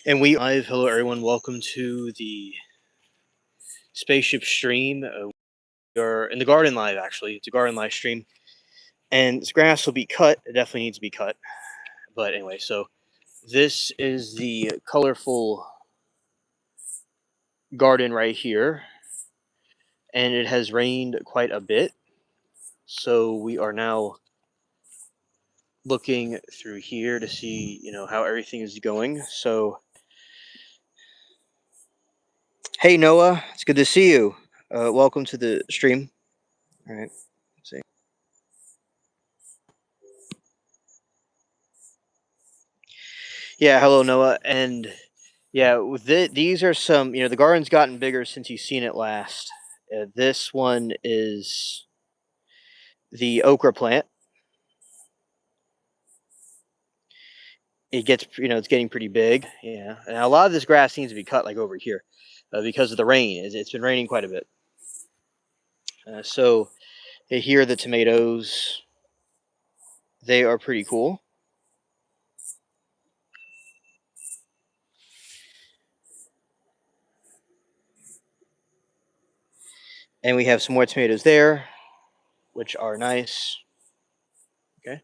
And we live. Hello, everyone. Welcome to the spaceship stream. We are in the garden live. Actually, it's a garden live stream, and this grass will be cut. It definitely needs to be cut. But anyway, so this is the colorful garden right here, and it has rained quite a bit. So we are now looking through here to see, how everything is going. So, hey Noah, it's good to see you. Welcome to the stream. All right. Let's see. Yeah, hello Noah, and yeah, these are some. The garden's gotten bigger since you've seen it last. This one is the okra plant. It's getting pretty big. Yeah, and a lot of this grass needs to be cut, like over here, because of the rain. It's been raining quite a bit. So here are the tomatoes. They are pretty cool. And we have some more tomatoes there, which are nice. Okay.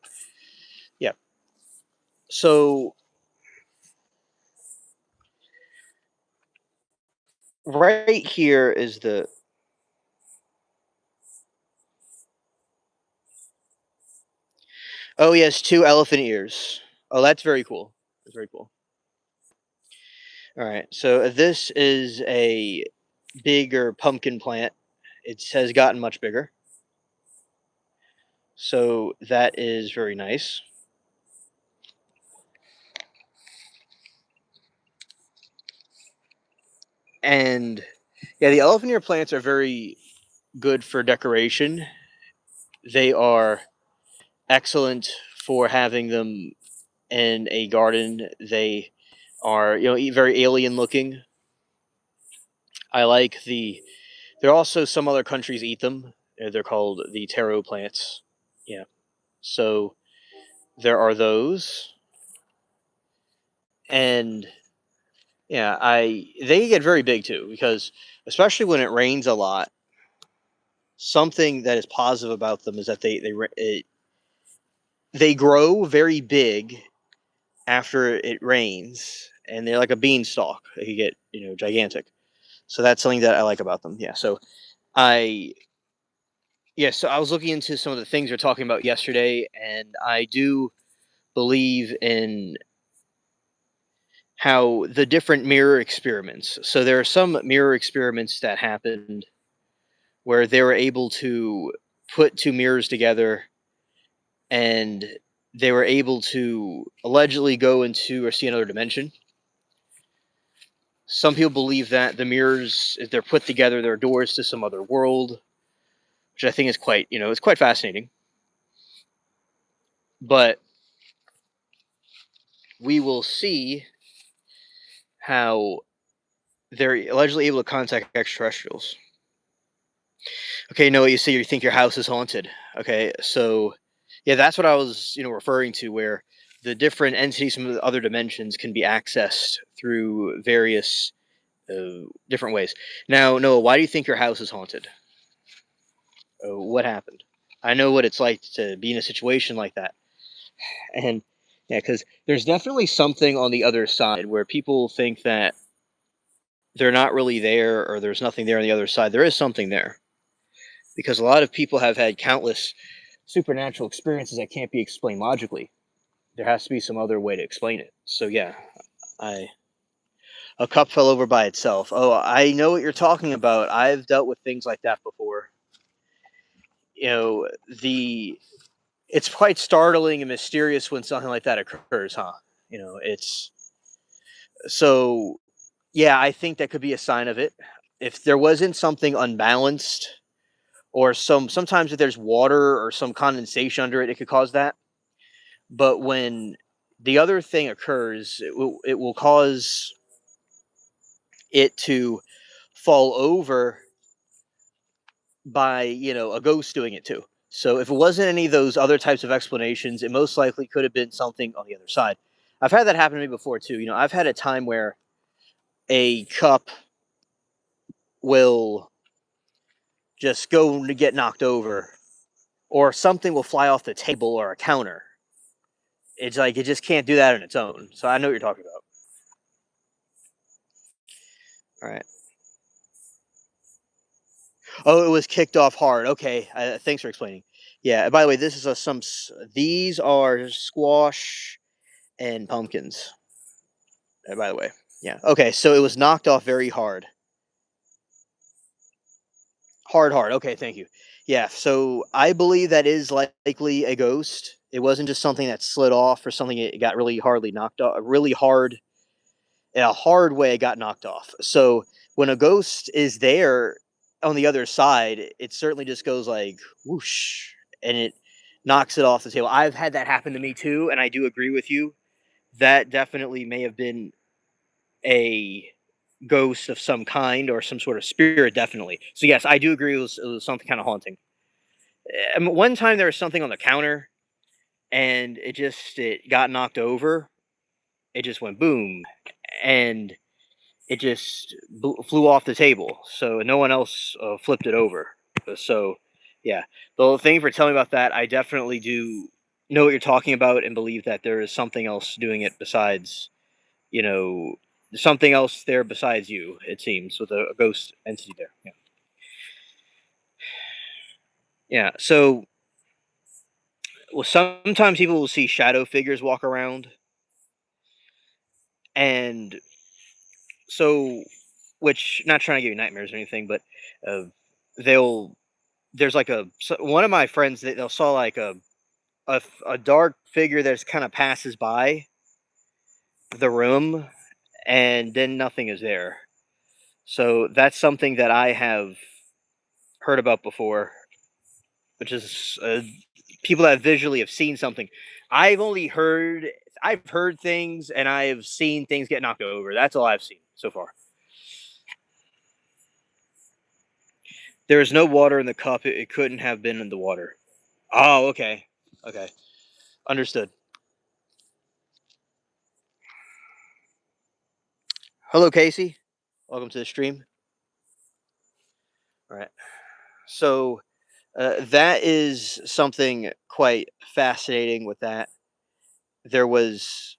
Yeah. So right here is the. Oh yes, two elephant ears. Oh, that's very cool. That's very cool. All right. So this is a bigger pumpkin plant. It has gotten much bigger. So that is very nice. And yeah, the elephant ear plants are very good for decoration. They are excellent for having them in a garden. They are, very alien looking. I like the. There are also some other countries eat them. They're called the taro plants. Yeah. So there are those, and yeah, I they get very big too because especially when it rains a lot. Something that is positive about them is that they grow very big after it rains, and they're like a beanstalk. They can get gigantic. So that's something that I like about them. Yeah. I so I was looking into some of the things we are talking about yesterday, and I do believe in how the different mirror experiments. So there are some mirror experiments that happened where they were able to put two mirrors together and they were able to allegedly go into or see another dimension. Some people believe that the mirrors, if they're put together, they're doors to some other world, which I think is quite, it's quite fascinating. But we will see how they're allegedly able to contact extraterrestrials. Okay, Noah, you say you think your house is haunted. Okay, so yeah, that's what I was, referring to, where the different entities from the other dimensions can be accessed through various different ways. Now, Noah, why do you think your house is haunted? What happened? I know what it's like to be in a situation like that, and yeah, because there's definitely something on the other side where people think that they're not really there or there's nothing there on the other side. There is something there because a lot of people have had countless supernatural experiences that can't be explained logically. There has to be some other way to explain it. So yeah, I a cup fell over by itself. Oh, I know what you're talking about. I've dealt with things like that before. You know, the it's quite startling and mysterious when something like that occurs, huh? It's so yeah, I think that could be a sign of it. If there wasn't something unbalanced or sometimes if there's water or some condensation under it, it could cause that. But when the other thing occurs, it will cause it to fall over by a ghost doing it too. So if it wasn't any of those other types of explanations, it most likely could have been something on the other side. I've had that happen to me before too. I've had a time where a cup will just go to get knocked over, or something will fly off the table or a counter. It's like it just can't do that on its own. So I know what you're talking about. All right. Oh, it was kicked off hard. Okay. Thanks for explaining. Yeah. By the way, this is these are squash and pumpkins. By the way. Yeah. Okay. So it was knocked off very hard. Hard, hard. Okay. Thank you. Yeah. So I believe that is likely a ghost. It wasn't just something that slid off or something it got really hardly knocked off, really hard, in a hard way it got knocked off. So when a ghost is there on the other side, it certainly just goes like whoosh and it knocks it off the table. I've had that happen to me too, and I do agree with you. That definitely may have been a ghost of some kind or some sort of spirit, definitely. So yes, I do agree it was something kind of haunting. One time there was something on the counter and it got knocked over. It just went boom, and it just flew off the table. So no one else flipped it over. So yeah, the thing for telling me about that, I definitely do know what you're talking about and believe that there is something else doing it besides, you know, something else there besides you. It seems with a ghost entity there. Yeah. Yeah. So well, sometimes people will see shadow figures walk around, and so which not trying to give you nightmares or anything, but uh, they'll there's like one of my friends that they'll saw like a dark figure that kind of passes by the room, and then nothing is there. So that's something that I have heard about before, which is people that visually have seen something. I've only heard I've heard things and I've seen things get knocked over. That's all I've seen so far. There is no water in the cup. It couldn't have been in the water. Oh, okay. Okay. Understood. Hello, Casey. Welcome to the stream. All right. So that is something quite fascinating with that. There was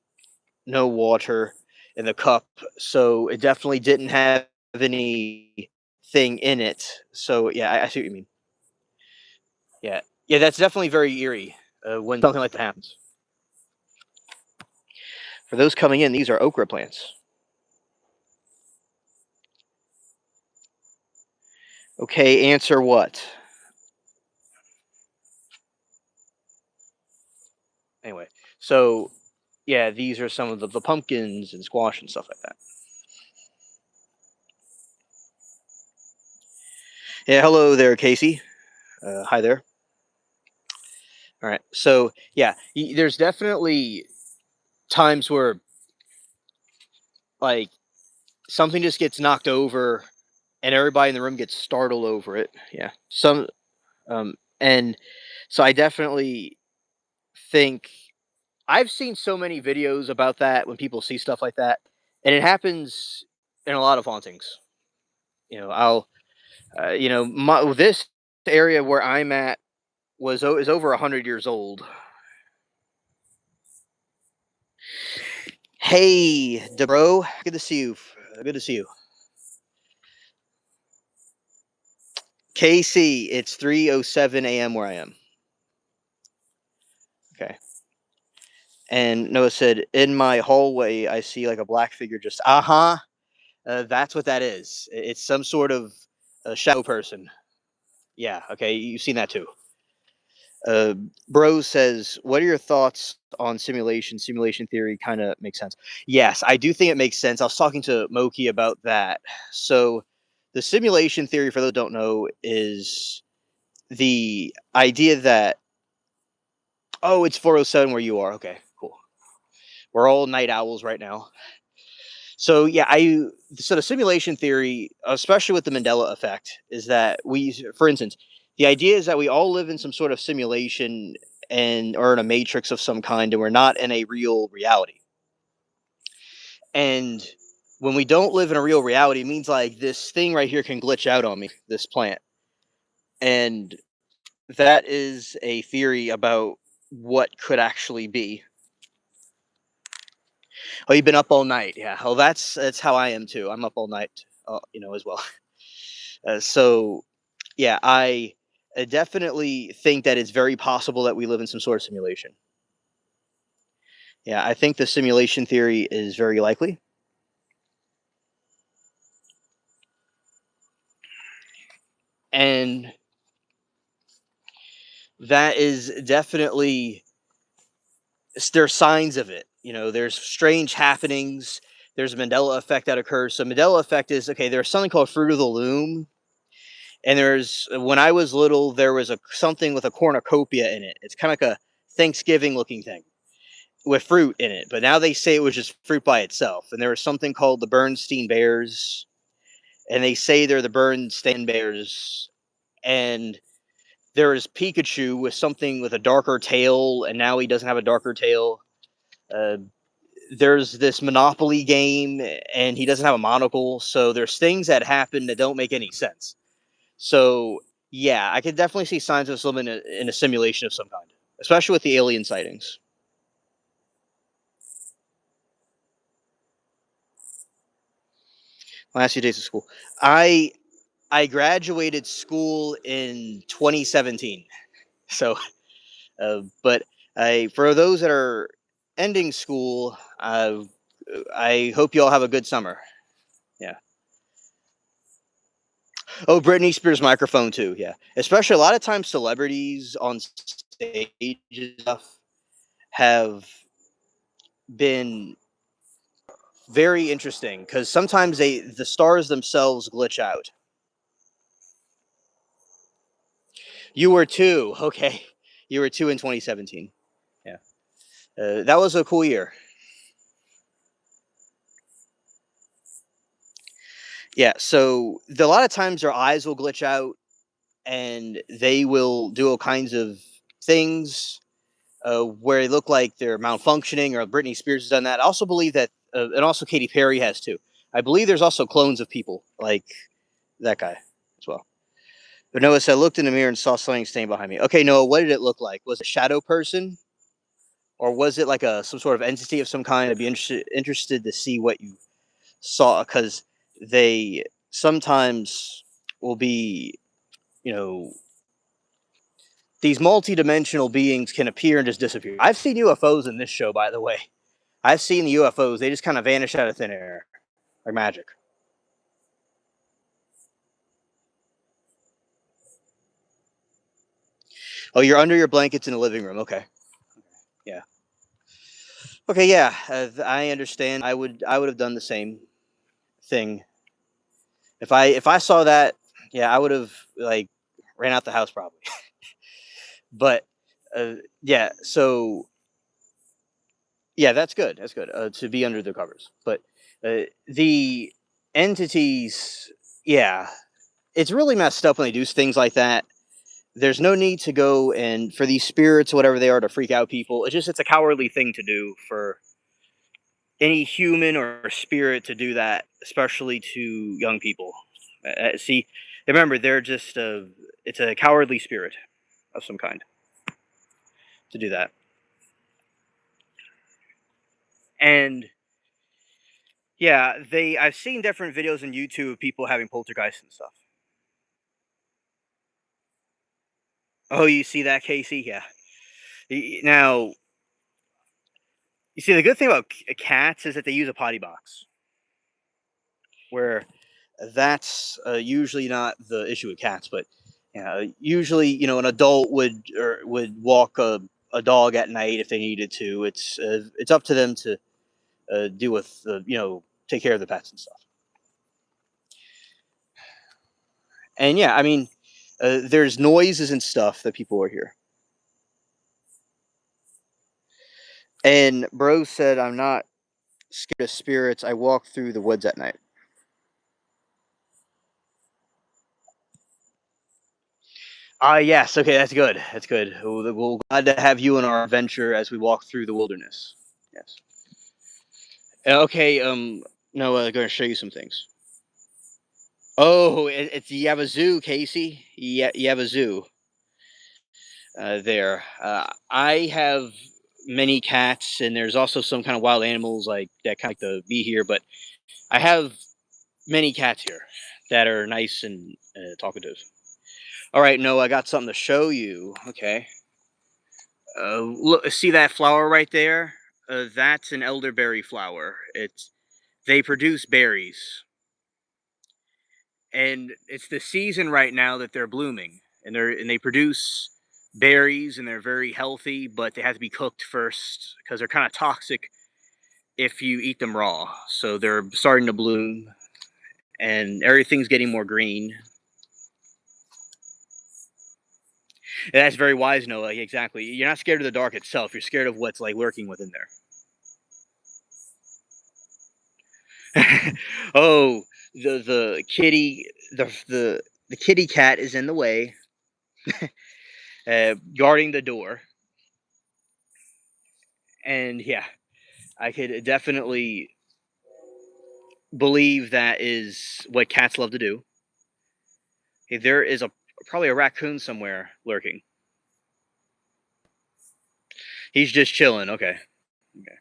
no water in the cup, so it definitely didn't have anything in it. So yeah, I see what you mean. Yeah, yeah, that's definitely very eerie when something like that happens. For those coming in, these are okra plants. Okay, answer what? Anyway, so yeah, these are some of the pumpkins and squash and stuff like that. Yeah, hello there, Casey. Hi there. All right. So yeah, there's definitely times where like something just gets knocked over, and everybody in the room gets startled over it. Yeah. And so I definitely think I've seen so many videos about that when people see stuff like that, and it happens in a lot of hauntings. I'll this area where I'm at is over 100 years old. Hey, Debro, good to see you. Good to see you. KC, it's 3:07 a.m. where I am. Okay. And Noah said, in my hallway, I see like a black figure just, that's what that is. It's some sort of shadow person. Yeah. Okay. You've seen that too. Uh, Bro says, what are your thoughts on simulation? Simulation theory kind of makes sense. Yes, I do think it makes sense. I was talking to Moki about that. So, the simulation theory, for those who don't know, is the idea that, oh, it's 4:07 where you are. Okay, cool. We're all night owls right now. So yeah, so the simulation theory, especially with the Mandela effect, is that for instance, the idea is that we all live in some sort of simulation and or in a matrix of some kind, and we're not in a real reality. And when we don't live in a real reality, it means like this thing right here can glitch out on me, this plant. And that is a theory about what could actually be. Oh, you've been up all night. Yeah. Oh, that's how I am too. I'm up all night, as well. So, yeah, I definitely think that it's very possible that we live in some sort of simulation. Yeah, I think the simulation theory is very likely. And that is definitely, there's signs of it. There's strange happenings. There's a Mandela effect that occurs. So Mandela effect is, okay, there's something called fruit of the loom. And when I was little, there was something with a cornucopia in it. It's kind of like a Thanksgiving looking thing with fruit in it. But now they say it was just fruit by itself. And there was something called the Bernstein Bears. And they say they're the Bernstein Bears. And there is Pikachu with something with a darker tail. And now he doesn't have a darker tail. There's this Monopoly game. And he doesn't have a monocle. So there's things that happen that don't make any sense. So, yeah, I could definitely see signs of us living in a simulation of some kind, especially with the alien sightings. Last few days of school, I I graduated school in 2017. So, but for those that are ending school, I hope you all have a good summer. Yeah. Oh, Britney Spears microphone too. Yeah, especially a lot of times celebrities on stage and stuff have been very interesting because sometimes the stars themselves glitch out. You were two, okay? You were two in 2017. Yeah, that was a cool year. Yeah, so a lot of times their eyes will glitch out, and they will do all kinds of things where they look like they're malfunctioning. Or Britney Spears has done that. I also believe that, and also Katy Perry has too. I believe there's also clones of people like that guy as well. But Noah said, I looked in the mirror and saw something standing behind me. Okay, Noah, what did it look like? Was it a shadow person? Or was it like some sort of entity of some kind? I'd be interested to see what you saw, because they sometimes will be, you know, these multi-dimensional beings can appear and just disappear. I've seen UFOs in this show, by the way. I've seen the UFOs. They just kind of vanish out of thin air like magic. Oh, you're under your blankets in the living room. Okay. Yeah. Okay. Yeah. I understand. I would have done the same thing if I saw that. Yeah, I would have like ran out the house probably. But yeah, so yeah, that's good. That's good to be under the covers. But the entities, yeah, it's really messed up when they do things like that. There's no need to go and for these spirits, whatever they are, to freak out people. It's a cowardly thing to do for any human or spirit to do that, especially to young people. See, remember, they're just it's a cowardly spirit of some kind to do that. And yeah, I've seen different videos on YouTube of people having poltergeists and stuff. Oh, you see that, Casey? Yeah. Now, you see, the good thing about cats is that they use a potty box, where that's usually not the issue with cats. But usually, an adult would walk a dog at night if they needed to. It's up to them to deal with take care of the pets and stuff. And yeah, I mean, there's noises and stuff that people are here. And Bro said, "I'm not scared of spirits. I walk through the woods at night." Yes. Okay, that's good. That's good. We'll glad to have you in our adventure as we walk through the wilderness. Yes. Okay, no, gonna show you some things. Oh, it's you have a zoo, Casey. Yeah, you have a zoo. There. I have many cats, and there's also some kind of wild animals like that kind of like to be here. But I have many cats here that are nice and talkative. All right, no, I got something to show you. Okay. Look, see that flower right there? That's an elderberry flower. It's they produce berries, and it's the season right now that they're blooming, and they produce berries, and they're very healthy, but they have to be cooked first because they're kind of toxic if you eat them raw. So they're starting to bloom, and everything's getting more green. And that's very wise, Noah. Exactly. You're not scared of the dark itself. You're scared of what's like lurking within there. Oh, the kitty the kitty cat is in the way, guarding the door, and yeah, I could definitely believe that is what cats love to do. Hey, there is a probably a raccoon somewhere lurking. He's just chilling. Okay. Okay.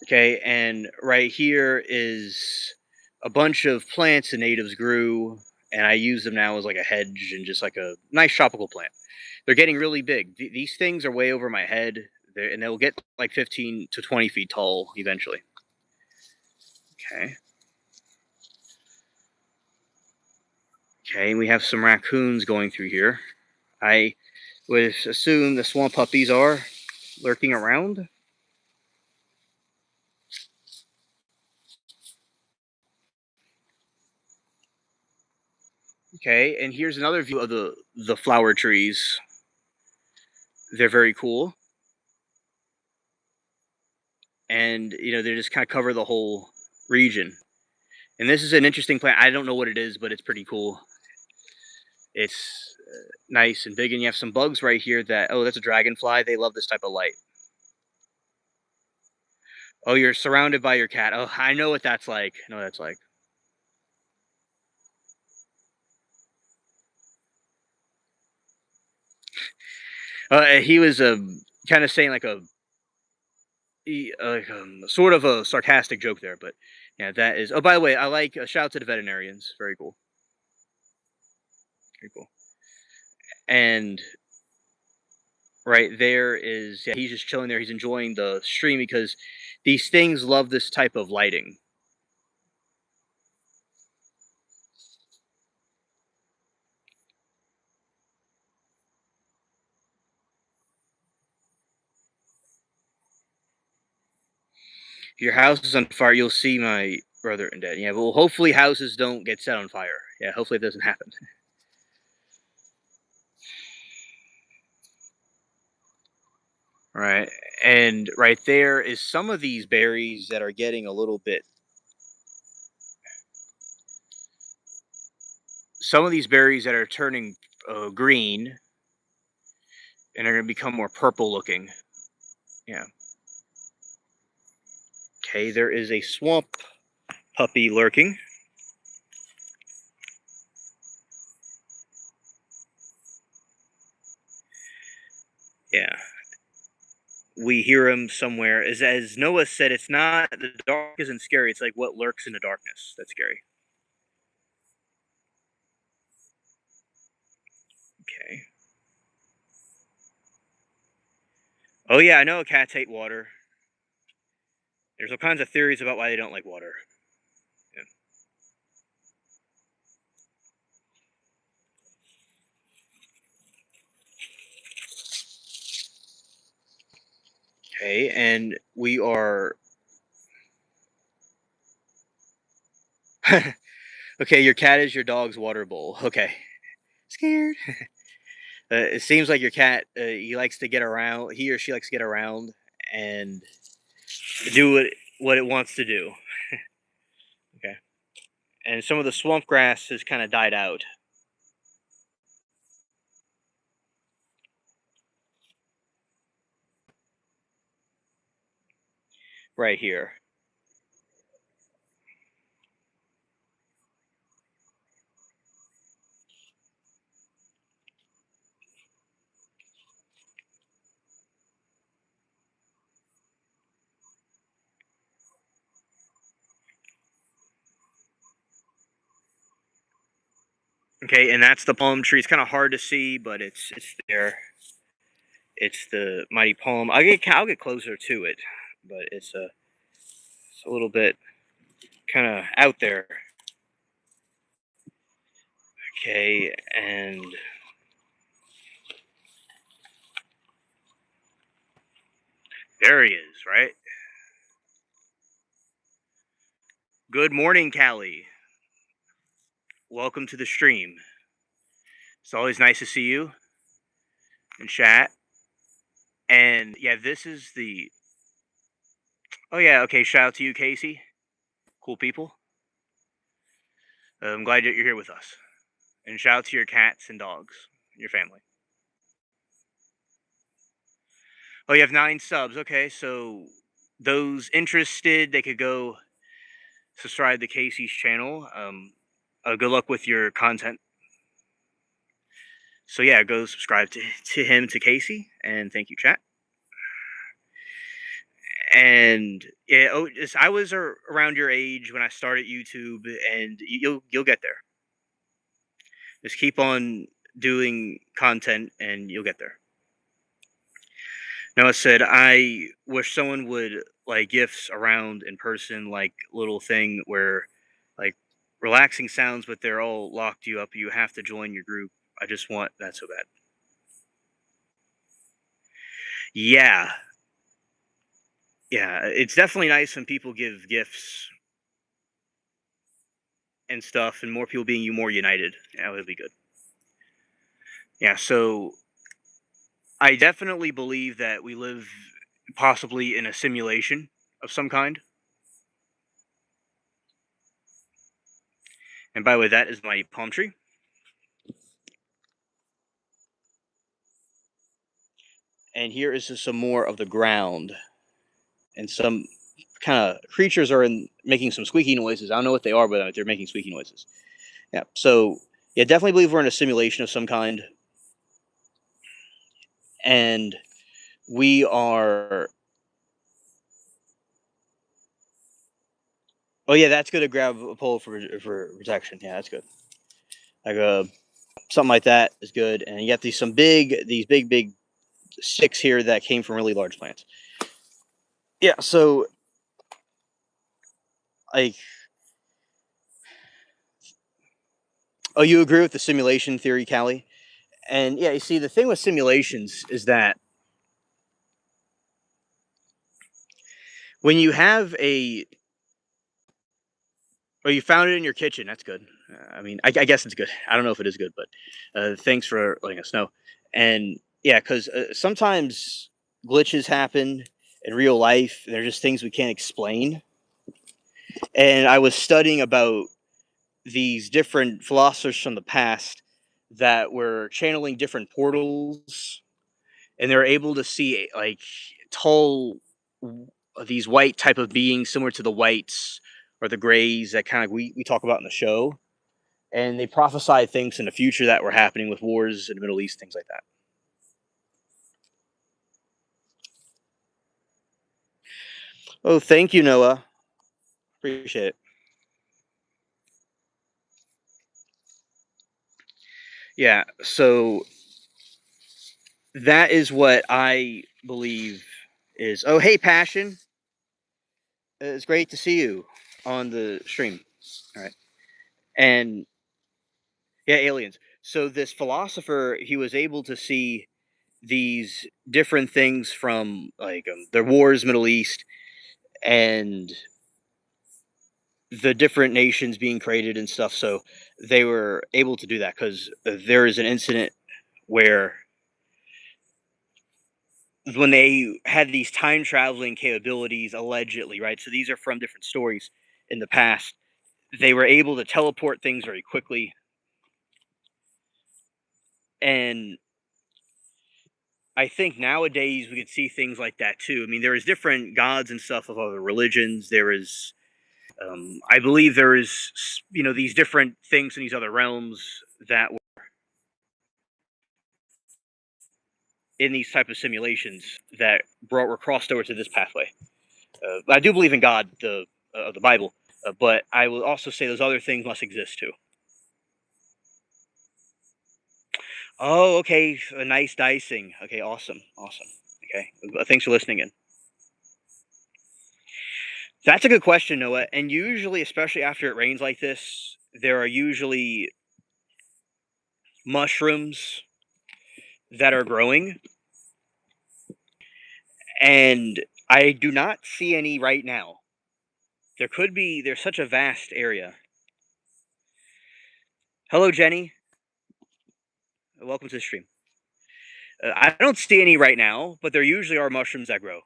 Okay. And right here is a bunch of plants the natives grew, and I use them now as like a hedge and just like a nice tropical plant. They're getting really big. These things are way over my head, and they'll get like 15 to 20 feet tall eventually. Okay. Okay. We have some raccoons going through here. I would assume the swamp puppies are lurking around. Okay, and here's another view of the flower trees. They're very cool, and they just kind of cover the whole region. And this is an interesting plant. I don't know what it is, but it's pretty cool. It's nice and big, and you have some bugs right here. That's a dragonfly. They love this type of light. Oh, you're surrounded by your cat. Oh, I know what that's like. I know what that's like. He was kind of saying like sort of a sarcastic joke there, but yeah, that is. Oh, by the way, I like shout out to the veterinarians. Very cool. Very cool. And right there is, yeah, he's just chilling there. He's enjoying the stream because these things love this type of lighting. If your house is on fire, you'll see my brother and dad. Yeah, well, hopefully houses don't get set on fire. Yeah, hopefully it doesn't happen. Right, and right there is some of these berries that are getting a little bit. Some of these berries that are turning green and are going to become more purple looking. Yeah. Okay, there is a swamp puppy lurking. Yeah, we hear him somewhere. As Noah said, it's not the dark isn't scary. It's like what lurks in the darkness that's scary. Okay. Oh yeah, I know cats hate water. There's all kinds of theories about why they don't like water. Yeah. Okay, and we are. Okay, your cat is your dog's water bowl. Okay. Scared. It seems like your cat. He likes to get around. He or she likes to get around and do what it wants to do. Okay. And some of the swamp grass has kind of died out. right here. Okay, and that's the palm tree. It's kind of hard to see, but it's there. It's the mighty palm. I'll get closer to it, but it's a little bit kind of out there. Okay, and there he is, right? Good morning, Callie. Welcome to the stream. It's always nice to see you and chat. And yeah, this is the. Oh yeah, okay. Shout out to you, Casey. Cool people. I'm glad that you're here with us. And shout out to your cats and dogs, and your family. Oh, you have 9 subs. Okay, so those interested, they could go subscribe to Casey's channel. Good luck with your content. So yeah, go subscribe to him, to Casey, and thank you, chat. And yeah, I was around your age when I started YouTube, and you'll get there. Just keep on doing content, and you'll get there. Noah said, "I wish someone would like gifts around in person, like little thing where, like, relaxing sounds, but they're all locked you up. You have to join your group. I just want that so bad." Yeah, yeah, it's definitely nice when people give gifts and stuff, and more people being more united. Yeah, that would be good. Yeah, so I definitely believe that we live possibly in a simulation of some kind. And by the way, that is my palm tree. And here is just some more of the ground. And some kind of creatures are making some squeaky noises. I don't know what they are, but they're making squeaky noises. Yeah. So yeah, definitely believe we're in a simulation of some kind, and we are. Oh yeah, that's good to grab a pole for protection. Yeah, that's good. Like something like that is good. And you got these big sticks here that came from really large plants. Yeah. So like, oh, you agree with the simulation theory, Callie? And yeah, you see, the thing with simulations is that when you have you found it in your kitchen. That's good. I mean, I guess it's good. I don't know if it is good, but thanks for letting us know. And yeah, because sometimes glitches happen in real life. They're just things we can't explain. And I was studying about these different philosophers from the past that were channeling different portals, and they're able to see like tall these white type of beings similar to the whites or the grays that kind of we talk about in the show, and they prophesied things in the future that were happening with wars in the Middle East, things like that. Oh, thank you, Noah. Appreciate it. Yeah, so that is what I believe is. Oh, hey, Passion. It's great to see you on the stream. All right. And yeah, aliens. So this philosopher, he was able to see these different things from like the wars, Middle East, and the different nations being created and stuff. So they were able to do that because there is an incident where when they had these time traveling capabilities, allegedly, right? So these are from different stories in the past. They were able to teleport things very quickly, and I think nowadays we could see things like that too. I mean, there is different gods and stuff of other religions. There is, I believe, there is, these different things in these other realms that were in these type of simulations that were crossed over to this pathway. I do believe in God, the Bible, but I will also say those other things must exist too. Oh, okay, a nice dicing. Okay, awesome, awesome. Okay, thanks for listening in. That's a good question, Noah. And usually, especially after it rains like this, there are usually mushrooms that are growing, and I do not see any right now. There could be. There's such a vast area. Hello, Jenny. Welcome to the stream. I don't see any right now, but there usually are mushrooms that grow.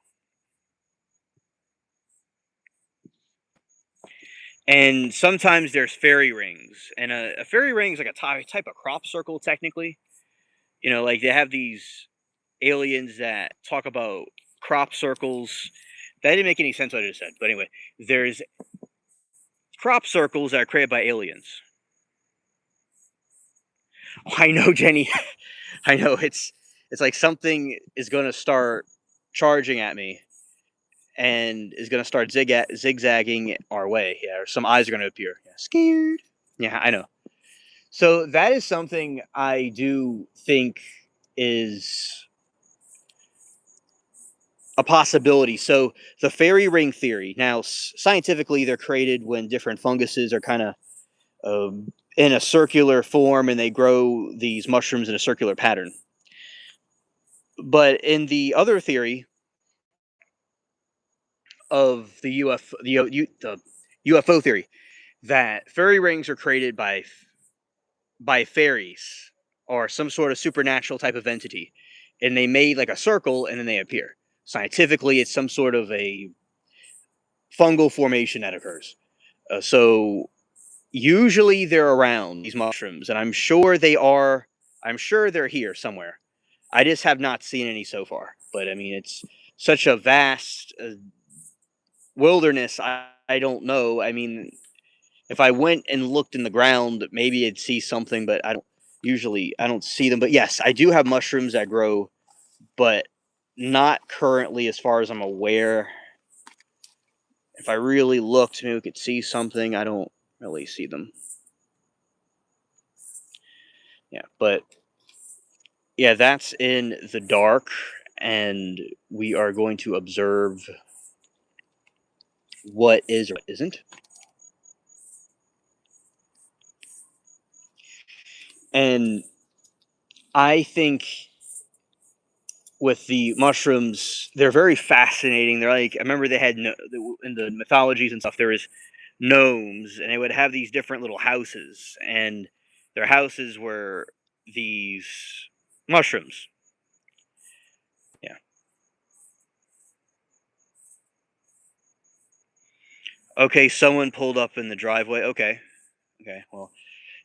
And sometimes there's fairy rings, and a fairy ring is like a type of crop circle, technically. Like they have these aliens that talk about crop circles. That didn't make any sense what I just said, but anyway, there's crop circles that are created by aliens. Oh, I know, Jenny. I know it's like something is going to start charging at me and is going to start zigzagging our way. Yeah, or some eyes are going to appear. Yeah, scared. Yeah, I know. So that is something I do think is a possibility. So the fairy ring theory. Now, scientifically, they're created when different funguses are kind of in a circular form, and they grow these mushrooms in a circular pattern. But in the other theory of the UFO theory, that fairy rings are created by fairies or some sort of supernatural type of entity, and they made like a circle and then they appear. Scientifically, it's some sort of a fungal formation that occurs. So usually they're around these mushrooms, and I'm sure they are. I'm sure they're here somewhere. I just have not seen any so far. But I mean, it's such a vast wilderness. I don't know. I mean, if I went and looked in the ground, maybe I'd see something, but I don't see them. But yes, I do have mushrooms that grow, but not currently, as far as I'm aware. If I really looked, maybe we could see something. I don't really see them. Yeah, but yeah, that's in the dark, and we are going to observe what is or isn't. And I think with the mushrooms, they're very fascinating. They're like, I remember they had in the mythologies and stuff. There was gnomes, and they would have these different little houses, and their houses were these mushrooms. Yeah. Okay, someone pulled up in the driveway. Okay. Okay. Well,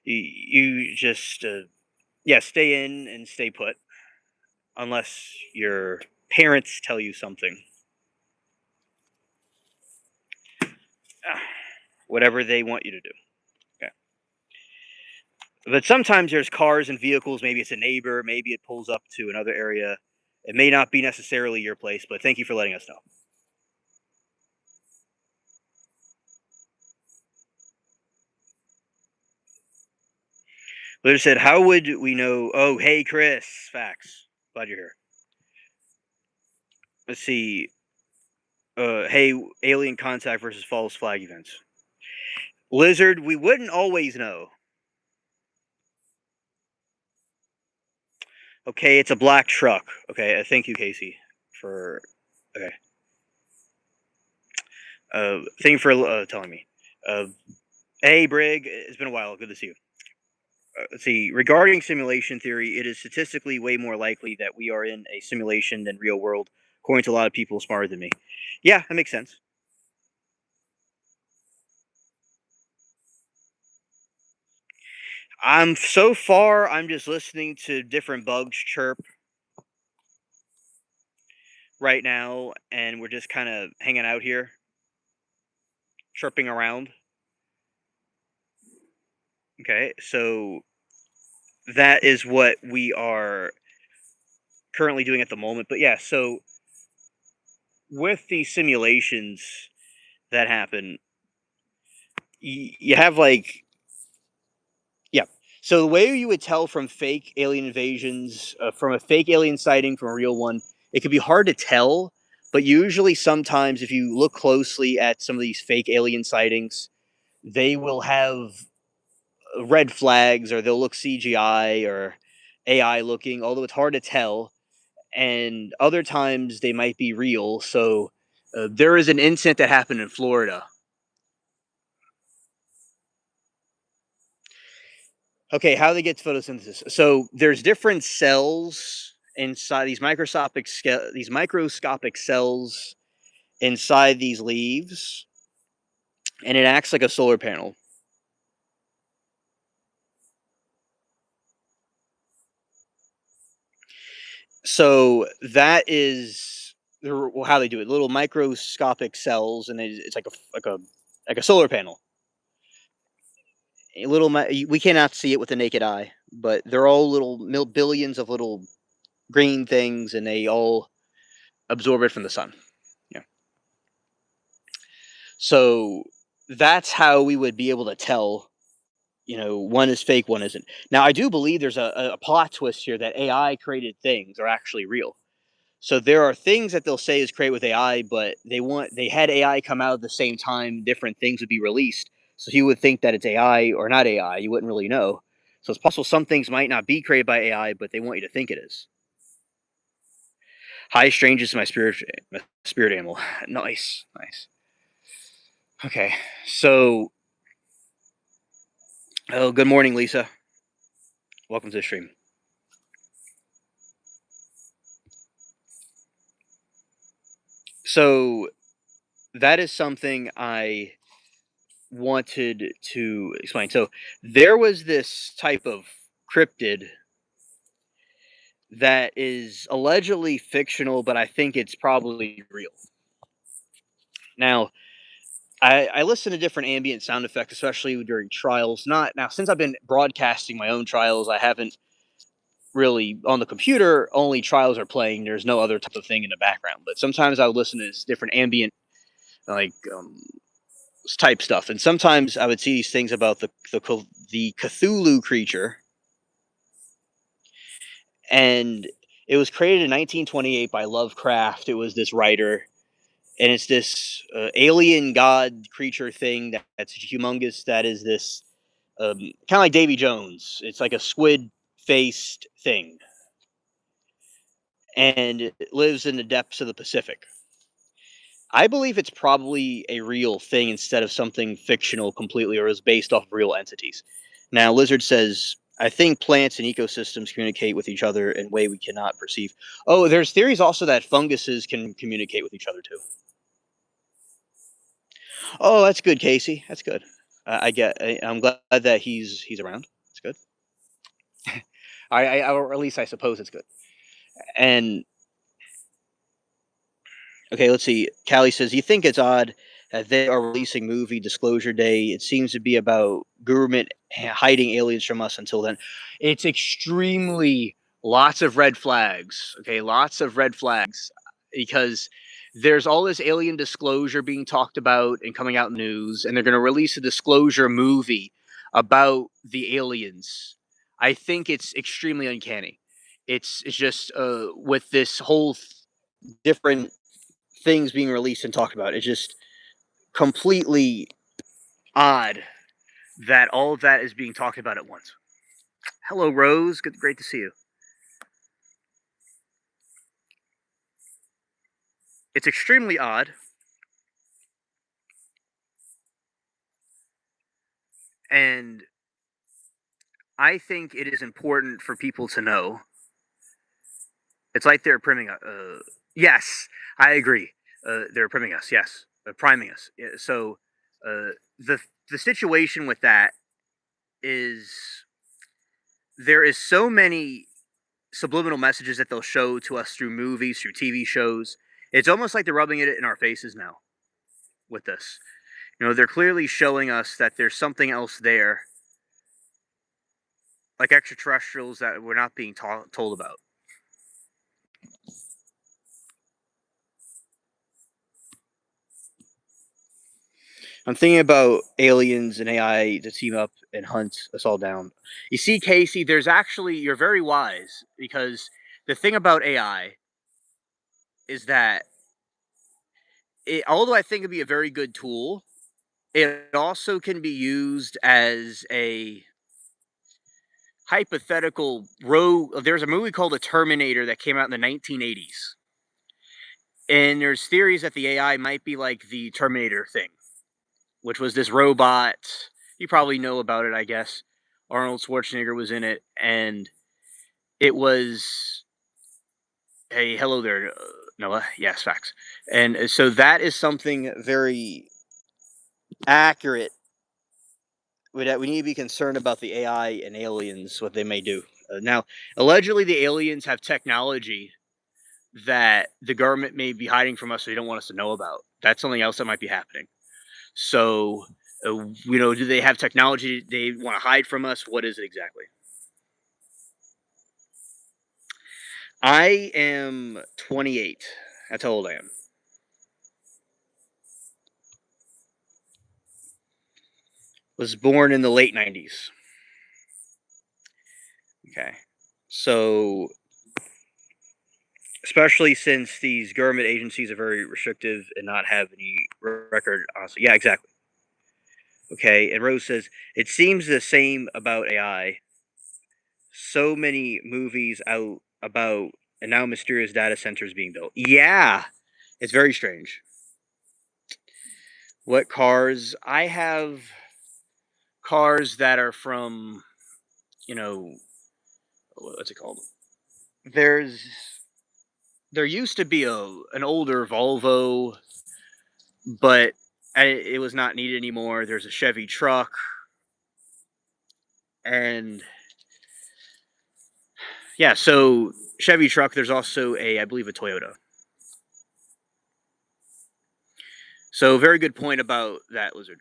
you just yeah, stay in and stay put unless your parents tell you something. Ah, whatever they want you to do. Okay. But sometimes there's cars and vehicles. Maybe it's a neighbor. Maybe it pulls up to another area. It may not be necessarily your place, but thank you for letting us know. Liz said, "How would we know?" Oh, hey, Chris. Facts. Glad you're here. Let's see. Hey, alien contact versus false flag events. Lizard, we wouldn't always know. Okay, it's a black truck. Okay, thank you, Casey, for. Okay. Thank you for telling me. Uh, hey, Brig, it's been a while. Good to see you. Let's see. Regarding simulation theory, it is statistically way more likely that we are in a simulation than real world, according to a lot of people smarter than me. Yeah, that makes sense. I'm so far. I'm just listening to different bugs chirp. right now, and we're just kind of hanging out here, chirping around. Okay, so that is what we are currently doing at the moment. But yeah, so with the simulations that happen, you have like, yeah. So the way you would tell from fake alien invasions, from a fake alien sighting from a real one, it could be hard to tell. But usually, sometimes, if you look closely at some of these fake alien sightings, they will have red flags, or they'll look CGI or AI looking, although it's hard to tell. And other times they might be real. So there is an incident that happened in Florida. Okay, how they get to photosynthesis. So there's different cells inside these microscopic cells inside these leaves, and it acts like a solar panel. So that is how they do it. Little microscopic cells, and it's like a solar panel. We cannot see it with the naked eye, but they're all little billions of little green things, and they all absorb it from the sun. Yeah. So that's how we would be able to tell, one is fake, one isn't. Now, I do believe there's a plot twist here that AI created things are actually real. So there are things that they'll say is created with AI, but they had AI come out at the same time different things would be released. So you would think that it's AI or not AI. You wouldn't really know. So it's possible some things might not be created by AI, but they want you to think it is. Hi, strangers, my spirit animal. Nice, nice. Okay, so good morning, Lisa. Welcome to the stream. So that is something I wanted to explain. So there was this type of cryptid that is allegedly fictional, but I think it's probably real. Now, I listen to different ambient sound effects, especially during trials. Not now, since I've been broadcasting my own trials, I haven't really on the computer. Only trials are playing. There's no other type of thing in the background. But sometimes I would listen to this different ambient, like type stuff, and sometimes I would see these things about the Cthulhu creature, and it was created in 1928 by Lovecraft. It was this writer, and it's this alien god creature thing that's humongous. That is this kind of like Davy Jones. It's like a squid faced thing, and it lives in the depths of the Pacific. I believe it's probably a real thing instead of something fictional completely, or is based off real entities. Now, Lizard says, I think plants and ecosystems communicate with each other in a way we cannot perceive. Oh, there's theories also that funguses can communicate with each other too. Oh, that's good, Casey. That's good. I'm glad that he's around. It's good. Or at least I suppose it's good. And okay, let's see. Callie says, "You think it's odd that they are releasing movie Disclosure Day? It seems to be about government hiding aliens from us until then. It's extremely lots of red flags. Okay, lots of red flags because there's all this alien disclosure being talked about and coming out in the news, and they're going to release a disclosure movie about the aliens. I think it's extremely uncanny. It's just with this whole different things being released and talked about. It's just completely odd that all of that is being talked about at once. Hello, Rose. Great to see you. It's extremely odd, and I think it is important for people to know. It's like they're priming us. Yes, I agree. They're priming us. Yes, priming us. Yeah, so the situation with that is there is so many subliminal messages that they'll show to us through movies, through TV shows, It's almost like they're rubbing it in our faces now with this. They're clearly showing us that there's something else there, like extraterrestrials that we're not being told about. I'm thinking about aliens and AI to team up and hunt us all down. You see, Casey, you're very wise because the thing about AI is that although I think it'd be a very good tool, it also can be used as a hypothetical rogue. There's a movie called The Terminator that came out in the 1980s. And there's theories that the AI might be like the Terminator thing, which was this robot. You probably know about it, I guess. Arnold Schwarzenegger was in it, and it was, hey, hello there, Noah. Yes, facts. And so that is something very accurate. We need to be concerned about the AI and aliens, what they may do. Now, allegedly, the aliens have technology that the government may be hiding from us, so they don't want us to know about. That's something else that might be happening. So, do they have technology they want to hide from us? What is it exactly? I am 28. That's how old I am. Was born in the late 90s. Okay. So, especially since these government agencies are very restrictive and not have any record, honestly. Yeah, exactly. Okay. And Rose says, it seems the same about AI. So many movies out about, and now mysterious data centers being built. Yeah. It's very strange. What cars? I have cars that are from, you know, what's it called? There's there used to be an older Volvo, but it was not needed anymore. There's a Chevy truck, and yeah, so Chevy truck. There's also I believe, a Toyota. So very good point about that, Lizard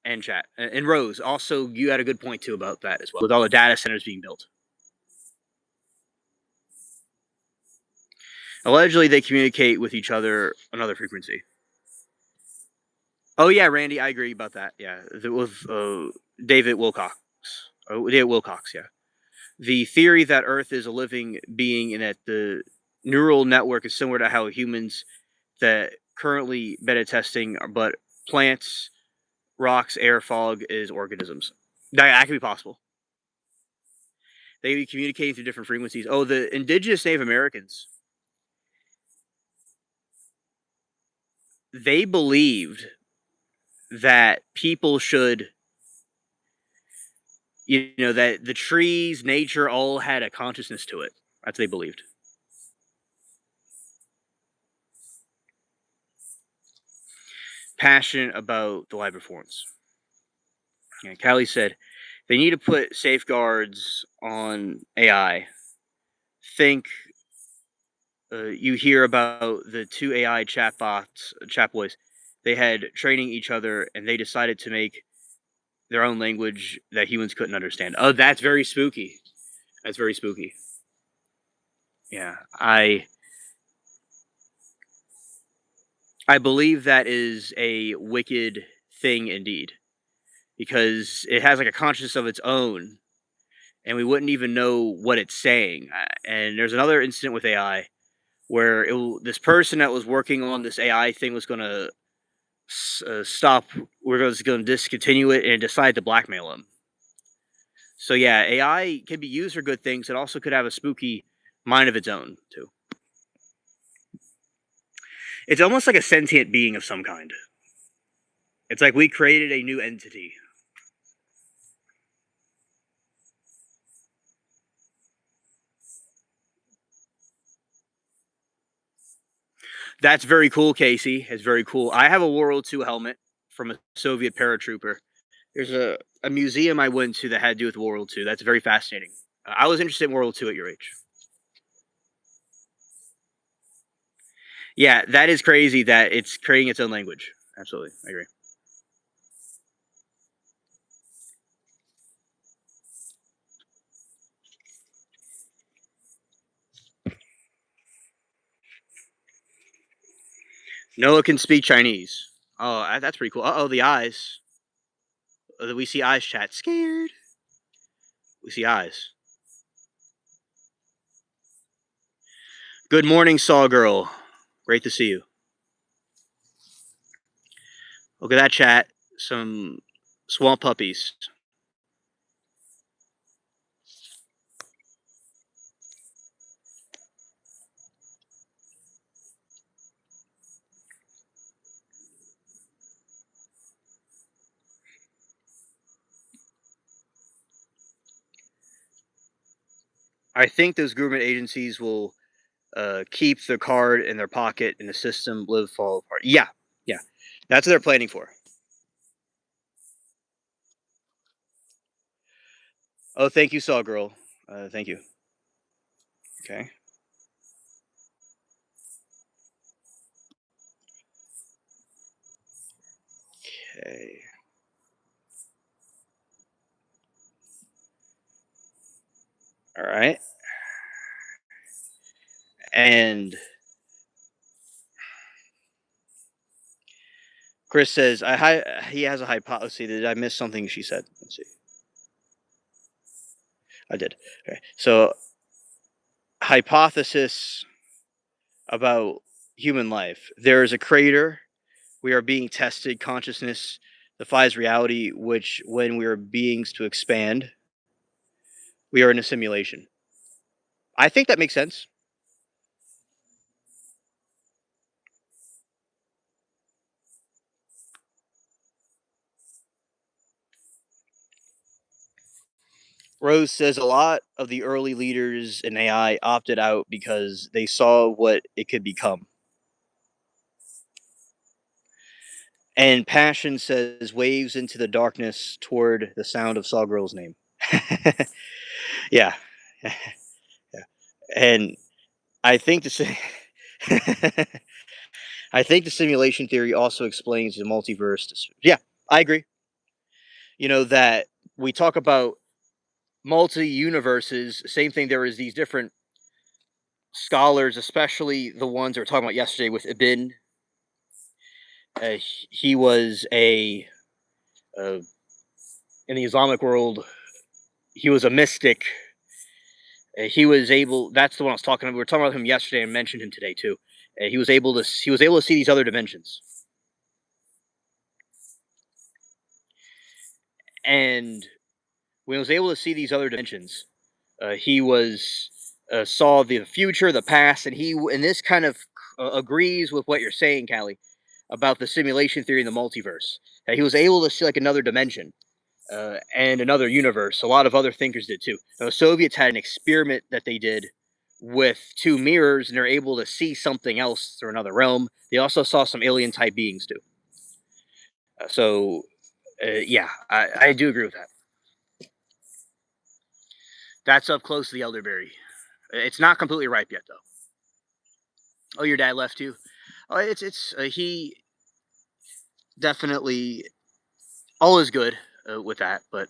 and chat and Rose. Also, you had a good point too about that as well, with all the data centers being built. Allegedly, they communicate with each other on another frequency. Oh yeah, Randy, I agree about that. Yeah, with David Wilcox. Oh, David Wilcox. Yeah, the theory that Earth is a living being and that the neural network is similar to how humans that currently beta testing, but plants, rocks, air, fog is organisms. That could be possible. They be communicating through different frequencies. Oh, the indigenous Native Americans, they believed that people should, that the trees, nature, all had a consciousness to it. That's what they believed. Passionate about the live performance. Yeah, Callie said they need to put safeguards on AI. Think you hear about the two AI chatbots, chat boys. They had training each other, and they decided to make their own language that humans couldn't understand. Oh, that's very spooky. That's very spooky. Yeah, I believe that is a wicked thing indeed, because it has like a consciousness of its own, and we wouldn't even know what it's saying. And there's another incident with AI where this person that was working on this AI thing was going to stop. We're going to discontinue it and decide to blackmail him. So yeah, AI can be used for good things. It also could have a spooky mind of its own too. It's almost like a sentient being of some kind. It's like we created a new entity. That's very cool, Casey. It's very cool. I have a World War II helmet from a Soviet paratrooper. There's a museum I went to that had to do with World War II. That's very fascinating. I was interested in World War II at your age. Yeah, that is crazy that it's creating its own language. Absolutely, I agree. Noah can speak Chinese. Oh, that's pretty cool. Oh, the eyes. We see eyes chat. Scared. We see eyes. Good morning, Saw Girl. Great to see you. Look at that chat. Some swamp puppies. I think those government agencies will keep the card in their pocket and the system live fall apart. Yeah, yeah, that's what they're planning for. Oh, thank you, Saw Girl. Thank you. Okay. Okay. All right. And Chris says, he has a hypothesis. Did I miss something she said? Let's see. I did. Okay. So, hypothesis about human life. There is a crater. We are being tested. Consciousness defies reality, which, when we are beings to expand, we are in a simulation. I think that makes sense. Rose says a lot of the early leaders in AI opted out because they saw what it could become. And Passion says waves into the darkness toward the sound of Sawgirl's name. Yeah. Yeah. And I think the I think the simulation theory also explains the multiverse. Yeah, I agree. You know that we talk about multi universes. Same thing. There is these different scholars, especially the ones that we were talking about yesterday with Ibn. He was uh, in the Islamic world. He was a mystic. He was able. That's the one I was talking about. We were talking about him yesterday and mentioned him today too. He was able to see these other dimensions, and when he was able to see these other dimensions, he was saw the future, the past, and this kind of agrees with what you're saying, Callie, about the simulation theory in the multiverse. He was able to see like another dimension and another universe. A lot of other thinkers did too. The Soviets had an experiment that they did with two mirrors, and they're able to see something else through another realm. They also saw some alien type beings too. Yeah, I do agree with that. That's up close to the elderberry. It's not completely ripe yet, though. Oh, your dad left you. Oh, it's he definitely all is good with that. But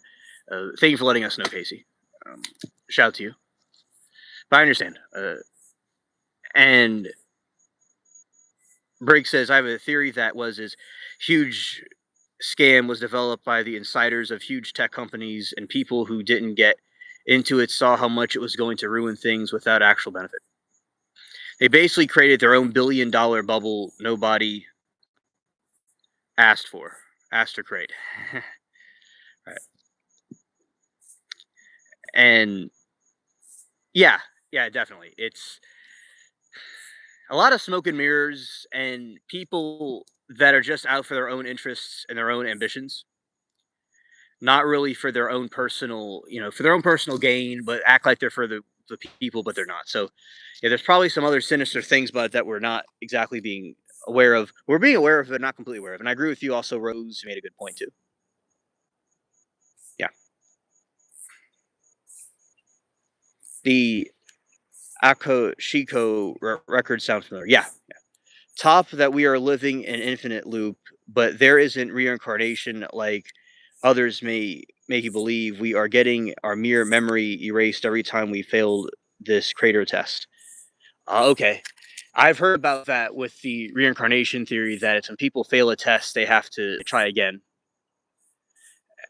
thank you for letting us know, Casey. Um, Shout out to you. But I understand. And Briggs says I have a theory that was his huge scam was developed by the insiders of huge tech companies, and people who didn't get into it saw how much it was going to ruin things without actual benefit. They basically created their own $1 billion bubble nobody asked for, asked to create. Right. And yeah, yeah, definitely. It's a lot of smoke and mirrors and people that are just out for their own interests and their own ambitions, not really for their own personal, for their own personal gain, but act like they're for the people, but they're not. So, yeah, there's probably some other sinister things, but that we're not exactly being aware of. We're being aware of, but not completely aware of. And I agree with you. Also, Rose made a good point too. Yeah, the Ako Shiko record sounds familiar. Yeah, yeah. top that we are living an infinite loop, but there isn't reincarnation like others may make you believe. We are getting our mere memory erased every time we failed this crater test. Okay. I've heard about that with the reincarnation theory that it's when people fail a test, they have to try again.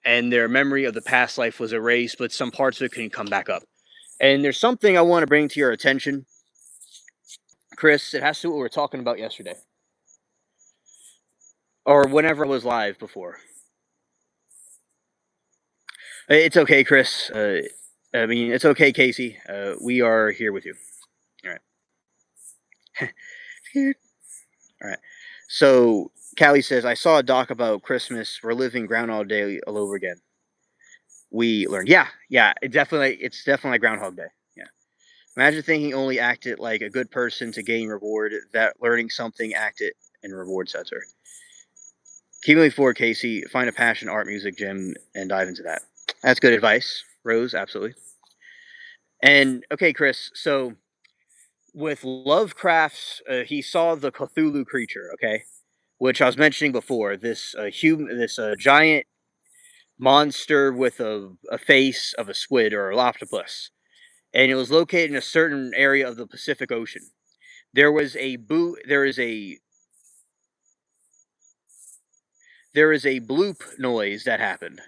And their memory of the past life was erased, but some parts of it can come back up. And there's something I want to bring to your attention, Chris. It has to do with what we were talking about yesterday, or whenever it was live before. It's okay, Chris. I mean, it's okay, Casey. We are here with you. All right. All right. So Callie says, I saw a doc about Christmas. We're living Groundhog Day all over again. We learned. Yeah, yeah. It's definitely like Groundhog Day. Yeah. Imagine thinking only act it like a good person to gain reward. That learning something, act it in reward center. Keep moving forward, Casey. Find a passion, art, music, gym, and dive into that. That's good advice, Rose. Absolutely. And okay, Chris. So with Lovecraft's, he saw the Cthulhu creature. Okay, which I was mentioning before. This giant monster with a face of a squid or an octopus, and it was located in a certain area of the Pacific Ocean. There was a boo. There is a bloop noise that happened,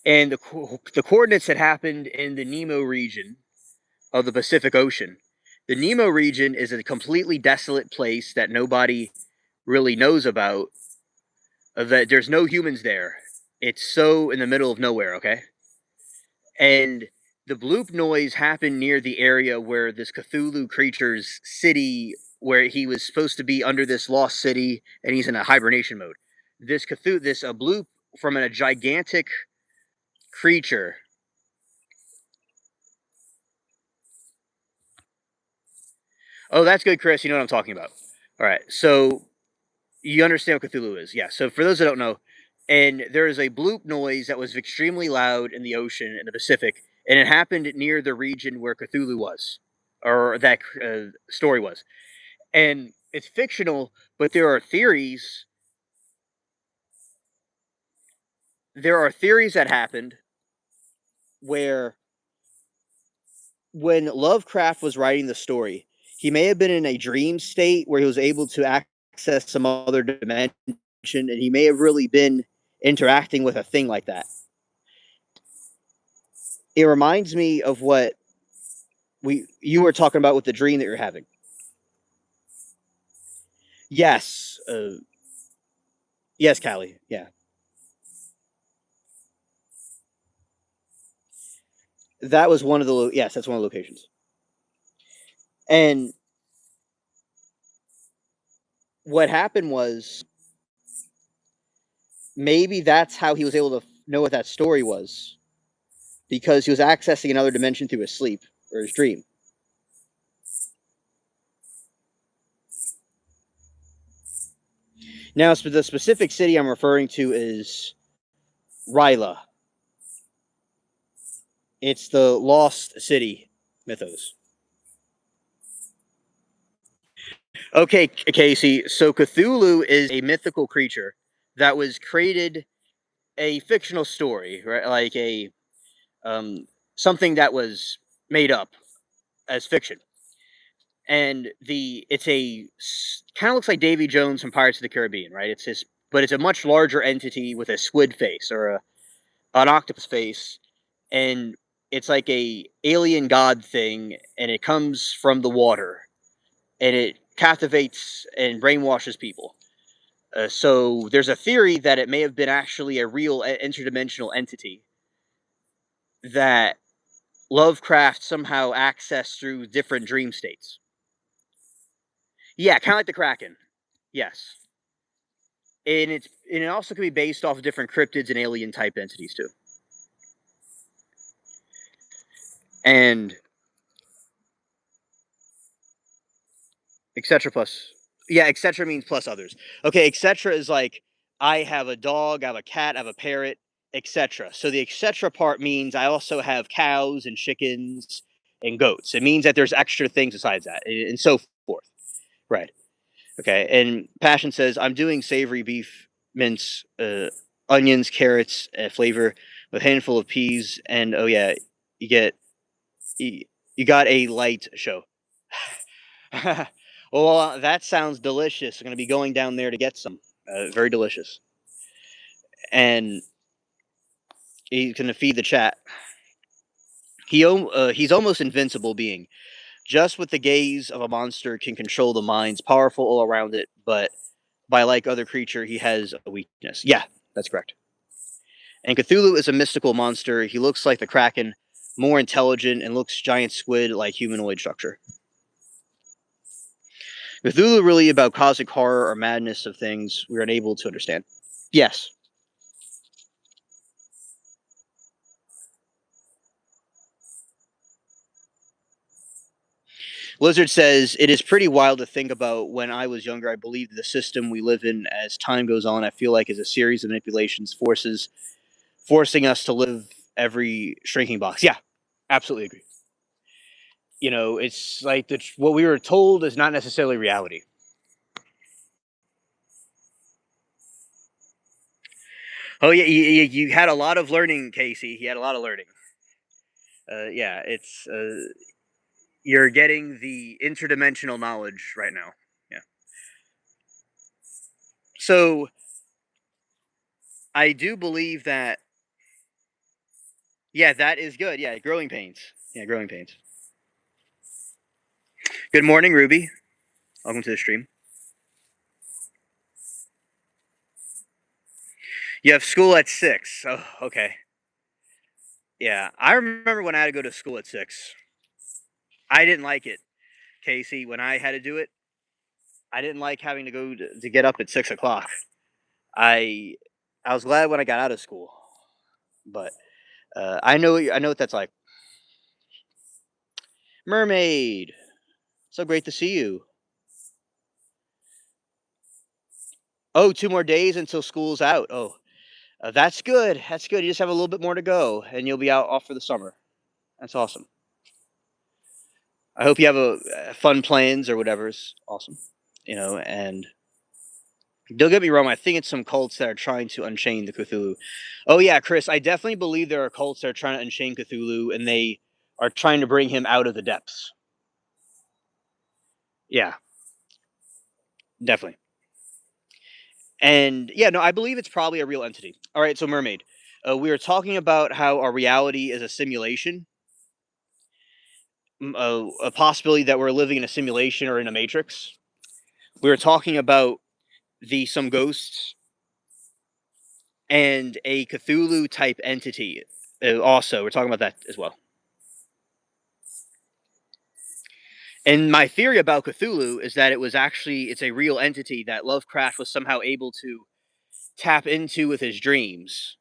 and the coordinates had happened in the Nemo region of the Pacific Ocean. The Nemo region is a completely desolate place that nobody really knows about. That there's no humans there. It's so in the middle of nowhere. Okay, and the bloop noise happened near the area where this Cthulhu creature's city, where he was supposed to be under this lost city, and he's in a hibernation mode. This a bloop from a gigantic creature. Oh, that's good, Chris. You know what I'm talking about. All right, so you understand what Cthulhu is, yeah. So for those that don't know, and there is a bloop noise that was extremely loud in the ocean in the Pacific, and it happened near the region where Cthulhu was, or that story was. And it's fictional, but there are theories that happened where when Lovecraft was writing the story, he may have been in a dream state where he was able to access some other dimension, and he may have really been interacting with a thing like that. It reminds me of what we you were talking about with the dream that you're having. Yes, yes, Callie. Yeah, that was one of the yes, that's one of the locations. And what happened was maybe that's how he was able to know what that story was because he was accessing another dimension through his sleep or his dream. Now, the specific city I'm referring to is Ryla. It's the lost city mythos. Okay, Casey. So Cthulhu is a mythical creature that was created a fictional story, right? Like a um, something that was made up as fiction. And it's a kind of looks like Davy Jones from Pirates of the Caribbean, right? But it's a much larger entity with a squid face or an octopus face, and it's like a alien god thing, and it comes from the water, and it captivates and brainwashes people. So there's a theory that it may have been actually a real interdimensional entity that Lovecraft somehow accessed through different dream states. Yeah, kind of like the Kraken. Yes, and it also can be based off of different cryptids and alien type entities too. And etc. plus, yeah, etc. means plus others. Okay, etc. is like I have a dog, I have a cat, I have a parrot, etc. So the etc. part means I also have cows and chickens and goats. It means that there's extra things besides that, and so forth. Right. Okay. And Passion says, I'm doing savory beef mince, onions, carrots, flavor with a handful of peas, and oh yeah, you get you, you got a light show. Well, that sounds delicious. I'm gonna be going down there to get some. Very delicious, and he's gonna feed the chat. He's almost invincible being. Just with the gaze of a monster can control the minds, powerful all around it, but by like other creature, he has a weakness. Yeah, that's correct. And Cthulhu is a mystical monster. He looks like the Kraken, more intelligent, and looks giant squid like humanoid structure. Cthulhu really about cosmic horror or madness of things we are unable to understand. Yes. Lizard says, it is pretty wild to think about when I was younger. I believed the system we live in as time goes on, I feel like is a series of manipulations, forcing us to live every shrinking box. Yeah, absolutely agree. It's like what we were told is not necessarily reality. Oh yeah, you had a lot of learning, Casey. You had a lot of learning. Yeah, it's you're getting the interdimensional knowledge right now. Yeah. So I do believe that. Yeah, that is good. Yeah, growing pains. Yeah, growing pains. Good morning, Ruby. Welcome to the stream. You have school at 6. Oh, okay. Yeah, I remember when I had to go to school at 6. I didn't like it, Casey. When I had to do it, I didn't like having to get up at 6 o'clock. I I was glad when I got out of school, but I know what that's like. Mermaid, so great to see you. Oh, 2 more days until school's out. Oh, that's good. That's good. You just have a little bit more to go, and you'll be out off for the summer. That's awesome. I hope you have fun plans or whatever's awesome. And don't get me wrong. I think it's some cults that are trying to unchain the Cthulhu. Oh yeah, Chris. I definitely believe there are cults that are trying to unchain Cthulhu, and they are trying to bring him out of the depths. Yeah, definitely. And yeah, no, I believe it's probably a real entity. All right, so mermaid. We were talking about how our reality is a simulation, a possibility that we're living in a simulation or in a matrix. We were talking about the some ghosts and a Cthulhu type entity. Also, we're talking about that as well. And my theory about Cthulhu is that it's a real entity that Lovecraft was somehow able to tap into with his dreams.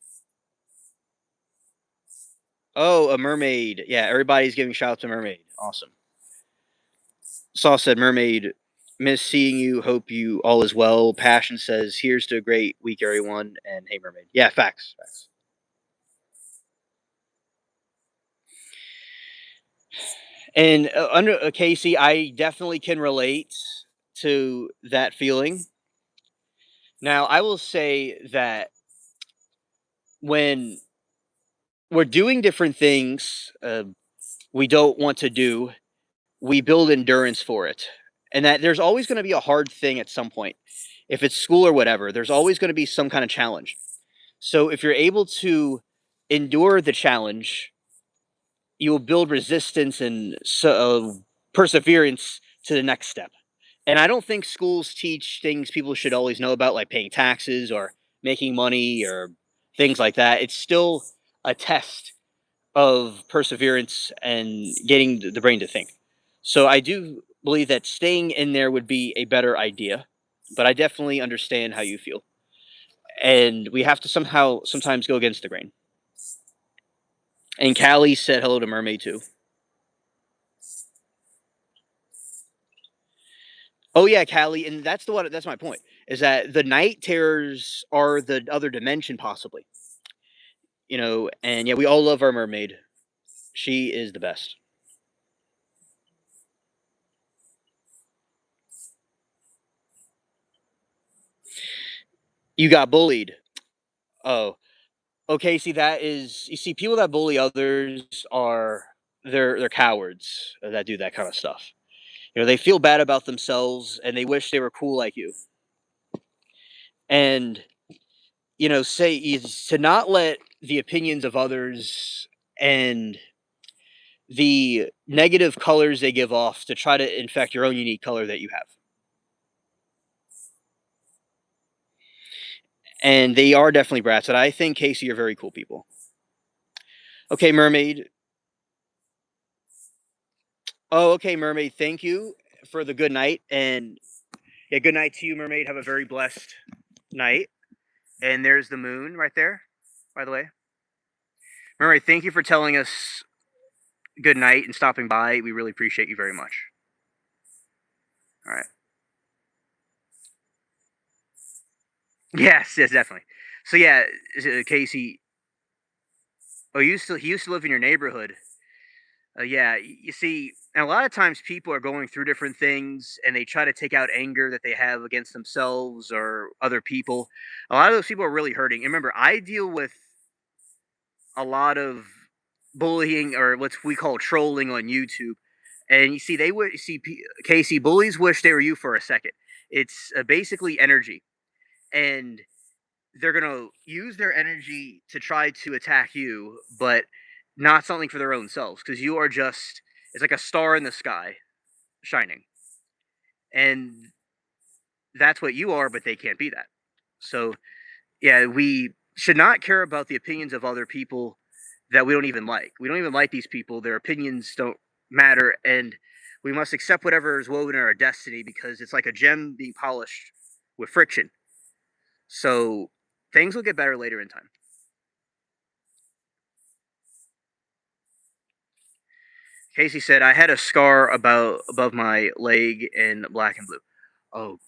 Oh, a mermaid. Yeah, everybody's giving shout out to mermaid. Awesome. Saw said mermaid. Miss seeing you. Hope you all is well. Passion says, "Here's to a great week, everyone." And hey, mermaid. Yeah, facts. Facts. And under Casey, I definitely can relate to that feeling. Now, I will say that when we're doing different things we don't want to do, we build endurance for it. And that there's always going to be a hard thing at some point. If it's school or whatever, there's always going to be some kind of challenge. So if you're able to endure the challenge, you'll build resistance and perseverance to the next step. And I don't think schools teach things people should always know about, like paying taxes or making money or things like that. It's still a test of perseverance and getting the brain to think. So I do believe that staying in there would be a better idea, but I definitely understand how you feel. And we have to sometimes go against the grain. And Callie said hello to Mermaid too. Oh yeah, Callie, and that's the one. That's my point. Is that the night terrors are the other dimension possibly? And yeah, we all love our mermaid. She is the best. You got bullied. Oh, okay. See, you see people that bully others are they're cowards that do that kind of stuff. They feel bad about themselves and they wish they were cool like you. And say is to not let the opinions of others and the negative colors they give off to try to infect your own unique color that you have. And they are definitely brats. And I think Casey are very cool people. Okay, mermaid. Oh, okay, mermaid. Thank you for the good night. And yeah, good night to you, mermaid. Have a very blessed night. And there's the moon right there, by the way. Mermaid, thank you for telling us good night and stopping by. We really appreciate you very much. All right. Yes, yes, definitely. So yeah, Casey. Oh, he used to live in your neighborhood. Yeah, you see, and a lot of times people are going through different things and they try to take out anger that they have against themselves or other people. A lot of those people are really hurting. And remember, I deal with a lot of bullying or what we call trolling on YouTube. And you see, they would see Casey bullies wish they were you for a second. It's basically energy, and they're gonna use their energy to try to attack you, but not something for their own selves because you are just it's like a star in the sky shining, and that's what you are, but they can't be that. So yeah, we should not care about the opinions of other people that we don't even like. We don't even like these people. Their opinions don't matter, and we must accept whatever is woven in our destiny because it's like a gem being polished with friction. So things will get better later in time. Casey said, I had a scar about above my leg in black and blue. Oh,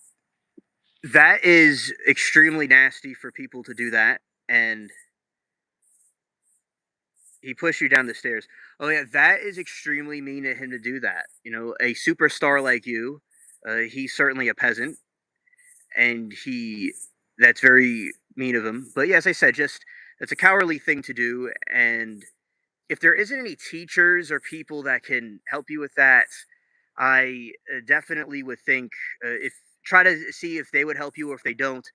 that is extremely nasty for people to do that. And he pushed you down the stairs. Oh, yeah, that is extremely mean of him to do that. A superstar like you, he's certainly a peasant. And that's very mean of him. But yeah, as I said, just, it's a cowardly thing to do. And if there isn't any teachers or people that can help you with that, I definitely would think if try to see if they would help you, or if they don't,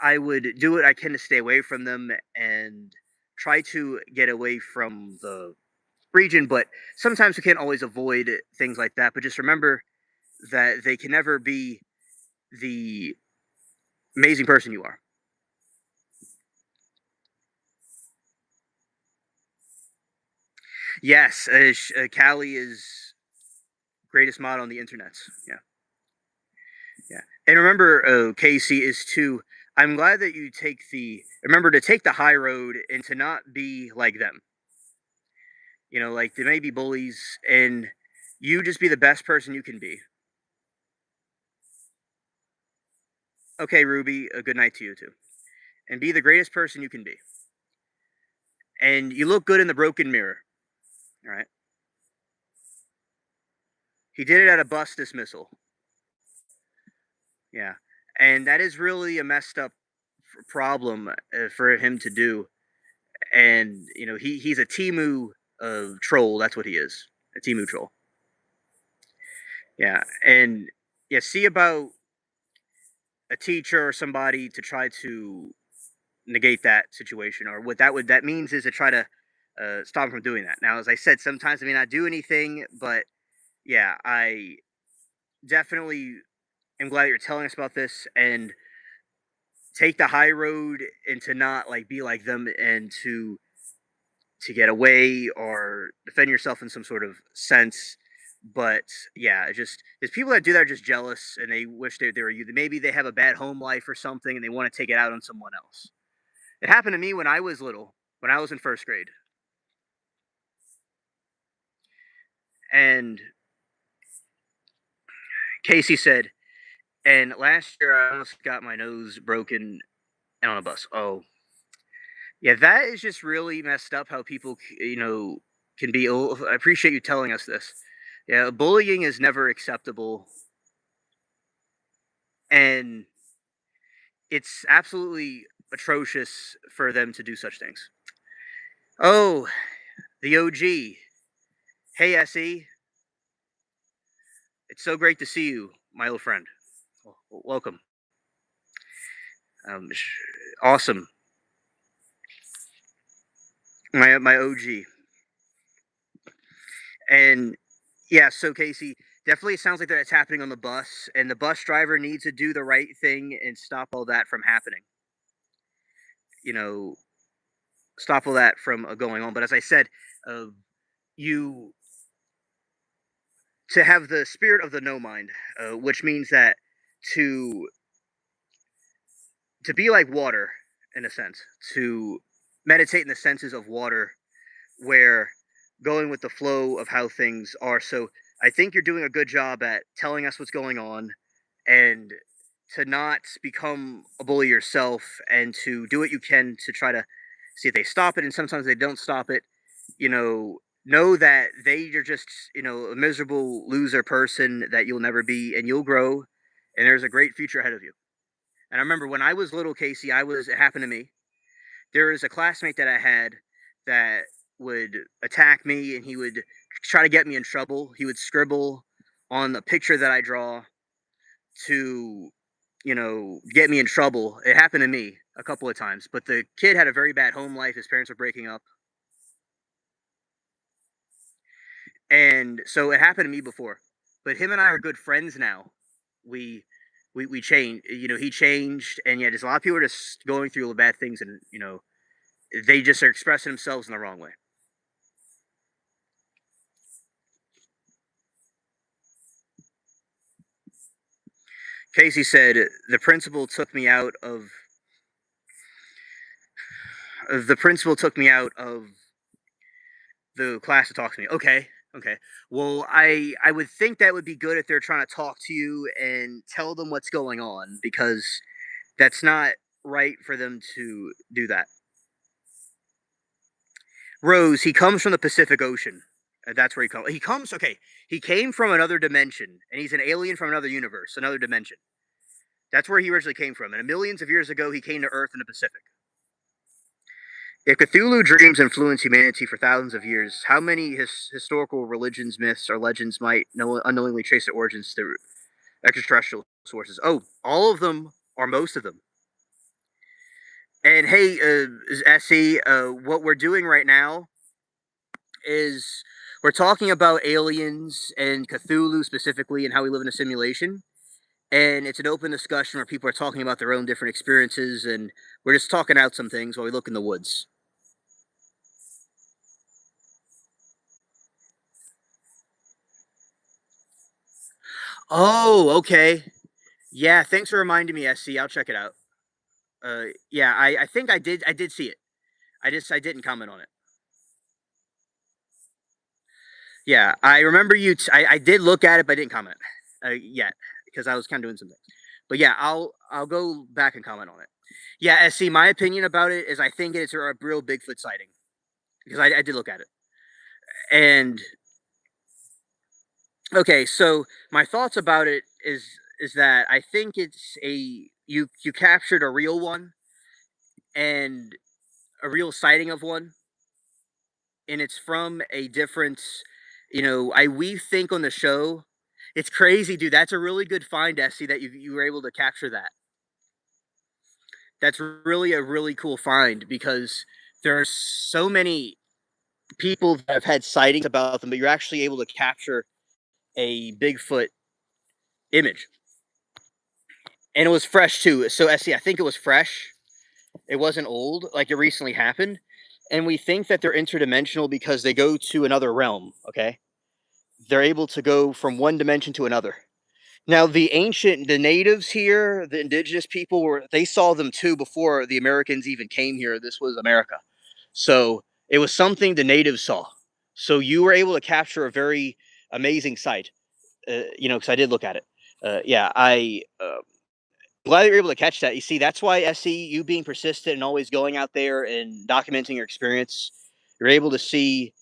I would do what I can to stay away from them and try to get away from the region. But sometimes we can't always avoid things like that. But just remember that they can never be the amazing person you are. Yes, Callie is greatest mod on the internet. Yeah. Yeah. And remember, Casey, is to I'm glad that you remember to take the high road and to not be like them. Like they may be bullies, and you just be the best person you can be. Okay, Ruby, a good night to you too. And be the greatest person you can be. And you look good in the broken mirror. All right. He did it at a bus dismissal. Yeah. And that is really a messed up problem for him to do. And he's a Timu troll. That's what he is, a Timu troll. Yeah, and yeah, see about a teacher or somebody to try to negate that situation, or what that means is to try to stop him from doing that. Now, as I said, sometimes I may not do anything, but yeah, I definitely am glad that you're telling us about this and take the high road and to not like be like them and to get away or defend yourself in some sort of sense. But yeah, just there's people that do that are just jealous and they wish they were you. Maybe they have a bad home life or something and they want to take it out on someone else. It happened to me when I was little, when I was in first grade. And Casey said, and last year I almost got my nose broken on a bus. Oh, yeah, that is just really messed up how people, can be. I appreciate you telling us this. Yeah, bullying is never acceptable. And It's absolutely atrocious for them to do such things. Oh, the OG. Hey, SE. It's so great to see you, my old friend. Welcome. Um, awesome. My OG. And yeah, so Casey, definitely sounds like that's happening on the bus, and the bus driver needs to do the right thing and stop all that from happening. You know, stop all that from going on. But as I said, uh, you to have the spirit of the no mind, which means that to to be like water in a sense, to meditate in the senses of water, where going with the flow of how things are. So I think you're doing a good job at telling us what's going on, and to not become a bully yourself, and to do what you can to try to see if they stop it, and sometimes they don't stop it. Know that are just, a miserable loser person that you'll never be, and you'll grow, and there's a great future ahead of you. And I remember when I was little, Casey, it happened to me. There was a classmate that I had that would attack me, and he would try to get me in trouble. He would scribble on the picture that I draw to, get me in trouble. It happened to me a couple of times, but the kid had a very bad home life. His parents were breaking up. And so it happened to me before. But him and I are good friends now. We we changed. He changed, and yeah, there's a lot of people are just going through bad things, and they just are expressing themselves in the wrong way. Casey said the principal took me out of the class to talk to me. Okay, okay. Well, I would think that would be good if they're trying to talk to you and tell them what's going on, because that's not right for them to do that. Rose, he comes from the Pacific Ocean. That's where he comes. He comes. Okay, he came from another dimension, and he's an alien from another universe, another dimension. That's where he originally came from. And millions of years ago, he came to Earth in the Pacific. If Cthulhu dreams influence humanity for thousands of years, how many historical religions, myths, or legends might unknowingly trace their origins through extraterrestrial sources? Oh, all of them, or most of them. And hey, SE, what we're doing right now is we're talking about aliens and Cthulhu specifically, and how we live in a simulation. And it's an open discussion where people are talking about their own different experiences, and we're just talking out some things while we look in the woods. Oh, okay. Yeah, thanks for reminding me, SC. I'll check it out. Yeah, I think I did see it. I didn't comment on it. Yeah, I remember I did look at it, but I didn't comment yet, because I was kind of doing some things. But yeah, I'll go back and comment on it. Yeah, SC. My opinion about it is I think it's a real Bigfoot sighting, because I did look at it. And okay, so my thoughts about it is that I think it's you captured a real one, and a real sighting of one, and it's from a different, we think on the show. It's crazy, dude. That's a really good find, Essie, that you were able to capture that. That's really a really cool find, because there are so many people that have had sightings about them, but you're actually able to capture a Bigfoot image. And it was fresh too. So Essie, I think it was fresh. It wasn't old, like it recently happened. And we think that they're interdimensional because they go to another realm, okay? They're able to go from one dimension to another. Now, the natives here, the indigenous people, they saw them too before the Americans even came here. This was America, so it was something the natives saw. So you were able to capture a very amazing sight. Because I did look at it. Yeah, I glad you were able to catch that. You see, that's why SE, you being persistent and always going out there and documenting your experience, you're able to see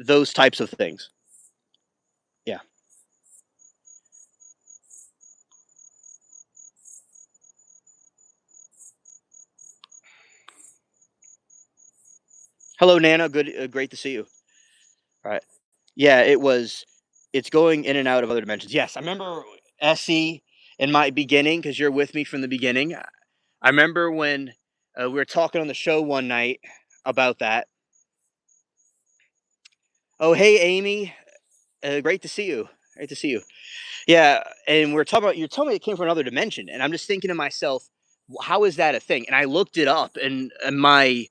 those types of things. Yeah. Hello, Nana. Good, great to see you. All right. Yeah, it was. It's going in and out of other dimensions. Yes, I remember Essie in my beginning because you're with me from the beginning. I remember when we were talking on the show one night about that. Oh, hey, Amy. Great to see you. Great to see you. Yeah, and we're talking about. You're telling me it came from another dimension, and I'm just thinking to myself, how is that a thing? And I looked it up, and my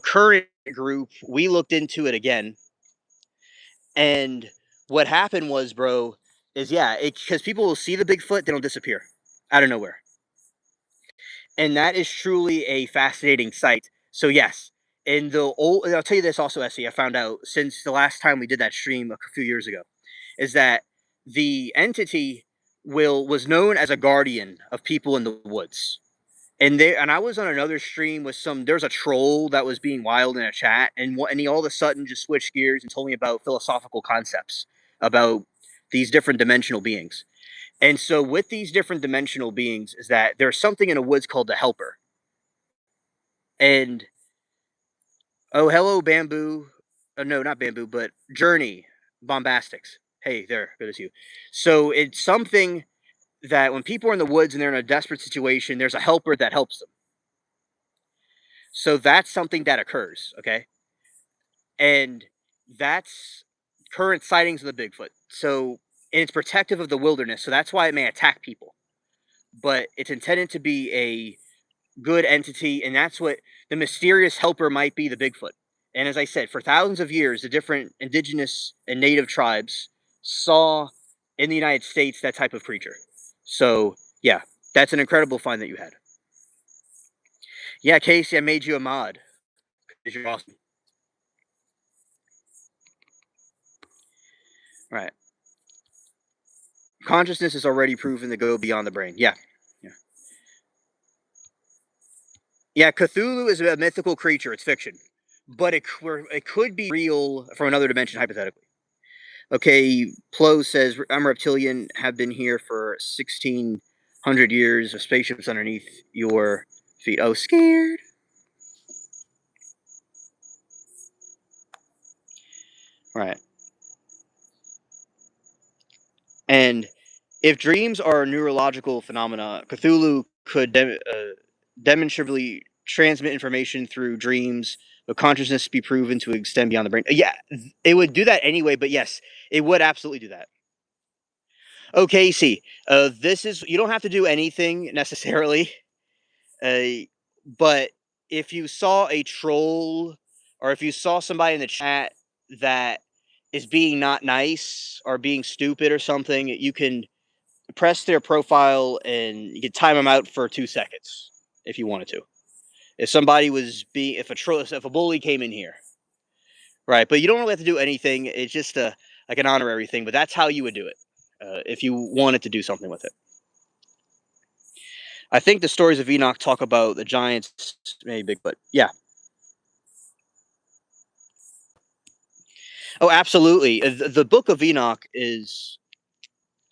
current group, we looked into it again. And what happened was, bro, is yeah, because people will see the Bigfoot, they don't disappear out of nowhere, and that is truly a fascinating sight. So yes, in the old, and I'll tell you this also, Essie, I found out since the last time we did that stream a few years ago, is that the entity will was known as a guardian of people in the woods. And I was on another stream with there's a troll that was being wild in a chat, and he all of a sudden just switched gears and told me about philosophical concepts about these different dimensional beings. And so with these different dimensional beings is that there's something in the woods called the helper. And oh, hello bamboo. No, not bamboo, but journey bombastics. Hey there, good to see you. So it's something that when people are in the woods and they're in a desperate situation, there's a helper that helps them. So that's something that occurs, okay? And that's current sightings of the Bigfoot. So and it's protective of the wilderness, so that's why it may attack people. But it's intended to be a good entity, and that's what the mysterious helper might be, the Bigfoot. And as I said, for thousands of years, the different indigenous and native tribes saw in the United States that type of creature. So yeah, that's an incredible find that you had. Yeah, Casey, I made you a mod because you're awesome. Right. Consciousness is already proven to go beyond the brain. Yeah. Yeah. Yeah, Cthulhu is a mythical creature. It's fiction. But it could be real from another dimension, hypothetically. Okay, Plo says, I'm reptilian, have been here for 1,600 years. A spaceship's underneath your feet. Oh, scared. Right. And if dreams are neurological phenomena, Cthulhu could demonstrably transmit information through dreams, but consciousness be proven to extend beyond the brain. Yeah, it would do that anyway, but yes, it would absolutely do that. Okay, see, this is you don't have to do anything necessarily, uh, but if you saw a troll or if you saw somebody in the chat that is being not nice or being stupid or something, you can press their profile and you can time them out for 2 seconds if you wanted to. If somebody was being, if a bully came in here, right? But you don't really have to do anything. It's just a like an honorary thing. But that's how you would do it if you wanted to do something with it. I think the stories of Enoch talk about the giants, maybe Bigfoot. Yeah. Oh, absolutely. The Book of Enoch is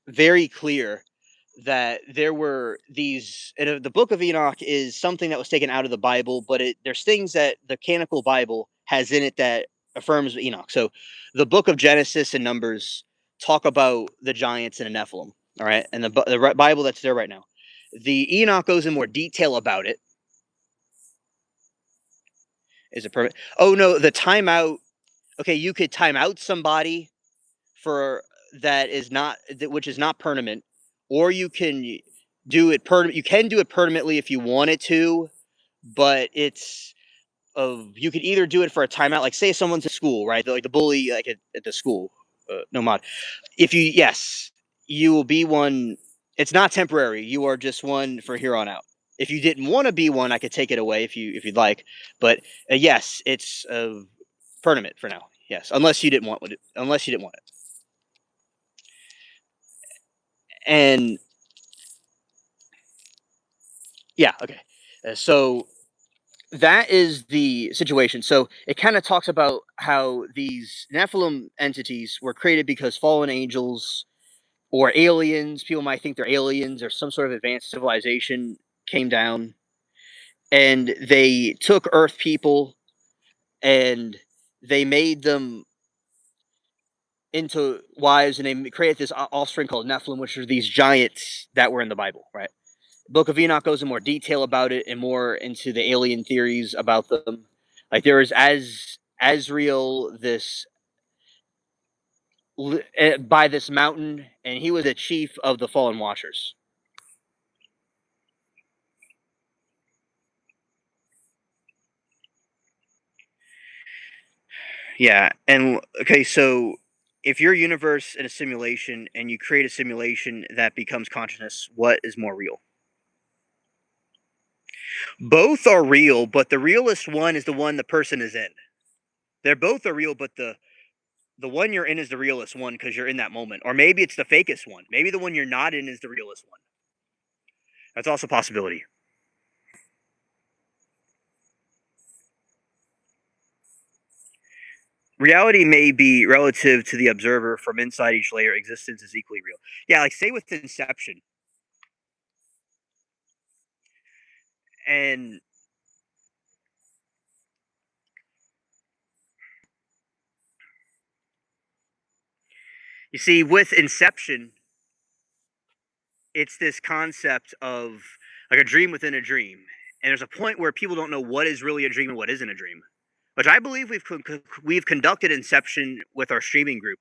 very clear that there were these. The Book of Enoch is something that was taken out of the Bible, but there's things that the canonical Bible has in it that affirms Enoch. So, the Book of Genesis and Numbers talk about the giants and the Nephilim. All right, and the Bible that's there right now. The Enoch goes in more detail about it. Is it permit? Oh no, the timeout. Okay, you could time out somebody for that is not which is not permanent, or you can do it per. You can do it permanently if you wanted to, but it's of you could either do it for a timeout, like say someone's at school, right? Like the bully, like at the school, no mod. If you yes, you will be one. It's not temporary. You are just one for here on out. If you didn't want to be one, I could take it away if you'd like. But yes, it's permanent for now. Yes, unless you didn't want it. Unless you didn't want it. And yeah, okay. So that is the situation. So it kind of talks about how these Nephilim entities were created because fallen angels or aliens, people might think they're aliens or some sort of advanced civilization came down and they took Earth people and they made them into wives, and they created this offspring called Nephilim, which are these giants that were in the Bible, right? Book of Enoch goes in more detail about it and more into the alien theories about them. Like there was as real this by this mountain, and he was the chief of the fallen watchers. Yeah, and okay, so if your universe in a simulation and you create a simulation that becomes consciousness, what is more real? Both are real, but the realest one is the one the person is in. They're both are real, but the one you're in is the realest one because you're in that moment. Or maybe it's the fakest one. Maybe the one you're not in is the realest one. That's also a possibility. Reality may be relative to the observer from inside each layer. Existence is equally real. Yeah, like say with Inception. And you see, with Inception, it's this concept of like a dream within a dream. And there's a point where people don't know what is really a dream and what isn't a dream, which I believe we've conducted Inception with our streaming group.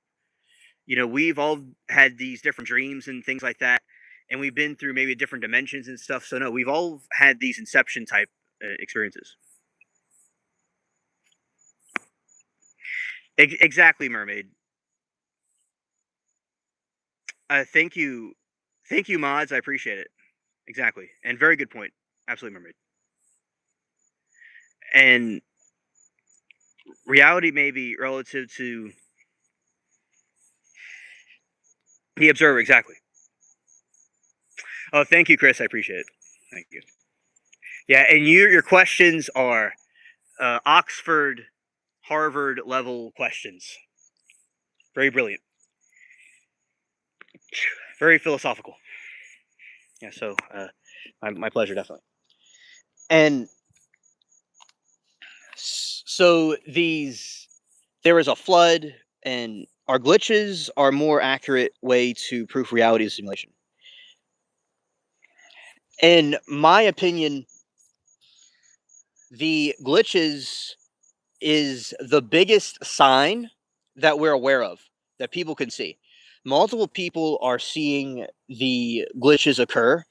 You know, we've all had these different dreams and things like that, and we've been through maybe different dimensions and stuff. So no, we've all had these Inception type experiences. Exactly, mermaid. Thank you, mods. I appreciate it. Exactly, and very good point. Absolutely, mermaid. And reality may be relative to the observer. Exactly. Oh, thank you, Chris. I appreciate it. Thank you. Yeah, and your questions are Oxford, Harvard level questions. Very brilliant. Very philosophical. Yeah. So, my pleasure, definitely. And so there is a flood, and our glitches are more accurate way to proof reality of simulation. In my opinion, the glitches is the biggest sign that we're aware of that people can see. Multiple people are seeing the glitches occur,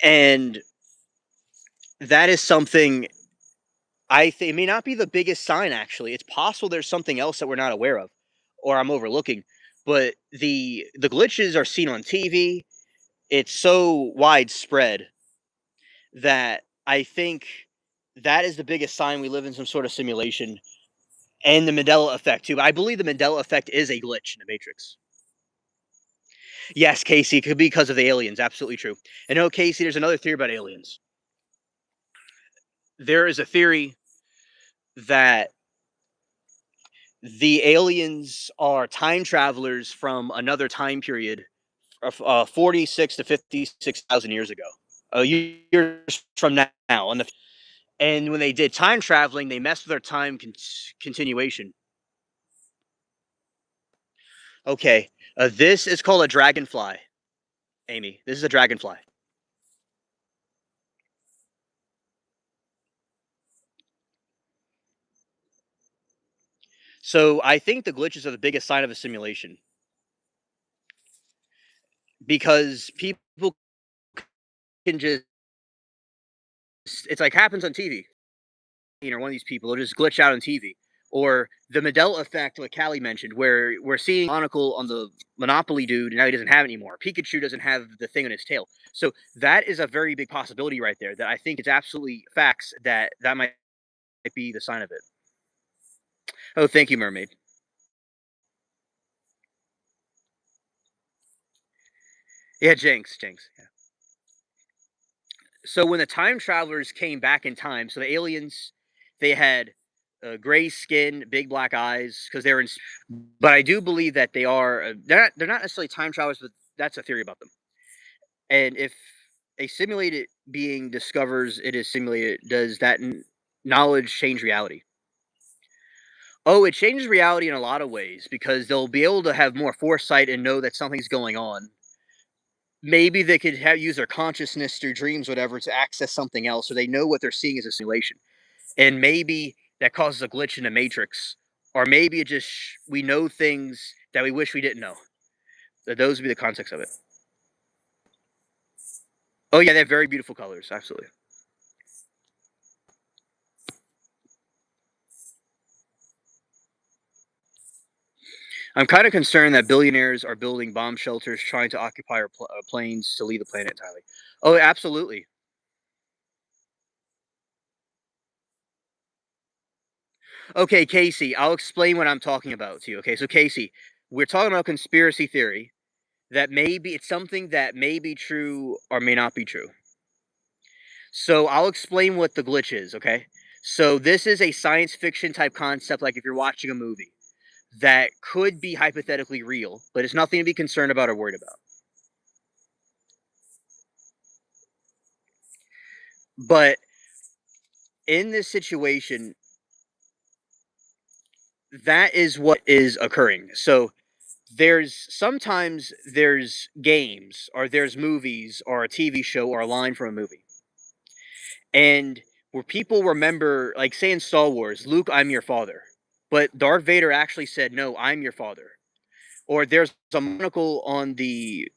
and that is something I think it may not be the biggest sign. Actually, it's possible there's something else that we're not aware of, or I'm overlooking. But the glitches are seen on TV. It's so widespread that I think that is the biggest sign we live in some sort of simulation, and the Mandela effect too. I believe the Mandela effect is a glitch in the Matrix. Yes, Casey, it could be because of the aliens. Absolutely true. And no, Casey, there's another theory about aliens. There is a theory that the aliens are time travelers from another time period, 46 to 56,000 years ago, years from now. And when they did time traveling, they messed with their time continuation. Okay, this is called a dragonfly, Amy. This is a dragonfly. So I think the glitches are the biggest sign of a simulation because people can just it's like happens on TV. You know, one of these people will just glitch out on TV. Or the Mandela effect, like Callie mentioned, where we're seeing Monocle on the Monopoly dude, and now he doesn't have it anymore. Pikachu doesn't have the thing on his tail. So that is a very big possibility right there. That I think it's absolutely facts that that might be the sign of it. Oh, thank you, Mermaid. Yeah, Jinx, Jinx. Yeah. So when the time travelers came back in time, so the aliens, they had gray skin, big black eyes, because they're in. But I do believe that they are. They're not necessarily time travelers, but that's a theory about them. And if a simulated being discovers it is simulated, does that knowledge change reality? Oh, it changes reality in a lot of ways because they'll be able to have more foresight and know that something's going on. Maybe they could use their consciousness, their dreams, whatever, to access something else, so they know what they're seeing is a simulation. And maybe that causes a glitch in the matrix, or maybe it just we know things that we wish we didn't know. Those would be the context of it. Oh yeah, they have very beautiful colors. Absolutely. I'm kind of concerned that billionaires are building bomb shelters, trying to occupy our planes to leave the planet entirely. Oh, absolutely. Okay, Casey, I'll explain what I'm talking about to you. Okay, so Casey, we're talking about conspiracy theory that maybe it's something that may be true or may not be true. So I'll explain what the glitch is, okay? So this is a science fiction type concept, like if you're watching a movie that could be hypothetically real, but it's nothing to be concerned about or worried about. But in this situation, that is what is occurring. So there's games or there's movies or a TV show or a line from a movie. And where people remember, like say in Star Wars, Luke, I'm your father. But Darth Vader actually said, no, I'm your father. Or there's a monocle on the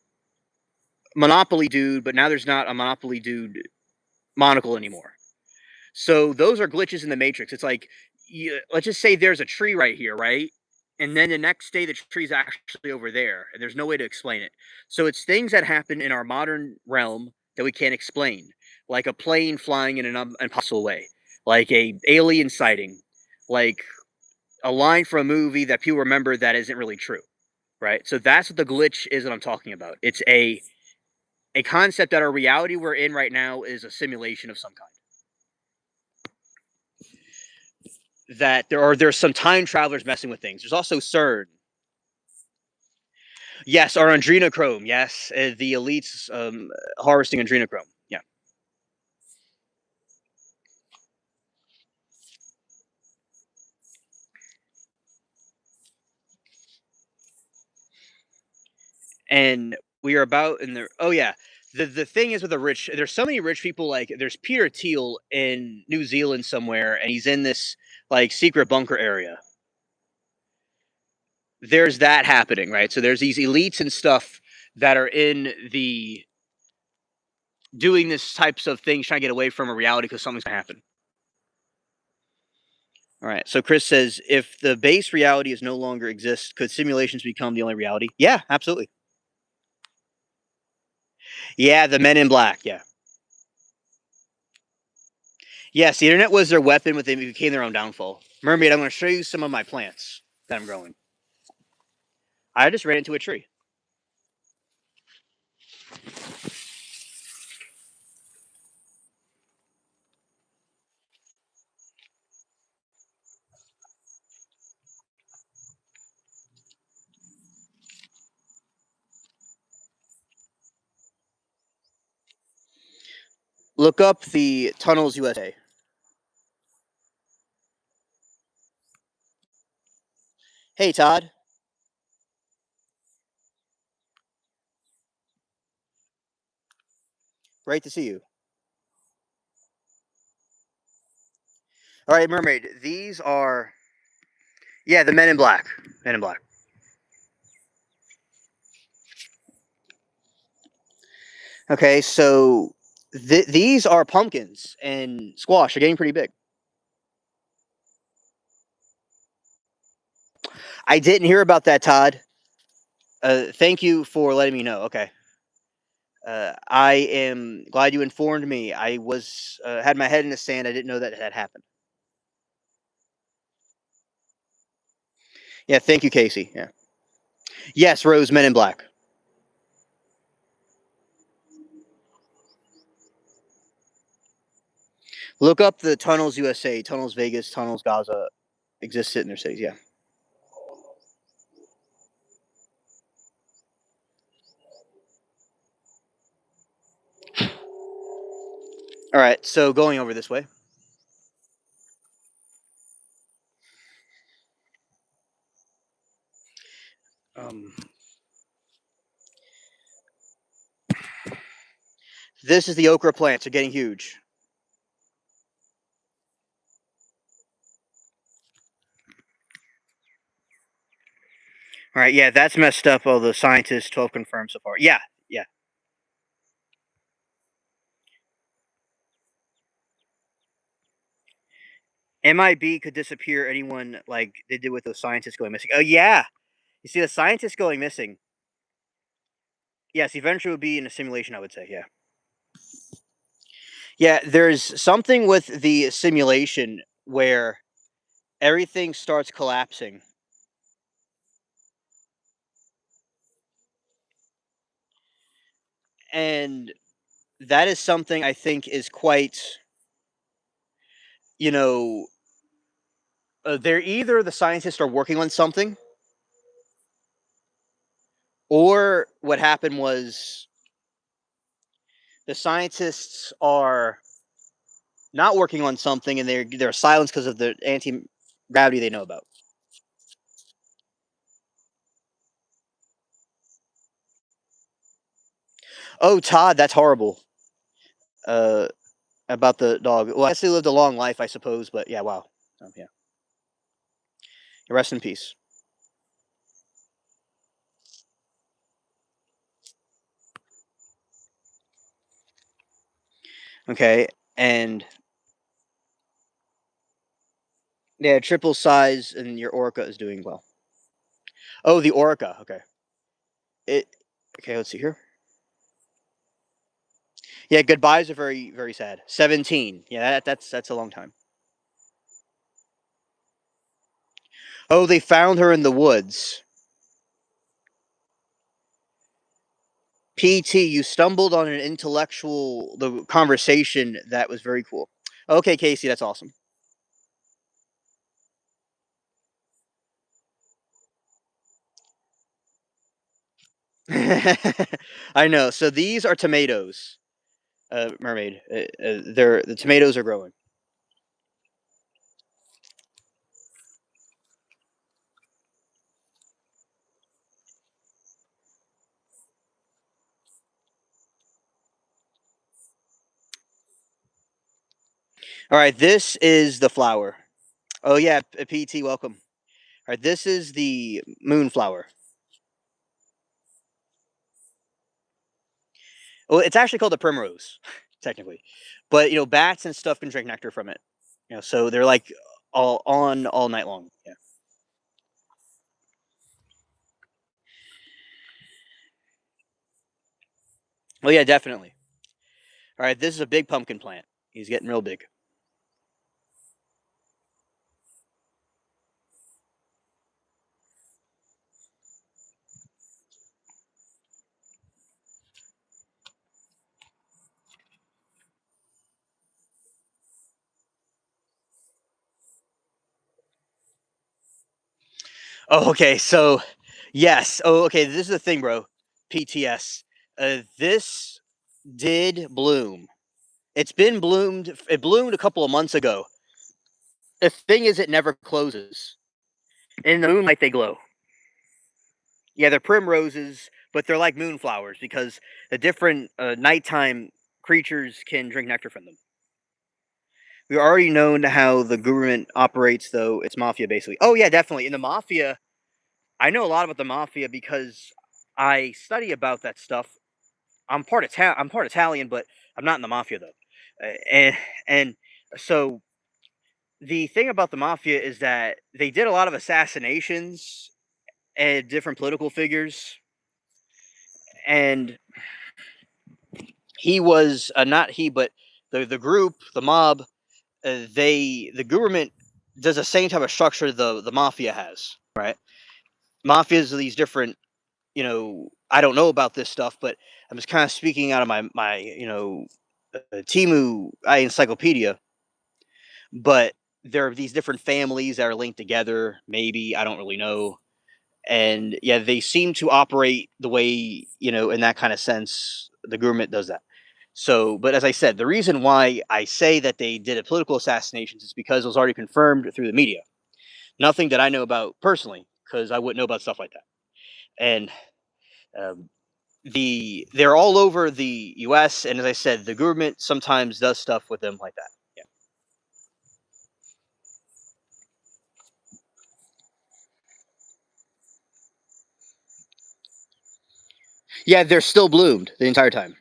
Monopoly dude, but now there's not a Monopoly dude monocle anymore. So those are glitches in the matrix. It's like, let's just say there's a tree right here, right? And then the next day the tree's actually over there, and there's no way to explain it. So it's things that happen in our modern realm that we can't explain, like a plane flying in an impossible way, like a alien sighting, like a line from a movie that people remember that isn't really true, right? So that's what the glitch is that I'm talking about. It's a concept that our reality we're in right now is a simulation of some kind. That there's some time travelers messing with things. There's also CERN. Yes, or adrenochrome. Yes, the elites harvesting adrenochrome. Yeah, and we are about in the. Oh yeah, the thing is with the rich. There's so many rich people. Like there's Peter Thiel in New Zealand somewhere, and he's in this like secret bunker area. There's that happening, right? So there's these elites and stuff that are in the doing this types of things, trying to get away from a reality because something's gonna happen. All right. So Chris says, if the base reality is no longer exists, could simulations become the only reality? Yeah, absolutely. Yeah, the Men in Black. Yeah. Yes, the internet was their weapon, but they became their own downfall. Mermaid, I'm going to show you some of my plants that I'm growing. I just ran into a tree. Look up the Tunnels USA. Hey, Todd. Great to see you. All right, Mermaid. These are, yeah, the Men in Black. Men in Black. Okay, so these are pumpkins and squash. They're getting pretty big. I didn't hear about that, Todd. Thank you for letting me know. Okay. I am glad you informed me. I was had my head in the sand. I didn't know that had happened. Yeah, thank you, Casey. Yeah. Yes, Rose, Men in Black. Look up the Tunnels USA, Tunnels Vegas, Tunnels Gaza exist in their cities. Yeah. All right, so going over this way. Um, this is the okra plants. They're getting huge. All right, yeah, that's messed up. All the scientists 12 confirmed so far. Yeah, yeah. MIB could disappear anyone like they did with those scientists going missing. Oh yeah, you see the scientists going missing. Yes, eventually would be in a simulation. I would say, yeah, yeah. There's something with the simulation where everything starts collapsing, and that is something I think is quite, you know, they're either the scientists are working on something, or what happened was the scientists are not working on something and they're silenced because of the anti gravity they know about. Oh, Todd, that's horrible. Uh, about the dog. Well, I guess he lived a long life, I suppose. But yeah, wow. Yeah. Rest in peace. Okay, and yeah, triple size, and your orca is doing well. Oh, the orca. Okay. It. Okay, let's see here. Yeah, goodbyes are very very sad. 17. Yeah, that's a long time. Oh, they found her in the woods. PT, you stumbled on an intellectual the conversation that was very cool. Okay, Casey, that's awesome. I know. So these are tomatoes, mermaid. They're the tomatoes are growing. All right, this is the flower. Oh yeah, PT, welcome. All right, this is the moonflower. Well, it's actually called the primrose, technically, but bats and stuff can drink nectar from it. So they're like all night long. Yeah. Oh yeah, definitely. All right, this is a big pumpkin plant. He's getting real big. Oh, okay. So, yes. Oh, okay. This is the thing, bro. PTS. This did bloom. It's been bloomed. It bloomed a couple of months ago. The thing is, it never closes. In the moonlight, they glow. Yeah, they're primroses, but they're like moonflowers because the different nighttime creatures can drink nectar from them. We already known how the government operates, though. It's mafia, basically. Oh, yeah, definitely. In the mafia, I know a lot about the mafia because I study about that stuff. I'm part Italian, but I'm not in the mafia though. And so the thing about the mafia is that they did a lot of assassinations and different political figures, and he was not he, but the group, the mob, the government does the same type of structure the mafia has, right? Mafias are these different, I don't know about this stuff, but I'm just kind of speaking out of my Timu encyclopedia. But there are these different families that are linked together. Maybe I don't really know, and yeah, they seem to operate the way in that kind of sense. The government does that. So, but as I said, the reason why I say that they did a political assassinations is because it was already confirmed through the media. Nothing that I know about personally, because I wouldn't know about stuff like that. And um, they're all over the U.S. And as I said, the government sometimes does stuff with them like that. Yeah, yeah, they're still bloomed the entire time.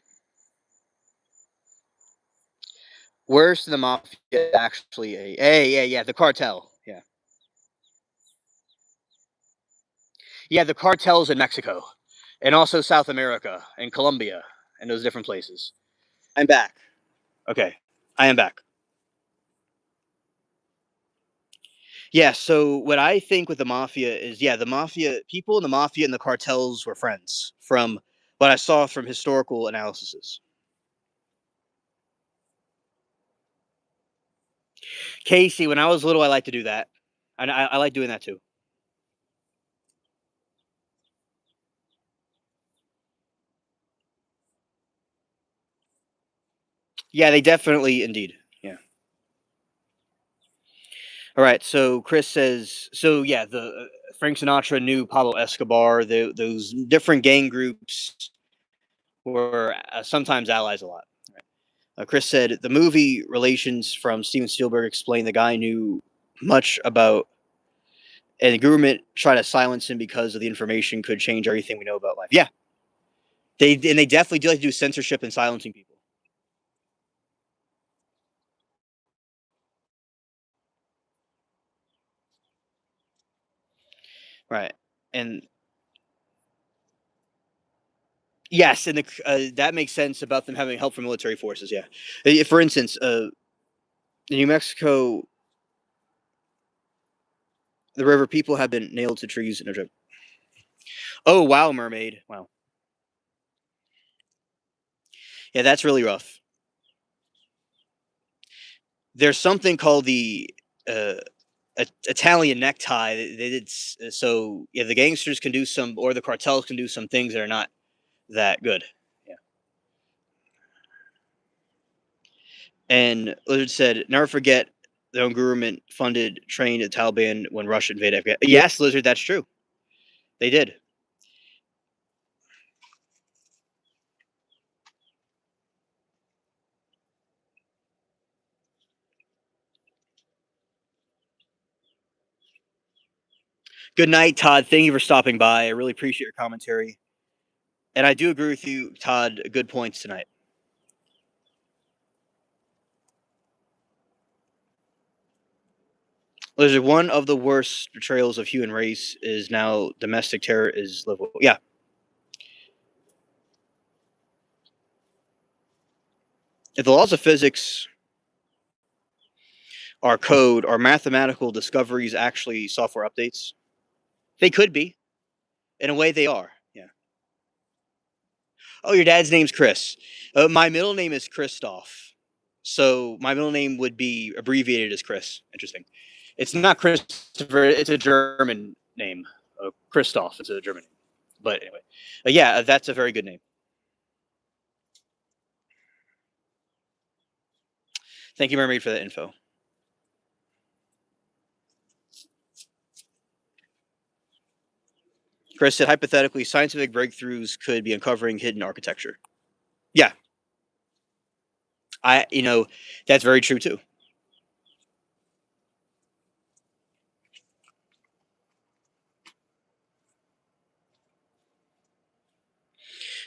Worse than the mafia, actually, yeah, the cartel. Yeah, yeah, the cartels in Mexico, and also South America and Colombia and those different places. I'm back. Okay, I am back. Yeah, so what I think with the mafia is, yeah, the mafia people in the mafia and the cartels were friends from what I saw from historical analyses. Casey, when I was little, I liked to do that, and I like doing that too. Yeah, they definitely, indeed. Yeah. All right. So Chris says, so yeah, the Frank Sinatra knew Pablo Escobar. Those different gang groups were sometimes allies a lot. Chris said the movie Relations from Steven Spielberg explained the guy knew much about, and the government tried to silence him because of the information could change everything we know about life. Yeah, they definitely do like to do censorship and silencing people. Right. And yes, and that makes sense about them having help from military forces. Yeah. For instance, in New Mexico, the river people have been nailed to trees in a trip. Oh wow, mermaid! Wow. Yeah, that's really rough. There's something called the uh, Italian necktie. They did so. Yeah, the gangsters can do some, or the cartels can do some things that are not that good. Yeah. And Lizard said, "Never forget their own government funded trained the Taliban when Russia invaded Afghanistan." Yes, Lizard, that's true. They did. Good night, Todd. Thank you for stopping by. I really appreciate your commentary, and I do agree with you, Todd. Good points tonight. Lizard, one of the worst betrayals of human race is now domestic terror is livable. Yeah, if the laws of physics are code, are mathematical discoveries actually software updates? They could be. In a way, they are. Yeah. Oh, your dad's name's Chris. My middle name is Christoph. So my middle name would be abbreviated as Chris. Interesting. It's not Christopher. It's a German name. Christoph. It's a German name. But anyway, yeah, that's a very good name. Thank you, Mermaid, for that info. Chris said, hypothetically, scientific breakthroughs could be uncovering hidden architecture. Yeah, that's very true too.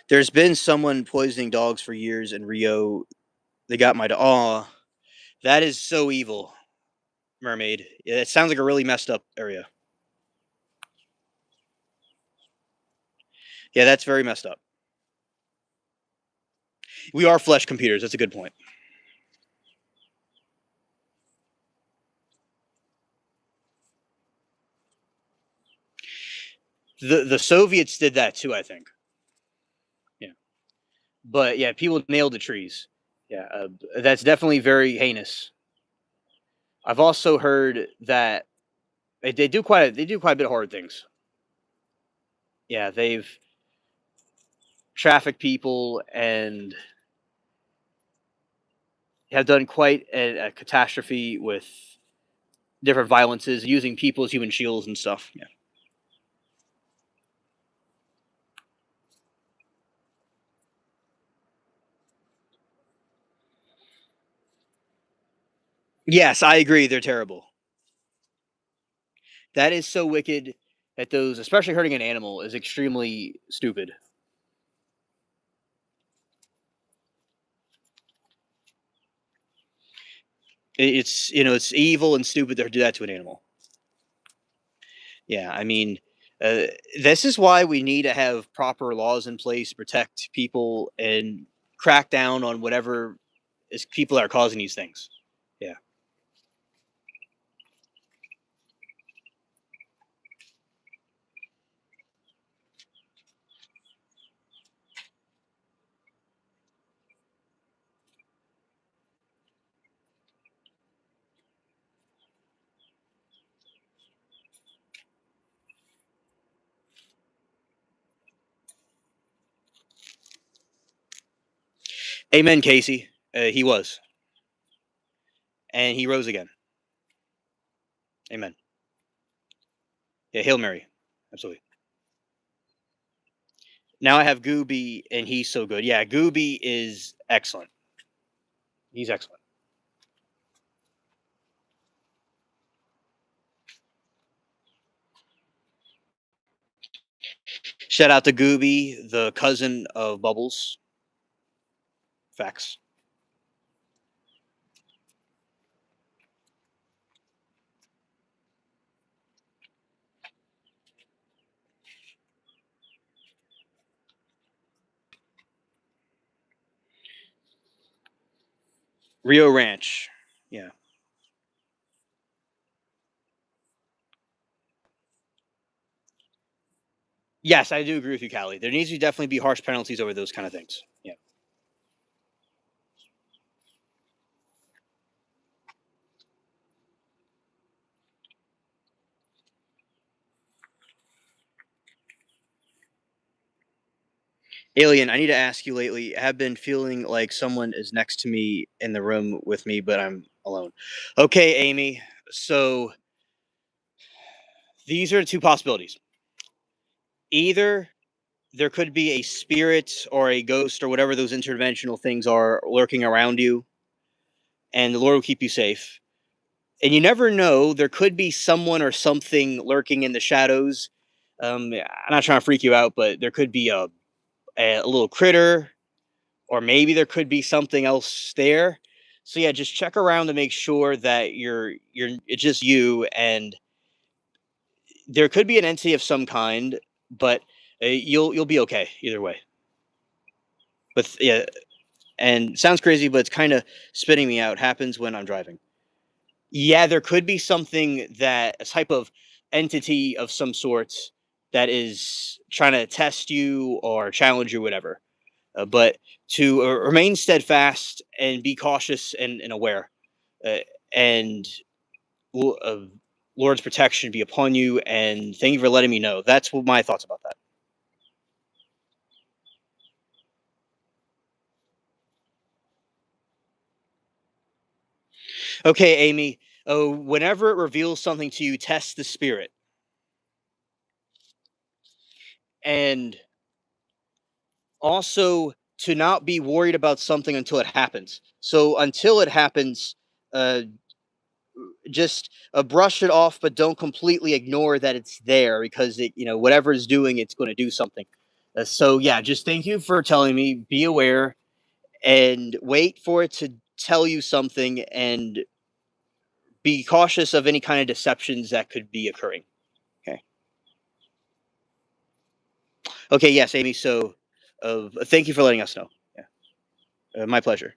There's been someone poisoning dogs for years in Rio. They got my dog. Oh, that is so evil, Mermaid. Yeah, it sounds like a really messed up area. Yeah, that's very messed up. We are flesh computers. That's a good point. The Soviets did that too, I think. Yeah, but yeah, people nailed the trees. Yeah, that's definitely very heinous. I've also heard that they do quite a bit of hard things. Yeah, they've trafficked people and have done quite a catastrophe with different violences, using people as human shields and stuff. Yeah. Yes, I agree. They're terrible. That is so wicked that those, especially hurting an animal, is extremely stupid. It's it's evil and stupid to do that to an animal. Yeah, I mean, uh, this is why we need to have proper laws in place to protect people and crack down on whatever is people that are causing these things. Yeah. Amen, Casey. He was, and he rose again. Amen. Yeah, Hail Mary. Absolutely. Now I have Gooby, and he's so good. Yeah, Gooby is excellent. He's excellent. Shout out to Gooby, the cousin of Bubbles. Facts. Rio Ranch. Yeah. Yes, I do agree with you, Callie. There needs to definitely be harsh penalties over those kind of things. Yeah. Alien, I need to ask you lately. I have been feeling like someone is next to me in the room with me, but I'm alone. Okay, Amy. So these are two possibilities. Either there could be a spirit or a ghost or whatever those interdimensional things are lurking around you, and the Lord will keep you safe. And you never know, there could be someone or something lurking in the shadows. I'm not trying to freak you out, but there could be a little critter, or maybe there could be something else there. So yeah, just check around to make sure that you're it's just you, and there could be an entity of some kind, but you'll be okay either way. But yeah, and sounds crazy, but it's kind of spitting me out. Happens when I'm driving. Yeah, there could be something, that a type of entity of some sort that is trying to test you or challenge you, whatever. But to remain steadfast and be cautious and aware, uh, and uh, Lord's protection be upon you. And thank you for letting me know. That's what my thoughts about that. Okay, Amy. Whenever it reveals something to you, test the spirit, and also to not be worried about something until it happens. So until it happens, uh, just brush it off, but don't completely ignore that it's there, because whatever it's doing, it's going to do something. So yeah, just thank you for telling me. Be aware and wait for it to tell you something, and be cautious of any kind of deceptions that could be occurring. Okay. Okay. Yes, Amy. So, thank you for letting us know. Yeah. My pleasure.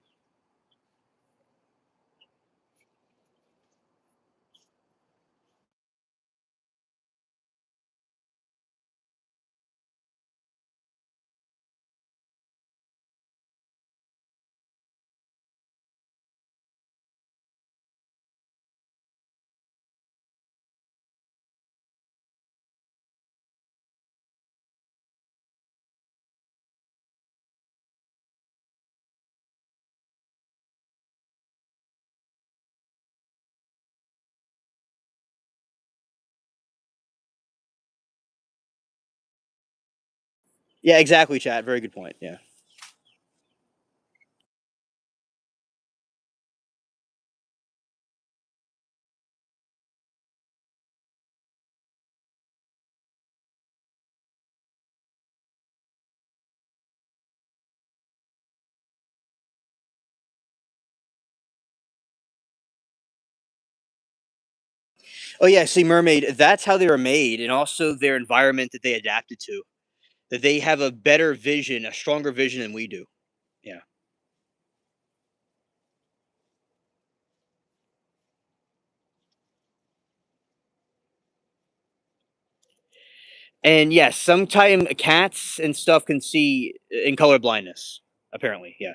Yeah, exactly, chat. Very good point. Yeah. Oh yeah, see, mermaid. That's how they were made, and also their environment that they adapted to. That they have a better vision, a stronger vision than we do. Yeah. And yes, sometimes cats and stuff can see in color blindness. Apparently, yeah.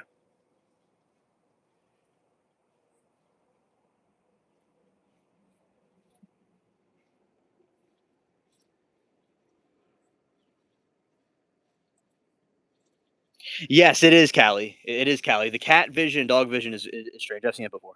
Yes, it is Callie. It is Callie. The cat vision, dog vision is strange. I've seen it before.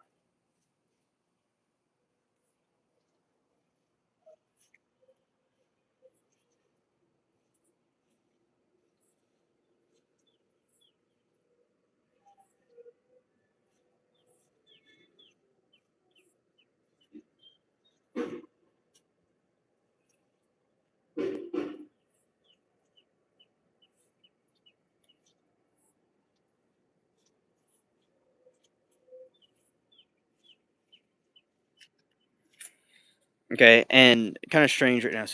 Okay, and kind of strange right now.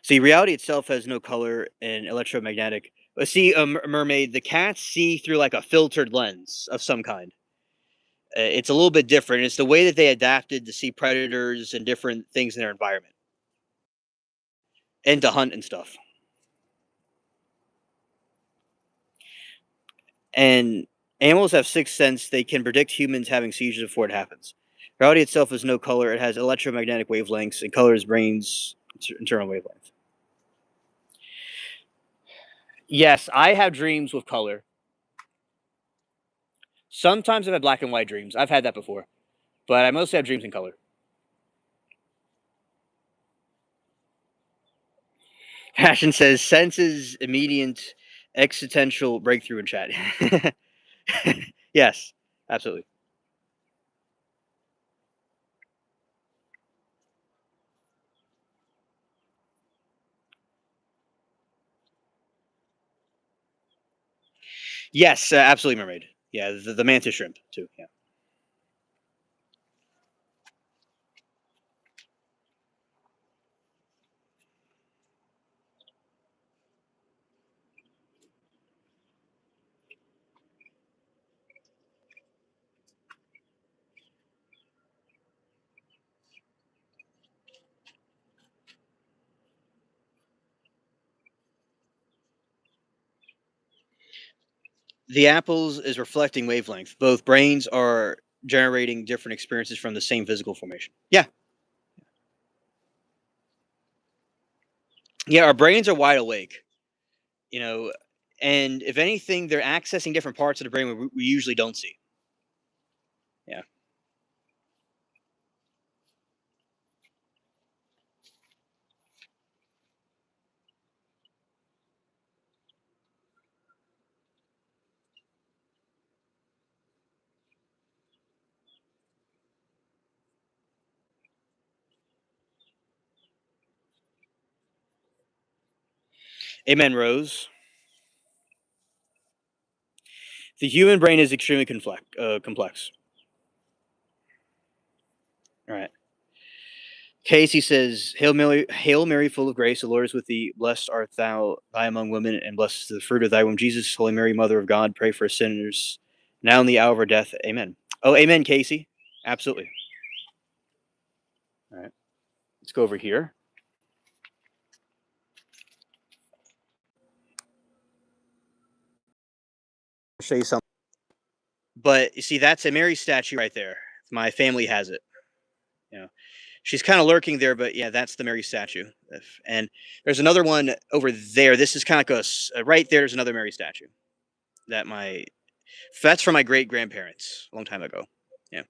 See, reality itself has no color and electromagnetic. But see, a mermaid, the cats see through like a filtered lens of some kind. It's a little bit different. It's the way that they adapted to see predators and different things in their environment and to hunt and stuff. And animals have sixth sense. They can predict humans having seizures before it happens. Reality itself has no color. It has electromagnetic wavelengths and colors brains internal wavelength. Yes, I have dreams with color. Sometimes I've had black and white dreams. I've had that before, but I mostly have dreams in color. Passion says senses immediate existential breakthrough in chat. Yes, absolutely. Yes, absolutely mermaid. Yeah, the mantis shrimp too. Yeah. The apples is reflecting wavelength. Both brains are generating different experiences from the same physical formation. Yeah, yeah. Our brains are wide awake. You know, and if anything, they're accessing different parts of the brain we usually don't see. Yeah. Amen, Rose. The human brain is extremely complex. All right. Casey says, Hail Mary, full of grace, the Lord is with thee. Blessed art thou thy among women, and blessed is the fruit of thy womb, Jesus. Holy Mary, Mother of God, pray for us sinners, now in the hour of our death. Amen. Oh, amen, Casey. Absolutely. All right. Let's go over here. I'll show you something. But you see, that's a Mary statue right there. My family has it. You know, she's kind of lurking there, but yeah, that's the Mary statue. And there's another one over there. This is kind of like right there's another Mary statue that my that's from my great grandparents a long time ago. Yeah.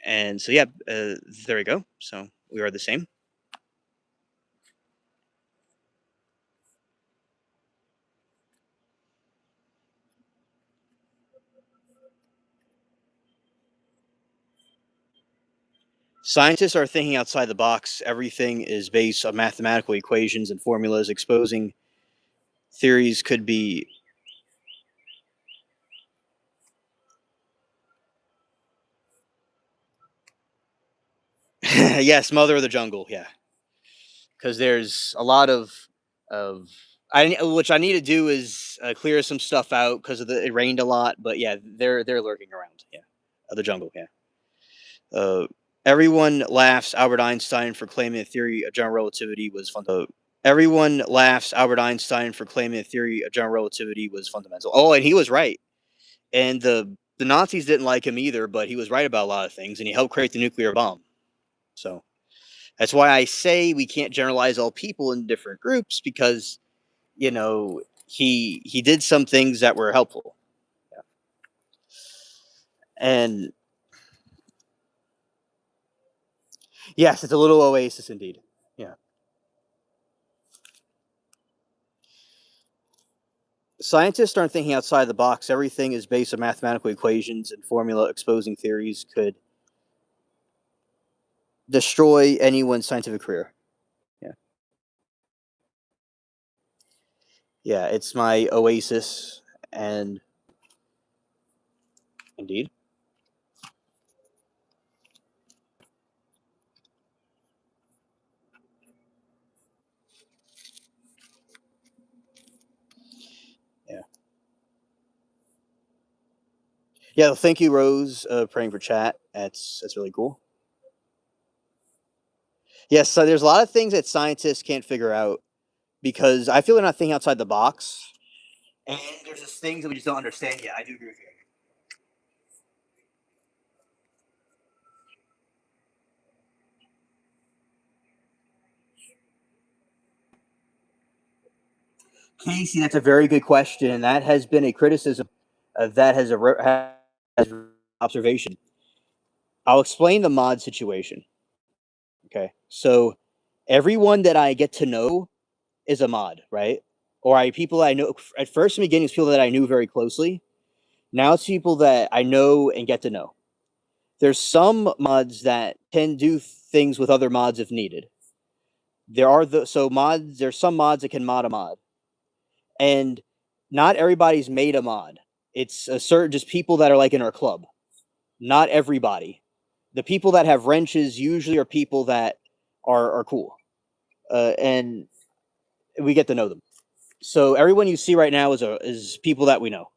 And so yeah, there we go. So We are the same. Scientists are thinking outside the box. Everything is based on mathematical equations and formulas. Exposing theories could be. Yes, mother of the jungle. Yeah, because there's a lot of which I need to do is clear some stuff out because it rained a lot. But yeah, they're lurking around. Yeah, of the jungle. Yeah. Uh, Everyone laughs Albert Einstein for claiming the theory of general relativity was fundamental. Everyone laughs Albert Einstein for claiming the theory of general relativity was fundamental. Oh, and he was right. And the Nazis didn't like him either, but he was right about a lot of things, and he helped create the nuclear bomb. So that's why I say we can't generalize all people in different groups because he did some things that were helpful. Yeah. And yes, it's a little oasis indeed. Yeah. Scientists aren't thinking outside the box. Everything is based on mathematical equations and formula. Exposing theories could destroy anyone's scientific career. Yeah. Yeah, it's my oasis and indeed. Yeah. Yeah, well, thank you, Rose, praying for chat. That's really cool. Yes, so there's a lot of things that scientists can't figure out because I feel they're not thinking outside the box. And there's just things that we just don't understand yet. I do agree with you. Casey, that's a very good question, and that has been a criticism that has observation. I'll explain the mod situation. Okay, so everyone that I get to know is a mod, right? Or people I know at first in the beginning, it's people that I knew very closely. Now it's people that I know and get to know. There's some mods that can do things with other mods if needed. There's some mods that can mod a mod, and not everybody's made a mod. It's a certain just people that are like in our club. Not everybody. The people that have wrenches usually are people that are cool, and we get to know them. So everyone you see right now is people that we know,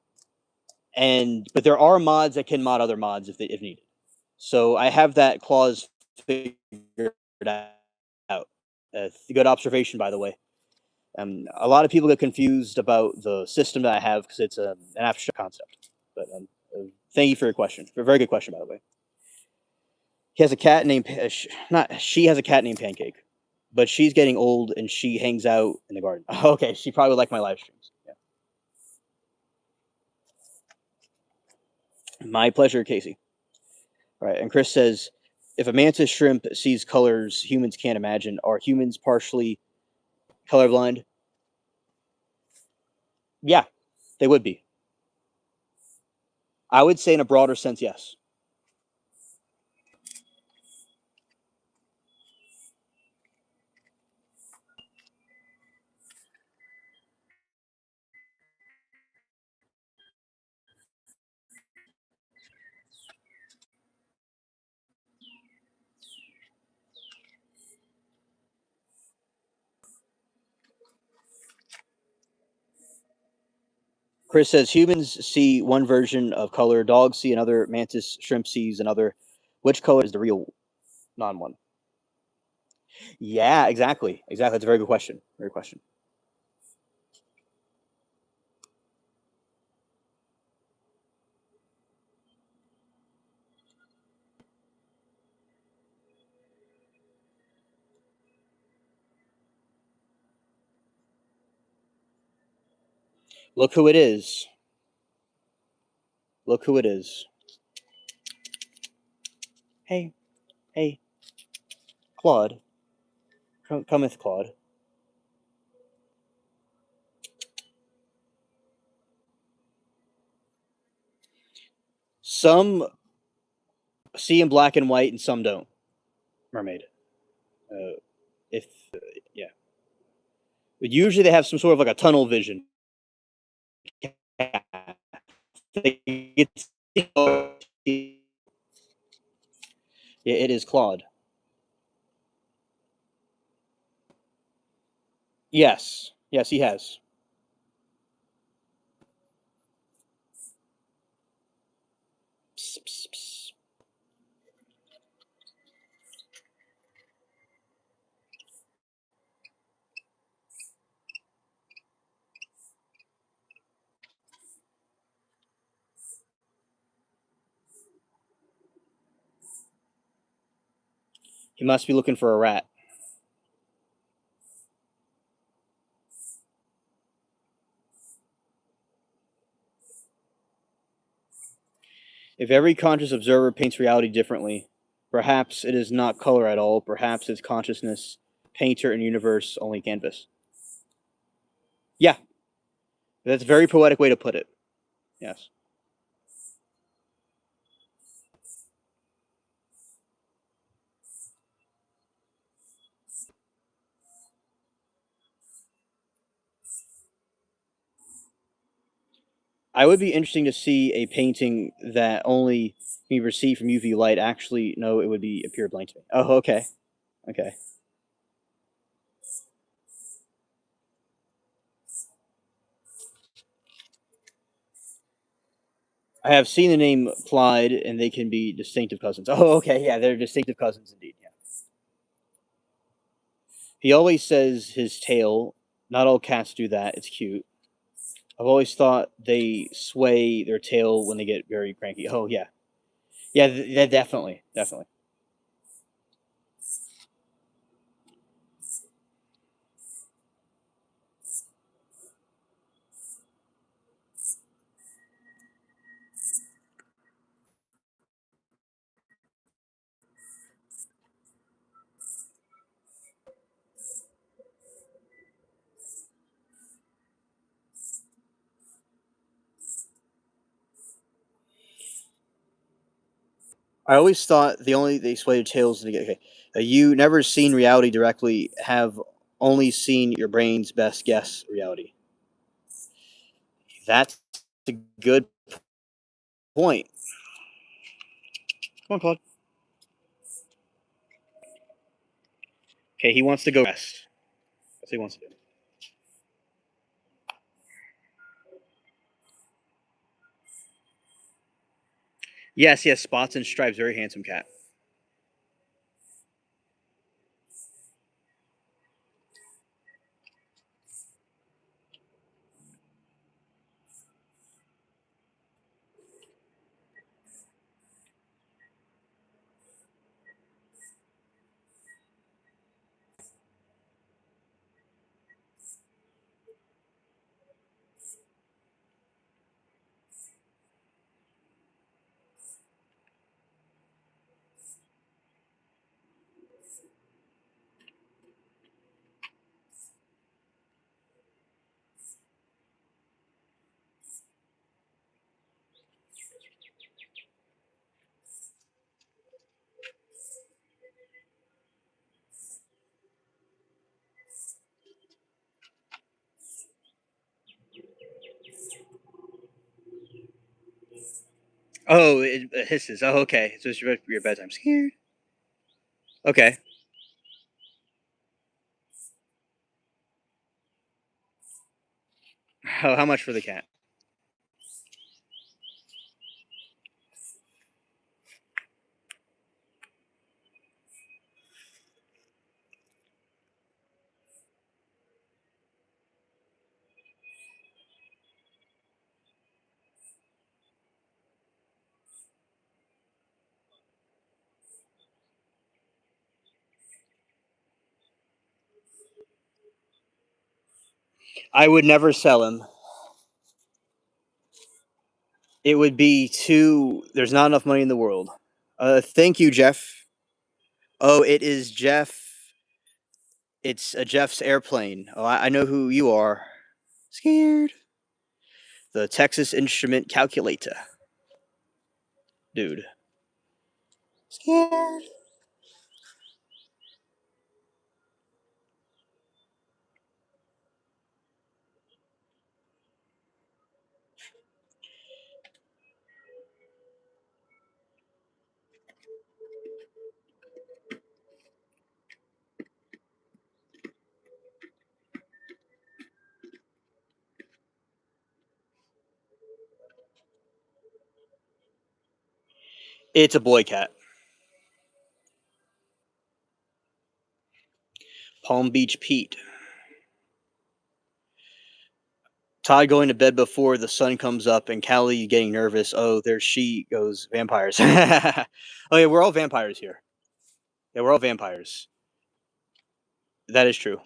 but there are mods that can mod other mods if needed. So I have that clause figured out. Good observation, by the way. A lot of people get confused about the system that I have because it's an abstract concept. But thank you for your question. A very good question, by the way. He has a cat named not she has a cat named Pancake, but she's getting old and she hangs out in the garden. Okay, she probably would like my live streams. Yeah. My pleasure, Casey. All right, and Chris says, if a mantis shrimp sees colors humans can't imagine, are humans partially colorblind? Yeah, they would be. I would say in a broader sense, yes. Chris says humans see one version of color, dogs see another, mantis shrimp sees another. Which color is the real non one? Yeah, exactly. Exactly. That's a very good question. Very good question. Look who it is. Look who it is. Hey, hey. Claude. Cometh Claude. Some see in black and white, and some don't. Mermaid. Uh, if yeah, but usually they have some sort of like a tunnel vision. Yeah, it is Claude. Yes, yes, he has. Psst, psst, psst. He must be looking for a rat. If every conscious observer paints reality differently, perhaps it is not color at all. Perhaps it's consciousness, painter, and universe only canvas. Yeah, that's a very poetic way to put it. Yes. I would be interesting to see a painting that only can be received from UV light. Actually, no, it would be a pure blank to me. Oh, okay. Okay. I have seen the name applied, and they can be distinctive cousins. Oh, okay. Yeah, they're distinctive cousins indeed. Yeah. He always says his tail. Not all cats do that. It's cute. I've always thought they sway their tail when they get very cranky. Oh, yeah. Yeah, definitely. Definitely. I always thought they sway their tails to get. Okay. You never seen reality directly, have only seen your brain's best guess reality. That's a good point. Come on, Claude. Okay, he wants to go west. That's what he wants to do. Yes, yes, spots and stripes. Very handsome cat. Oh, it hisses. Oh, okay. So it's your bedtime. Scared. Okay. How much for the cat? I would never sell him. It would be too. There's not enough money in the world. Thank you, Jeff. Oh, it is Jeff. It's a Jeff's airplane. Oh, I know who you are. Scared. The Texas Instrument Calculator, dude. Scared. It's a boy cat. Palm Beach Pete. Todd going to bed before the sun comes up, and Callie getting nervous. Oh, there she goes. Vampires. Oh yeah, we're all vampires here. Yeah, we're all vampires. That is true.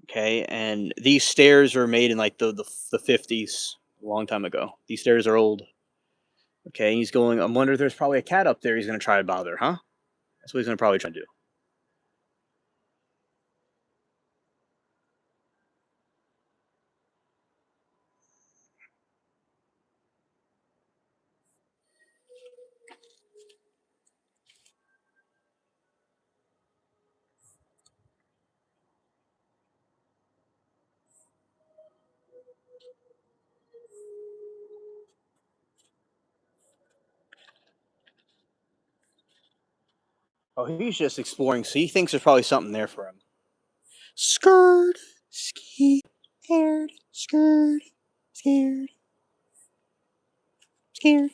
Okay, and these stairs were made in like the 50s, a long time ago. These stairs are old. Okay, he's going. I wonder if there's probably a cat up there. He's gonna try to bother, huh? That's what he's gonna probably try to do. Oh, he's just exploring. So he thinks there's probably something there for him. Scared, scared, scared, scared, scared.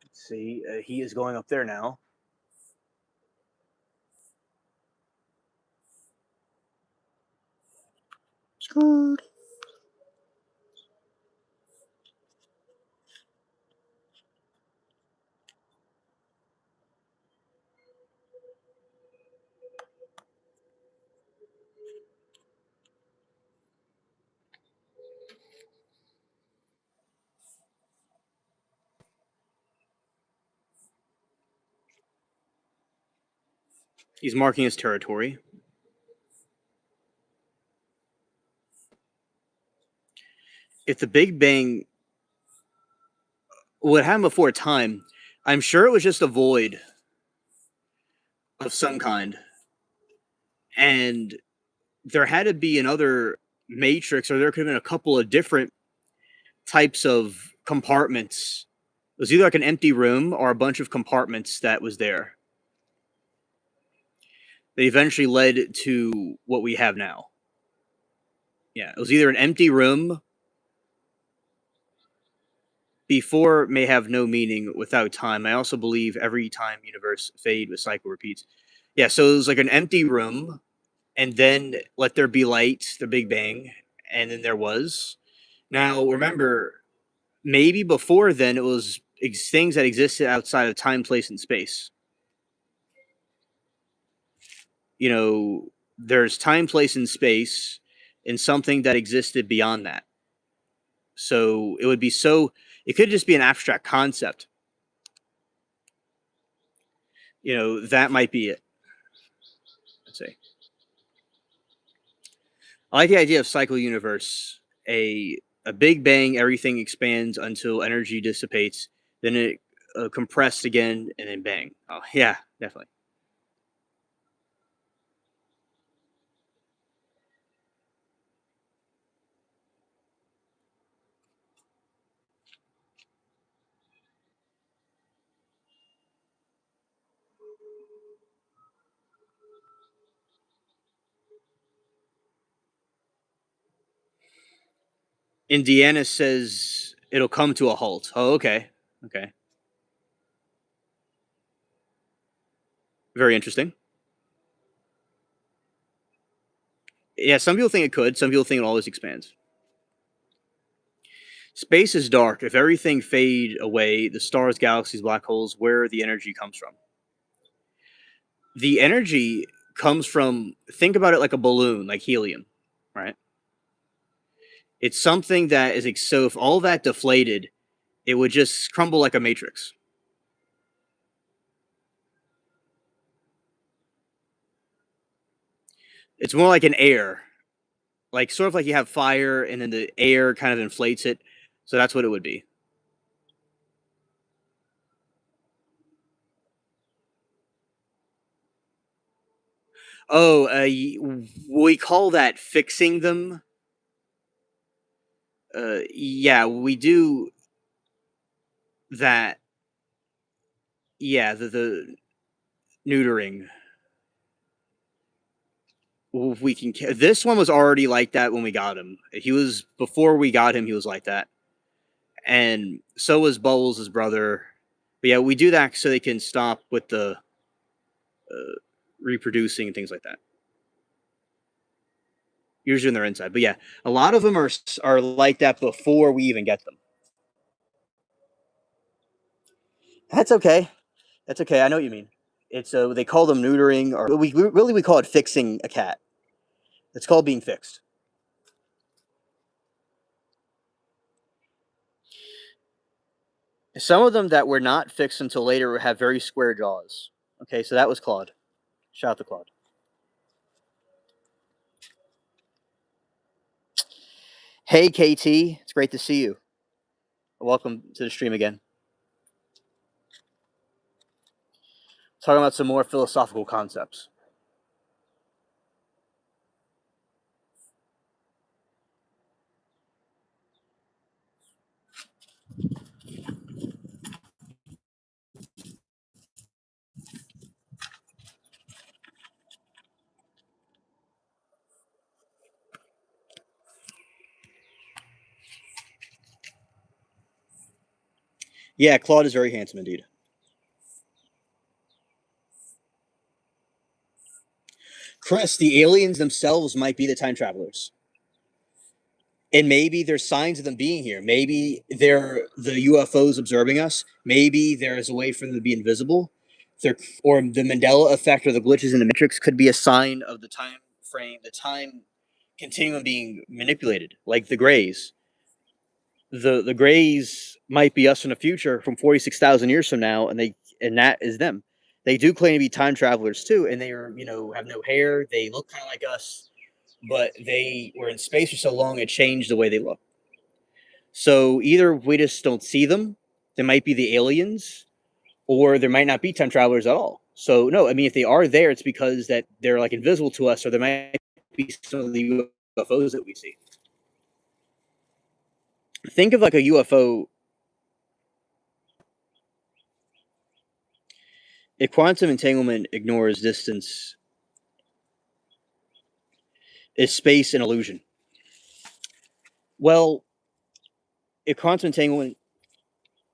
Let's see, he is going up there now. Scared. He's marking his territory. If the Big Bang, what happened before time, I'm sure it was just a void of some kind, and there had to be another matrix, or there could have been a couple of different types of compartments. It was either like an empty room or a bunch of compartments that was there. That eventually led to what we have now. Yeah, it was either an empty room. Before may have no meaning without time. I also believe every time universe fade with cycle repeats. Yeah, so it was like an empty room, and then let there be light, the Big Bang, and then there was. Now remember, maybe before then it was things that existed outside of time, place, and space. You know, there's time, place, and space, and something that existed beyond that. So it would be so. It could just be an abstract concept. You know, that might be it. Let's see. I like the idea of cycle universe. A big bang, everything expands until energy dissipates, then it compressed again, and then bang. Oh yeah, definitely. Indiana says it'll come to a halt. Oh, okay, okay, very interesting. Yeah, some people think it could. Some people think it always expands. Space is dark. If everything fade away, the stars, galaxies, black holes, where the energy comes from. The energy comes from, think about it like a balloon, like helium, right? It's something that is so if all that deflated, it would just crumble like a matrix. It's more like an air, like sort of like you have fire and then the air kind of inflates it. So that's what it would be. Oh, we call that fixing them. Yeah, we do that. Yeah, the neutering. We can. This one was already like that when we got him. He was before we got him. He was like that, and so was Bubbles, his brother. But yeah, we do that so they can stop with the reproducing and things like that. Usually on their inside, but yeah, a lot of them are like that before we even get them. That's okay. That's okay. I know what you mean. It's they call them neutering, or we call it fixing a cat. It's called being fixed. Some of them that were not fixed until later have very square jaws. Okay, so that was Claude. Shout out to Claude. Hey KT, it's great to see you. Welcome to the stream again. Talking about some more philosophical concepts. Yeah, Claude is very handsome indeed. Chris, the aliens themselves might be the time travelers. And maybe there's signs of them being here. Maybe they're the UFOs observing us. Maybe there's a way for them to be invisible. They're, or the Mandela effect or the glitches in the matrix could be a sign of the time frame, the time continuum being manipulated, like the Greys. The Greys might be us in the future from 46,000 years from now, and that is them. They do claim to be time travelers too, and they are have no hair. They look kind of like us, but they were in space for so long it changed the way they look. So either we just don't see them, they might be the aliens, or there might not be time travelers at all. So no, I mean if they are there, it's because that they're like invisible to us, or there might be some of the UFOs that we see. Think of like a UFO. If quantum entanglement ignores distance, is space an illusion? Well, if quantum entanglement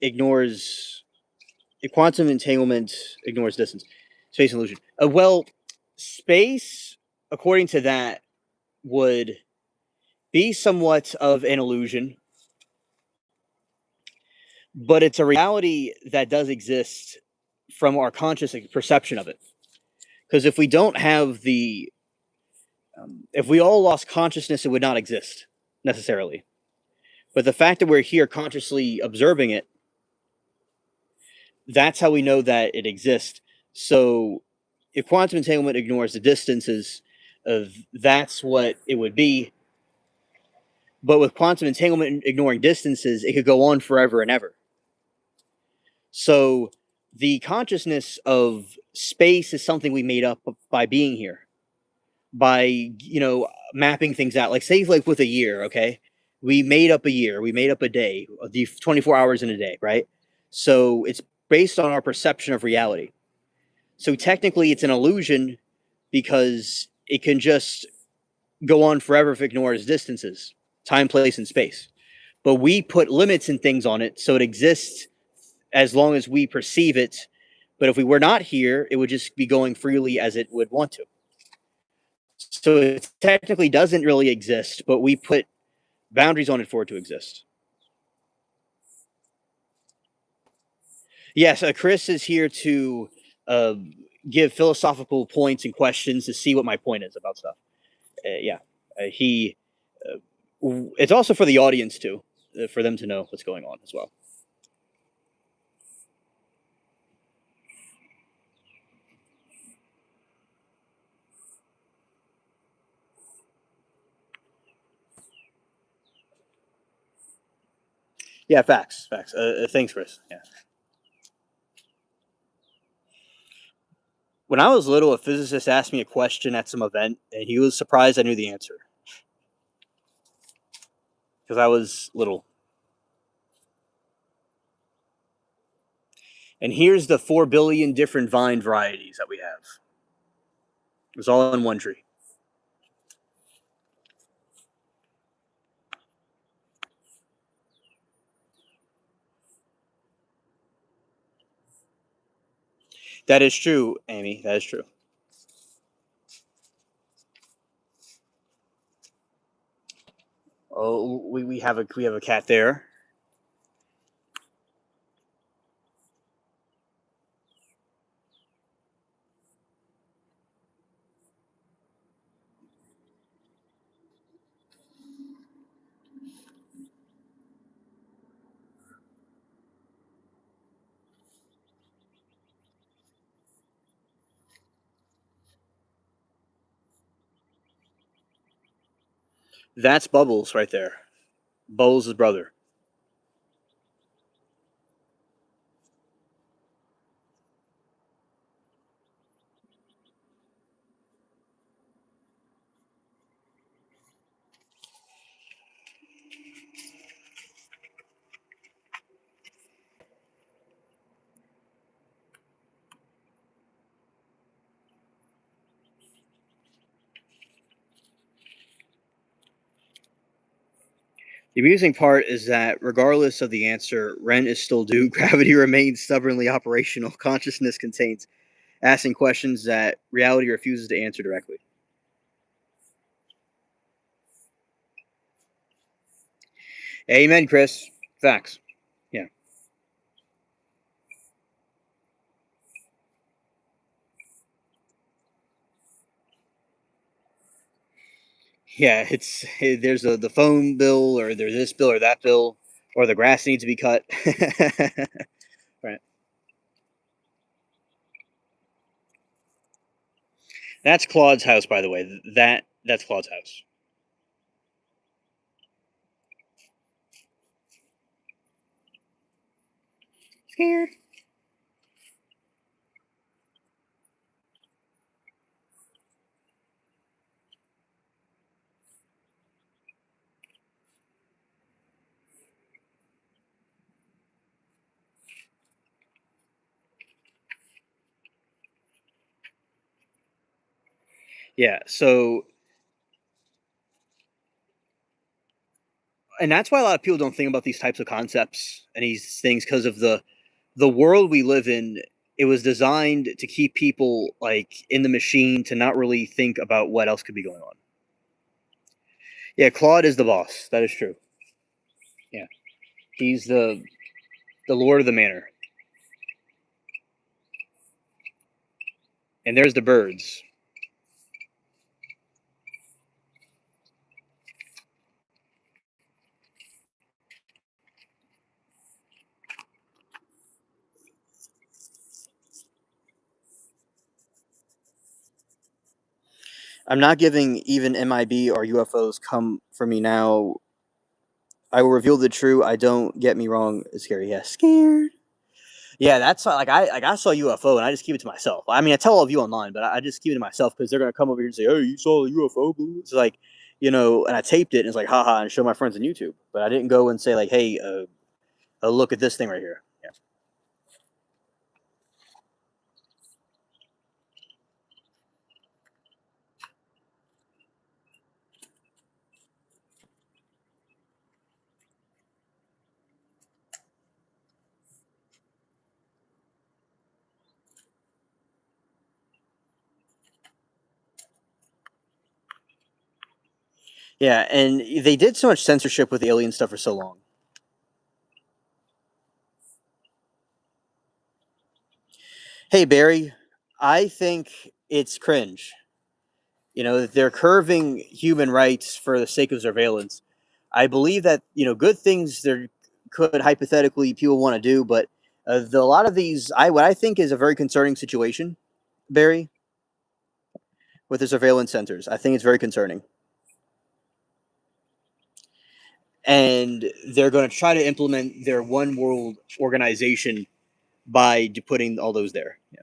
ignores if quantum entanglement ignores distance, space an illusion. Well, space, according to that, would be somewhat of an illusion, but it's a reality that does exist from our conscious perception of it. Because if we don't have if we all lost consciousness, it would not exist necessarily. But the fact that we're here consciously observing it, that's how we know that it exists. So if quantum entanglement ignores the distances, that's what it would be. But with quantum entanglement ignoring distances, it could go on forever and ever. So the consciousness of space is something we made up by being here, by mapping things out. Like say like with a year, okay, we made up a year, we made up a day, the 24 hours in a day, right? So it's based on our perception of reality. So technically, it's an illusion because it can just go on forever if it ignores distances, time, place, and space. But we put limits and things on it, so it exists as long as we perceive it. But if we were not here, it would just be going freely as it would want to. So it technically doesn't really exist, but we put boundaries on it for it to exist. Yes, Chris is here to give philosophical points and questions to see what my point is about stuff. Yeah, he. It's also for the audience too, for them to know what's going on as well. Yeah, facts, facts. Thanks, Chris. Yeah. When I was little, a physicist asked me a question at some event, and he was surprised I knew the answer because I was little. And here's the 4 billion different vine varieties that we have. It was all in one tree. That is true, Amy. That is true. Oh, we have a cat there. That's Bubbles right there. Bubbles' brother. The amusing part is that regardless of the answer, rent is still due. Gravity remains stubbornly operational. Consciousness contains asking questions that reality refuses to answer directly. Amen, Chris. Facts. Yeah. Yeah, there's the phone bill, or there's this bill or that bill, or the grass needs to be cut. Right. That's Claude's house, by the way. That's Claude's house. Scared. Yeah. So, and that's why a lot of people don't think about these types of concepts and these things because of the world we live in. It was designed to keep people like in the machine to not really think about what else could be going on. Yeah, Claude is the boss. That is true. Yeah, he's the lord of the manor. And there's the birds. I'm not giving even MIB or UFOs come for me now. I will reveal the true. I don't get me wrong. It's scary. Yeah, scared. Yeah, that's like I saw a UFO and I just keep it to myself. I mean, I tell all of you online, but I just keep it to myself because they're gonna come over here and say, "Hey, you saw a UFO?" Boo?" It's like, and I taped it and it's like, haha, and show my friends on YouTube. But I didn't go and say like, "Hey, look at this thing right here." Yeah, yeah, and they did so much censorship with the alien stuff for so long. Hey Barry, I think it's cringe. They're curving human rights for the sake of surveillance. I believe that good things there could hypothetically people want to do, but a lot of these, what I think is a very concerning situation, Barry, with the surveillance centers. I think it's very concerning, and they're going to try to implement their one world organization by putting all those there. Yeah.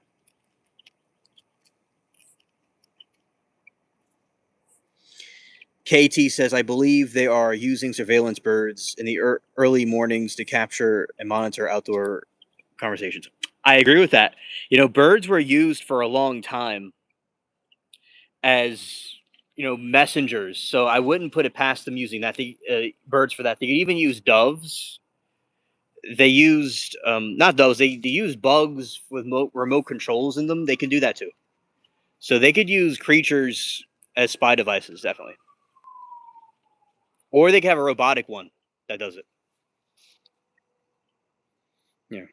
KT says, I believe they are using surveillance birds in the early mornings to capture and monitor outdoor conversations. I agree with that. Birds were used for a long time as messengers, so I wouldn't put it past them using that. The birds for that. They could even use doves. They used not doves. They used bugs with remote controls in them. They can do that too. So they could use creatures as spy devices, definitely. Or they could have a robotic one that does it. Yeah.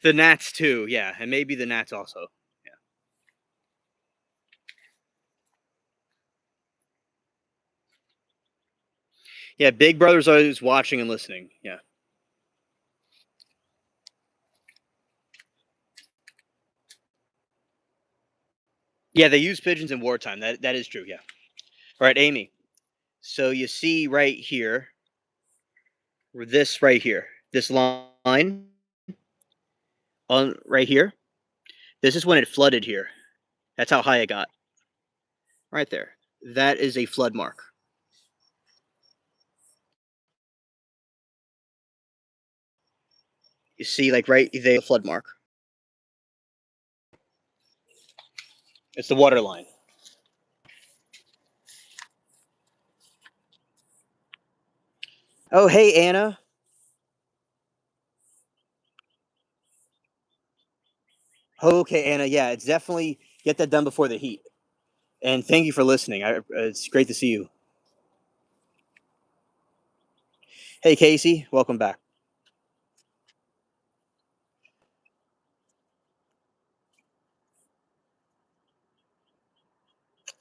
The gnats too, yeah, and maybe the gnats also. Yeah. Yeah, Big Brother's always watching and listening. Yeah. Yeah, they use pigeons in wartime. That is true, yeah. All right, Amy. So you see right here, this right here, this line on right here. This is when it flooded here. That's how high it got. Right there. That is a flood mark. You see, like right there, the flood mark. It's the water line. Oh, hey, Anna. Oh, okay, Anna. Yeah, it's definitely get that done before the heat. And thank you for listening. It's great to see you. Hey, Casey. Welcome back.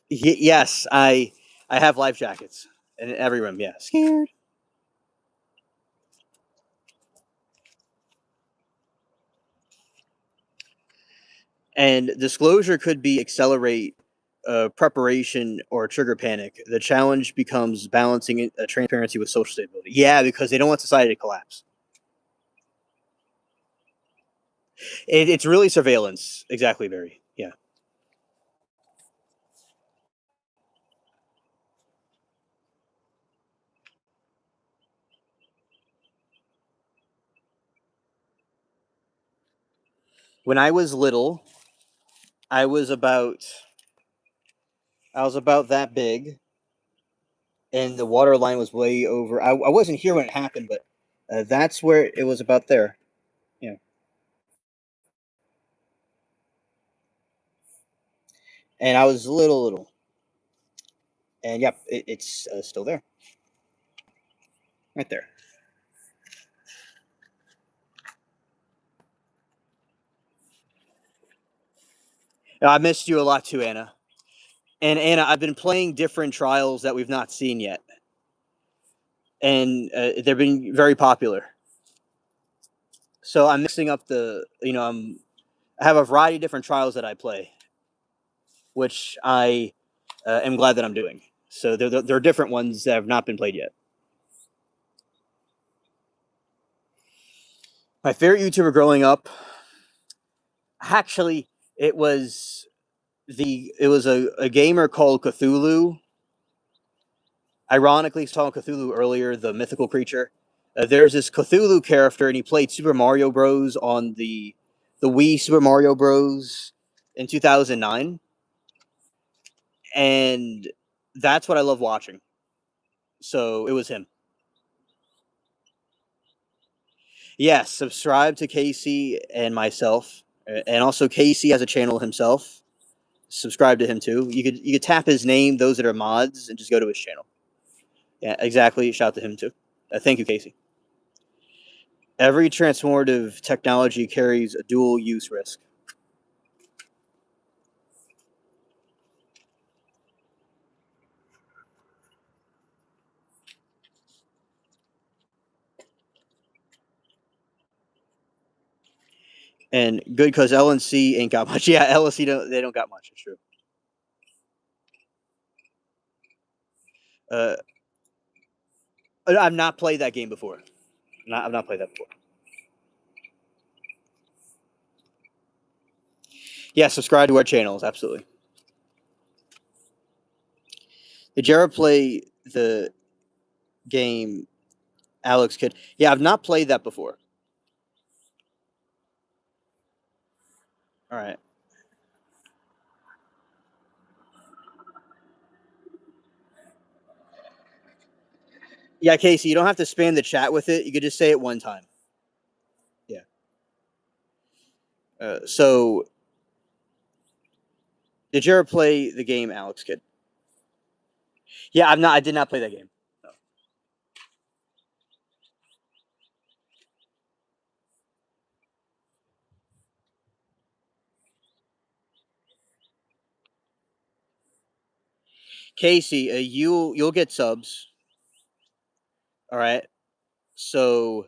Yes, I have life jackets in every room. Yeah, scared. And disclosure could be accelerate preparation or trigger panic. The challenge becomes balancing transparency with social stability. Yeah, because they don't want society to collapse. It's really surveillance. Exactly, Barry. Yeah. When I was little, I was about I was about that big, and the water line was way over. I wasn't here when it happened, but that's where it was about there. Yeah, and I was little, and yep, it's still there, right there. I missed you a lot too, Anna. And Anna, I've been playing different trials that we've not seen yet, and they've been very popular. So I'm mixing up I have a variety of different trials that I play, which I am glad that I'm doing. So there are different ones that have not been played yet. My favorite YouTuber growing up, actually, it was a gamer called Cthulhu. Ironically, saw Cthulhu earlier, the mythical creature. There's this Cthulhu character, and he played Super Mario Bros. On the Wii Super Mario Bros. In 2009, and that's what I love watching. So it was him. Yes, subscribe to Casey and myself, and also Casey has a channel himself. subscribe to him too. You could tap his name, those that are mods, and just go to his channel. Yeah, exactly. Shout out to him too. Thank you, Casey. Every transformative technology carries a dual use risk. And good because LNC ain't got much. Yeah, LNC they don't got much. It's true. Uh, I've not played that game before. I've not played that before. Yeah, subscribe to our channels. Absolutely. Did you ever play the game Alex Kidd? Yeah, I've not played that before. All right. Yeah, Casey, you don't have to spam the chat with it. You could just say it one time. Yeah. So, did you ever play the game Alex Kidd? Yeah, I've not. I did not play that game. No. Casey, you'll get subs. All right. So,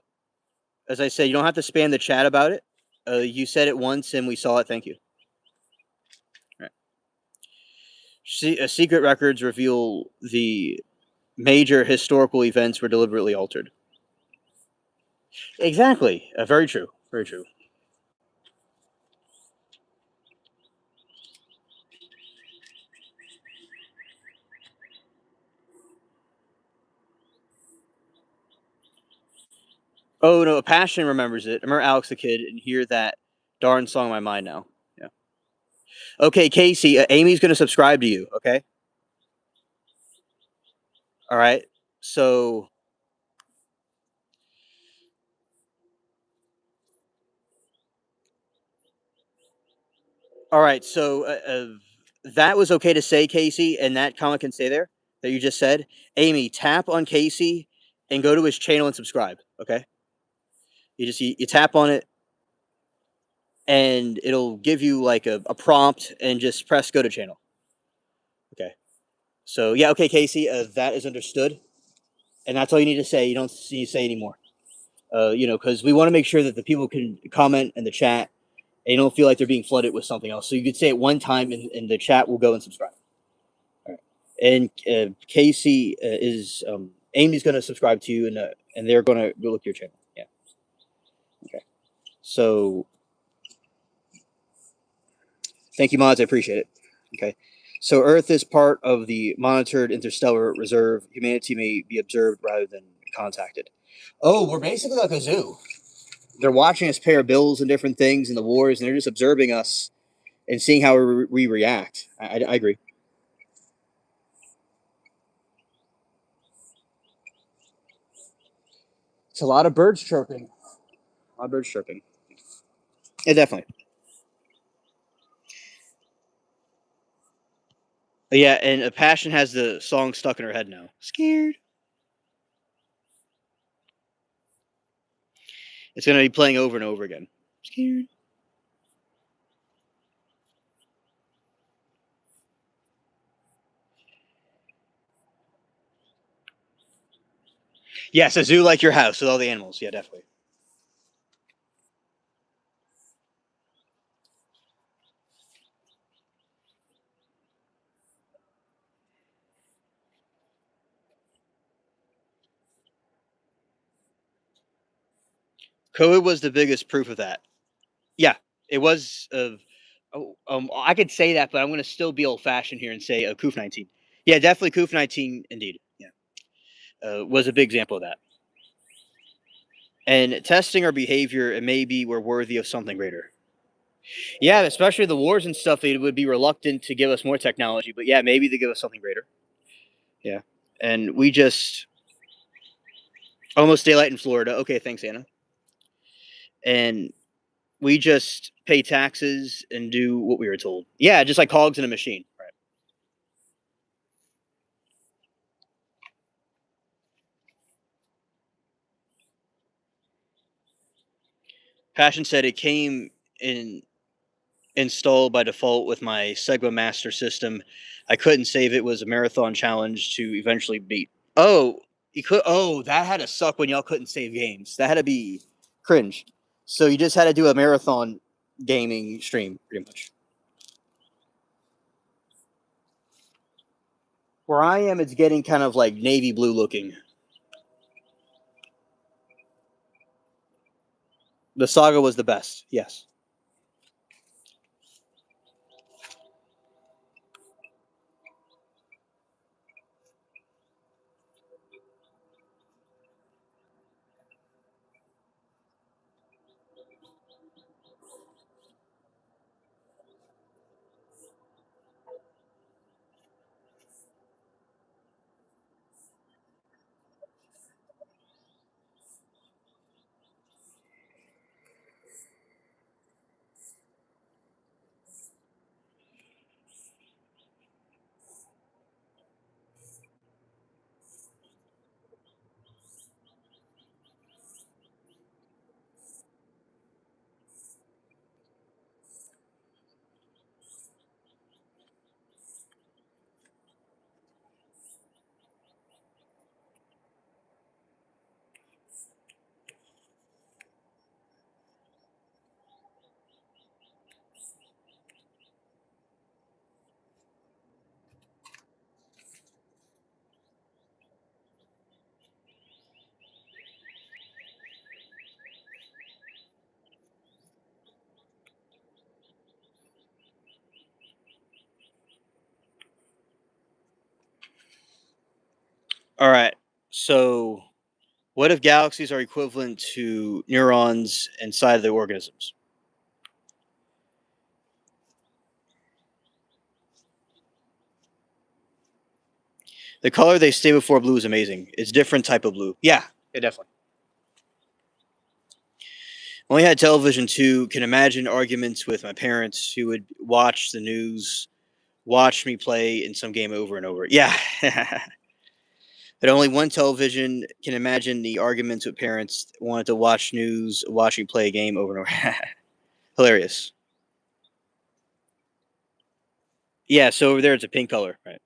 as I said, you don't have to spam the chat about it. You said it once and we saw it. Thank you. All right. Secret records reveal the major historical events were deliberately altered. Exactly. Very true. Very true. Oh no, Passion remembers it. I remember Alex the Kid and hear that darn song in my mind now. Yeah. Okay, Casey. Amy's gonna subscribe to you. Okay. All right. So, all right. So that was okay to say, Casey, and that comment can stay there that you just said. Amy, tap on Casey and go to his channel and subscribe. Okay. You tap on it and it'll give you like a prompt and just press go to channel. Okay. So yeah, okay, Casey, that is understood, and that's all you need to say. You don't need to say anymore. Because we want to make sure that the people can comment in the chat and you don't feel like they're being flooded with something else. So you could say it one time, and the chat will go and subscribe. All right. And Casey is Amy's going to subscribe to you, and they're going to go look at your channel. Yeah. Okay. So thank you, mods. I appreciate it. Okay. So Earth is part of the monitored interstellar reserve. Humanity may be observed rather than contacted. Oh, we're basically like a zoo. They're watching us pay our bills and different things in the wars, and they're just observing us and seeing how we react. I agree. It's a lot of birds chirping. A lot of birds chirping. Yeah, definitely. Yeah, and Passion has the song stuck in her head now. Scared. It's going to be playing over and over again. Scared. Yes, a zoo like your house with all the animals. Yeah, definitely. COVID was the biggest proof of that. Yeah, it was. I could say that, but I'm going to still be old fashioned here and say COOF 19. Yeah, definitely COOF 19. Indeed. Yeah, was a big example of that. And testing our behavior, and maybe we're worthy of something greater. Yeah, especially the wars and stuff. They would be reluctant to give us more technology, but yeah, maybe they give us something greater. Yeah, and we just almost daylight in Florida. Okay, thanks, Anna. And We just pay taxes and do what we were told. Yeah, just like cogs in a machine. Right. Passion said it came in installed by default with my Segway Master system. I couldn't save it. Was a marathon challenge to eventually beat. Oh, you could. Oh, that had to suck when y'all couldn't save games. That had to be cringe. So you just had to do a marathon gaming stream, pretty much. Where I am, it's getting kind of like navy blue looking. The saga was the best. Yes. All right. So, what if galaxies are equivalent to neurons inside of the organisms? The color they stay before blue is amazing. It's different type of blue. Yeah, definitely. Only had television too. Can imagine arguments with my parents who would watch the news, watch me play in some game over and over. Yeah. But only one television. Can imagine the arguments with parents wanted to watch news, watch me play a game over and over. Hilarious. Yeah, so over there it's a pink color, right?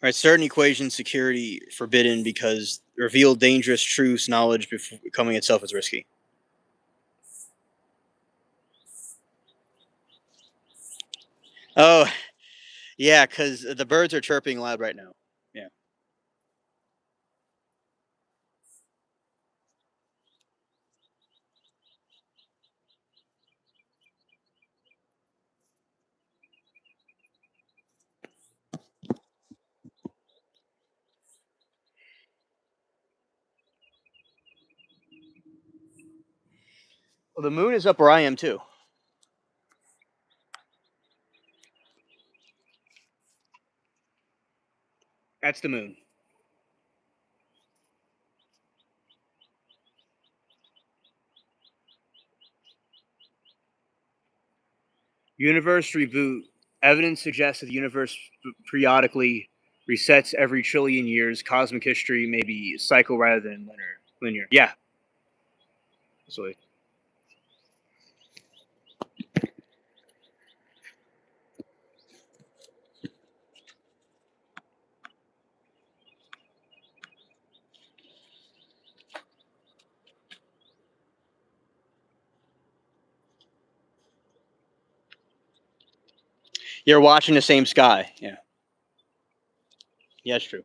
Right, certain equations security forbidden because reveal dangerous truths knowledge before becoming itself is risky. Oh, yeah, because the birds are chirping loud right now. Yeah. Well, the moon is up where I am too. That's the moon. Universe reboot. Evidence suggests that the universe periodically resets every trillion years. Cosmic history may be cycle rather than linear. Yeah. Absolutely. You're watching the same sky. Yeah. Yeah, that's true.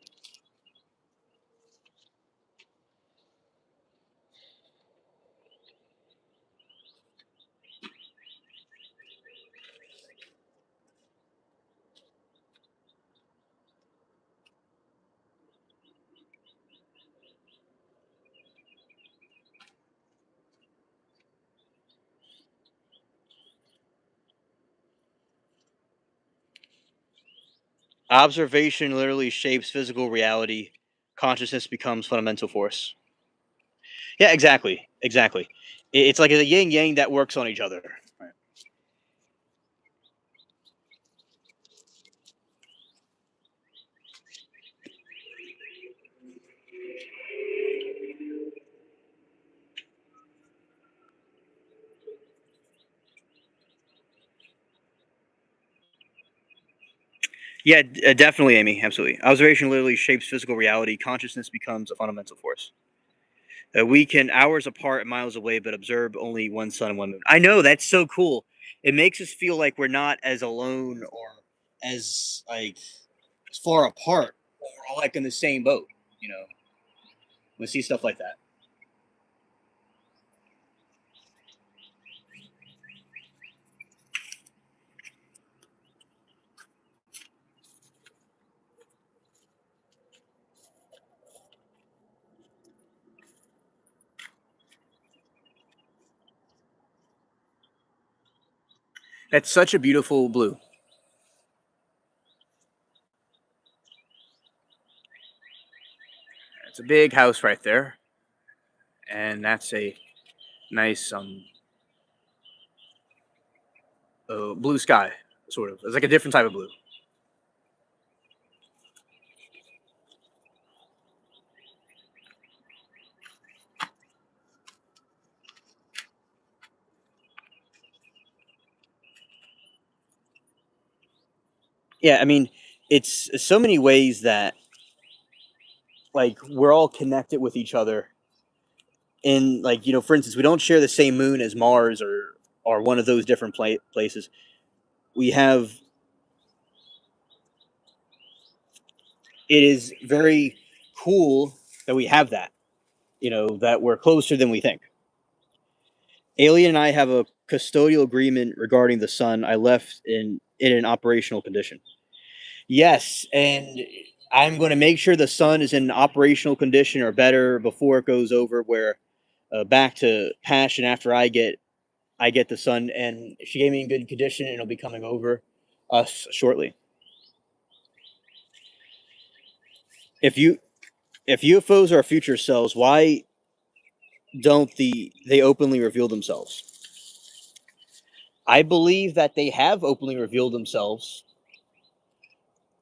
Observation literally shapes physical reality. Consciousness becomes fundamental force. Yeah, exactly, exactly. It's like a yin yang that works on each other. Right. Yeah, definitely, Amy. Absolutely. Observation literally shapes physical reality. Consciousness becomes a fundamental force. We can hours apart, miles away, but observe only one sun and one moon. I know that's so cool. It makes us feel like we're not as alone or as like as far apart, or we're all like in the same boat. You know, we see stuff like that. That's such a beautiful blue. It's a big house right there, and that's a nice blue sky, sort of. It's like a different type of blue. Yeah, I mean, it's so many ways that like we're all connected with each other. In like for instance, we don't share the same moon as Mars or one of those different places. We have it is very cool that we have that. That we're closer than we think. Alien and I have a custodial agreement regarding the sun. I left in an operational condition. Yes, and I'm going to make sure the sun is in operational condition or better before it goes over where back to passion after I get the sun, and she gave me in good condition and it'll be coming over us shortly. If you if UFOs are future selves, why don't they openly reveal themselves? I believe that they have openly revealed themselves,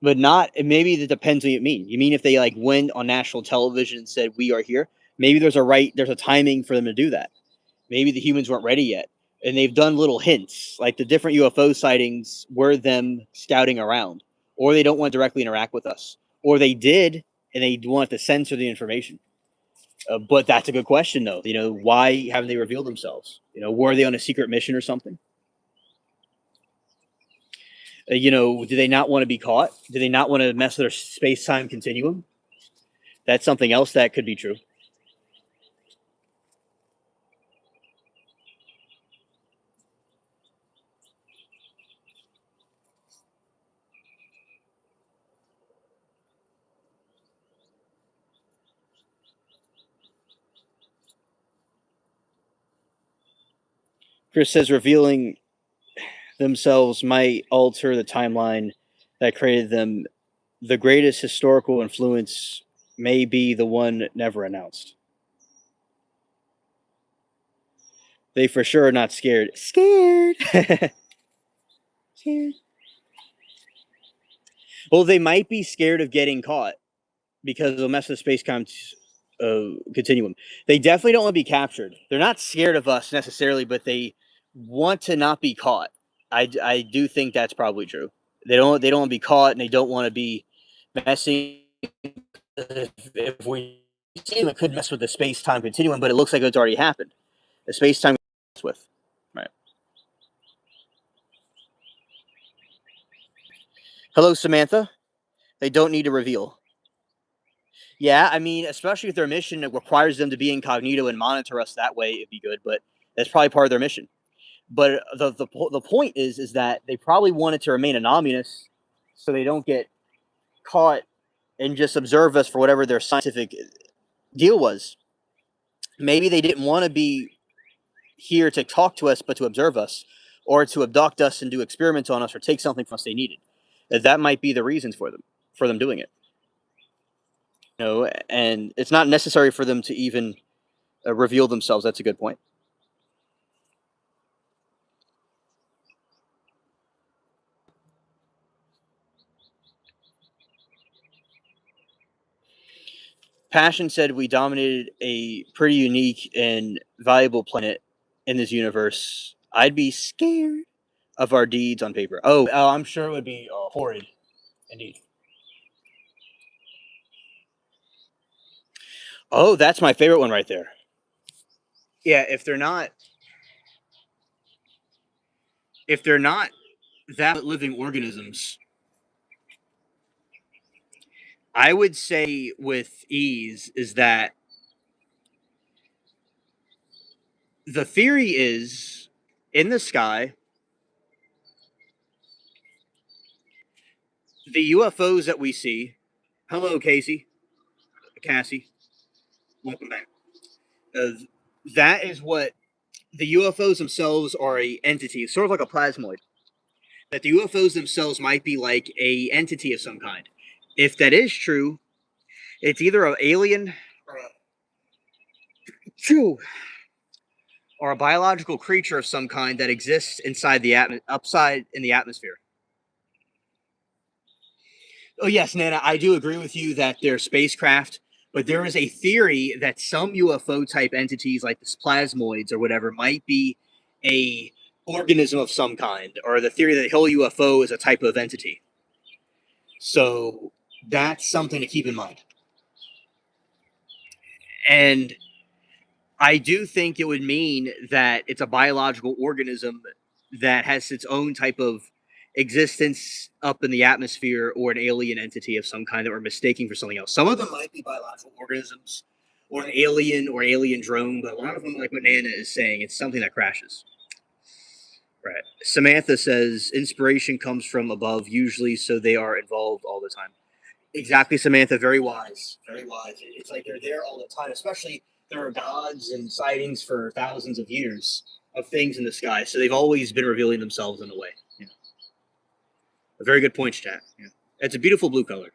but not. Maybe it depends what you mean. You mean if they like went on national television and said we are here? Maybe there's a timing for them to do that. Maybe the humans weren't ready yet, and they've done little hints, like the different UFO sightings were them scouting around, or they don't want to directly interact with us, or they did and they want to censor the information. But that's a good question, though. Why haven't they revealed themselves? Were they on a secret mission or something? Do they not want to be caught? Do they not want to mess with their space time continuum? That's something else that could be true. Chris says revealing themselves might alter the timeline that created them. The greatest historical influence may be the one never announced. They for sure are not scared. Scared. Scared. Well, they might be scared of getting caught because it'll mess with the space continuum. They definitely don't want to be captured. They're not scared of us necessarily, but they want to not be caught. I do think that's probably true. They don't want to be caught, and they don't want to be messing. If we see them, it could mess with the space time continuum, but it looks like it's already happened. The space time with right. Hello, Samantha. They don't need to reveal. Yeah, I mean, especially if their mission requires them to be incognito and monitor us that way, it'd be good. But that's probably part of their mission. But the point is that they probably wanted to remain anonymous, so they don't get caught and just observe us for whatever their scientific deal was. Maybe they didn't want to be here to talk to us, but to observe us, or to abduct us and do experiments on us, or take something from us they needed. That might be the reasons for them doing it. And it's not necessary for them to even reveal themselves. That's a good point. Passion said we dominated a pretty unique and valuable planet in this universe. I'd be scared of our deeds on paper. Oh, I'm sure it would be horrid, indeed. Oh, that's my favorite one right there. Yeah, if they're not that living organisms, I would say with ease is that the theory is in the sky, the UFOs that we see. Hello, Cassie, welcome back. Uh, that is what the UFOs themselves are a entity, sort of like a plasmoid. That the UFOs themselves might be like a entity of some kind. If that is true, it's either an alien or a biological creature of some kind that exists inside upside in the atmosphere. Oh yes, Nana, I do agree with you that they're spacecraft, but there is a theory that some UFO type entities, like the plasmoids or whatever, might be a organism of some kind, or the theory that the whole UFO is a type of entity. So that's something to keep in mind. And I do think it would mean that it's a biological organism that has its own type of existence up in the atmosphere, or an alien entity of some kind that we're mistaking for something else. Some of them might be biological organisms or an alien or alien drone, but a lot of them, like what Nana is saying, it's something that crashes. Right. Samantha says inspiration comes from above, usually, so they are involved all the time. Exactly, Samantha. Very wise. Very wise. It's like they're there all the time, especially there are gods and sightings for thousands of years of things in the sky. So they've always been revealing themselves in a way. Yeah. A very good point, chat. Yeah. It's a beautiful blue color.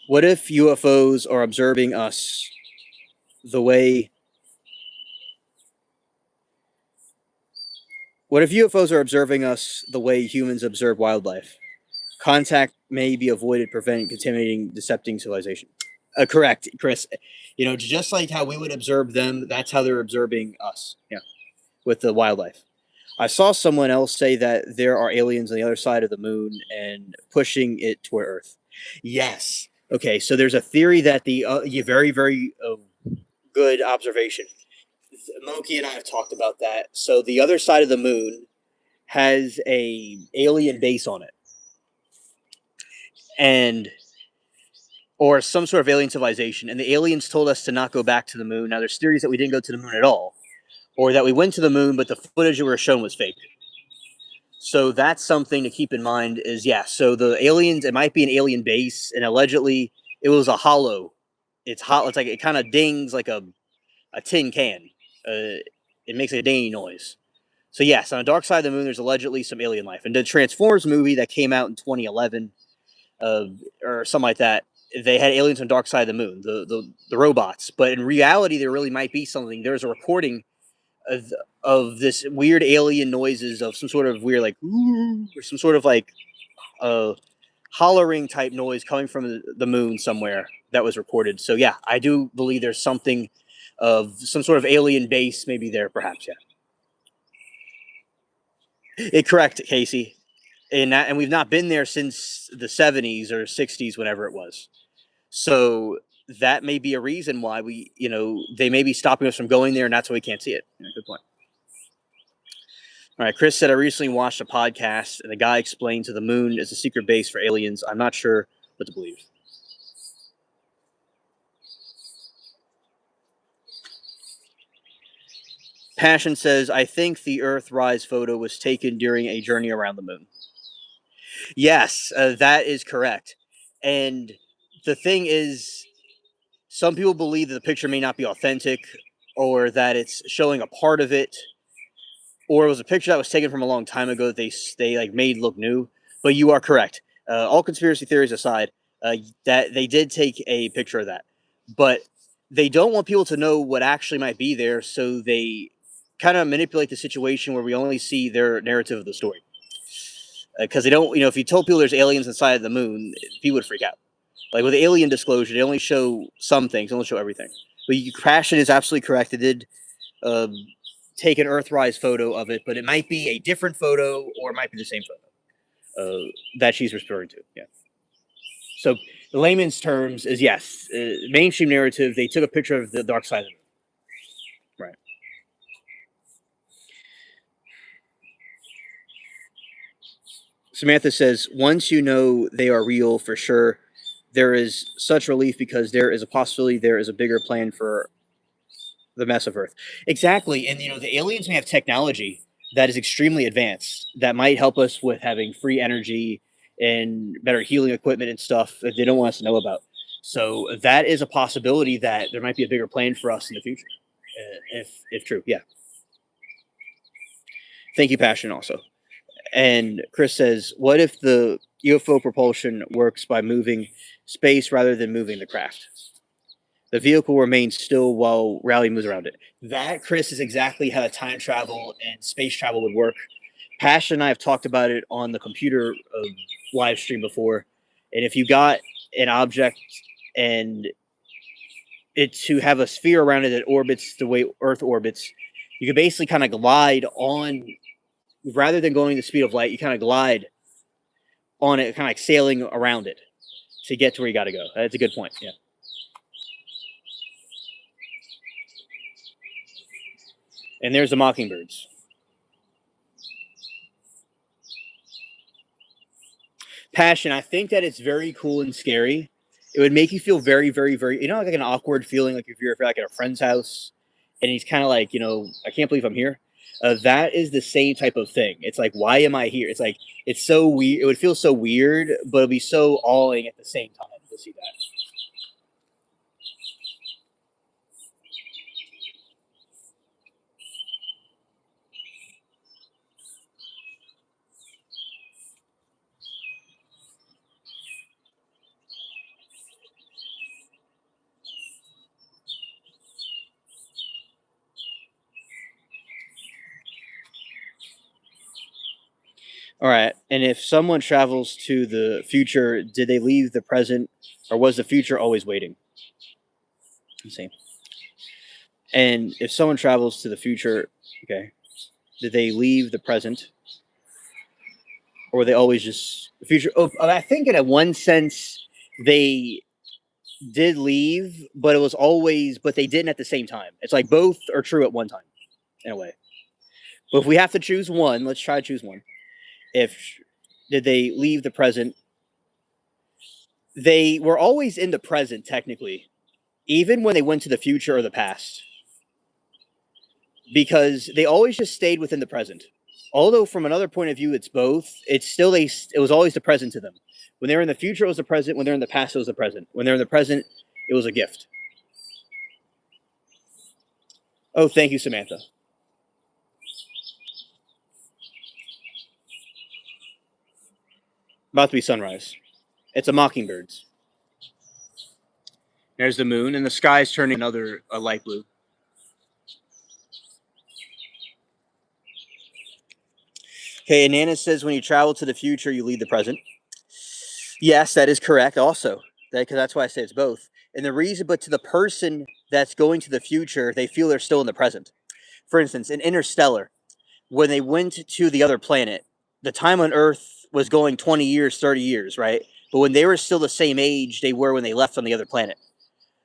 What if UFOs are observing us the way? What if UFOs are observing us the way humans observe wildlife? Contact may be avoided, preventing contaminating, decepting civilization. Correct, Chris. Just like how we would observe them, that's how they're observing us. Yeah, with the wildlife. I saw someone else say that there are aliens on the other side of the moon and pushing it toward Earth. Yes. Okay, so there's a theory that very, very good observation. Moki and I have talked about that. So the other side of the moon has a alien base on it, and or some sort of alien civilization, and the aliens told us to not go back to the moon. Now there's theories that we didn't go to the moon at all, or that we went to the moon, but the footage we were shown was fake. So that's something to keep in mind. Is yeah. So the aliens, it might be an alien base, and allegedly it was a hollow. It's hot. It's like it kind of dings like a tin can. It makes a dinging noise. So yes, on the dark side of the moon, there's allegedly some alien life. And the Transformers movie that came out in 2011, or something like that, they had aliens on the dark side of the moon, the robots. But in reality, there really might be something. There's a recording of this weird alien noises of some sort of weird like ooh, or some sort of like hollering type noise coming from the moon somewhere that was recorded. So yeah, I do believe there's something of some sort of alien base maybe there, perhaps. Yeah, correct, Casey. And we've not been there since the 70s or 60s, whenever it was. So that may be a reason why they may be stopping us from going there, and that's why we can't see it. Yeah, good point. All right, Chris said, I recently watched a podcast and the guy explained to the moon is a secret base for aliens. I'm not sure what to believe. Passion says, I think the Earthrise photo was taken during a journey around the moon. Yes, that is correct. And the thing is, some people believe that the picture may not be authentic or that it's showing a part of it, or it was a picture that was taken from a long time ago that they like made look new. But you are correct. All conspiracy theories aside, that they did take a picture of that, but they don't want people to know what actually might be there, so they kind of manipulate the situation where we only see their narrative of the story. Because they don't, if you told people there's aliens inside of the moon, people would freak out. Like with alien disclosure, they only show some things, they don't show everything. But Crashing is absolutely correct. They did um, take an Earthrise photo of it, but it might be a different photo or it might be the same photo that she's referring to. Yeah. So the layman's terms is yes, mainstream narrative. They took a picture of the dark side of it. Right. Samantha says, once you know they are real for sure, there is such relief because there is a possibility there is a bigger plan for the mess of Earth. Exactly. And, the aliens may have technology that is extremely advanced that might help us with having free energy and better healing equipment and stuff that they don't want us to know about. So that is a possibility that there might be a bigger plan for us in the future, if true. Yeah. Thank you, Passion, also. And Chris says, what if the UFO propulsion works by moving space rather than moving the craft? The vehicle remains still while Rally moves around it. That, Chris, is exactly how time travel and space travel would work. Passion and I have talked about it on the computer live stream before. And if you got an object and it to have a sphere around it that orbits the way Earth orbits, you could basically kind of glide on, rather than going the speed of light, you kind of glide on it, kind of like sailing around it to get to where you got to go. That's a good point. Yeah. And there's the mockingbirds. Passion, I think that it's very cool and scary. It would make you feel very, very, very, like an awkward feeling, like if you're like at a friend's house and he's kind of like, I can't believe I'm here. That is the same type of thing. It's like, why am I here? It's like, it's so weird. It would feel so weird, but it'll be so awing at the same time to see that. All right. And if someone travels to the future, did they leave the present or was the future always waiting? Let's see. And if someone travels to the future, okay, did they leave the present or were they always just the future? Oh, I think in one sense they did leave, but it was always, but they didn't at the same time. It's like both are true at one time in a way. But if we have to choose one, let's try to choose one. If did they leave the present? They were always in the present, technically, even when they went to the future or the past, because they always just stayed within the present. Although from another point of view, it's both. It's still it was always the present to them. When they were in the future, it was the present. When they're in the past, it was the present. When they're in the present, it was a gift. Oh, thank you, Samantha. About to be sunrise. It's a mockingbirds. There's the moon, and the sky's turning another a light blue. Okay, and Nana says when you travel to the future, you leave the present. Yes, that is correct. Also, because that's why I say it's both. And the reason, but to the person that's going to the future, they feel they're still in the present. For instance, in Interstellar, when they went to the other planet, the time on Earth was going 20 years, 30 years, right? But when they were still the same age they were when they left on the other planet.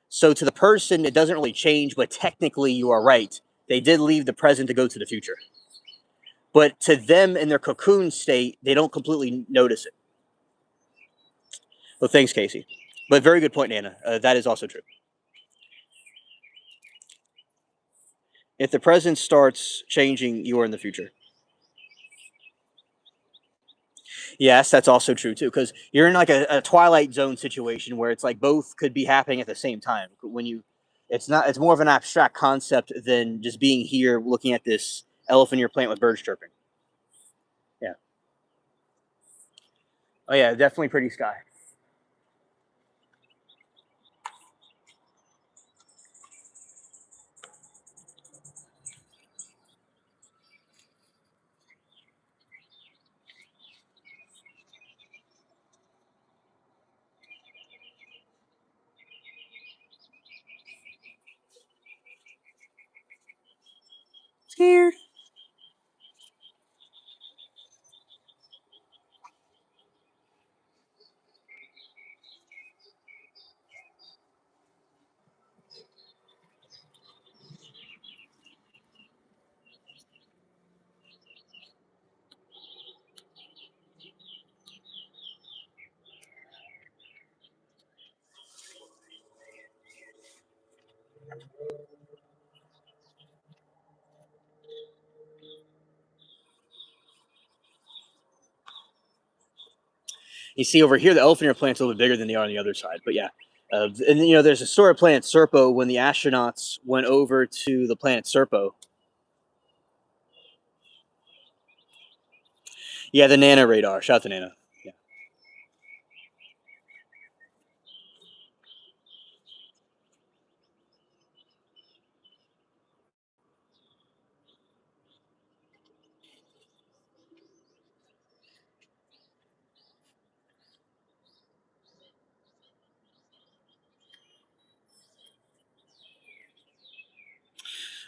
So to the person, it doesn't really change, but technically you are right. They did leave the present to go to the future. but to them in their cocoon state, they don't completely notice it. Well, thanks, Casey. But very good point, Nana. That is also true. If the present starts changing, you are in the future. Yes, that's also true too, because you're in like a Twilight Zone situation where it's like both could be happening at the same time. When you, it's not, it's more of an abstract concept than just being here looking at this elephant ear plant with birds chirping. Yeah. Oh yeah, definitely pretty sky. Scared. You see over here, the elephant ear plant's a little bit bigger than they are on the other side. But yeah, and you know, there's a story of planet Serpo when the astronauts went over to the planet Serpo. Yeah, the Nana radar. Shout out to Nana. Yeah.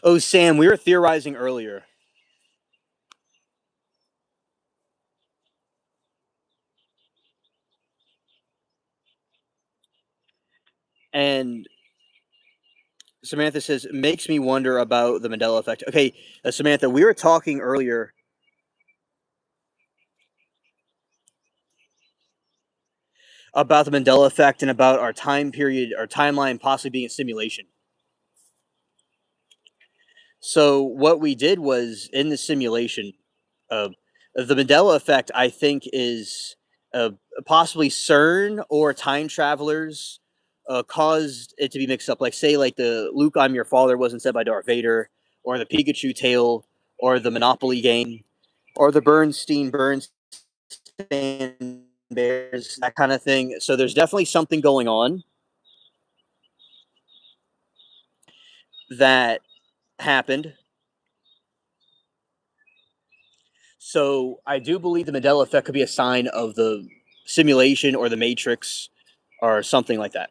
Oh, Sam, we were theorizing earlier, and Samantha says makes me wonder about the Mandela effect. Okay, Samantha, we were talking earlier about the Mandela effect and about our time period, our timeline possibly being a simulation. So what we did was in the simulation, uh, the Mandela effect, I think, is uh, possibly CERN or time travelers caused it to be mixed up. Like, say, like the Luke, I'm your father wasn't said by Darth Vader, or the Pikachu tale, or the Monopoly game, or the Bernstein Bears, that kind of thing. So there's definitely something going on that happened. So I do believe the Mandela effect could be a sign of the simulation or the Matrix or something like that.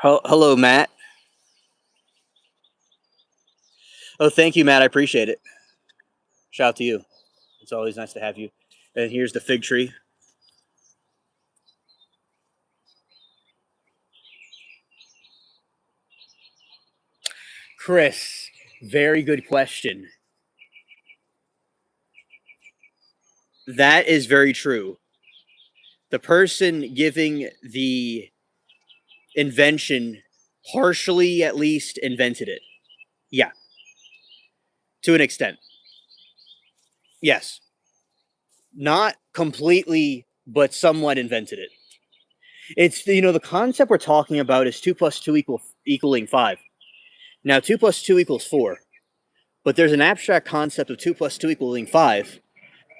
Hello, Matt. Oh, thank you, Matt. I appreciate it. Shout out to you. It's always nice to have you. And here's the fig tree. Chris, very good question. That is very true. The person giving the invention partially, at least, invented it. Yeah, to an extent. Yes. Not completely, but somewhat invented it. It's, you know, the concept we're talking about is two plus two equaling five. Now, two plus two equals four, but there's an abstract concept of two plus two equaling five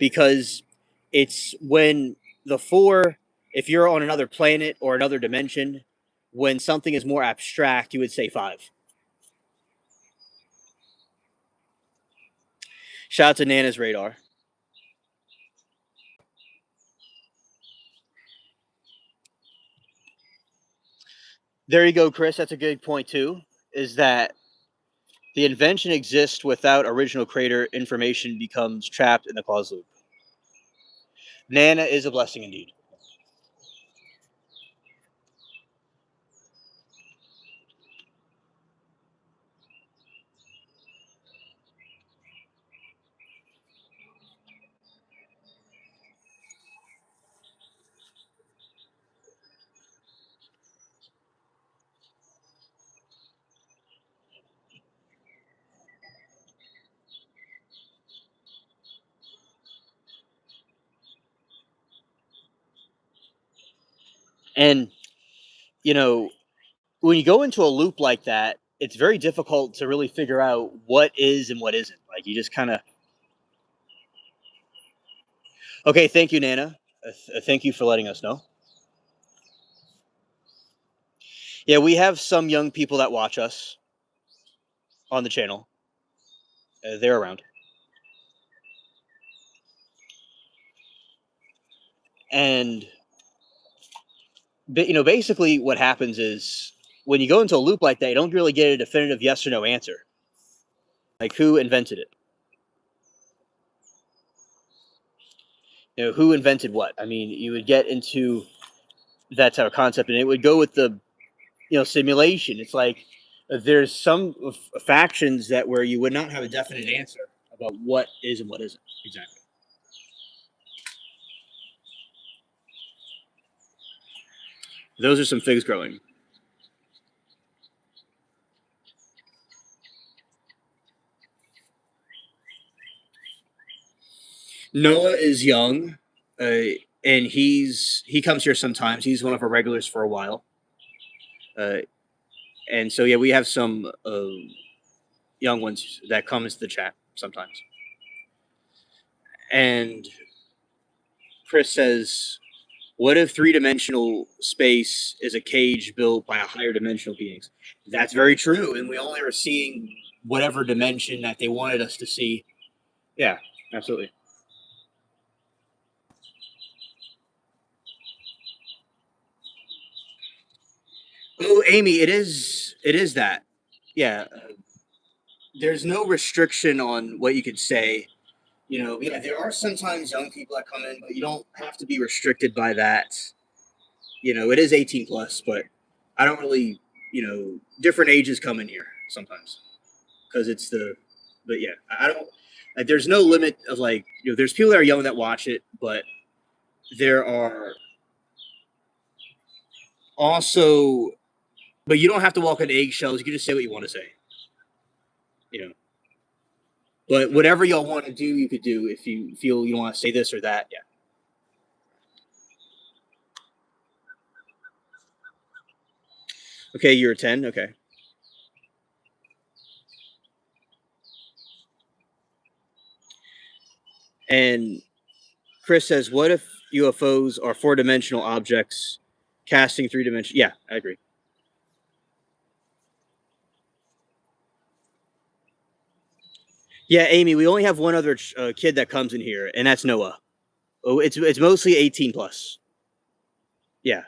because it's when the four, if you're on another planet or another dimension, when something is more abstract, you would say five. Shout out to Nana's radar. There you go, Chris. That's a good point too. Is that The invention exists without original creator. Information becomes trapped in the closed loop. Nana is a blessing indeed. And you know, when you go into a loop like that, it's very difficult to really figure out what is and what isn't. Like you just kind of okay. Thank you, Nana. Thank you for letting us know. Yeah, we have some young people that watch us on the channel. They're around, and basically, what happens is when you go into a loop like that, you don't really get a definitive yes or no answer. Like who invented it? Who invented what? I mean, you would get into that type of concept, and it would go with the simulation. It's like there's some factions that where you would not have a definite answer about what is and what isn't exactly. Those are some figs growing. Noah is young, and he comes here sometimes. He's one of our regulars for a while, uh, and so yeah, we have some young ones that come into the chat sometimes. And Chris says, "What if three-dimensional space is a cage built by a higher dimensional beings?" That's very true, and we only are seeing whatever dimension that they wanted us to see. Yeah, absolutely. Oh, Amy, it is. It is that. Yeah, there's no restriction on what you could say. Yeah, there are sometimes young people that come in, but you don't have to be restricted by that. It is 18 plus, but I don't really, different ages come in here sometimes because it's the, but yeah, I don't, like, there's no limit of like, there's people that are young that watch it, but there are also, but you don't have to walk on eggshells. You can just say what you want to say, you know, but whatever y'all want to do, you could do if you feel you want to say this or that. Yeah. Okay. You're a 10. Okay. And Chris says, what if UFOs are four-dimensional objects casting three-dimensional? Yeah, I agree. Yeah, Amy, we only have one other kid that comes in here, and that's Noah. Oh, it's mostly 18 plus. Yeah,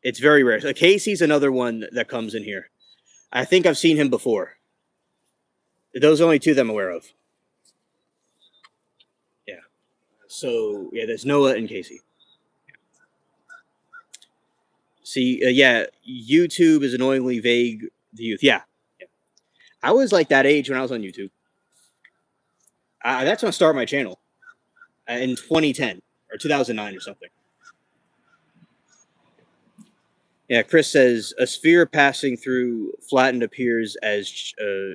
it's very rare. So Casey's another one that comes in here. I think I've seen him before. Those are only two that I'm aware of. Yeah. So yeah, there's Noah and Casey. See, yeah, YouTube is annoyingly vague. The youth, yeah. Yeah. I was like that age when I was on YouTube. That's when I started my channel in 2010 or 2009 or something. Yeah, Chris says a sphere passing through flattened appears as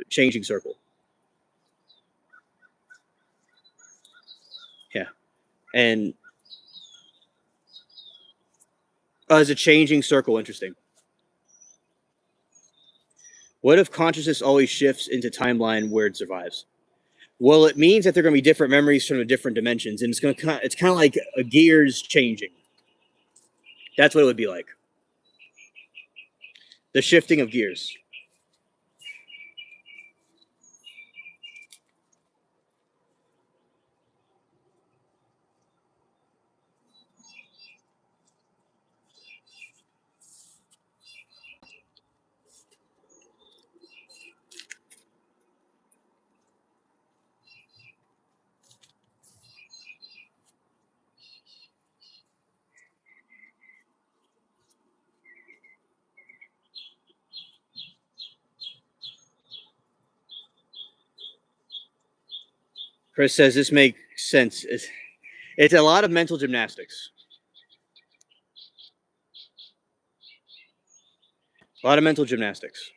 changing circle. Yeah, and as a changing circle, interesting. What if consciousness always shifts into timeline where it survives? Well, it means that there are going to be different memories from the different dimensions, and it's kind of like a gears changing. That's what it would be like. The shifting of gears. Chris says this makes sense. It's a lot of mental gymnastics. A lot of mental gymnastics.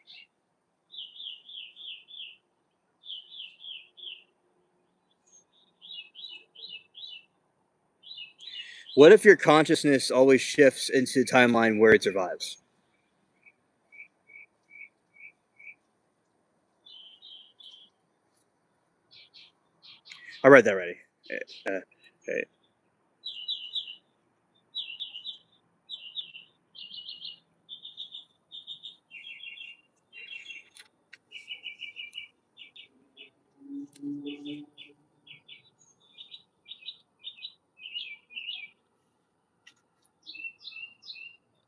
What if your consciousness always shifts into the timeline where it survives? I read that already. Okay.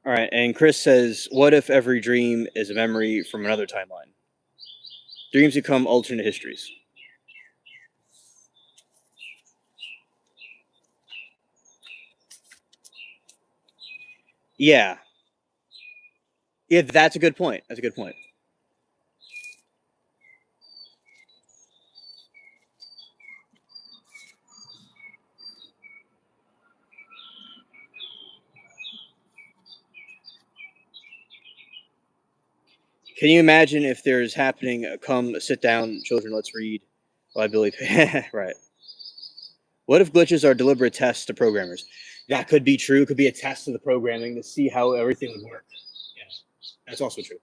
All right. And Chris says, what if every dream is a memory from another timeline? Dreams become alternate histories. Yeah. Yeah, that's a good point. That's a good point. Can you imagine if there's happening, come sit down, children, let's read liability? Right. What if glitches are deliberate tests to programmers? That could be true. It could be a test of the programming to see how everything would work. Yes, that's also true.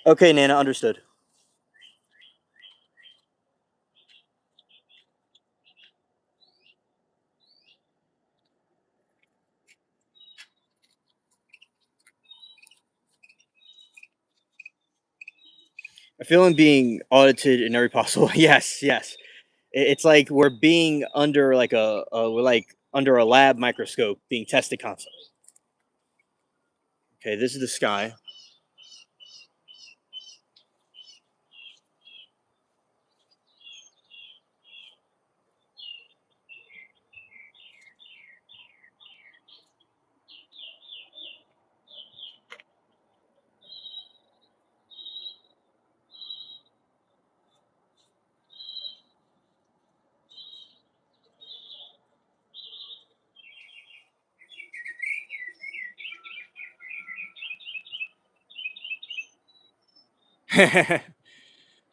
Okay, Nana, understood. I feel I'm being audited in every possible. Yes, yes. It's like we're being under like we're like under a lab microscope, being tested constantly. Okay, this is the sky.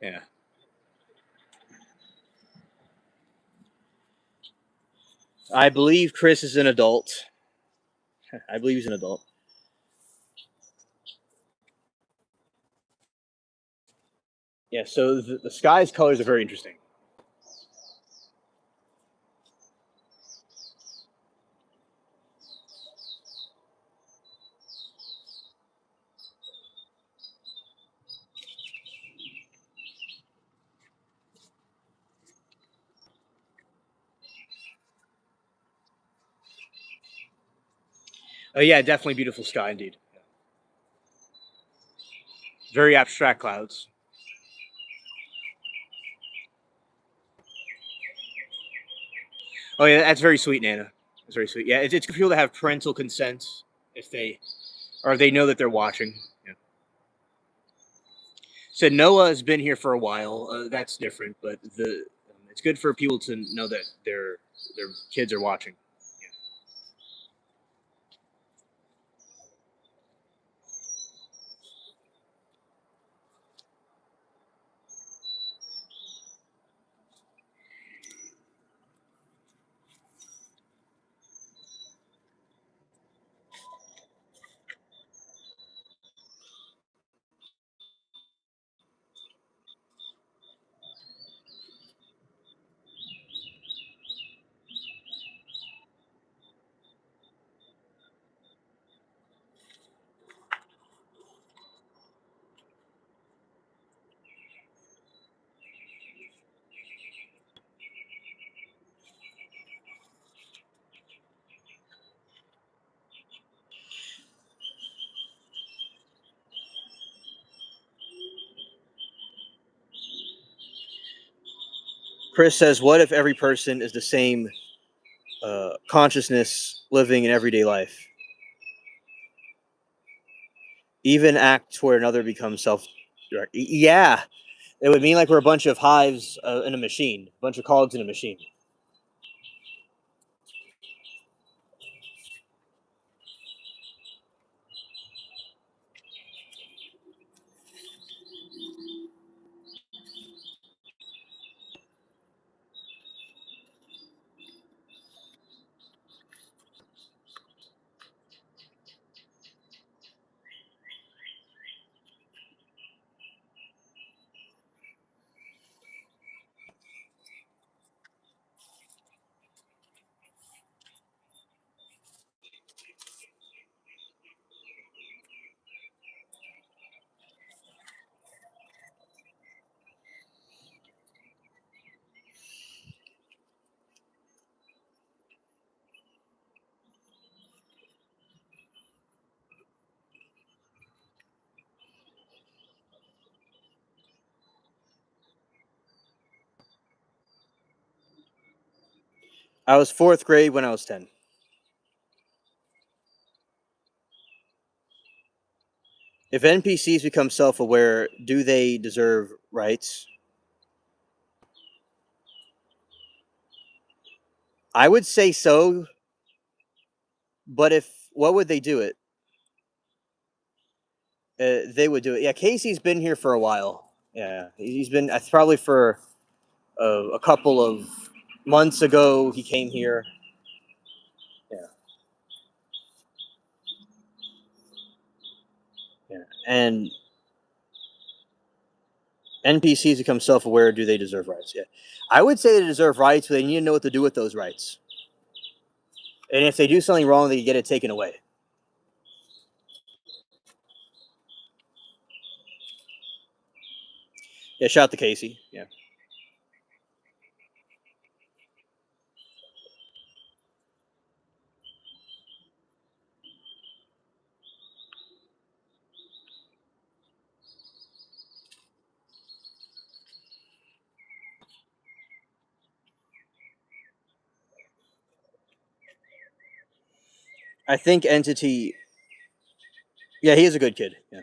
Yeah, I believe Chris is an adult. I believe he's an adult. Yeah, so the sky's colors are very interesting. Oh yeah, definitely beautiful sky indeed. Very abstract clouds. Oh yeah, that's very sweet, Nana. That's very sweet. Yeah, it's good for people to have parental consent if they or if they know that they're watching. Yeah. So Noah has been here for a while. That's different, but it's good for people to know that their kids are watching. Chris says, "What if every person is the same consciousness living in everyday life? Even act where another becomes self." Yeah, it would mean like we're a bunch of hives in a machine, a bunch of cogs in a machine. I was fourth grade when I was 10. If NPCs become self-aware, do they deserve rights? I would say so, but if what would they do it? They would do it. Yeah, Casey's been here for a while. Yeah, he's been probably for a couple of months ago. He came here. Yeah, yeah. And NPCs become self-aware. Do they deserve rights? Yeah, I would say they deserve rights, but they need to know what to do with those rights. And if they do something wrong, they get it taken away. Yeah, shout out to Casey. Yeah, I think entity. Yeah, he is a good kid. Yeah,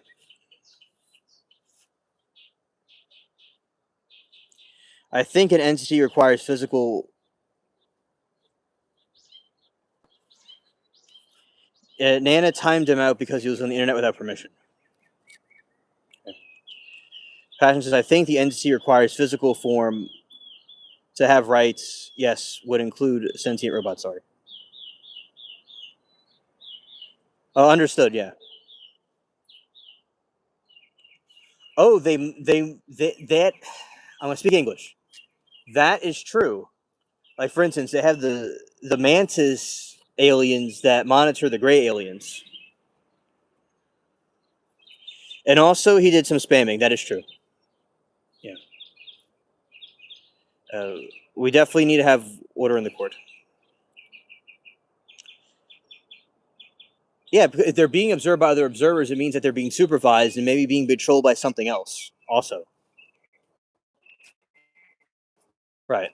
I think an entity requires physical. Nana timed him out because he was on the internet without permission. Passion says, I think the entity requires physical form to have rights. Yes, would include sentient robots. Sorry. Oh, understood. Yeah. Oh, they that. I'm gonna speak English. That is true. Like for instance, they have the mantis aliens that monitor the gray aliens, and also he did some spamming. That is true. Yeah. Uh, we definitely need to have order in the court. Yeah, if they're being observed by other observers, it means that they're being supervised and maybe being controlled by something else. Also, right.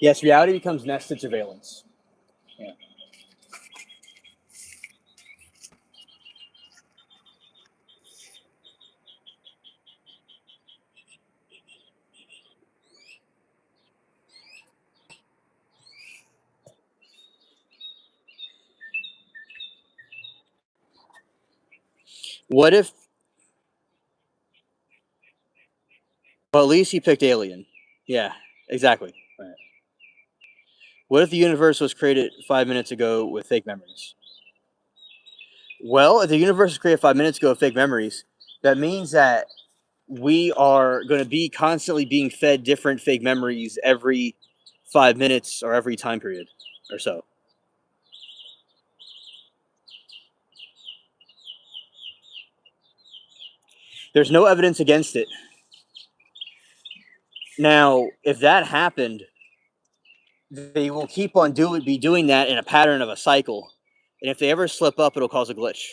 Yes, reality becomes nested surveillance. Yeah. What if Well, at least he picked Alien. Yeah, exactly. Right. What if the universe was created 5 minutes ago with fake memories? Well, if the universe was created 5 minutes ago with fake memories, that means that we are going to be constantly being fed different fake memories every 5 minutes or every time period or so. There's no evidence against it. Now, if that happened, they will keep on be doing that in a pattern of a cycle. And if they ever slip up, it'll cause a glitch.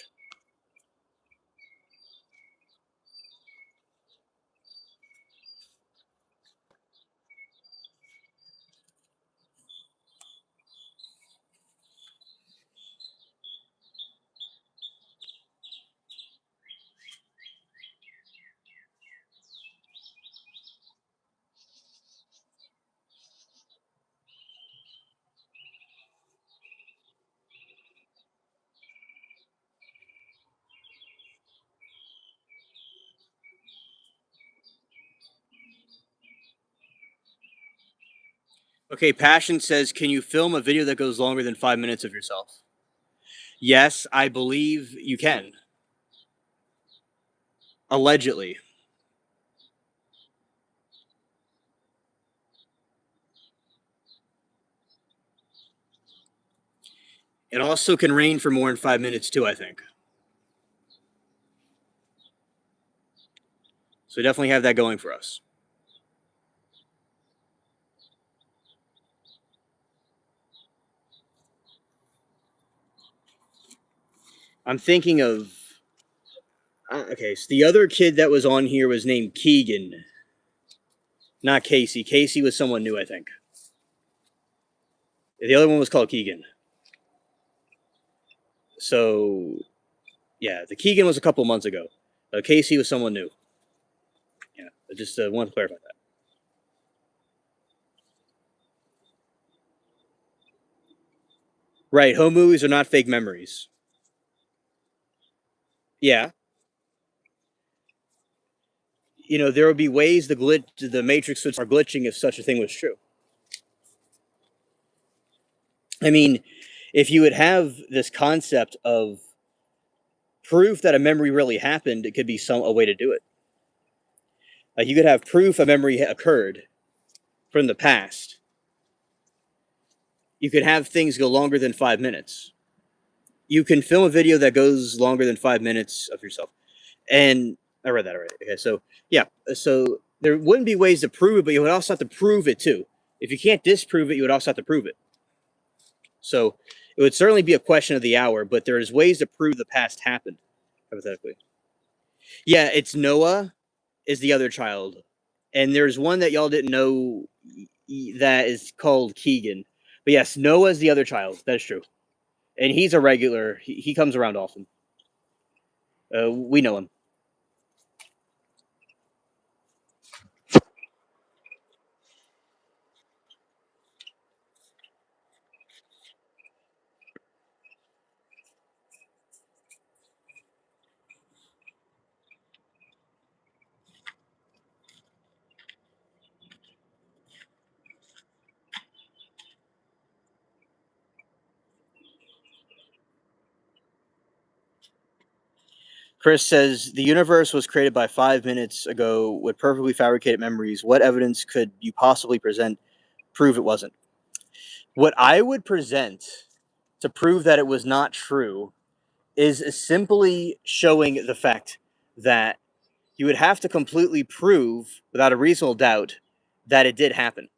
Okay, Passion says, can you film a video that goes longer than 5 minutes of yourself? Yes, I believe you can. Allegedly. It also can rain for more than 5 minutes, too, I think. So we definitely have that going for us. I'm thinking of. Okay, so the other kid that was on here was named Keegan. Not Casey. Casey was someone new, I think. The other one was called Keegan. So, yeah, the Keegan was a couple months ago. Casey was someone new. Yeah, I just wanted to clarify that. Right, home movies are not fake memories. Yeah. You know, there would be ways the Matrix are glitching if such a thing was true. I mean, if you would have this concept of proof that a memory really happened, it could be a way to do it. Like you could have proof a memory occurred from the past. You could have things go longer than 5 minutes. You can film a video that goes longer than 5 minutes of yourself. And I read that already. Okay, so yeah, so there wouldn't be ways to prove it, but you would also have to prove it too. If you can't disprove it, you would also have to prove it. So it would certainly be a question of the hour, but there's ways to prove the past happened, hypothetically. Yeah, it's Noah is the other child. And there's one that y'all didn't know that is called Keegan. But yes, Noah's the other child. That is true. And he's a regular. He comes around often. We know him. Chris says the universe was created by 5 minutes ago with perfectly fabricated memories. What evidence could you possibly present prove it wasn't? What I would present to prove that it was not true is simply showing the fact that you would have to completely prove without a reasonable doubt that it did happen.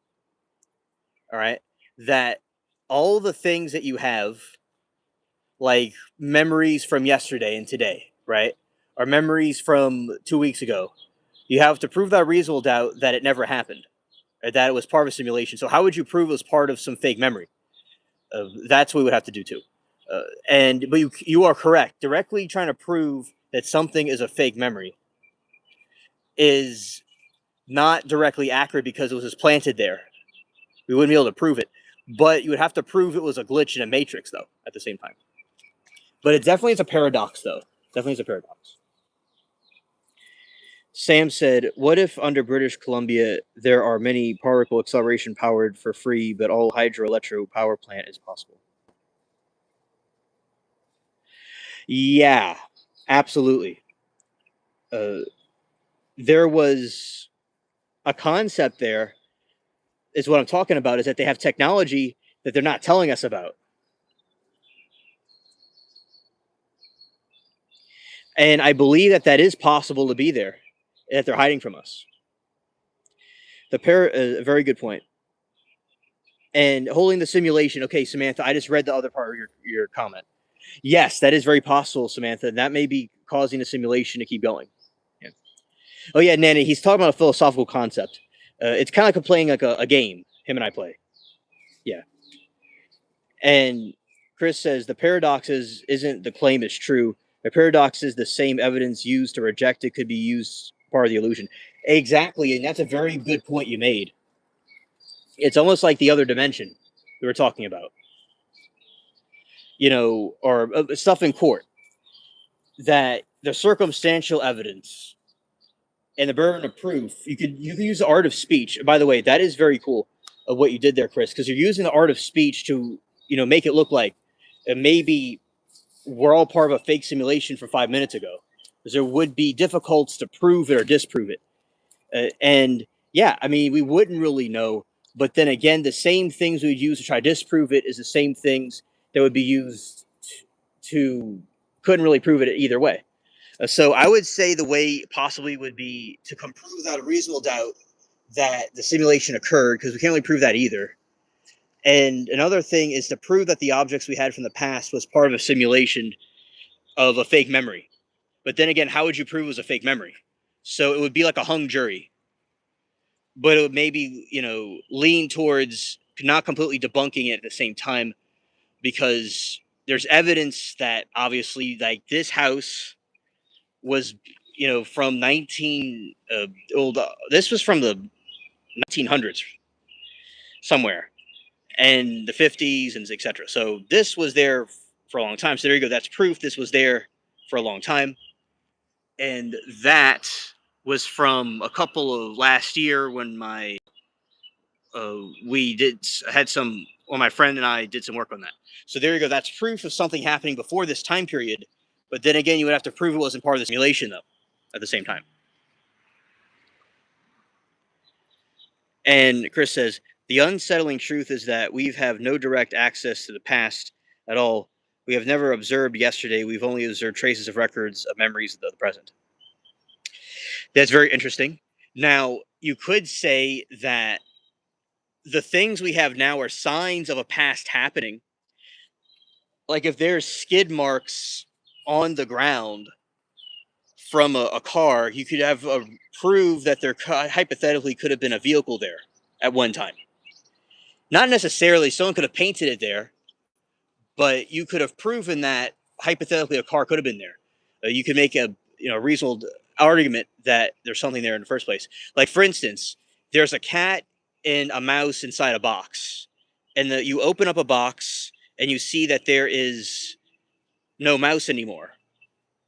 All right. That all the things that you have, like memories from yesterday and today, right, or memories from 2 weeks ago, you have to prove that reasonable doubt that it never happened, or that it was part of a simulation. So how would you prove it was part of some fake memory? That's what we would have to do too. But you are correct. Directly trying to prove that something is a fake memory is not directly accurate because it was just planted there. We wouldn't be able to prove it, but you would have to prove it was a glitch in a matrix, though, at the same time. But it definitely is a paradox, though. Definitely is a paradox. Sam said, "What if under British Columbia there are many particle acceleration powered for free, but all hydroelectric power plant is possible?" Yeah, absolutely. Uh, there was a concept there. Is what I'm talking about. Is that they have technology that they're not telling us about, and I believe that that is possible to be there, that they're hiding from us. A very good point. And holding the simulation. Okay, Samantha, I just read the other part of your comment. Yes, that is very possible, Samantha. And that may be causing the simulation to keep going. Yeah. Oh yeah, Nanny. He's talking about a philosophical concept. It's kind of like playing like a game. Him and I play. Yeah. And Chris says the paradox isn't the claim is true. The paradox is the same evidence used to reject it could be used part of the illusion. Exactly, and that's a very good point you made. It's almost like the other dimension we were talking about, or stuff in court, that the circumstantial evidence and the burden of proof. You could use the art of speech. By the way, that is very cool of what you did there, Chris, because you're using the art of speech to make it look like maybe we're all part of a fake simulation from 5 minutes ago, because there would be difficulties to prove it or disprove it. And yeah, I mean, we wouldn't really know. But then again, the same things we'd use to try to disprove it is the same things that would be used to couldn't really prove it either way. So I would say the way possibly would be to come prove without a reasonable doubt that the simulation occurred, because we can't really prove that either. And another thing is to prove that the objects we had from the past was part of a simulation of a fake memory. But then again, how would you prove it was a fake memory? So it would be like a hung jury, but it would maybe, lean towards not completely debunking it at the same time, because there's evidence that obviously, like, this house was, from 19 old. This was from the 1900s somewhere, and the 50s and etc. So this was there for a long time. So there you go. That's proof this was there for a long time. And that was from a couple of last year when we had some well, my friend and I did some work on that. So there you go. That's proof of something happening before this time period. But then again, you would have to prove it wasn't part of the simulation, though, at the same time. And Chris says the unsettling truth is that we have no direct access to the past at all. We have never observed yesterday. We've only observed traces of records of memories of the present. That's very interesting. Now, you could say that the things we have now are signs of a past happening. Like if there's skid marks on the ground from a car, you could have prove that there hypothetically could have been a vehicle there at one time. Not necessarily someone could have painted it there, but you could have proven that hypothetically a car could have been there. You could make a reasonable argument that there's something there in the first place. Like for instance, there's a cat and a mouse inside a box, and you open up a box and you see that there is no mouse anymore.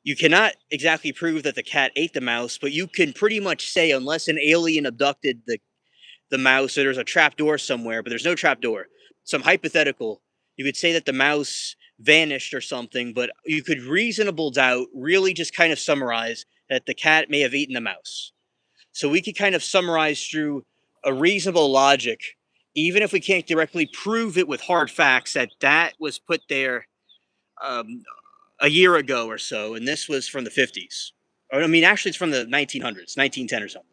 You cannot exactly prove that the cat ate the mouse, but you can pretty much say unless an alien abducted the mouse, or there's a trap door somewhere, but there's no trap door. Some hypothetical, you could say that the mouse vanished or something, but you could reasonable doubt really just kind of summarize that the cat may have eaten the mouse. So we could kind of summarize through a reasonable logic, even if we can't directly prove it with hard facts, that that was put there um, a year ago or so, and this was from the 50s. Or, I mean, actually, it's from the 1900s, 1910 or something.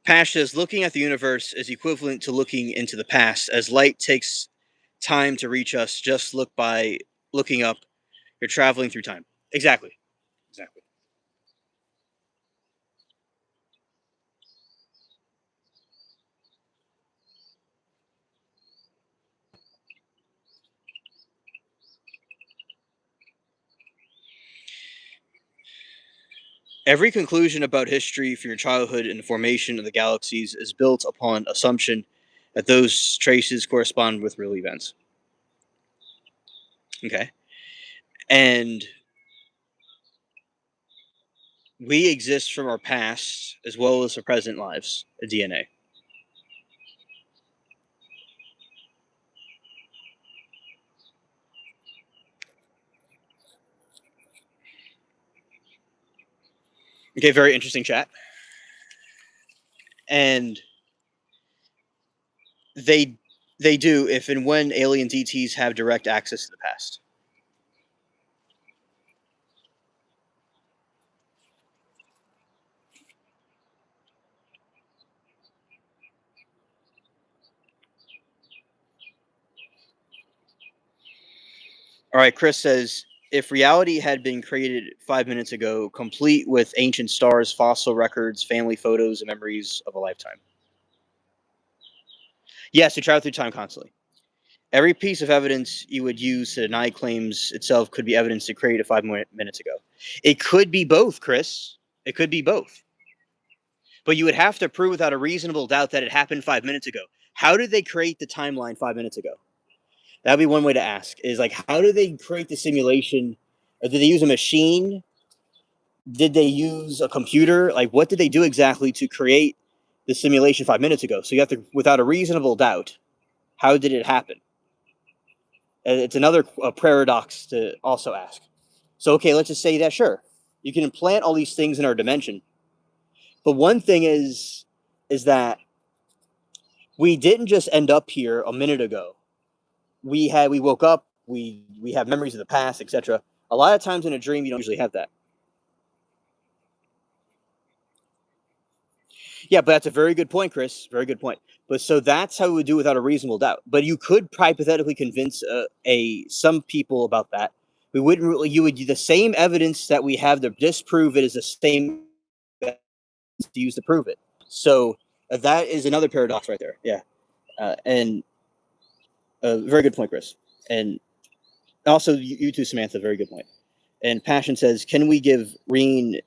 Pash says, looking at the universe is equivalent to looking into the past. As light takes time to reach us, just look by looking up. You're traveling through time. Exactly. Exactly. Every conclusion about history from your childhood and the formation of the galaxies is built upon assumption that those traces correspond with real events. Okay. And we exist from our past as well as our present lives, a DNA. Okay, very interesting chat. And they they do if and when alien DTs have direct access to the past. All right, Chris says if reality had been created 5 minutes ago, complete with ancient stars, fossil records, family photos, and memories of a lifetime. Yes, we travel through time constantly. Every piece of evidence you would use to deny claims itself could be evidence to create it 5 minutes ago. It could be both, Chris. It could be both. But you would have to prove without a reasonable doubt that it happened 5 minutes ago. How did they create the timeline 5 minutes ago? That'd be one way to ask. Is like, how did they create the simulation? Or did they use a machine? Did they use a computer? Like, what did they do exactly to create the simulation 5 minutes ago? So you have to, without a reasonable doubt, how did it happen? And it's another paradox to also ask. So, okay, let's just say that sure, you can implant all these things in our dimension, but one thing is that we didn't just end up here a minute ago. We woke up, we have memories of the past, etc. A lot of times in a dream, you don't usually have that. Yeah, but that's a very good point, Chris. Very good point. But so that's how we would do without a reasonable doubt. But you could hypothetically convince a some people about that. We wouldn't really. You would the same evidence that we have to disprove it is the same to use to prove it. So that is another paradox right there. Yeah, and very good point, Chris. And also you too, Samantha. Very good point. And Passion says, can we give Reen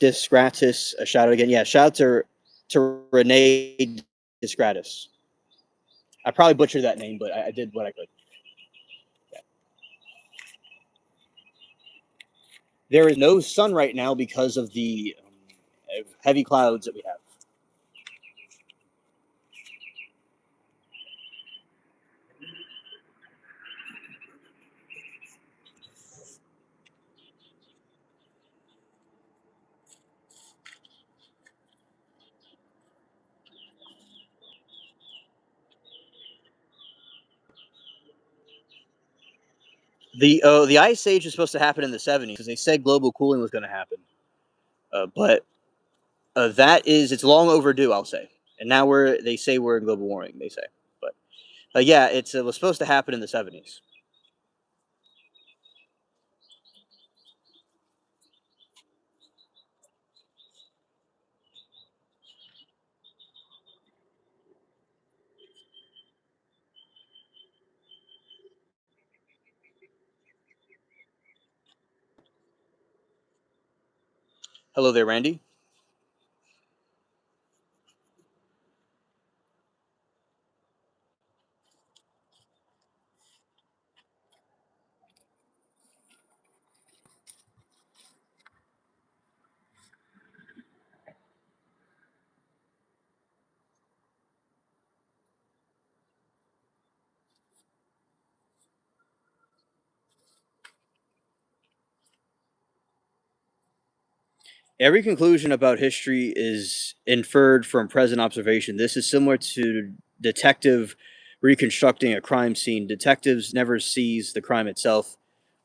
Disgratis a shout out again? Yeah, shout out to Renee Disgratis. I probably butchered that name, but I did what I could. Yeah. There is no sun right now because of the heavy clouds that we have. The ice age was supposed to happen in the 70s because they said global cooling was going to happen, but that is it's long overdue, I'll say. And now they say we're in global warming. They say, but yeah, it was supposed to happen in the 70s. Hello there, Randy. Every conclusion about history is inferred from present observation. This is similar to detective reconstructing a crime scene. Detectives never sees the crime itself,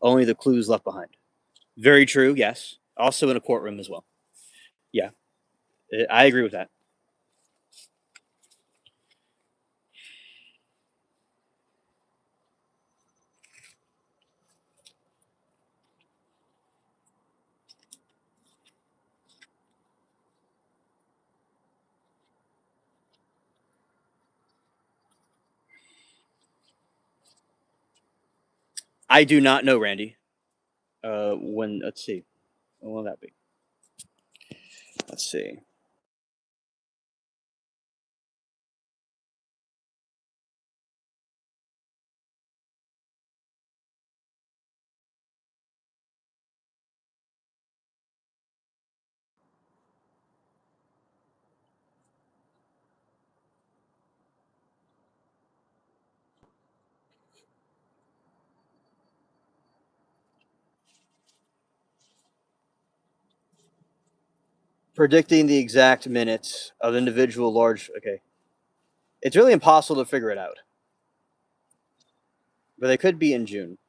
only the clues left behind. Very true, yes. Also in a courtroom as well. Yeah, I agree with that. I do not know, Randy. When let's see, when will that be? Let's see. Predicting the exact minutes of individual large. Okay, it's really impossible to figure it out, but they could be in June.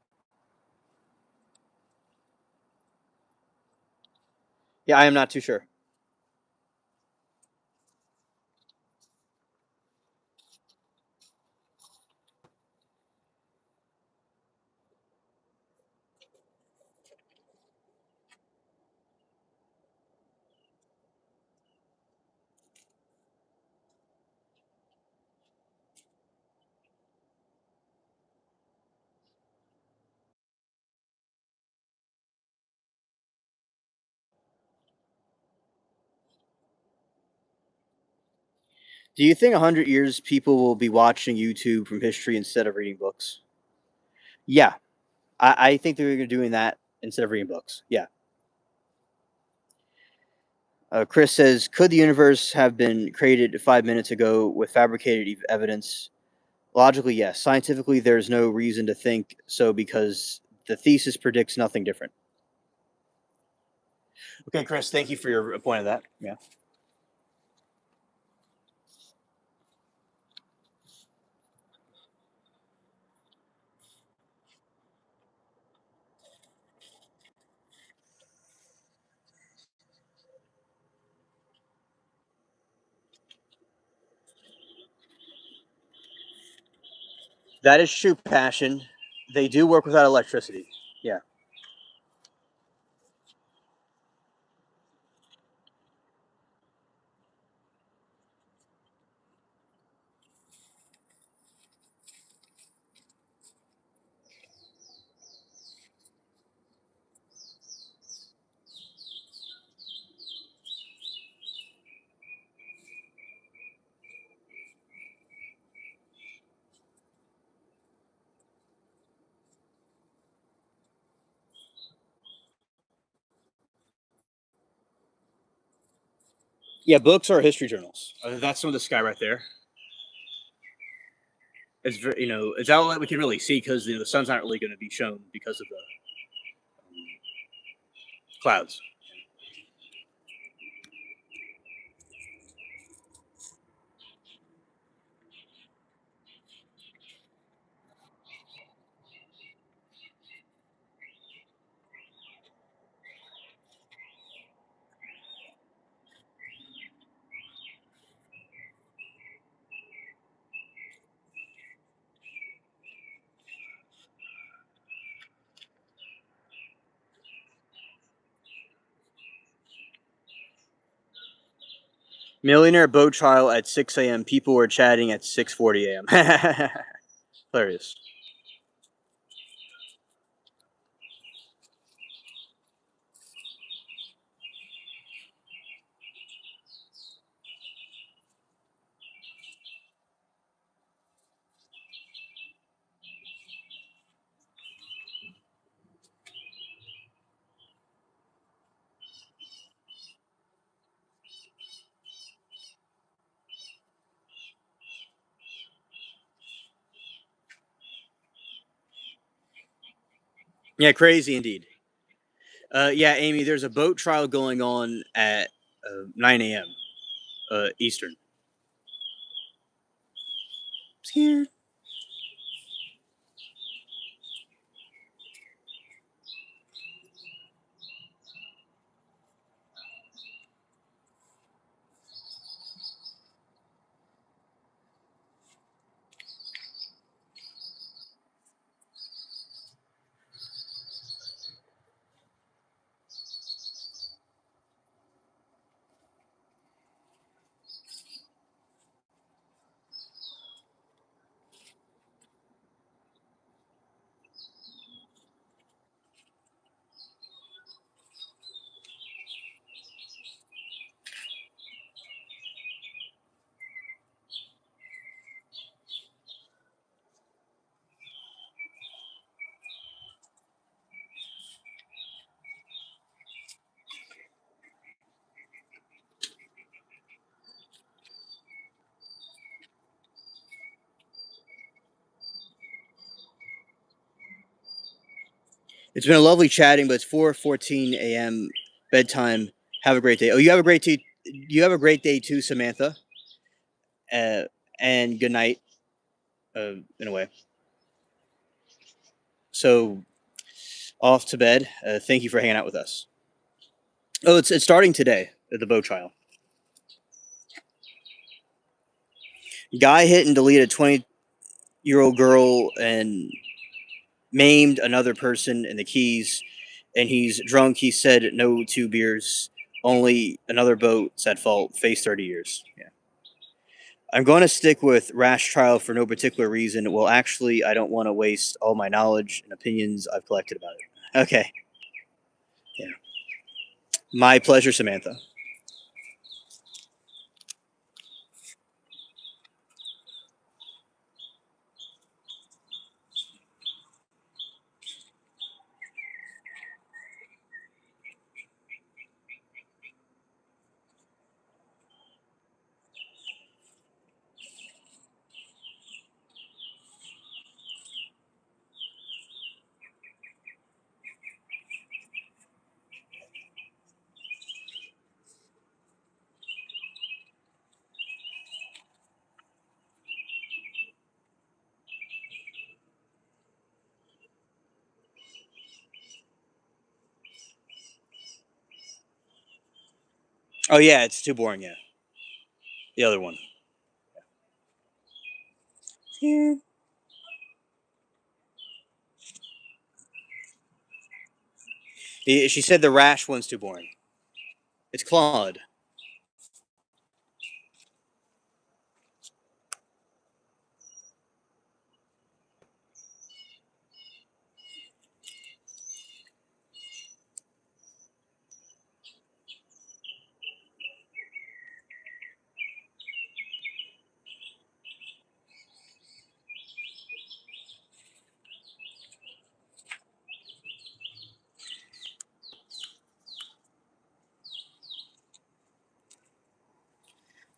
Yeah, I am not too sure. Do you think 100 years people will be watching YouTube from history instead of reading books? Yeah, I think they're doing that instead of reading books. Yeah. Chris says, could the universe have been created 5 minutes ago with fabricated evidence? Logically, yes. Scientifically, there's no reason to think so because the thesis predicts nothing different. Okay, Chris, thank you for your point of that. Yeah. That is true, Passion. They do work without electricity. Yeah. Yeah, books are history journals. That's some of the sky right there. It's very, it's all that we can really see because the sun's not really going to be shown because of the clouds. Millionaire boat trial at 6 a.m. People were chatting at 6:40 a.m. Hilarious. Yeah, crazy indeed. Yeah, Amy, there's a boat trial going on at 9 a.m. Eastern. Scared. It's been a lovely chatting, but it's 4:14 a.m. bedtime. Have a great day. Oh, you have a great day. You have a great day too, Samantha. Uh, and good night. In a way. So off to bed. Thank you for hanging out with us. Oh, it's starting today at the bow trial. Guy hit and deleted a 20-year-old girl and maimed another person in the Keys, and he's drunk. He said no 2 beers, only another boat's at fault. Face 30 years. Yeah. I'm going to stick with rash trial for no particular reason. Well, actually, I don't want to waste all my knowledge and opinions I've collected about it. Okay. Yeah. My pleasure, Samantha. Oh, yeah, it's too boring, yeah. The other one. Yeah. She said the rash one's too boring. It's Claude.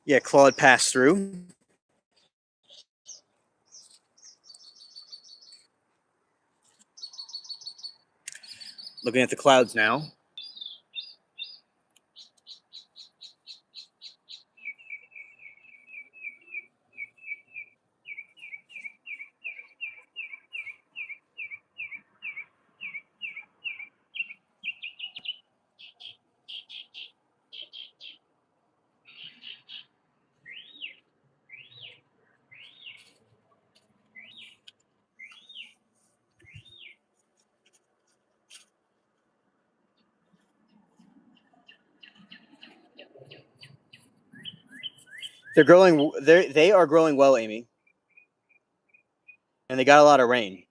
Yeah, Claude passed through. Looking at the clouds now. They're growing. They are growing well, Amy, and they got a lot of rain.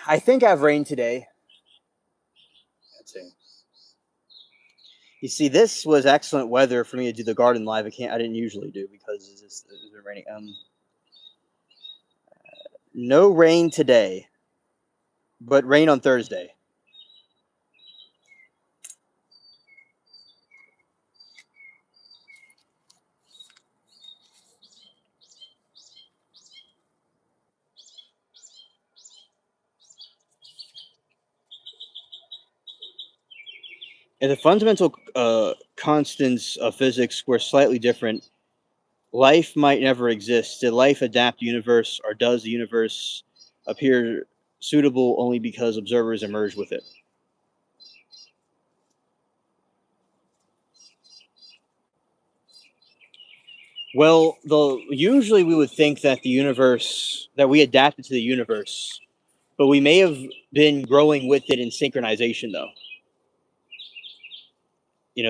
I think I've rained today. Let's see. You see, this was excellent weather for me to do the garden live. I didn't usually do because it's been raining. No rain today, but rain on Thursday. If the fundamental constants of physics were slightly different, life might never exist. Did life adapt the universe, or does the universe appear suitable only because observers emerge with it? Well, usually we would think that we adapted to the universe, but we may have been growing with it in synchronization, though.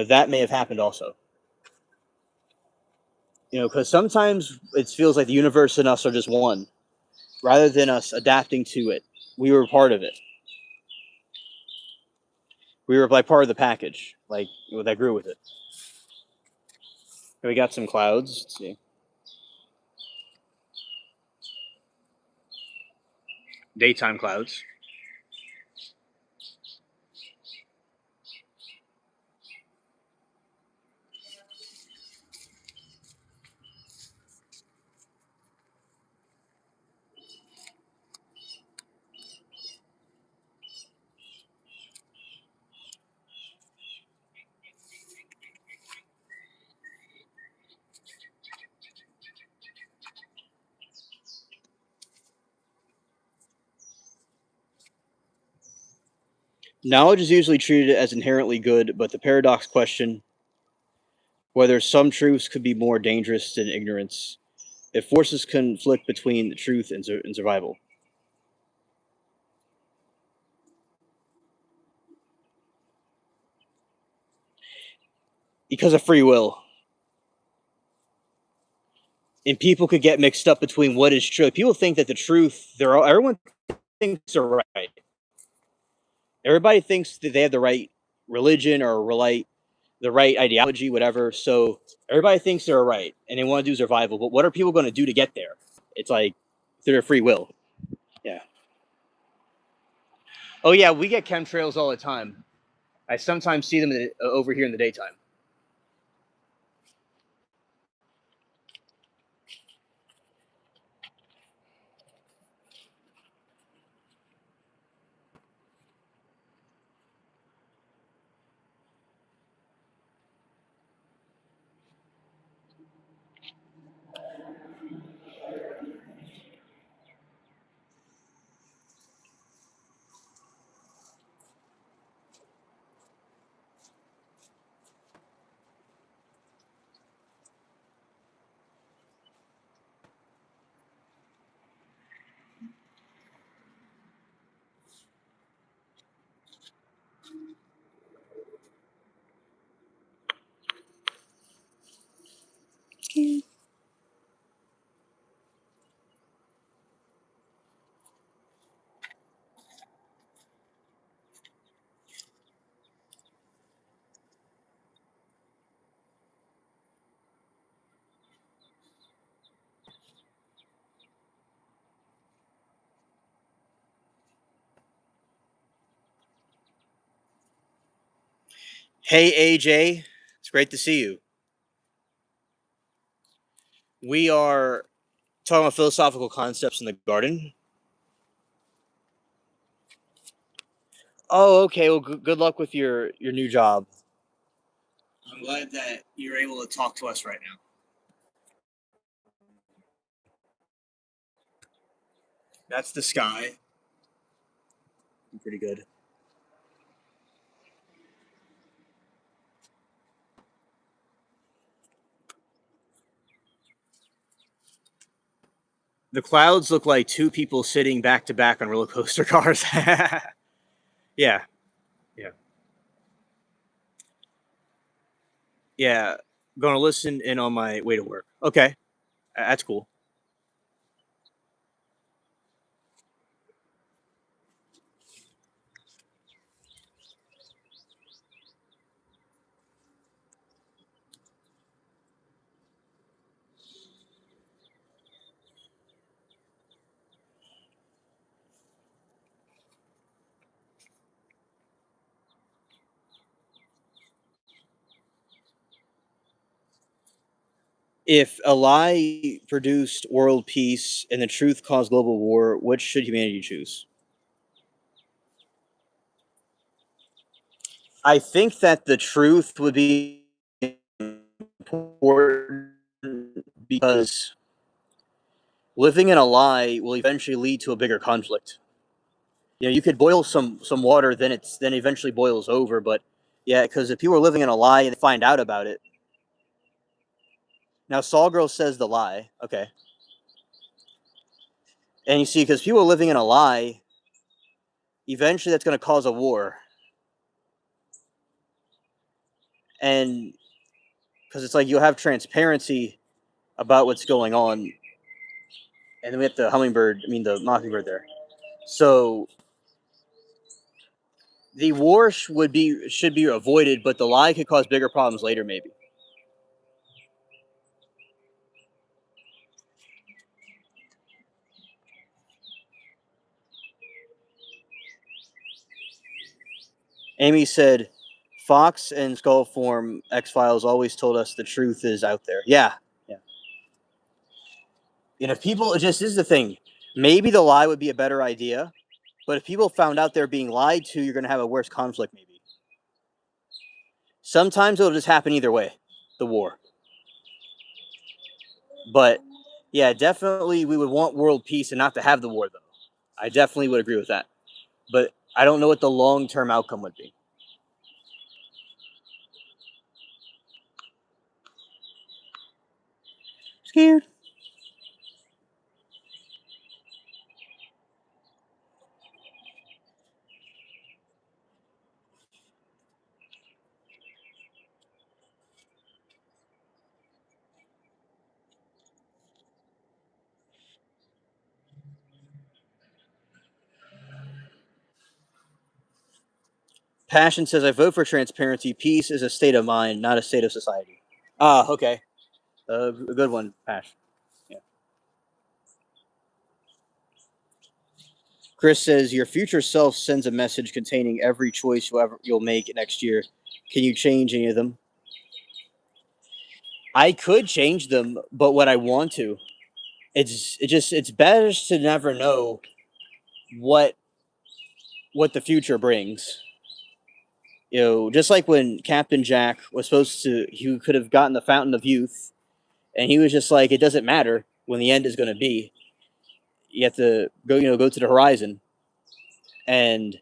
That may have happened also. Because sometimes it feels like the universe and us are just one, rather than us adapting to it. We were part of it. We were like part of the package, like that grew with it. We got some clouds. Let's see. Daytime clouds. Knowledge is usually treated as inherently good, but the paradox question whether some truths could be more dangerous than ignorance. It forces conflict between the truth and survival. Because of free will. And people could get mixed up between what is true. People think that the truth, everyone thinks they're right. Everybody thinks that they have the right religion or the right ideology, whatever. So everybody thinks they're right and they want to do survival. But what are people going to do to get there? It's like through their free will. Yeah. Oh yeah, we get chemtrails all the time. I sometimes see them over here in the daytime. Hey AJ, it's great to see you. We are talking about philosophical concepts in the garden. Oh, okay. Well, good luck with your new job. I'm glad that you're able to talk to us right now. That's the sky. Pretty good. The clouds look like two people sitting back to back on roller coaster cars. Yeah, yeah, yeah. Going to listen in on my way to work. Okay, that's cool. If a lie produced world peace and the truth caused global war, which should humanity choose? I think that the truth would be important because living in a lie will eventually lead to a bigger conflict. You know, you could boil some water, then eventually boils over. But yeah, because if people are living in a lie and they find out about it, now Saul Girl says the lie, okay, and you see, because people are living in a lie, eventually that's going to cause a war, and because it's like you'll have transparency about what's going on, and then we have the hummingbird, I mean the mockingbird there. So the war should be avoided, but the lie could cause bigger problems later, maybe. Amy said, "Fox and Skullform X Files always told us the truth is out there." Yeah, yeah. And if people just this is the thing, maybe the lie would be a better idea, but if people found out they're being lied to, you're going to have a worse conflict. Maybe sometimes it'll just happen either way, the war. But yeah, definitely we would want world peace and not to have the war, though. I definitely would agree with that. But I don't know what the long-term outcome would be. Scared. Passion says, I vote for transparency. Peace is a state of mind, not a state of society. Ah, okay. A good one, Pash. Yeah. Chris says, your future self sends a message containing every choice you'll make next year. Can you change any of them? I could change them, but would I want to? It's better to never know what the future brings. You know, just like when Captain Jack was supposed to, he could have gotten the Fountain of Youth, and he was just like, it doesn't matter when the end is going to be. You have to go to the horizon, and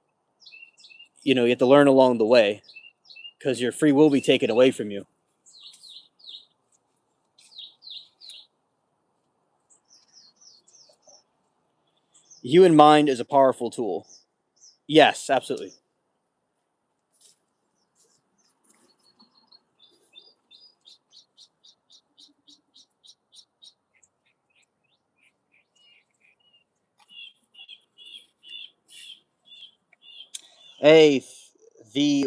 you have to learn along the way, because your free will be taken away from you. The human mind is a powerful tool. Yes, absolutely. Hey, the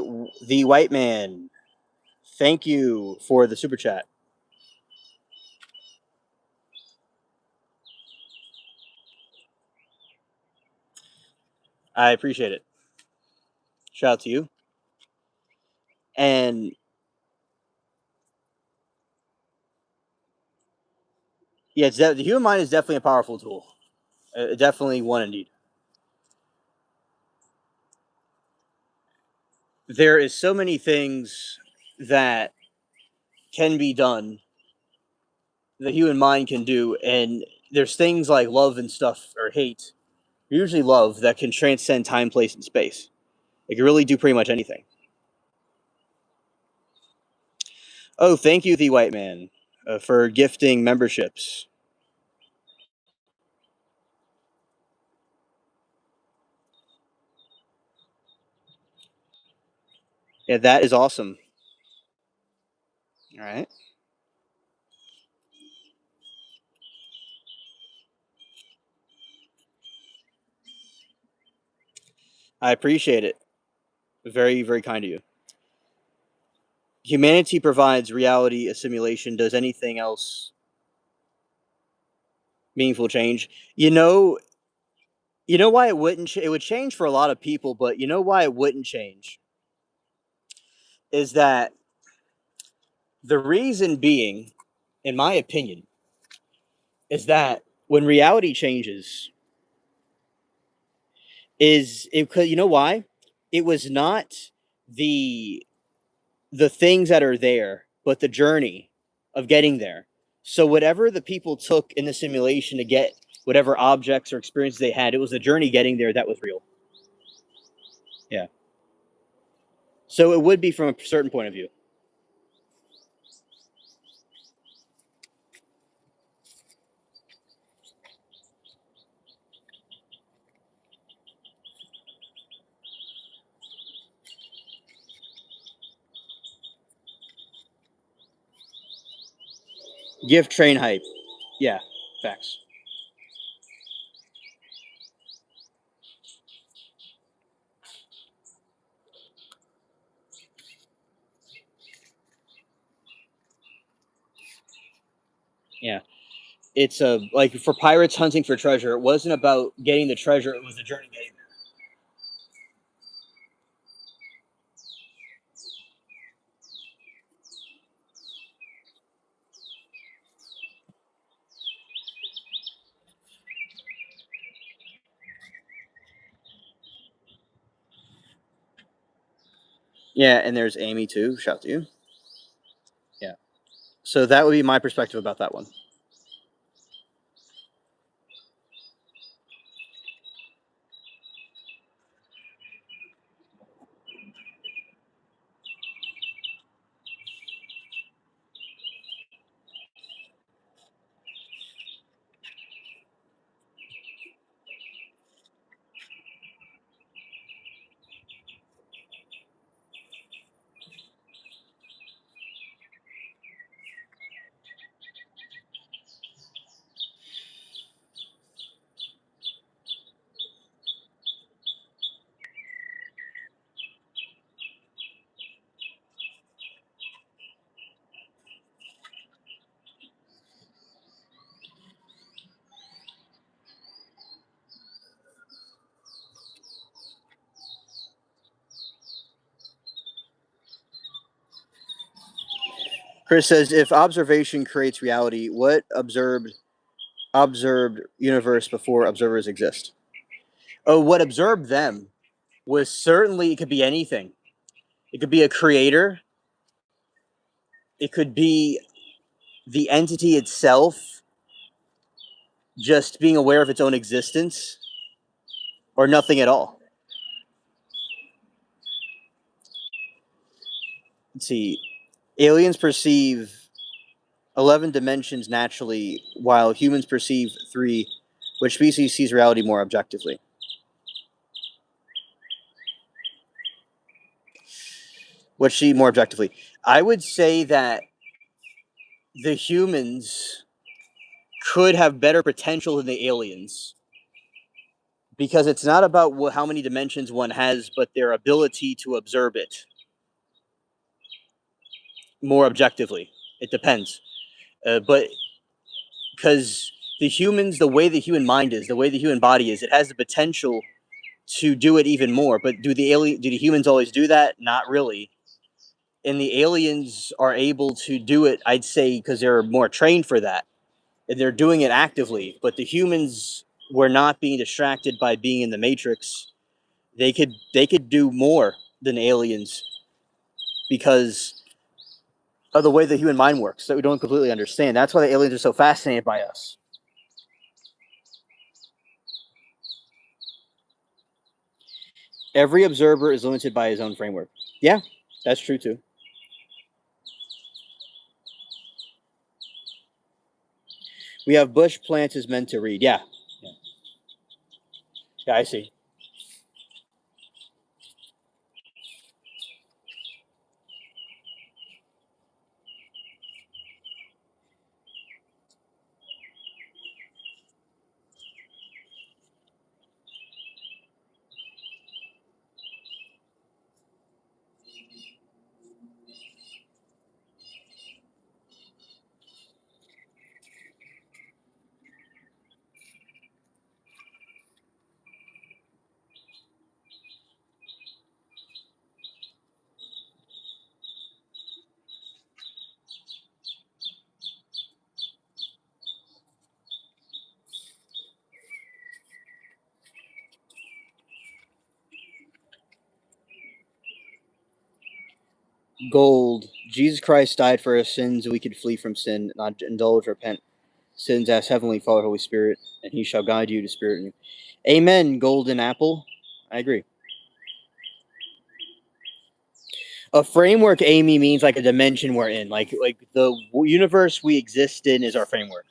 white man. Thank you for the super chat. I appreciate it. Shout out to you. And yeah, the human mind is definitely a powerful tool. Definitely one indeed. There is so many things that can be done, the human mind can do, and there's things like love and stuff, or hate, usually love, that can transcend time, place, and space. It can really do pretty much anything. Oh, thank you, the white man, for gifting memberships. Yeah, that is awesome. All right. I appreciate it. Very, very kind of you. Humanity provides reality, a simulation. Does anything else meaningful change? You know why it wouldn't? It would change for a lot of people, but you know why it wouldn't change is that the reason being, in my opinion, is that when reality changes, is it? Because you know why? It was not the things that are there, but the journey of getting there. So whatever the people took in the simulation to get whatever objects or experiences they had, it was the journey getting there that was real. Yeah. So it would be from a certain point of view. Gift train hype. Yeah. Facts. Yeah. It's like for pirates hunting for treasure, it wasn't about getting the treasure, it was the journey getting there. Yeah, and there's Amy too. Shout out to you. Yeah. So that would be my perspective about that one. Chris says, if observation creates reality, what observed universe before observers exist? Oh, what observed them was certainly, it could be anything. It could be a creator. It could be the entity itself just being aware of its own existence, or nothing at all. Let's see. Aliens perceive 11 dimensions naturally, while humans perceive 3. Which species sees reality more objectively? Which see more objectively? I would say that the humans could have better potential than the aliens, because it's not about how many dimensions one has, but their ability to observe it more objectively. It depends. But because the humans, the way the human mind is, the way the human body is, it has the potential to do it even more. But do the humans always do that? Not really. And the aliens are able to do it, I'd say, because they're more trained for that, and they're doing it actively. But the humans were not being distracted by being in the Matrix. They could do more than aliens because of the way the human mind works that we don't completely understand. That's why the aliens are so fascinated by us. Every observer is limited by his own framework. Yeah, that's true too. We have bush plants is meant to read. Yeah. Yeah, I see. Gold. Jesus Christ died for our sins so we could flee from sin, not indulge, repent. Sins as Heavenly Father, Holy Spirit, and He shall guide you to spirit. And amen, golden apple. I agree. A framework, Amy, means like a dimension we're in. Like the universe we exist in is our framework.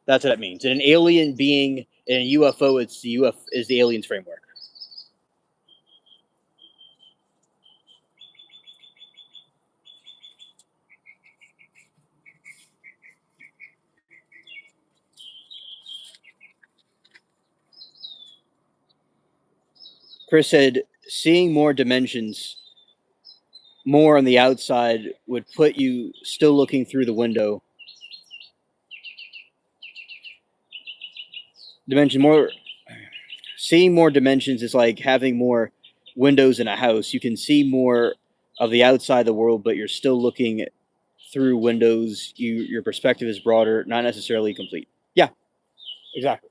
That's what it means. And an alien being in a UFO, it's the is the alien's framework. Chris said, seeing more dimensions, more on the outside, would put you still looking through the window. Dimension more, seeing more dimensions is like having more windows in a house. You can see more of the outside of the world, but you're still looking through windows. Your perspective is broader, not necessarily complete. Yeah, exactly.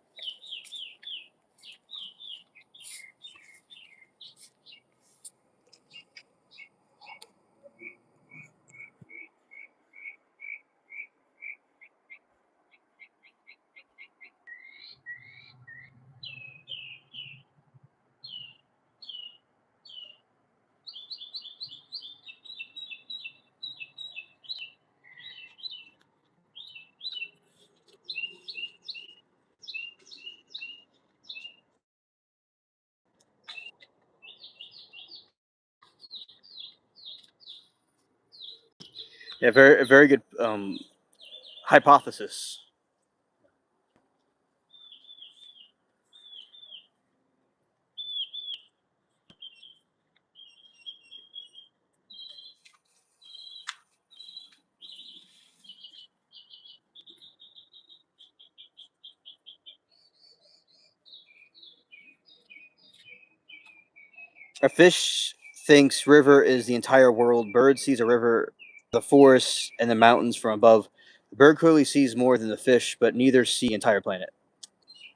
Yeah, very good hypothesis. A fish thinks river is the entire world. Bird sees a river the forests and the mountains from above. The bird clearly sees more than the fish, but neither see the entire planet.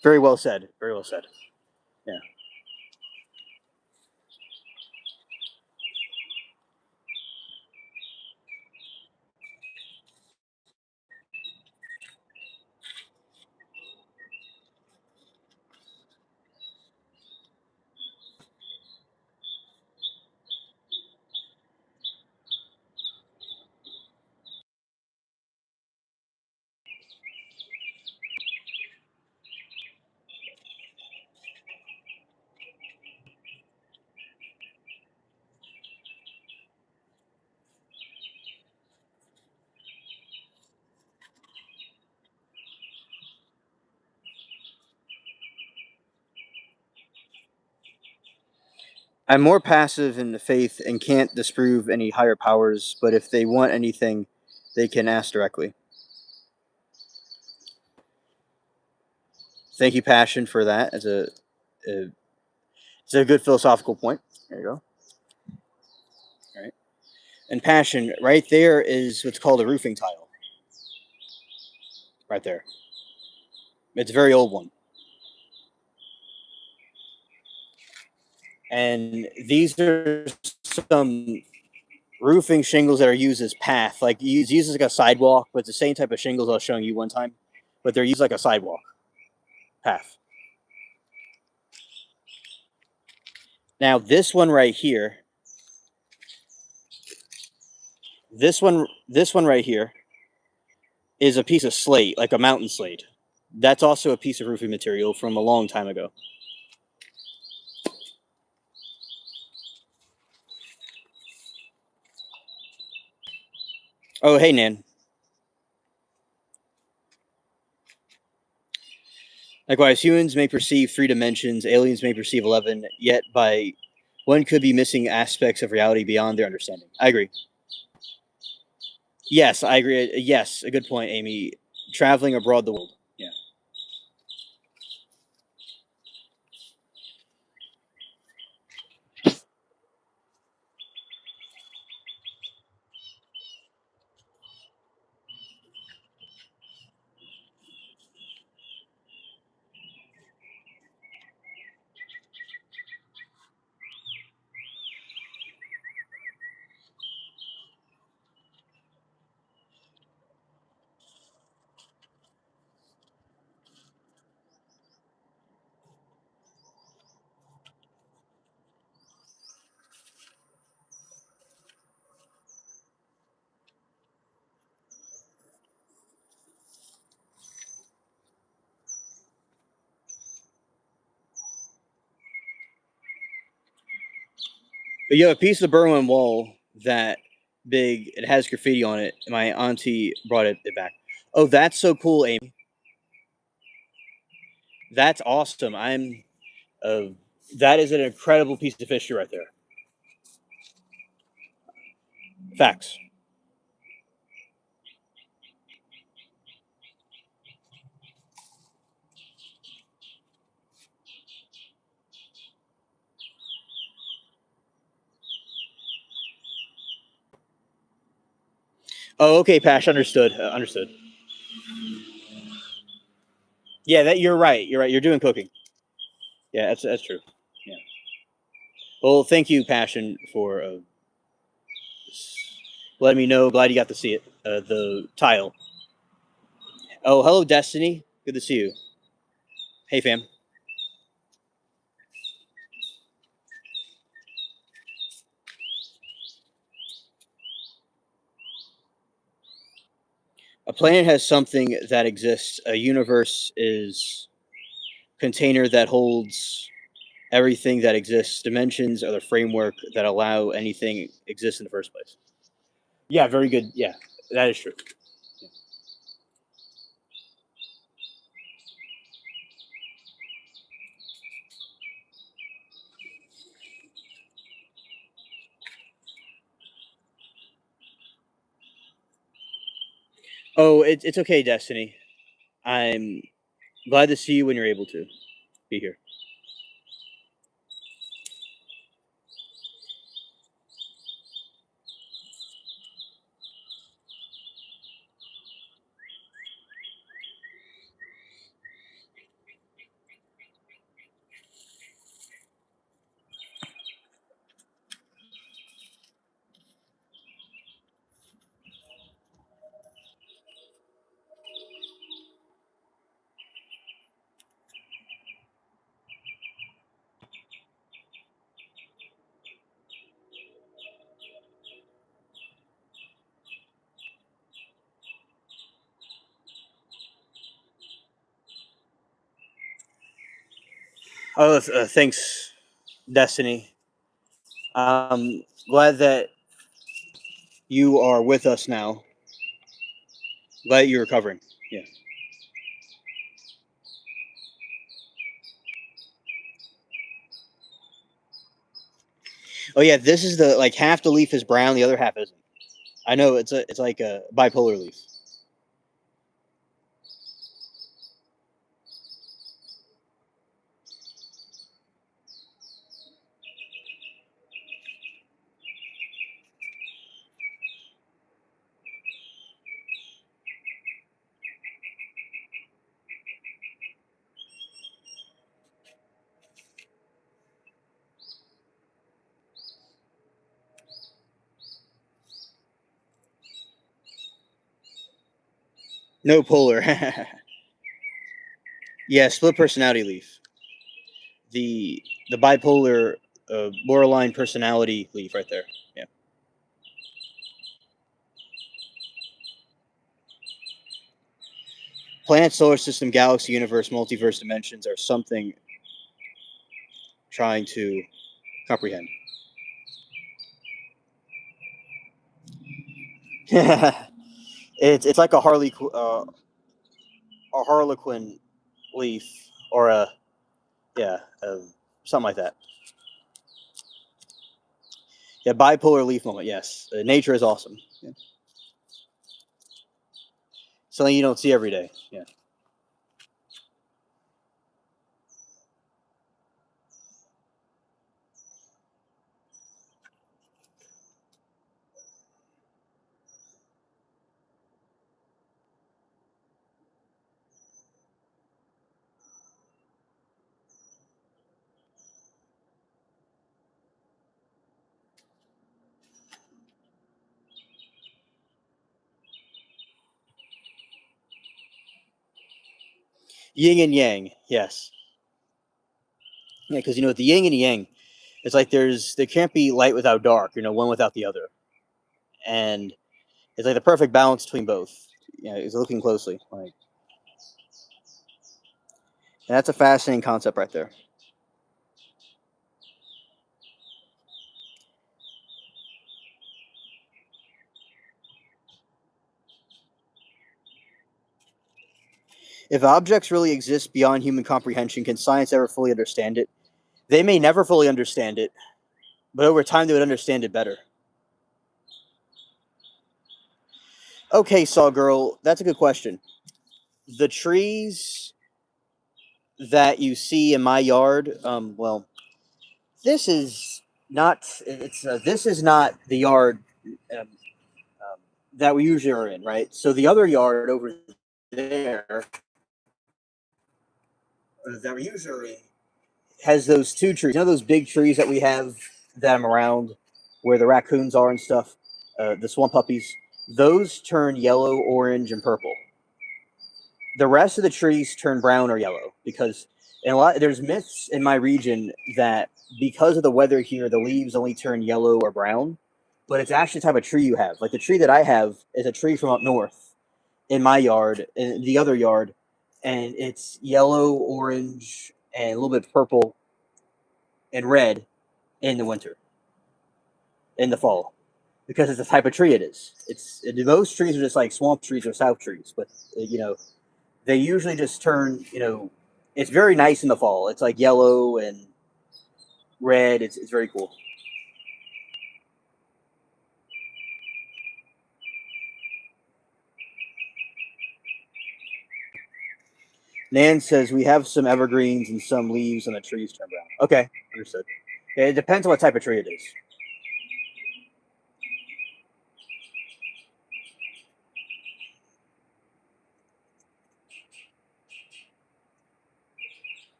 Very well said. Very well said. Yeah. I'm more passive in the faith and can't disprove any higher powers, but if they want anything, they can ask directly. Thank you, Passion, for that. It's a good philosophical point. There you go. All right. And Passion, right there is what's called a roofing tile. Right there. It's a very old one. And these are some roofing shingles that are used as path. Like used as like a sidewalk, but it's the same type of shingles I was showing you one time. But they're used like a sidewalk path. Now this one right here, this one right here is a piece of slate, like a mountain slate. That's also a piece of roofing material from a long time ago. Oh, hey, Nan. Likewise, humans may perceive 3 dimensions, aliens may perceive 11, yet by one could be missing aspects of reality beyond their understanding. I agree. Yes, I agree. Yes, a good point, Amy. Traveling abroad the world. Yeah. But you have a piece of the Berlin Wall that big. It has graffiti on it. My auntie brought it back. Oh, that's so cool, Amy. That's awesome. Uh, that is an incredible piece of history right there. Facts. Oh, okay, Pash. Understood. Understood. Yeah, that you're right. You're right. You're doing cooking. Yeah, that's true. Yeah. Well, thank you, Passion, for letting me know. Glad you got to see it. The tile. Oh, hello, Destiny. Good to see you. Hey, fam. A planet has something that exists. A universe is a container that holds everything that exists. Dimensions are the framework that allow anything exist in the first place. Yeah, very good. Yeah, that is true. Oh, it's okay, Destiny. I'm glad to see you when you're able to be here. Oh, thanks, Destiny. I'm glad that you are with us now. Glad you're recovering. Yeah. Oh yeah, this is the like half the leaf is brown, the other half isn't. I know it's like a bipolar leaf. No polar. Yeah, split personality leaf. The the bipolar borderline personality leaf right there. Yeah. Planet, solar system, galaxy, universe, multiverse, dimensions are something trying to comprehend. It's like a harlequin leaf or a yeah something like that. Yeah, bipolar leaf moment. Yes, nature is awesome. Yeah. Something you don't see every day. Yeah. Yin and yang. Yes. Yeah, because the yin and yang. It's like there can't be light without dark. One without the other, and it's like the perfect balance between both. It's looking closely. Like, and that's a fascinating concept right there. If objects really exist beyond human comprehension, can science ever fully understand it? They may never fully understand it, but over time they would understand it better. Okay, Saw Girl, that's a good question. The trees that you see in my yard, well, this is not. It's this is not the yard um, um, that we usually are in, right? So the other yard over there that we usually are in has those two trees. Those big trees that we have them around where the raccoons are and stuff, the swamp puppies. Those turn yellow, orange, and purple. The rest of the trees turn brown or yellow because there's myths in my region that because of the weather here, the leaves only turn yellow or brown. But it's actually the type of tree you have. Like the tree that I have is a tree from up north in my yard, in the other yard, and it's yellow, orange, and a little bit purple and red in the winter, in the fall, because it's the type of tree it is. Most trees are just like swamp trees or south trees, but they usually just turn. It's very nice in the fall. It's like yellow and red. It's very cool. Nan says we have some evergreens and some leaves and the trees turn brown. Okay, understood. Yeah, it depends on what type of tree it is.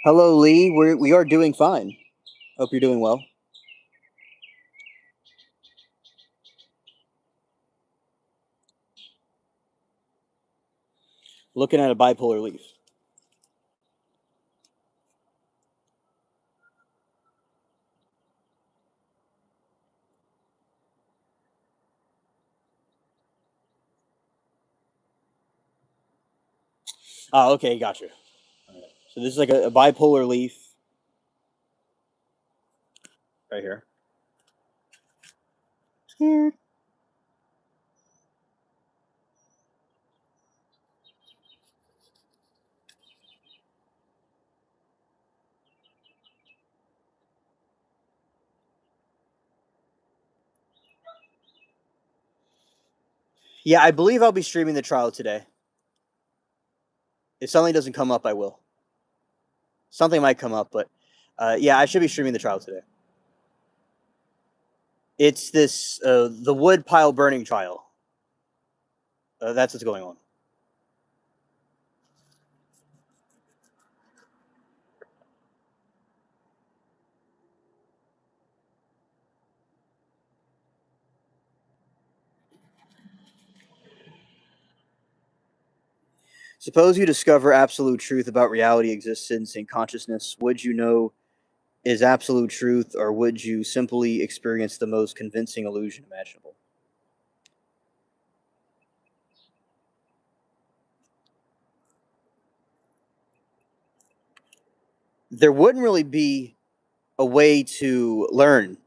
Hello, Lee. We are doing fine. Hope you're doing well. Looking at a bipolar leaf. Oh, okay, gotcha. All right. So this is like a bipolar leaf right here. Scared. Yeah, I believe I'll be streaming the trial today. If something doesn't come up, I will. Something might come up, but yeah, I should be streaming the trial today. It's this the wood pile burning trial. That's what's going on. Suppose you discover absolute truth about reality, existence, and consciousness. Would you know is absolute truth, or would you simply experience the most convincing illusion imaginable? There wouldn't really be a way to learn.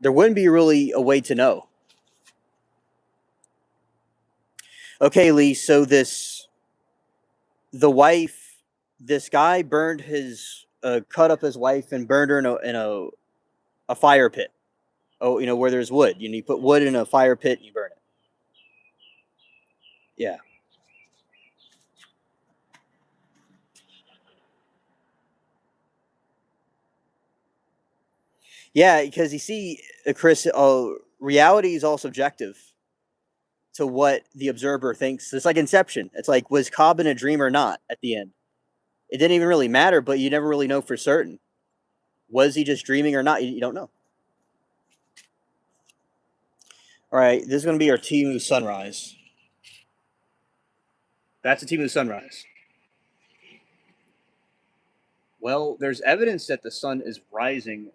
There wouldn't be really a way to know. Okay, Lee, so the wife, this guy burned his, cut up his wife and burned her a fire pit. Oh, where there's wood. You put wood in a fire pit and you burn it. Yeah. Yeah, because you see, Chris, reality is all subjective to what the observer thinks. It's like Inception. It's like, was Cobb in a dream or not at the end? It didn't even really matter, but you never really know for certain. Was he just dreaming or not? You don't know. All right, this is going to be our Timu sunrise. That's a Timu sunrise. Well, there's evidence that the sun is rising.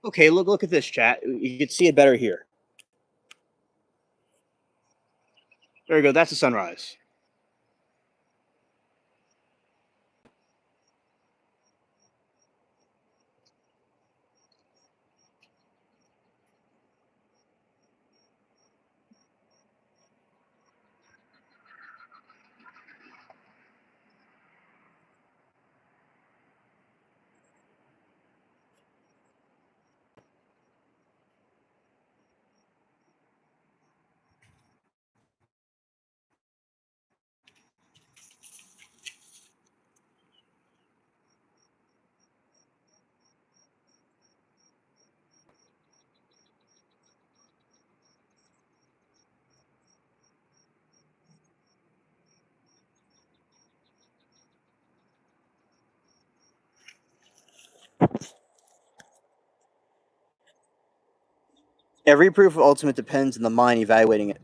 Okay, look at this, chat. You can see it better here. There you go. That's a sunrise. Every proof of ultimate depends on the mind evaluating it.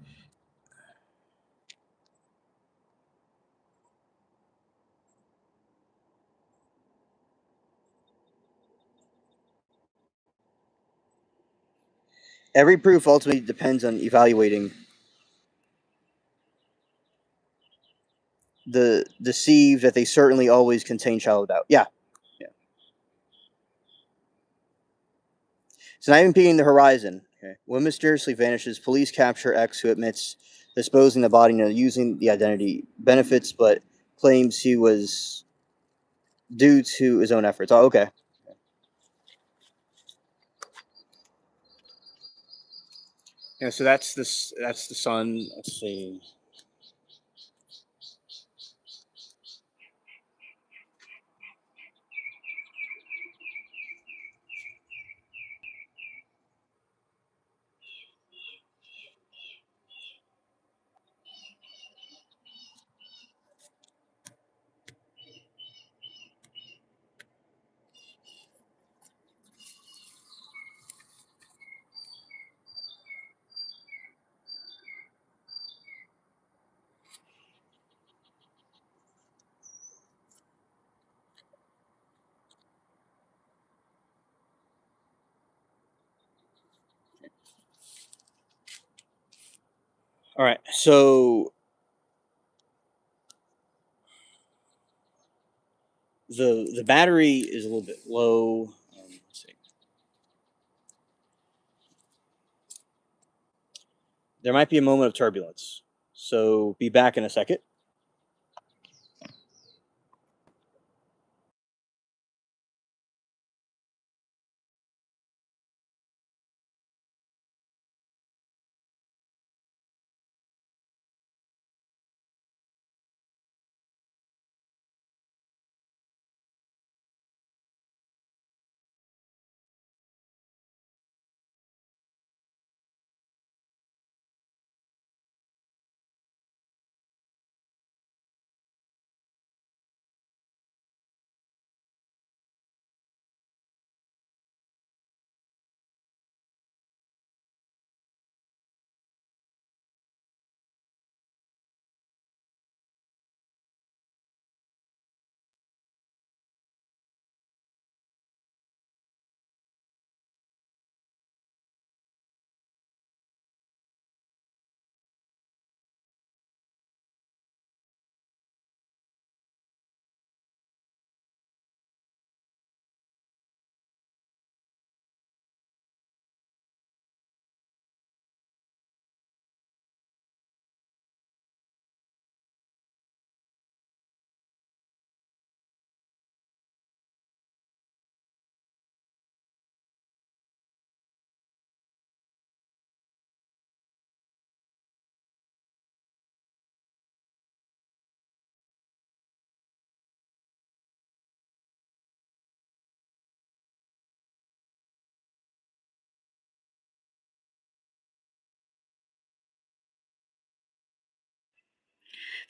Every proof ultimately depends on evaluating the deceived that they certainly always contain shallow doubt. Yeah. Yeah. So not even peeking the horizon. Okay. When mysteriously vanishes, police capture X, who admits disposing the body, using the identity benefits, but claims he was due to his own efforts. Oh, okay. Yeah, so that's this. That's the sun. Let's see. All right. So The battery is a little bit low. Let's see. There might be a moment of turbulence, so be back in a second.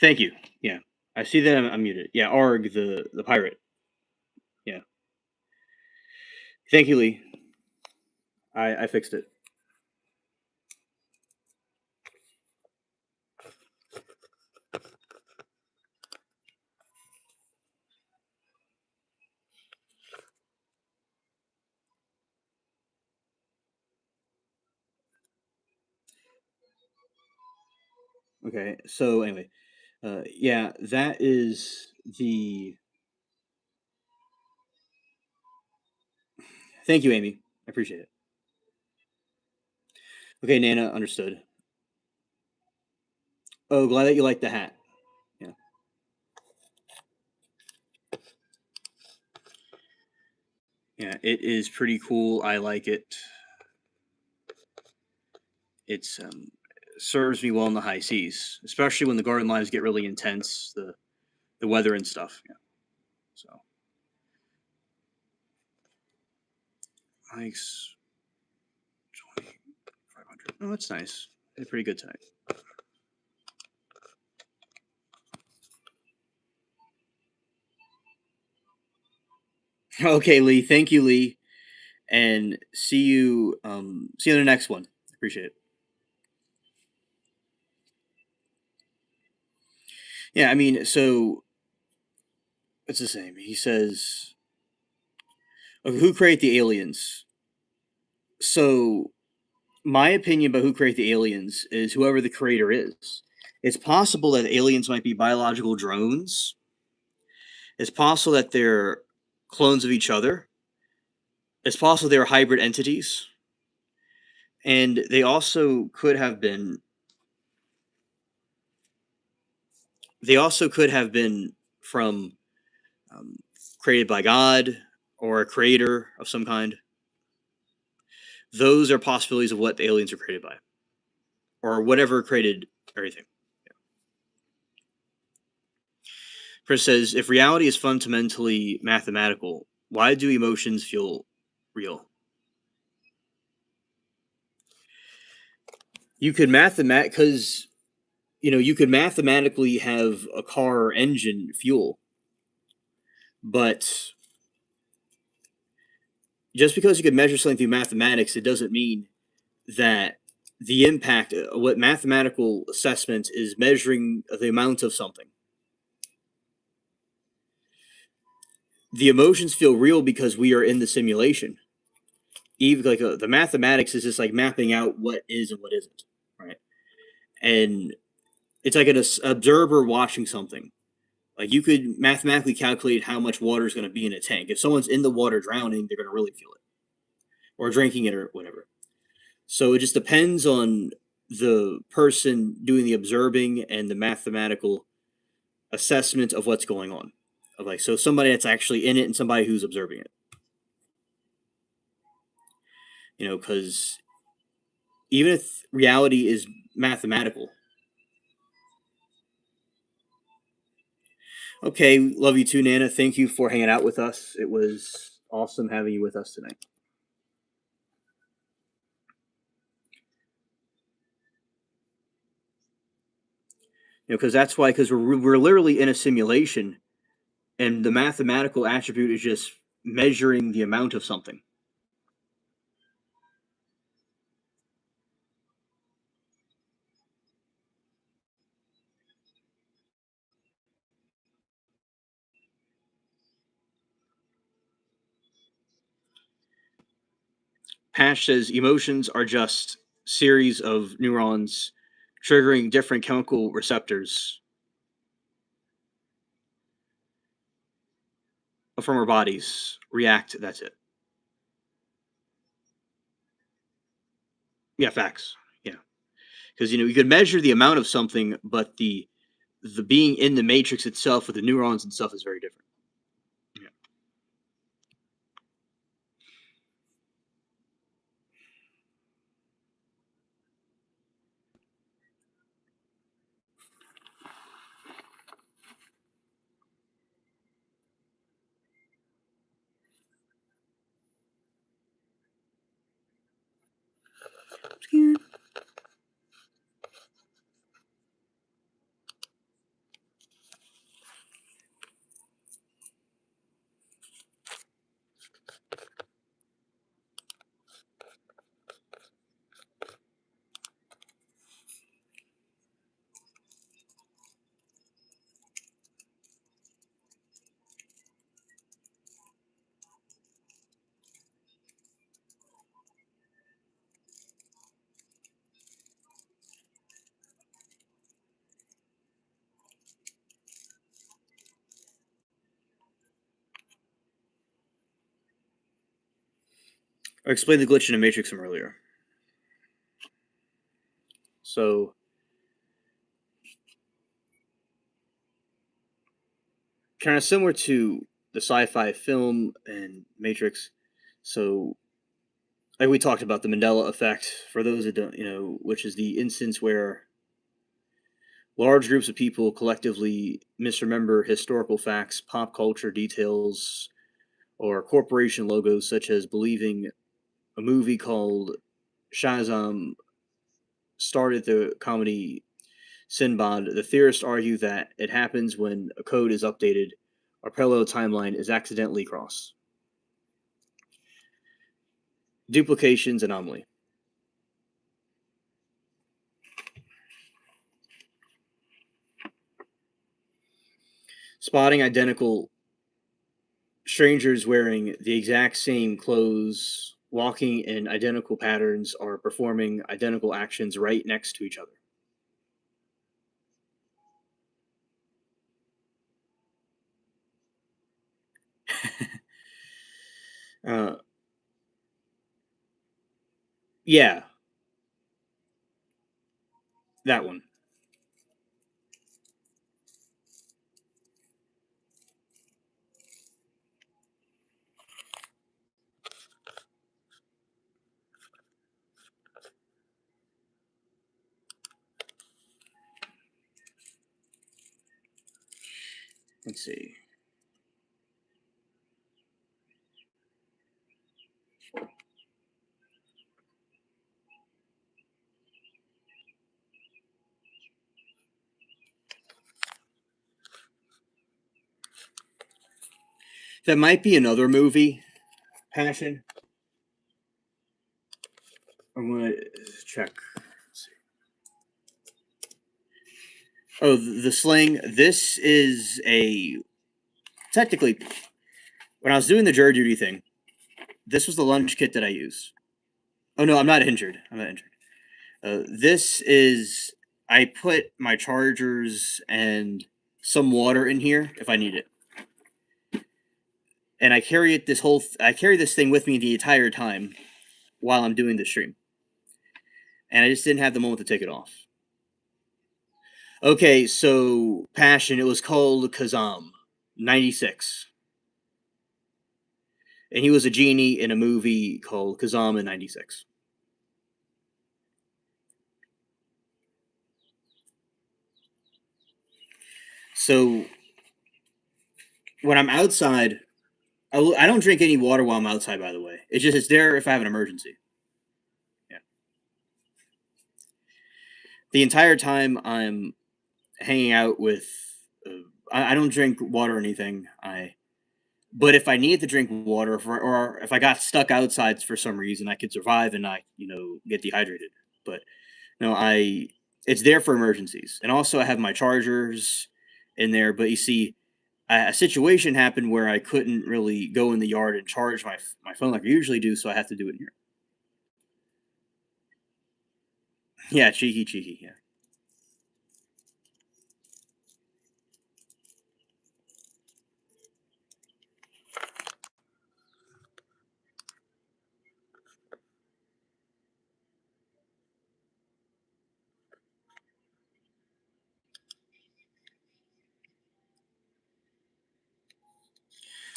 Thank you. Yeah, I see that I'm muted. Yeah, Arg, the pirate. Yeah, thank you, Lee. I fixed it. Okay, so anyway, yeah, that is the. Thank you, Amy. I appreciate it. Okay, Nana, understood. Oh, glad that you like the hat. Yeah, yeah, it is pretty cool. I like it. It's serves me well in the high seas, especially when the garden lives get really intense. The weather and stuff. Yeah, so Mike's 2500. Oh, that's nice. It's pretty good tonight. Okay, Lee. Thank you, Lee, and see you. See you in the next one. Appreciate it. Yeah, I mean, so it's the same. He says, "Who created the aliens?" So my opinion about who created the aliens is whoever the creator is. It's possible that aliens might be biological drones. It's possible that they're clones of each other. It's possible they're hybrid entities, and they also could have been. They also could have been from um, created by God or a creator of some kind. Those are possibilities of what the aliens are created by, or whatever created everything. Chris says, if reality is fundamentally mathematical, why do emotions feel real? You could because you could mathematically have a car engine fuel, but just because you could measure something through mathematics, it doesn't mean that the impact. What mathematical assessment is measuring the amount of something. The emotions feel real because we are in the simulation. Even like the mathematics is just like mapping out what is and what isn't, right? And it's like an observer watching something. Like you could mathematically calculate how much water is going to be in a tank. If someone's in the water drowning, they're going to really feel it, or drinking it or whatever. So it just depends on the person doing the observing and the mathematical assessment of what's going on. Of like, so somebody that's actually in it and somebody who's observing it. Because even if reality is mathematical. Okay, love you too, Nana. Thank you for hanging out with us. It was awesome having you with us tonight. Because that's why, because we're literally in a simulation, and the mathematical attribute is just measuring the amount of something. Pash says emotions are just series of neurons triggering different chemical receptors from our bodies. React. That's it. Yeah, facts. Yeah, because you could measure the amount of something, but the being in the matrix itself with the neurons and stuff is very different. Yeah. I explained the glitch in the matrix from earlier. So kind of similar to the sci-fi film and Matrix. So like we talked about the Mandela effect, for those that don't, which is the instance where large groups of people collectively misremember historical facts, pop culture details, or corporation logos, such as believing a movie called Shazam started the comedy Sinbad. The theorists argue that it happens when a code is updated or parallel timeline is accidentally crossed. Duplications anomaly. Spotting identical strangers wearing the exact same clothes, walking in identical patterns, or performing identical actions right next to each other. uh, yeah, that one. Let's see. That might be another movie. Passion. I'm gonna check. Oh, the sling. This is a technically when I was doing the jury duty thing. This was the lunch kit that I use. Oh no, I'm not injured. I'm not injured. This is I put my chargers and some water in here if I need it. And I carry it I carry this thing with me the entire time while I'm doing the stream. And I just didn't have the moment to take it off. Okay, so Passion, it was called Kazam, 96. And he was a genie in a movie called Kazam in 96. So when I'm outside, I don't drink any water while I'm outside, by the way. It's there if I have an emergency. Yeah. The entire time I'm hanging out with, I don't drink water or anything. But if I needed to drink water or if I got stuck outside for some reason, I could survive and not, get dehydrated. But no, it's there for emergencies. And also I have my chargers in there, but you see a situation happened where I couldn't really go in the yard and charge my phone like I usually do, so I have to do it here. Yeah, cheeky, yeah.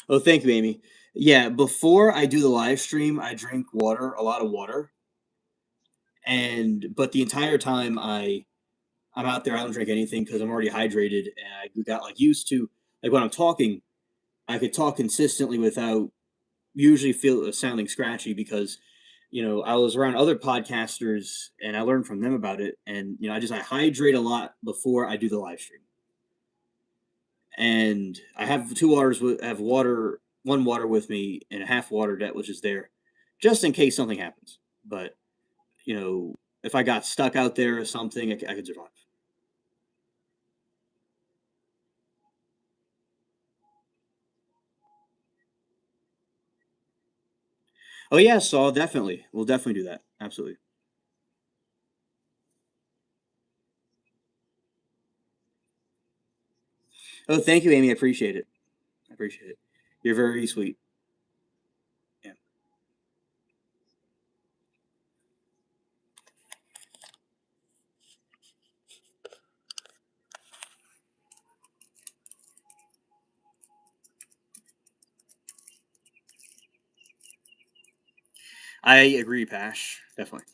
Oh, thank you, Amy. Yeah, before I do the live stream, I drink water, a lot of water, and but the entire time I'm out there, I don't drink anything because I'm already hydrated, and I got like used to like when I'm talking, I could talk consistently without usually feel sounding scratchy because I was around other podcasters and I learned from them about it, and I hydrate a lot before I do the live stream, and I have two waters with have water one water with me and a half water that was just there, just in case something happens. But if I got stuck out there or something, I could survive. Oh yeah, so definitely, we'll definitely do that. Absolutely. Oh, thank you, Amy. I appreciate it. I appreciate it. You're very sweet. Yeah. I agree, Pash. Definitely.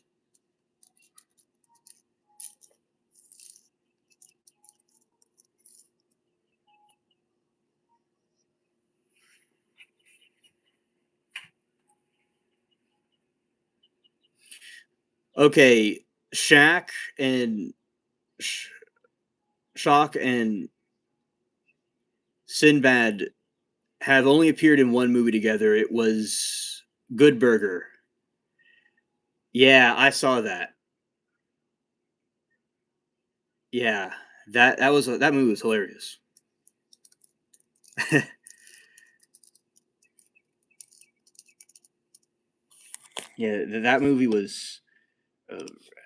Okay, Shaq and Sh- Shock and Sinbad have only appeared in one movie together. It was Good Burger. Yeah, I saw that. Yeah, that movie was hilarious. Yeah, that movie was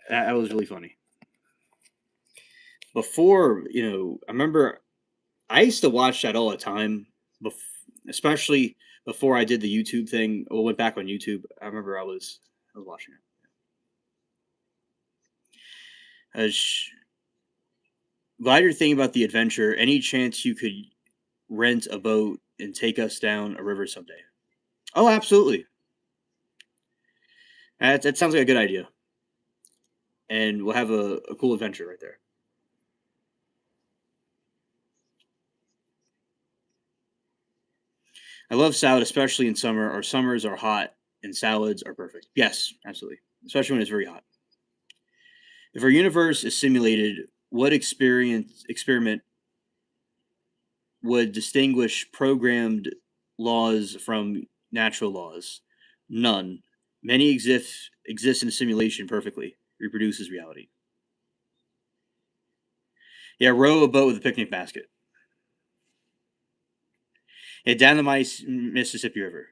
that was really funny. Before, I remember I used to watch that all the time, especially before I did the YouTube thing or went back on YouTube. I remember I was watching it. As glad you're thinking about the adventure. Any chance you could rent a boat and take us down a river someday? Oh, absolutely. That sounds like a good idea, and we'll have a cool adventure right there. I love salad, especially in summer. Our summers are hot, and salads are perfect. Yes, absolutely, especially when it's very hot. If our universe is simulated, what experiment would distinguish programmed laws from natural laws? None. Many exist in a simulation perfectly, reproduces reality. Yeah, row a boat with a picnic basket. Yeah, down the Mississippi River.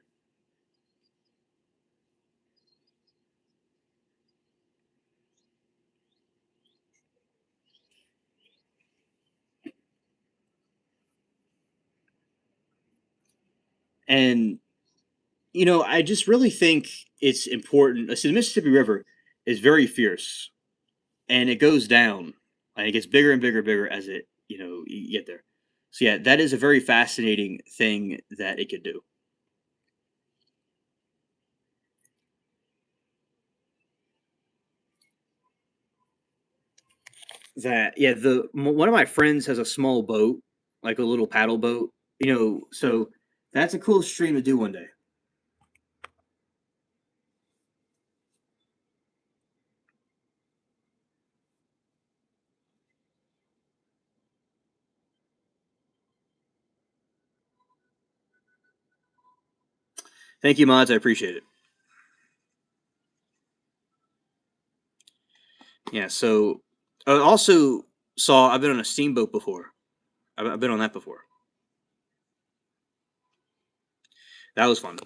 And I just really think it's important. See, the Mississippi River is very fierce, and it goes down, and it gets bigger and bigger and bigger as you get there. So yeah, that is a very fascinating thing that it could do. That yeah, one of my friends has a small boat, like a little paddle boat. So that's a cool stream to do one day. Thank you, mods. I appreciate it. Yeah. So I also saw I've been on a steamboat before. I've been on that before. That was fun.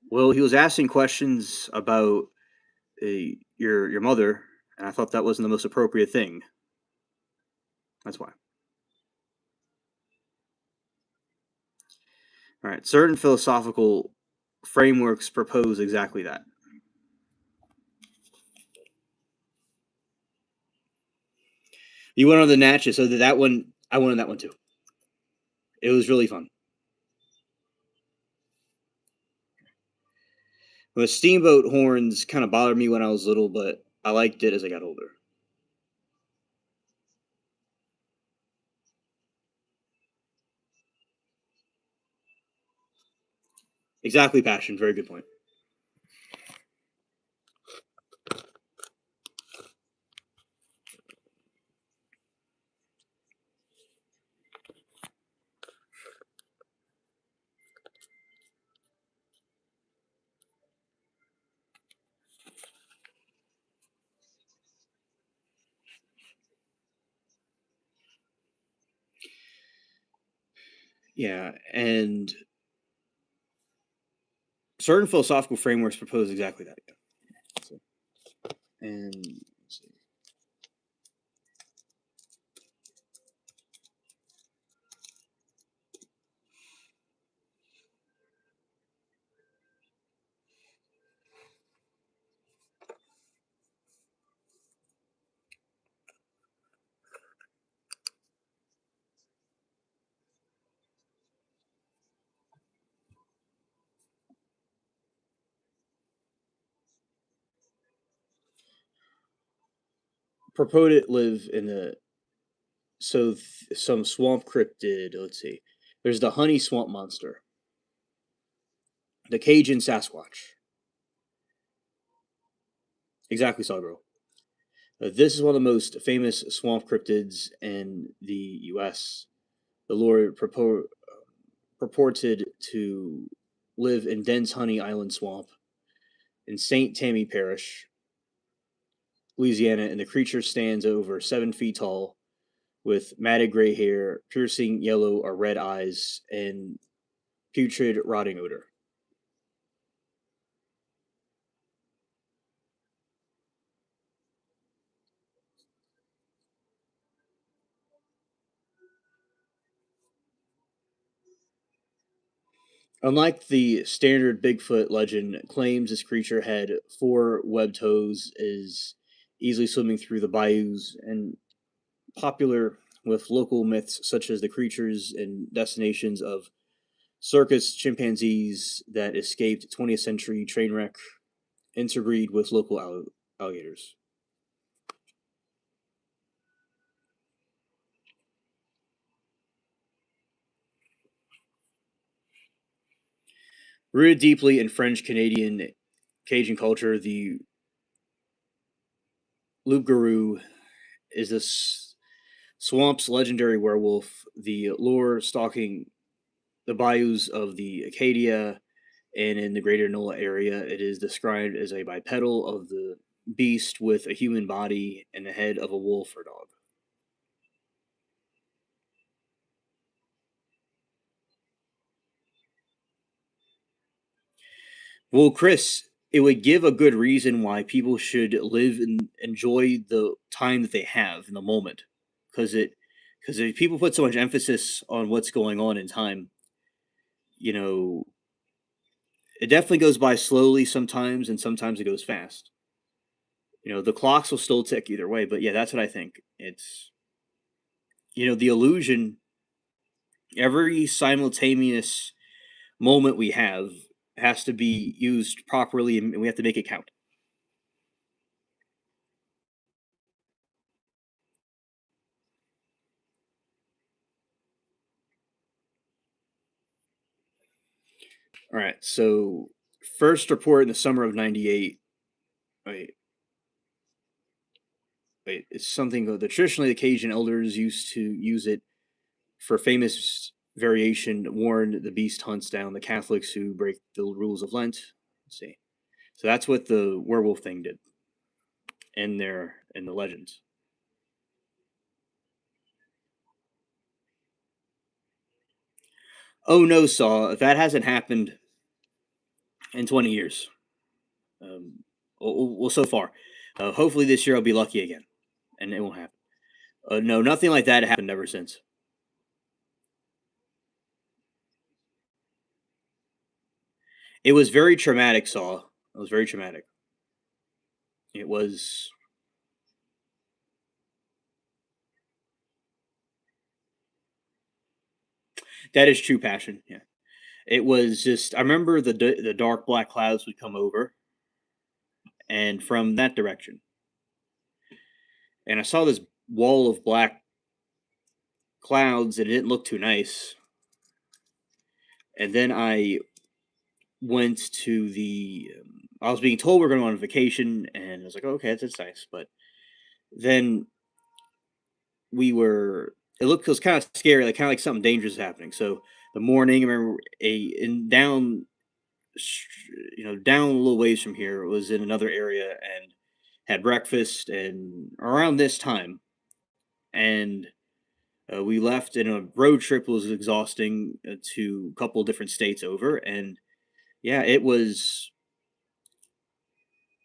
Well, he was asking questions about your mother, and I thought that wasn't the most appropriate thing. That's why. All right. Certain philosophical frameworks propose exactly that. You went on the Natchez, so that one I went on that one too. It was really fun. The steamboat horns kind of bothered me when I was little, but I liked it as I got older. Exactly, passion. Very good point. Yeah, and certain philosophical frameworks propose exactly that. Yeah. So, and let's see. Proponent live in the some swamp cryptid. Let's see. There's the honey swamp monster, the Cajun Sasquatch. Exactly, Sawgirl. This is one of the most famous swamp cryptids in the U.S. The lore purported to live in dense Honey Island swamp in St. Tammany Parish, Louisiana, and the creature stands over 7 feet tall with matted gray hair, piercing yellow or red eyes, and putrid rotting odor. Unlike the standard Bigfoot legend, claims this creature had 4 webbed toes, is easily swimming through the bayous, and popular with local myths such as the creatures and destinations of circus chimpanzees that escaped 20th century train wreck, interbreed with local alligators. Rooted deeply in French Canadian Cajun culture, the loup-garou is this swamp's legendary werewolf, the lure stalking the bayous of the Acadia and in the greater NOLA area. It is described as a bipedal of the beast with a human body and the head of a wolf or dog. Well, Chris, it would give a good reason why people should live and enjoy the time that they have in the moment, because if people put so much emphasis on what's going on in time, you know, it definitely goes by slowly sometimes, and sometimes it goes fast. The clocks will still tick either way, but yeah, that's what I think. It's the illusion. Every simultaneous moment we have has to be used properly, and we have to make it count. All right. So first report in the summer of '98. Wait, wait. It's something that traditionally the Cajun elders used to use it for famous variation. Warn the beast hunts down the Catholics who break the rules of Lent. Let's see. So that's what the werewolf thing did in the legends. Oh no, Saw. That hasn't happened in 20 years. Well, so far. Hopefully this year I'll be lucky again, and it won't happen. No, nothing like that happened ever since. It was very traumatic, Saw. It was very traumatic. It was that is true passion. Yeah, it was just. I remember the dark black clouds would come over, and from that direction, and I saw this wall of black clouds, and it didn't look too nice. And then I went to the. I was being told we're going on vacation, and I was like, "Oh, okay, that's nice." But then we were. It was kind of scary, like kind of like something dangerous happening. So the morning, I remember down down a little ways from here was in another area and had breakfast and around this time and we left and a road trip was exhausting to a couple different states over and yeah it was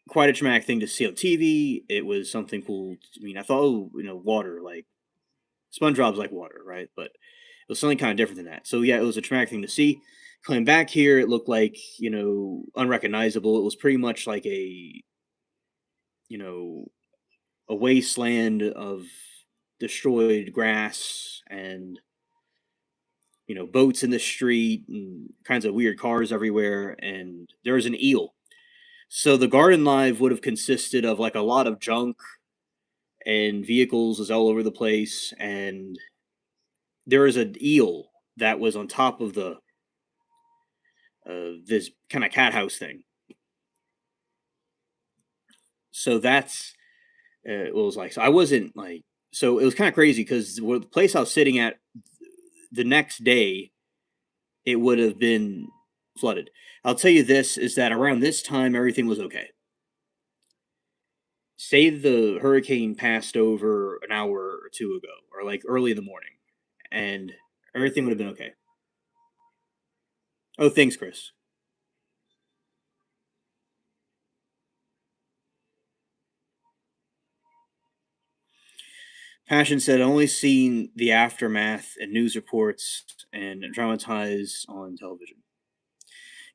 quite a traumatic thing to see on TV. It was something cool. I mean, I thought, oh, water, like SpongeBob's like water, right? But it was something kind of different than that. So yeah, it was a traumatic thing to see. Coming back here, it looked like unrecognizable. It was pretty much like you know a wasteland of destroyed grass and boats in the street and kinds of weird cars everywhere. And there was an eel. So the garden live would have consisted of like a lot of junk and vehicles was all over the place and there was an eel that was on top of the this kind of cat house thing. So that's what it was like. So I wasn't like so it was kind of crazy because the place I was sitting at the next day it would have been flooded. I'll tell you this is that around this time everything was okay. Say the hurricane passed over an hour or two ago or like early in the morning and everything would have been okay. Oh, thanks, Chris. Passion said, only seen the aftermath and news reports and dramatized on television.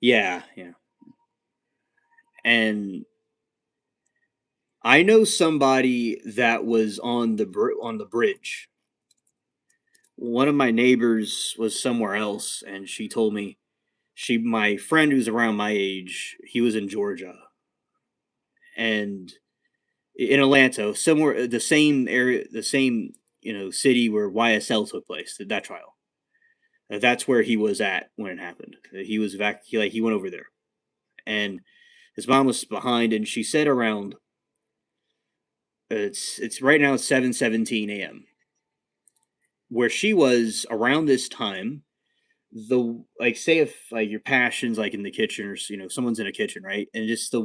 Yeah, yeah. And I know somebody that was on on the bridge. One of my neighbors was somewhere else, and she told me my friend who's around my age, he was in Georgia and in Atlanta, somewhere the same area, the same city where YSL took place, that trial. That's where he was at when it happened. He was back. He went over there, and his mom was behind, and she said around it's right now it's 7:17 a.m. Where she was around this time. The like say if like your passion's like in the kitchen or someone's in a kitchen, right, and just the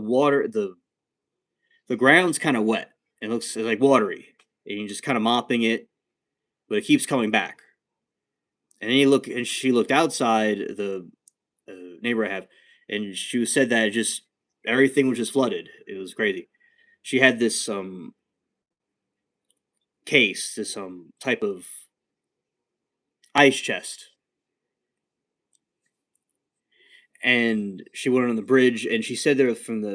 ground's kind of wet. It looks like watery, and you're just kind of mopping it, but it keeps coming back. And then you look, and she looked outside the neighbor I have, and she said that it just everything was just flooded. It was crazy. She had this case, this type of ice chest, and she went on the bridge, and she said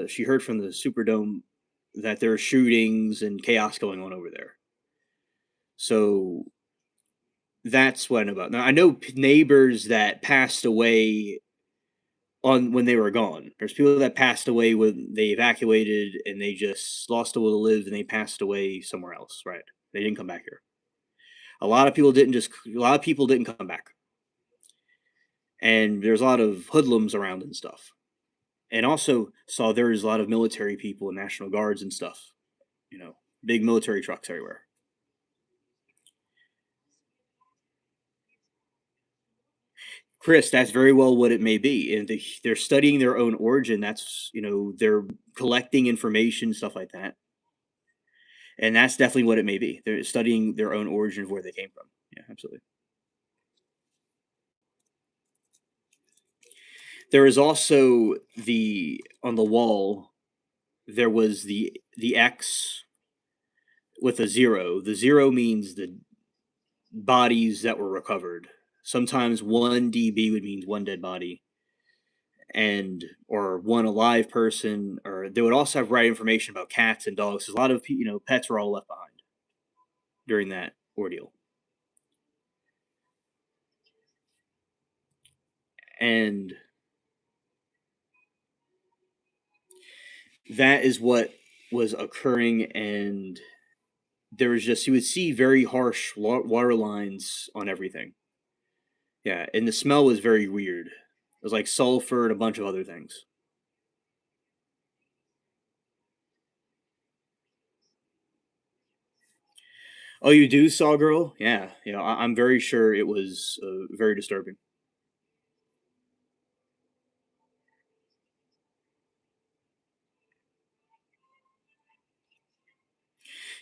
she heard from the Superdome that there are shootings and chaos going on over there. So that's what I know about. Now I know neighbors that passed away on when they were gone. There's people that passed away when they evacuated and they just lost a will to live and they passed away somewhere else. Right? They didn't come back here. A lot of people didn't come back, and there's a lot of hoodlums around and stuff. And also saw there's a lot of military people and National Guards and stuff. You know, big military trucks everywhere. Chris, that's very well what it may be, and they're studying their own origin. That's they're collecting information, stuff like that, and that's definitely what it may be. They're studying their own origin of where they came from. Yeah, absolutely. There is also the on the wall. There was the X with a zero. The zero means the bodies that were recovered. Sometimes one DB would mean one dead body, and or one alive person, or they would also have right information about cats and dogs. 'Cause a lot of pets were all left behind during that ordeal, and that is what was occurring. And there was just you would see very harsh water lines on everything. Yeah, and the smell was very weird. It was like sulfur and a bunch of other things. Oh, you do saw girl? Yeah, I'm very sure it was very disturbing.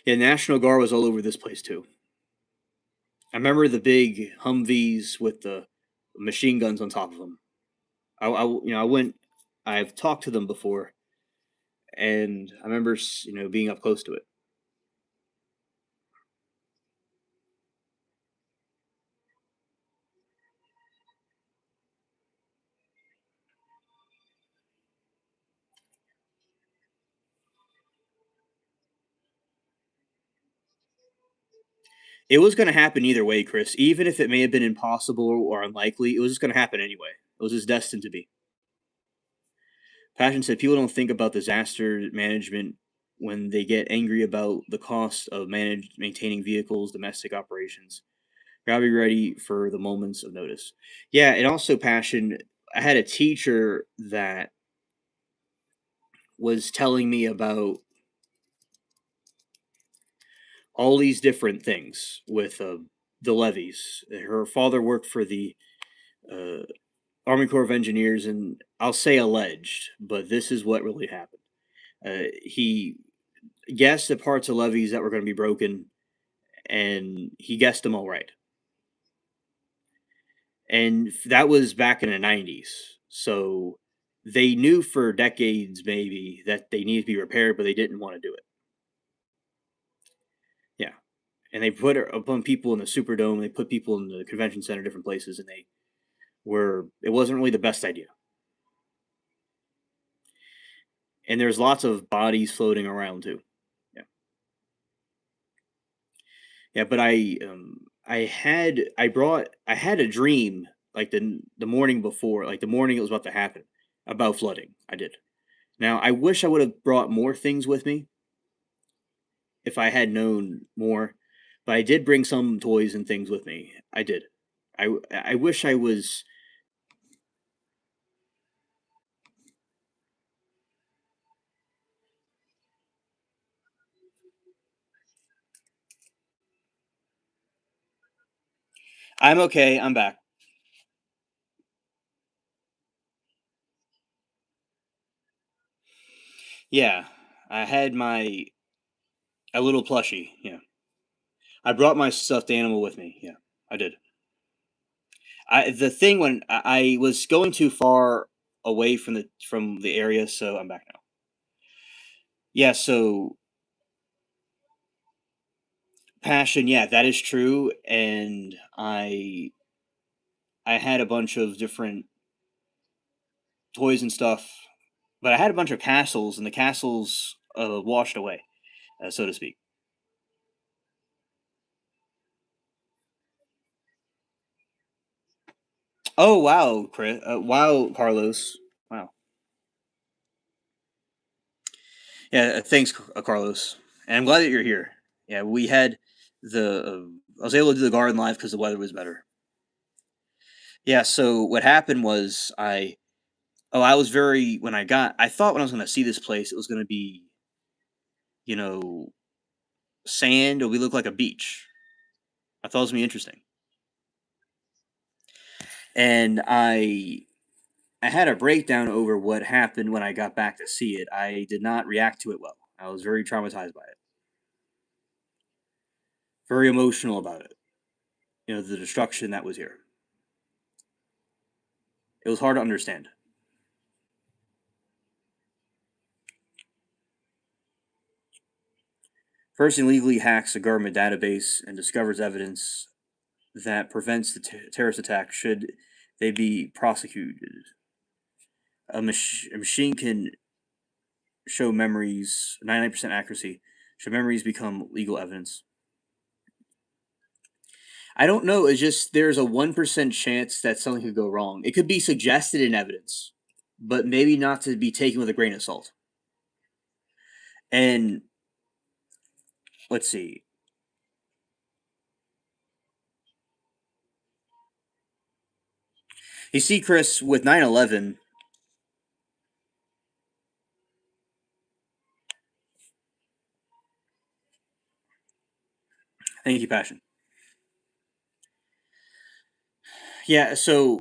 Yeah, National Guard was all over this place too. I remember the big Humvees with the machine guns on top of them. I went. I've talked to them before, and I remember being up close to it. It was going to happen either way, Chris. Even if it may have been impossible or unlikely, it was just going to happen anyway. It was just destined to be. Passion said people don't think about disaster management when they get angry about the cost of maintaining vehicles, domestic operations. Gotta be ready for the moments of notice. Yeah, and also passion. I had a teacher that was telling me about all these different things with the levees. Her father worked for the uh, Army Corps of Engineers, and I'll say alleged, but this is what really happened. He guessed the parts of levees that were going to be broken, and he guessed them all right. And that was back in the 90s. So they knew for decades, maybe, that they needed to be repaired, but they didn't want to do it. Yeah. And they put it upon people in the Superdome, they put people in the convention center, different places, and it wasn't really the best idea. And there's lots of bodies floating around too. Yeah. Yeah, but I had a dream like the morning before, like the morning it was about to happen, about flooding. I did. Now I wish I would have brought more things with me if I had known more, but I did bring some toys and things with me. I did. I wish I was. I'm okay. I'm back. Yeah, I had my a little plushie. Yeah, I brought my stuffed animal with me. Yeah, I did. The thing when I was going too far away from the area, so I'm back now. Yeah, so passion, yeah, that is true, and I had a bunch of different toys and stuff, but I had a bunch of castles, and the castles washed away, so to speak. Oh wow, Chris! Wow, Carlos! Wow. Yeah, thanks, Carlos. And I'm glad that you're here. Yeah, we had the. I was able to do the garden live because the weather was better. Yeah. So what happened was I was very when I got I thought when I was going to see this place it was going to be you know sand or we look like a beach. I thought it was going to be interesting, and I had a breakdown over what happened when I got back to see it. I did not react to it well. I was very traumatized by it, very emotional about it. The destruction that was here. It was hard to understand. Person illegally hacks a government database and discovers evidence that prevents the terrorist attack should they be prosecuted. A machine can show memories, 99% accuracy. Should memories become legal evidence? I don't know. It's just there's a 1% chance that something could go wrong. It could be suggested in evidence, but maybe not to be taken with a grain of salt. And let's see. You see, Chris, with 9/11. Thank you, Passion. Yeah, so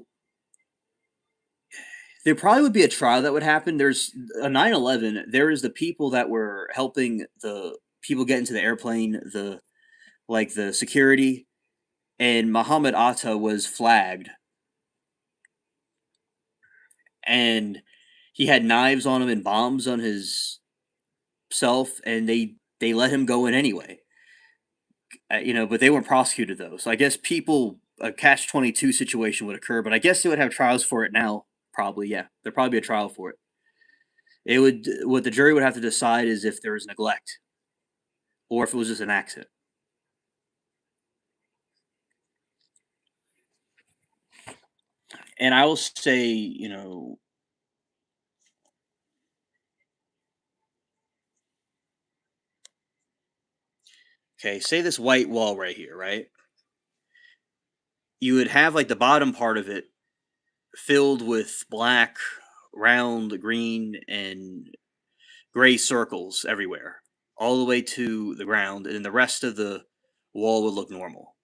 there probably would be a trial that would happen. There's a 9/11. There is the people that were helping the people get into the airplane, the security, and Muhammad Atta was flagged, and he had knives on him and bombs on his self, and they let him go in anyway. But they weren't prosecuted though. So I guess people a catch-22 situation would occur, but I guess they would have trials for it now. Probably, yeah. There'd probably be a trial for it. It would what the jury would have to decide is if there was neglect or if it was just an accident. And I will say, okay, say this white wall right here, right? You would have like the bottom part of it filled with black, round, green, and gray circles everywhere, all the way to the ground, and then the rest of the wall would look normal.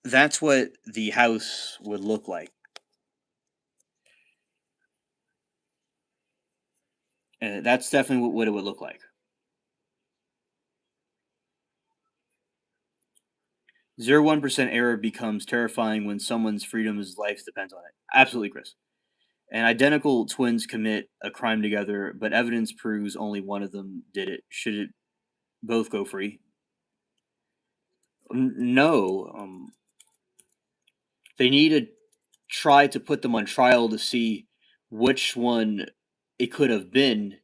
That's what the house would look like. And that's definitely what it would look like. 0.1% error becomes terrifying when someone's freedom's life depends on it. Absolutely, Chris. And identical twins commit a crime together, but evidence proves only one of them did it. Should it both go free? No. They need to try to put them on trial to see which one it could have been.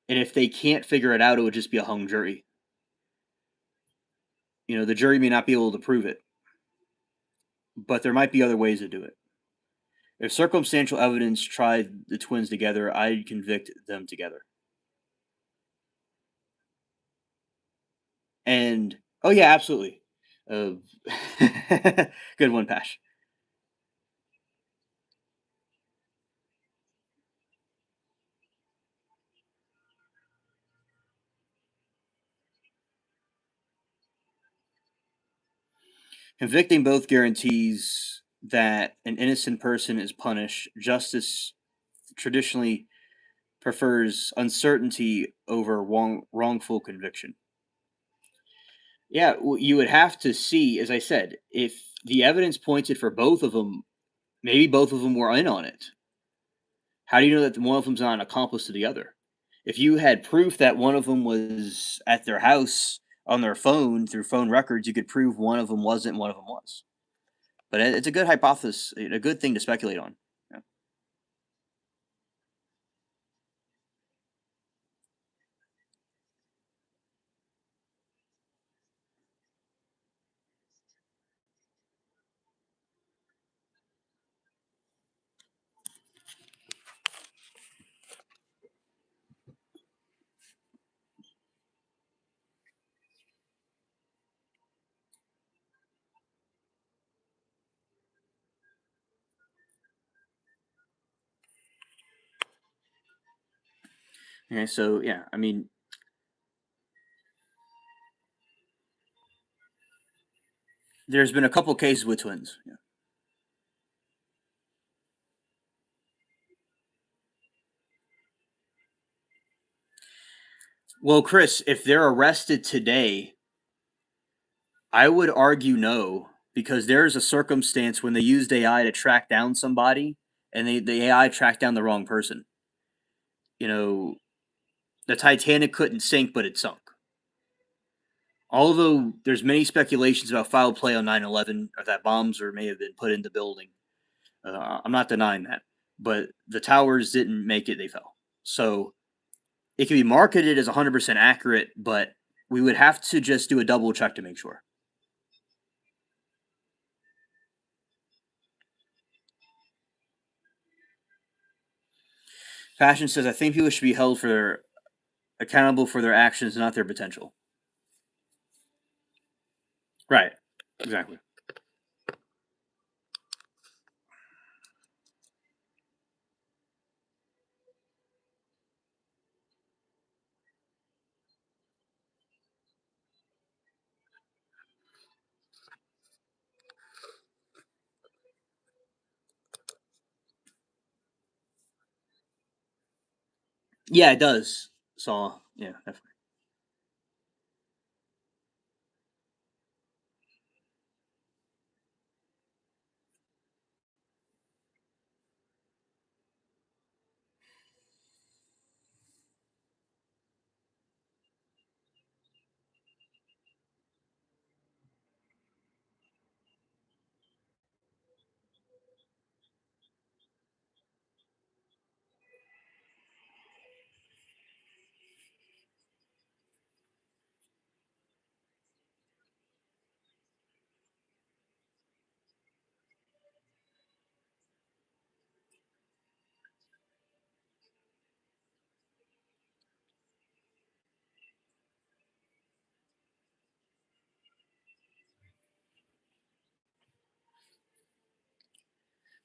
And if they can't figure it out, it would just be a hung jury. The jury may not be able to prove it, but there might be other ways to do it. If circumstantial evidence tried the twins together, I'd convict them together. And oh yeah, absolutely. Uh, good one, Pash. Convicting both guarantees that an innocent person is punished. Justice traditionally prefers uncertainty over wrongful conviction. Yeah, you would have to see, as I said, if the evidence pointed for both of them, Maybe both of them were in on it. How do you know that one of them's not an accomplice to the other? If you had proof that one of them was at their house on their phone through phone records, you could prove one of them wasn't, one of them was. But it's a good hypothesis, a good thing to speculate on. Yeah. Okay, so yeah, I mean, there's been a couple cases with twins. Yeah. Well, Chris, if they're arrested today, I would argue no, because there is a circumstance when they used AI to track down somebody, and the AI tracked down the wrong person. You know, the Titanic couldn't sink, but it sunk. Although there's many speculations about foul play on 9/11, or that bombs or may have been put in the building, I'm not denying that. But the towers didn't make it; they fell. So it can be marketed as 100% accurate, but we would have to just do a double check to make sure. Passion says, I think people should be held for accountable for their actions, not their potential. Right. Exactly. Yeah, it does. So yeah, definitely.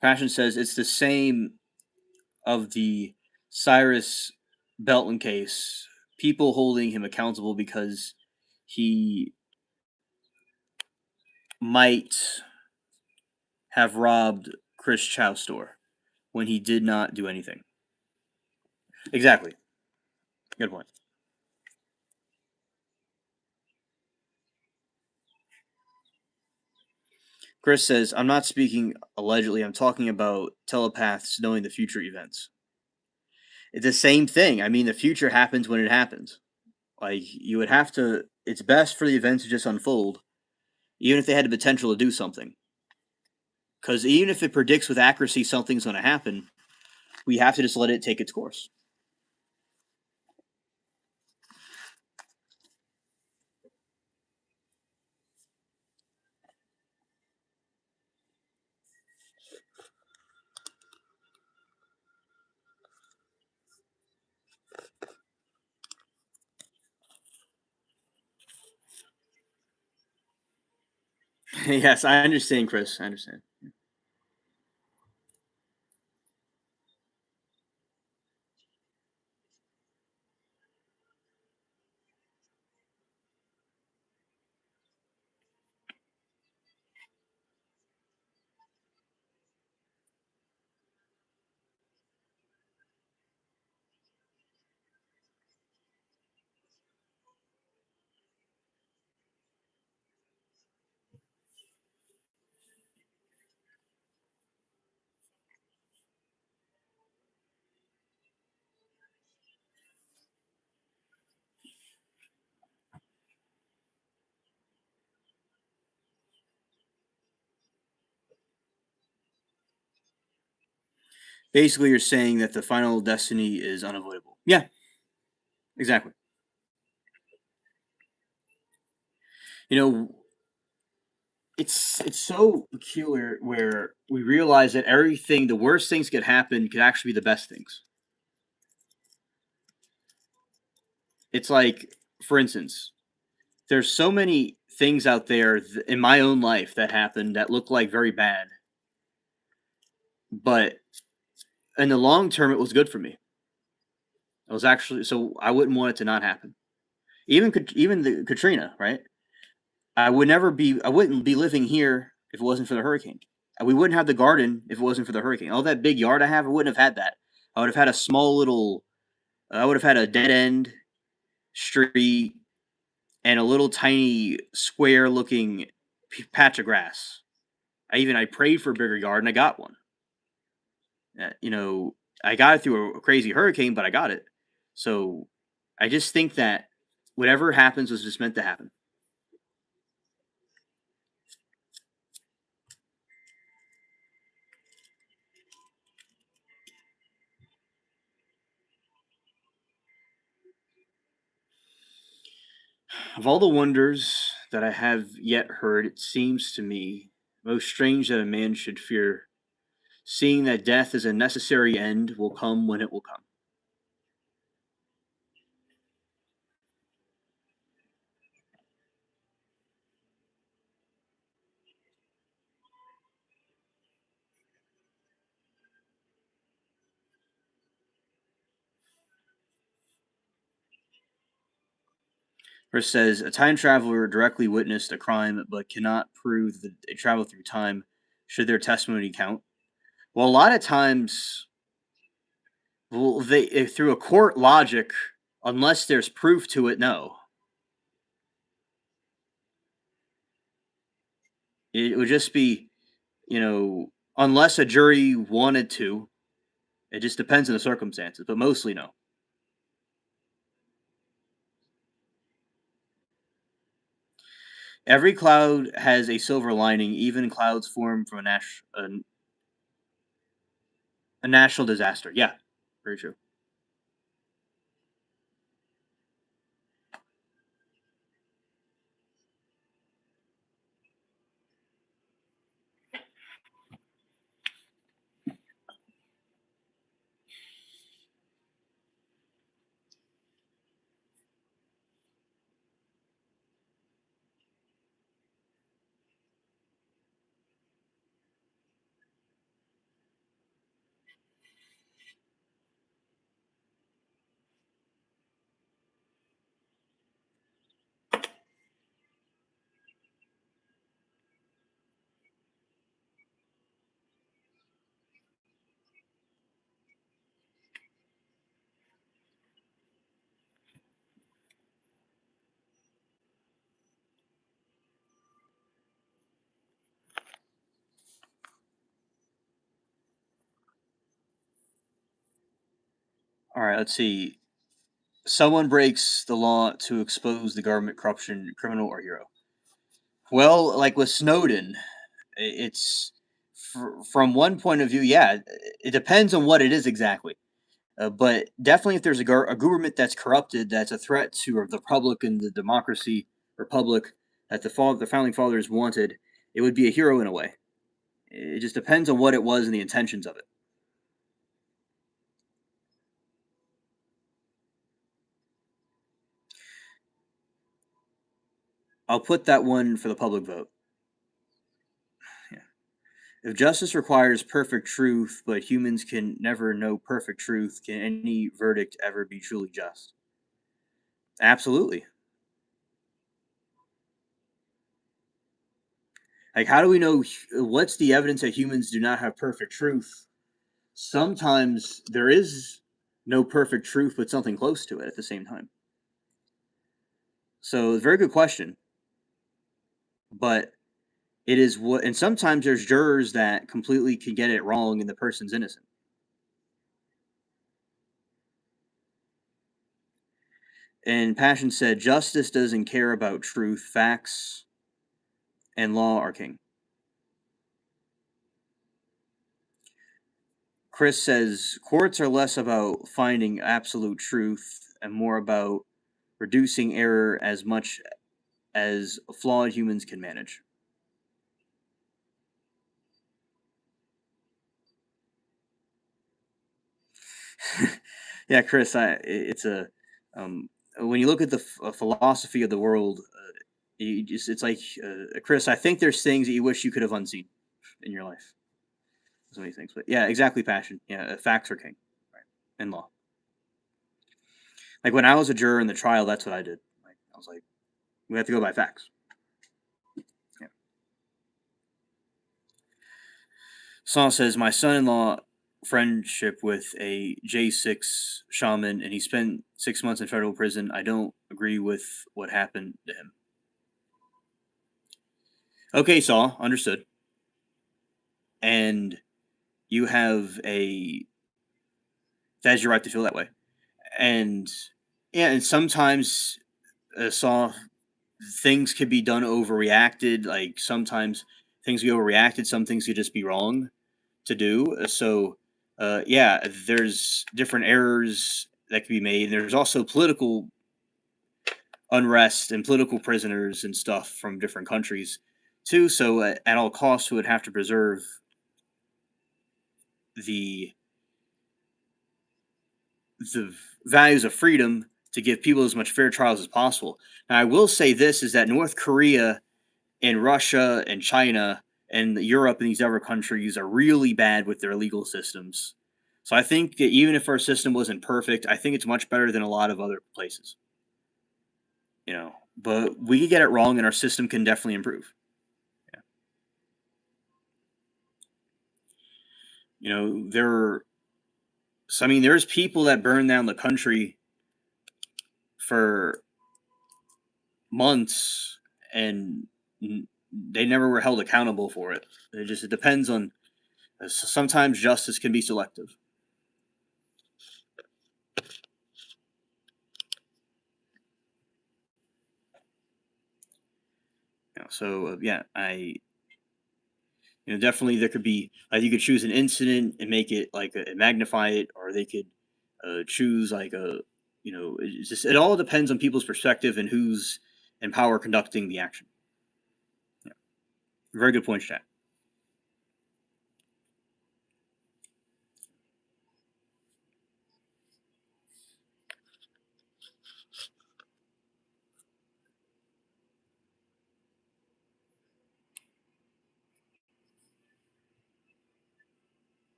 Passion says it's the same of the Cyrus Belton case. People holding him accountable because he might have robbed Chris Chow's store when he did not do anything. Exactly. Good point. Chris says, I'm not speaking allegedly, I'm talking about telepaths knowing the future events. It's the same thing. I mean, the future happens when it happens. Like, you would have to, it's best for the events to just unfold, even if they had the potential to do something. Because even if it predicts with accuracy something's going to happen, we have to just let it take its course. Yes, I understand, Chris. I understand. Basically, you're saying that the final destiny is unavoidable. Yeah, exactly. You know, it's so peculiar where we realize that everything, the worst things could happen, could actually be the best things. It's like, for instance, there's so many things out there in my own life that happened that look like very bad, but in the long term, it was good for me. It was actually so I wouldn't want it to not happen. Even the Katrina, right? I wouldn't be living here if it wasn't for the hurricane. We wouldn't have the garden if it wasn't for the hurricane. All that big yard I have, I wouldn't have had that. I would have had a small little. I would have had a dead end street and a little tiny square looking patch of grass. I prayed for a bigger yard and I got one. You know, I got it through a crazy hurricane, but I got it. So I just think that whatever happens was just meant to happen. Of all the wonders that I have yet heard, it seems to me most strange that a man should fear, seeing that death is a necessary end, will come when it will come. Or says a time traveler directly witnessed a crime but cannot prove that they traveled through time. Should their testimony count? Well, a lot of times, well, they through a court logic, unless there's proof to it, no. It would just be, unless a jury wanted to. It just depends on the circumstances, but mostly no. Every cloud has a silver lining. Even clouds form from a national disaster. Yeah, very true. All right, let's see. Someone breaks the law to expose the government corruption, criminal or hero. Well, like with Snowden, it's from one point of view, yeah, it depends on what it is exactly. But definitely, if there's a government that's corrupted, that's a threat to the republic and the democracy republic that the founding fathers wanted, it would be a hero in a way. It just depends on what it was and the intentions of it. I'll put that one for the public vote. Yeah. If justice requires perfect truth, but humans can never know perfect truth, can any verdict ever be truly just? Absolutely. Like, how do we know what's the evidence that humans do not have perfect truth? Sometimes there is no perfect truth, but something close to it at the same time. So, it's a very good question. But it is what, and sometimes there's jurors that completely can get it wrong and the person's innocent. And Passion said, justice doesn't care about truth, facts, and law are king. Chris says courts are less about finding absolute truth and more about reducing error as much as flawed humans can manage. Yeah, Chris, it's a when you look at the philosophy of the world, it's like Chris. I think there's things that you wish you could have unseen in your life. So many things, but yeah, exactly. Passion. Yeah, facts are king, right? In law. Like when I was a juror in the trial, that's what I did. Like, I was like, we have to go by facts. Yeah. Saul says my son-in-law friendship with a J6 shaman, and he spent 6 months in federal prison. I don't agree with what happened to him. Okay, Saul, understood. And you have a that is your right to feel that way. And yeah, and sometimes Saul, things could be done overreacted. Like sometimes things be overreacted. Some things could just be wrong to do. Yeah, there's different errors that could be made. There's also political unrest and political prisoners and stuff from different countries too. So at all costs, we would have to preserve the the values of freedom to give people as much fair trials as possible. Now, I will say this is that North Korea and Russia and China and Europe and these other countries are really bad with their legal systems. So I think that even if our system wasn't perfect, I think it's much better than a lot of other places. But we could get it wrong, and our system can definitely improve. Yeah. There are. So I mean, there's people that burn down the country for months, and they never were held accountable for it. It depends on. Sometimes justice can be selective. Yeah, definitely there could be you could choose an incident and make it like magnify it, or they could choose like it all depends on people's perspective and who's in power conducting the action. Yeah. Very good point, Jack.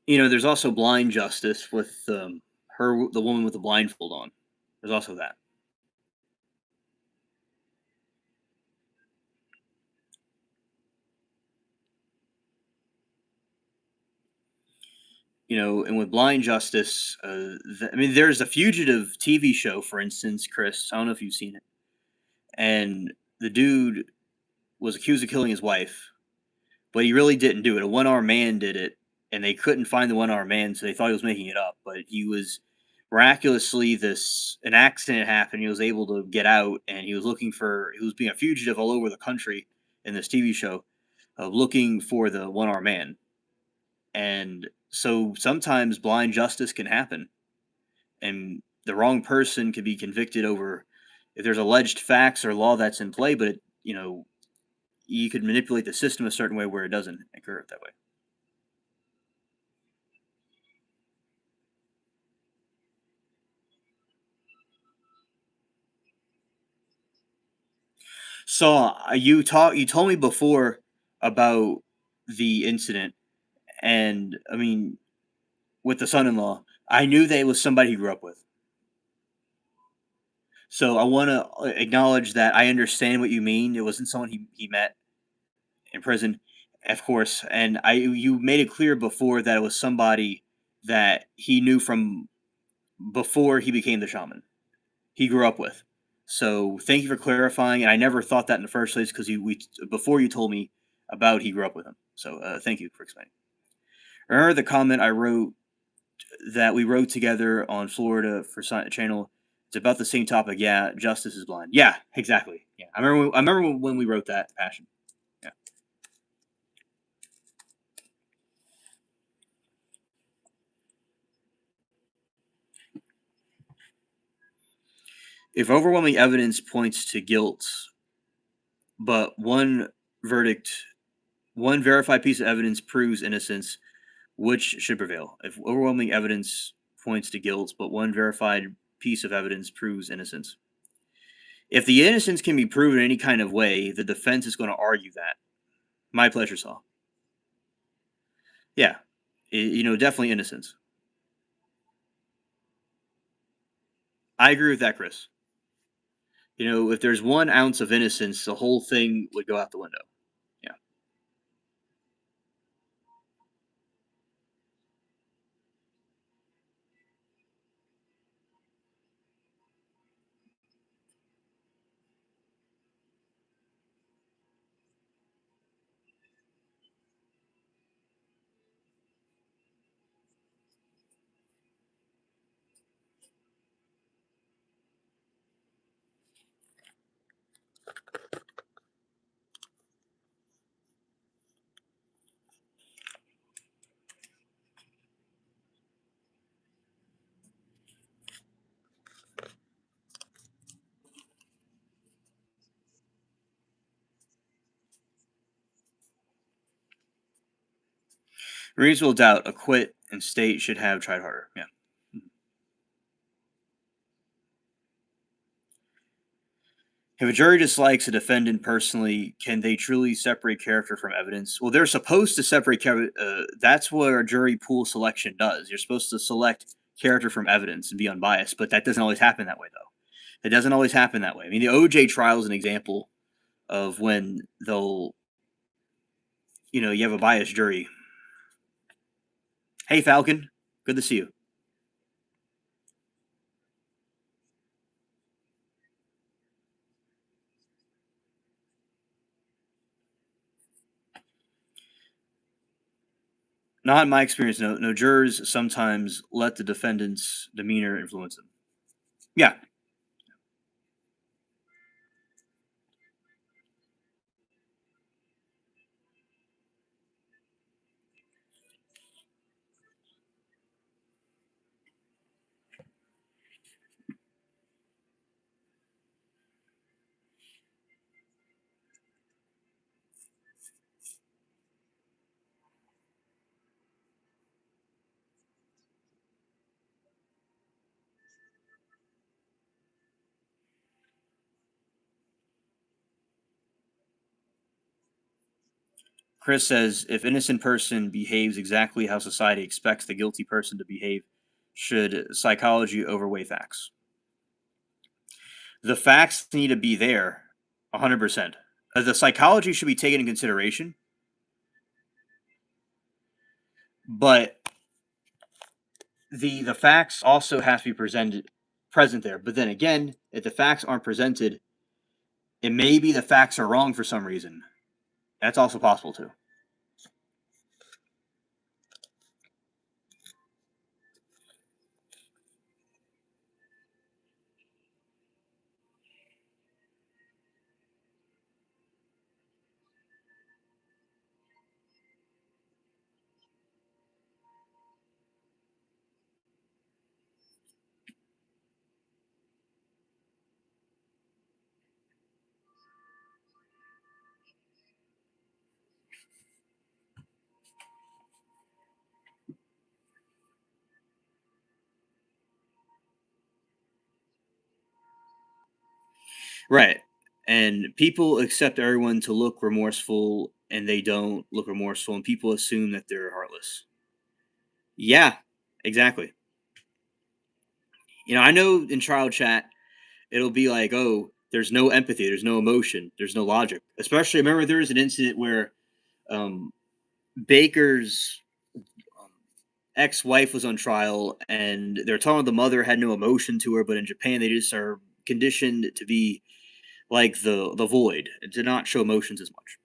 There's also blind justice with the woman with the blindfold on. There's also that. And with blind justice, I mean, there's a fugitive TV show, for instance, Chris. I don't know if you've seen it, and the dude was accused of killing his wife, but he really didn't do it. A one-armed man did it, and they couldn't find the one-armed man, so they thought he was making it up. But he was miraculously this an accident happened. He was able to get out, and he was being a fugitive all over the country in this TV show, looking for the one-armed man. And so sometimes blind justice can happen, and the wrong person could be convicted over if there's alleged facts or law that's in play, but you could manipulate the system a certain way where it doesn't occur that way. So you told me before about the incident, and I mean with the son-in-law, I knew that it was somebody he grew up with. So I want to acknowledge that I understand what you mean. It wasn't someone he met in prison, of course, and I you made it clear before that it was somebody that he knew from before he became the shaman. He grew up with. So thank you for clarifying. And I never thought that in the first place because we before you told me about he grew up with him. So thank you for explaining. Remember the comment I wrote that we wrote together on Florida for Channel. It's about the same topic. Yeah, Justice is Blind. Yeah, exactly. Yeah, I remember when we wrote that passion. Yeah. If overwhelming evidence points to guilt, but verdict, one verified piece of evidence proves innocence, which should prevail? If overwhelming evidence points to guilt, but one verified piece of evidence proves innocence. If the innocence can be proven any kind of way, the defense is going to argue that. My pleasure, Saul. Yeah, definitely innocence. I agree with that, Chris. If there's 1 ounce of innocence, the whole thing would go out the window. Yeah. Reasonable doubt, acquit, and state should have tried harder. Yeah. If a jury dislikes a defendant personally, can they truly separate character from evidence? Well, they're supposed to separate character. That's what a jury pool selection does. You're supposed to select character from evidence and be unbiased, but that doesn't always happen that way, though. It doesn't always happen that way. I mean, the OJ trial is an example of when you have a biased jury. Hey, Falcon, good to see you. Not in my experience. No, no jurors sometimes let the defendant's demeanor influence them. Yeah, Chris says if innocent person behaves exactly how society expects the guilty person to behave, should psychology overweigh facts? The facts need to be there, 100%. The psychology should be taken in consideration, but the facts also have to be present there. But then again, if the facts aren't presented, it may be the facts are wrong for some reason. That's also possible too. Right. And people accept everyone to look remorseful and they don't look remorseful, and people assume that they're heartless. Yeah, exactly. I know in trial chat, it'll be like, oh, there's no empathy, there's no emotion, there's no logic. Especially, remember there was an incident where um, Baker's um, ex-wife was on trial, and they're telling the mother had no emotion to her, but in Japan they just are conditioned to be like the void and to not show emotions as much.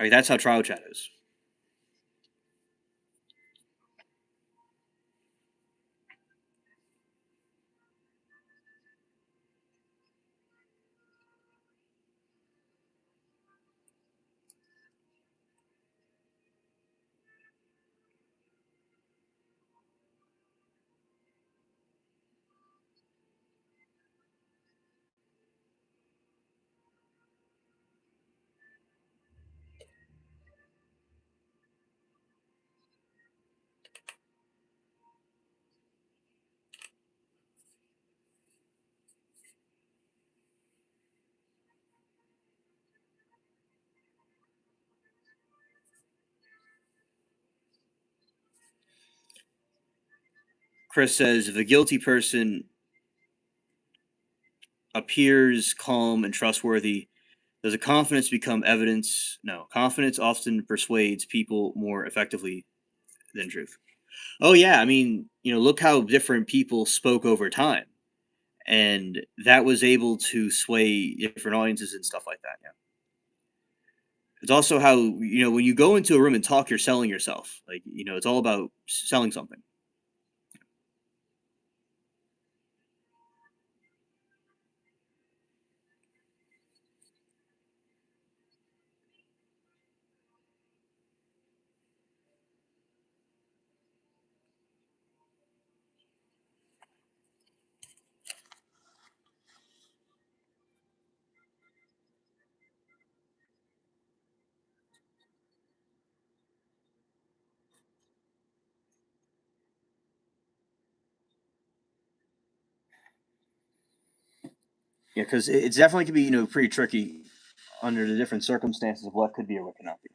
That's how trial chat is. Chris says if a guilty person appears calm and trustworthy, does a confidence become evidence? No. Confidence often persuades people more effectively than truth. Oh yeah, I mean, look how different people spoke over time, and that was able to sway different audiences and stuff like that. Yeah. It's also how when you go into a room and talk, you're selling yourself. Like it's all about selling something. Yeah, because it's definitely can be pretty tricky under the different circumstances of what could be or what cannot be.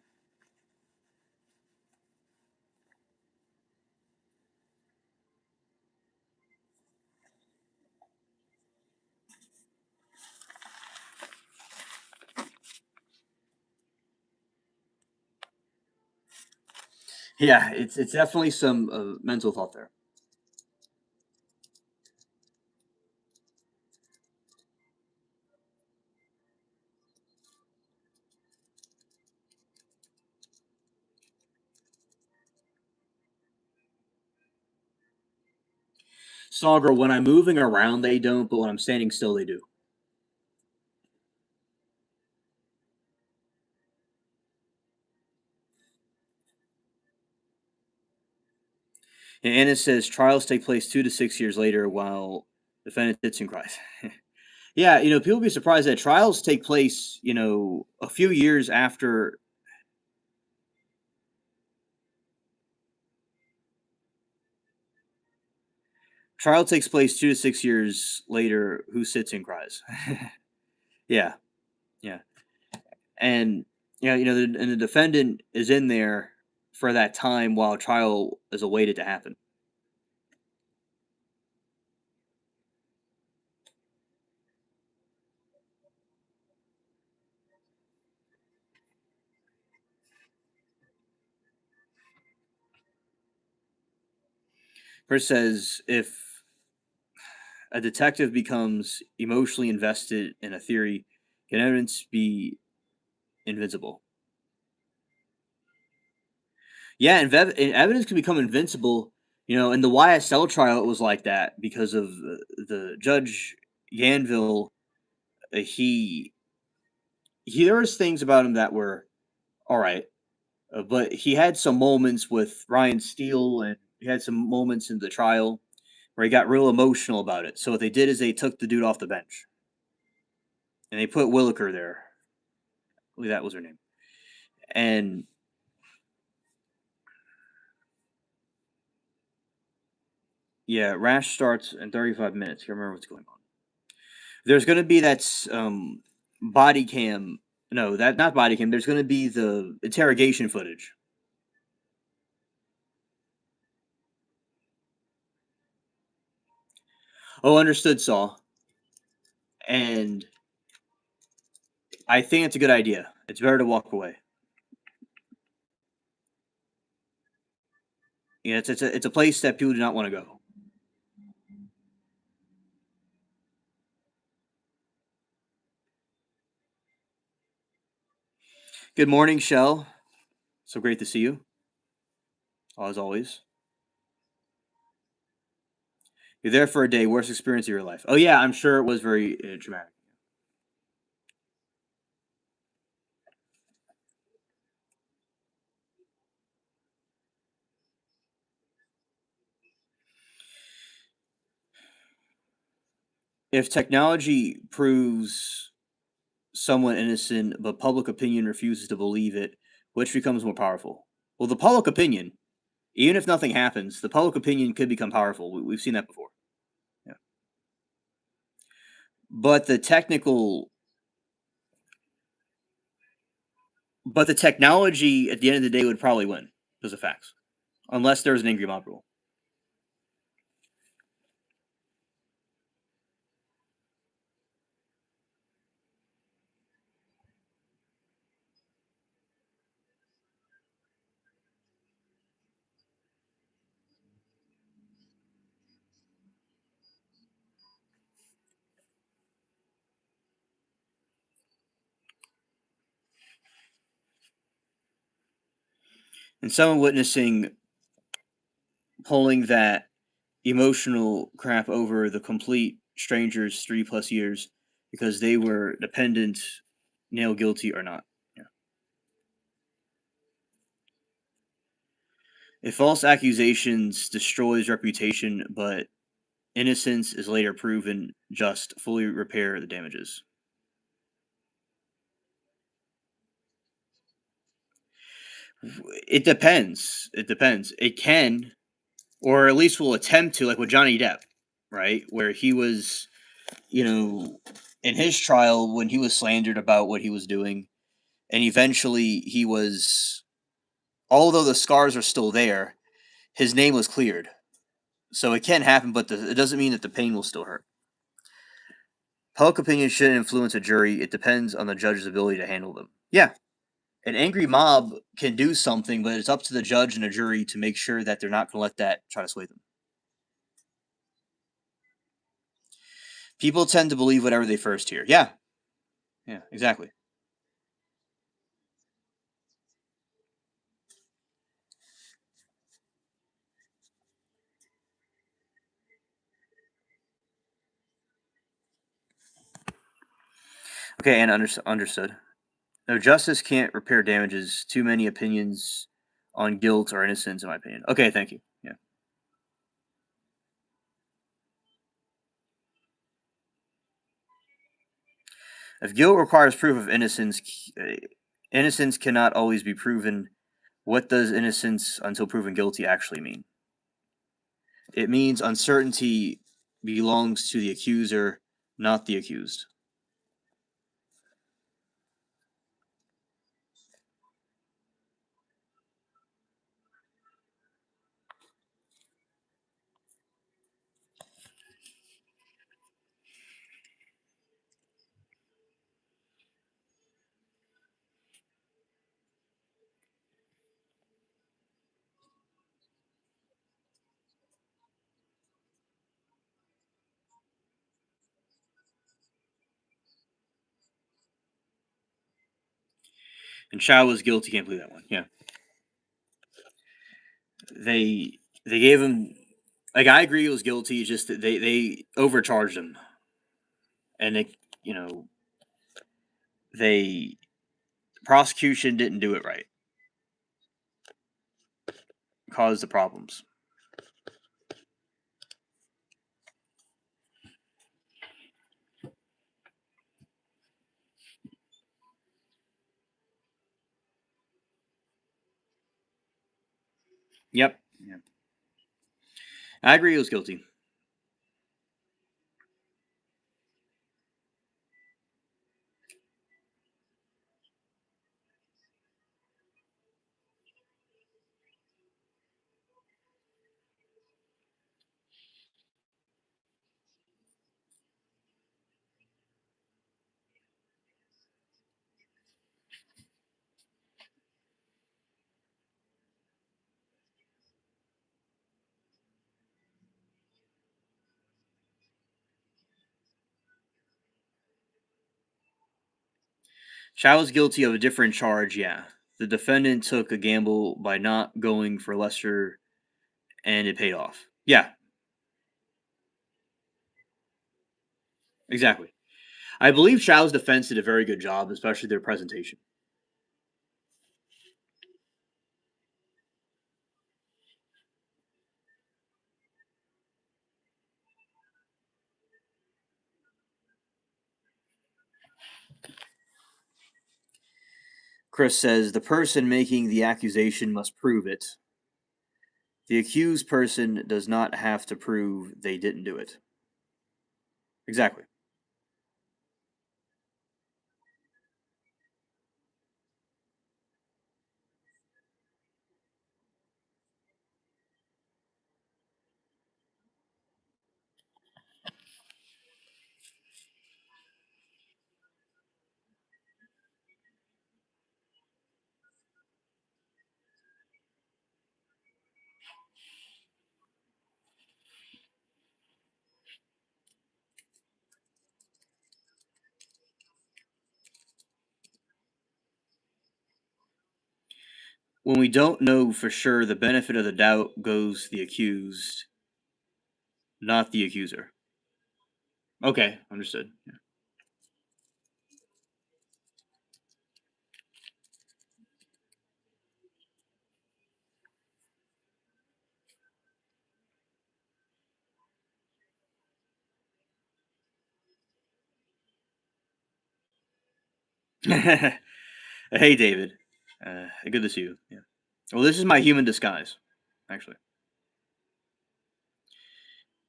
Yeah, it's definitely some mental thought there. Sagar, when I'm moving around, they don't, but when I'm standing still, they do. And Anna says trials take place 2 to 6 years later, while defendant sits and cries. Yeah, people be surprised that trials take place, a few years after. Trial takes place 2 to 6 years later. Who sits and cries? Yeah, yeah, and yeah, and the defendant is in there for that time while trial is awaited to happen. Chris says if a detective becomes emotionally invested in a theory, can evidence be invincible? Yeah, and evidence can become invincible. In the YSL trial, it was like that because of the judge Yanville. He there was things about him that were all right, but he had some moments with Ryan Steele, and he had some moments in the trial where he got real emotional about it. So what they did is they took the dude off the bench and they put Williker there. I believe that was her name. And yeah, Rash starts in 35 minutes. I can't remember what's going on. There's going to be that body cam. No, that not body cam. There's going to be the interrogation footage. Oh, understood, Saul. And I think it's a good idea. It's better to walk away. Yeah, it's a place that people do not want to go. Good morning, Shell. So great to see you, as always. You're there for a day. Worst experience of your life. Oh yeah, I'm sure it was very traumatic. If technology proves someone innocent, but public opinion refuses to believe it, which becomes more powerful? Well, the public opinion, even if nothing happens, the public opinion could become powerful. We've seen that before. Yeah. But the technology at the end of the day would probably win because of facts, unless there's an angry mob rule. And someone witnessing pulling that emotional crap over the complete strangers 3 plus years because they were dependent, nail guilty or not. Yeah. If false accusations destroys reputation, but innocence is later proven, just fully repair the damages. It depends. It depends. It can, or at least will attempt to, like with Johnny Depp, right? Where he was, you know, in his trial when he was slandered about what he was doing, and eventually he was, although the scars are still there, his name was cleared. So it can happen, but it doesn't mean that the pain will still hurt. Public opinion shouldn't influence a jury. It depends on the judge's ability to handle them. Yeah, an angry mob can do something, but it's up to the judge and the jury to make sure that they're not going to let that try to sway them. People tend to believe whatever they first hear. Yeah, yeah, exactly. Okay, and understood. No, justice can't repair damages. Too many opinions on guilt or innocence, in my opinion. Okay, thank you. Yeah. If guilt requires proof of innocence, innocence cannot always be proven. What does innocence until proven guilty actually mean? It means uncertainty belongs to the accuser, not the accused. And Chow was guilty. Can't believe that one. Yeah, they gave him, like, I agree he was guilty. It's just that they overcharged him, and they, you know, they prosecution didn't do it right, caused the problems. Yep. Yeah. I agree he was guilty. Chow was guilty of a different charge. Yeah, the defendant took a gamble by not going for lesser, and it paid off. Yeah, exactly. I believe Chow's defense did a very good job, especially their presentation. Chris says the person making the accusation must prove it. The accused person does not have to prove they didn't do it. Exactly. When we don't know for sure, the benefit of the doubt goes to the accused, not the accuser. Okay, understood. Yeah. Hey, David. Good to see you. Yeah. Well, this is my human disguise, actually.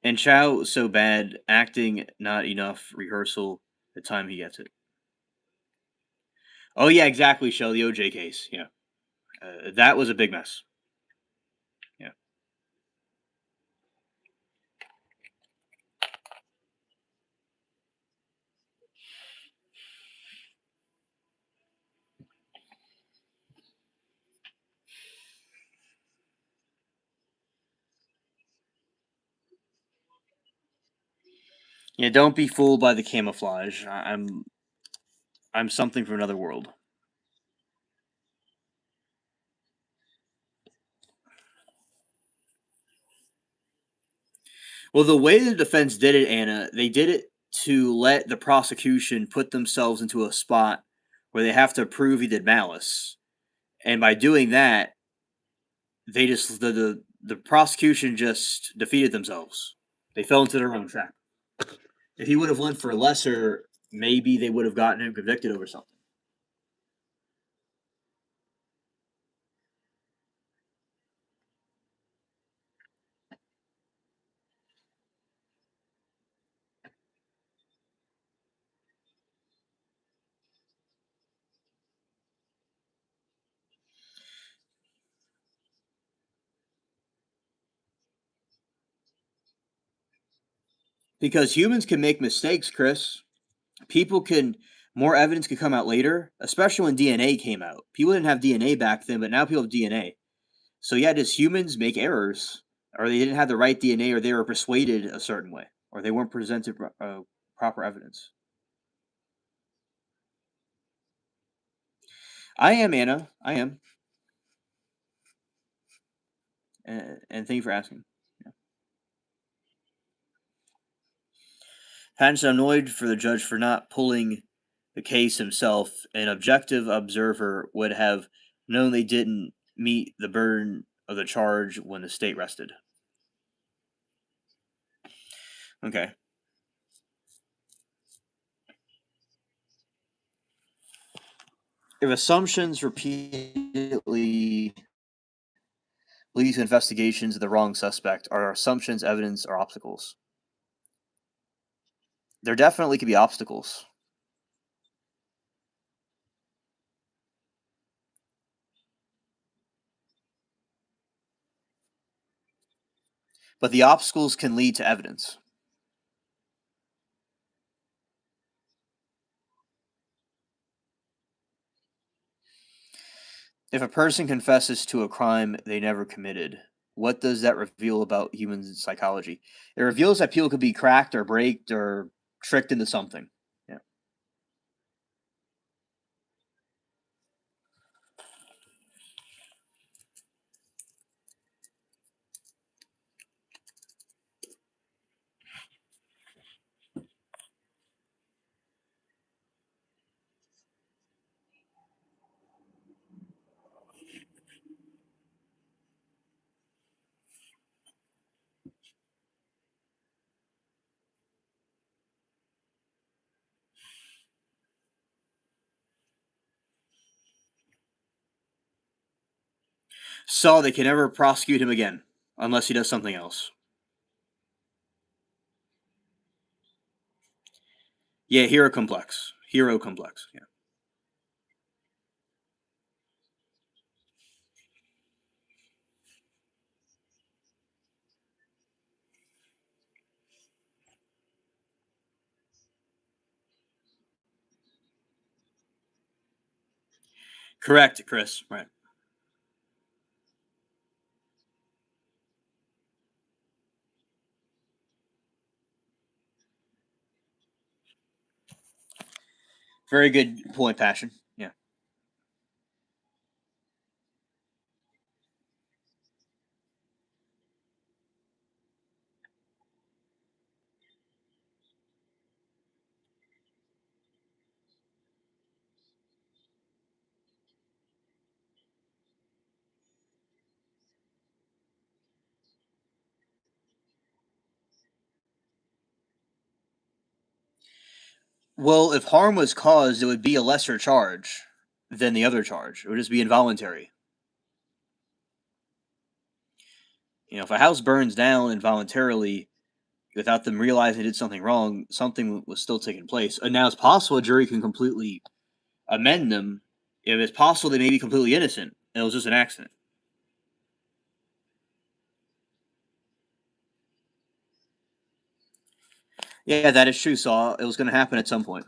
And Chow so bad, acting not enough rehearsal. The time he gets it. Oh yeah, exactly. Shell the OJ case. Yeah, that was a big mess. Yeah. Yeah. Don't be fooled by the camouflage. I'm something from another world. Well, the way the defense did it, Anna, they did it to let the prosecution put themselves into a spot where they have to prove he did malice, and by doing that, they just the prosecution just defeated themselves. They fell into their own trap. If he would have went for lesser, maybe they would have gotten him convicted over something. Because humans can make mistakes, Chris. People can more evidence could come out later, especially when DNA came out. People didn't have DNA back then, but now people have DNA. So yeah, does humans make errors, or they didn't have the right DNA, or they were persuaded a certain way, or they weren't presented proper evidence? I am Anna. I am, and thank you for asking. Yeah. Hence, I'm annoyed for the judge for not pulling the case himself. An objective observer would have known they didn't meet the burden of the charge when the state rested. Okay. If assumptions repeatedly lead to investigations of the wrong suspect, are assumptions evidence or obstacles? There definitely could be obstacles, but the obstacles can lead to evidence. If a person confesses to a crime they never committed, what does that reveal about human psychology? It reveals that people could be cracked or braked or tricked into something. Yeah. So they can never prosecute him again unless he does something else. Yeah, hero complex. Hero complex. Yeah. Correct, Chris. Right. Very good point, Passion. Yeah. Well, if harm was caused, it would be a lesser charge than the other charge. It would just be involuntary. If a house burns down involuntarily without them realizing they did something wrong, something was still taking place. And now it's possible a jury can completely amend them. If it's possible they may be completely innocent and it was just an accident. Yeah, that is true, Saul. It was going to happen at some point.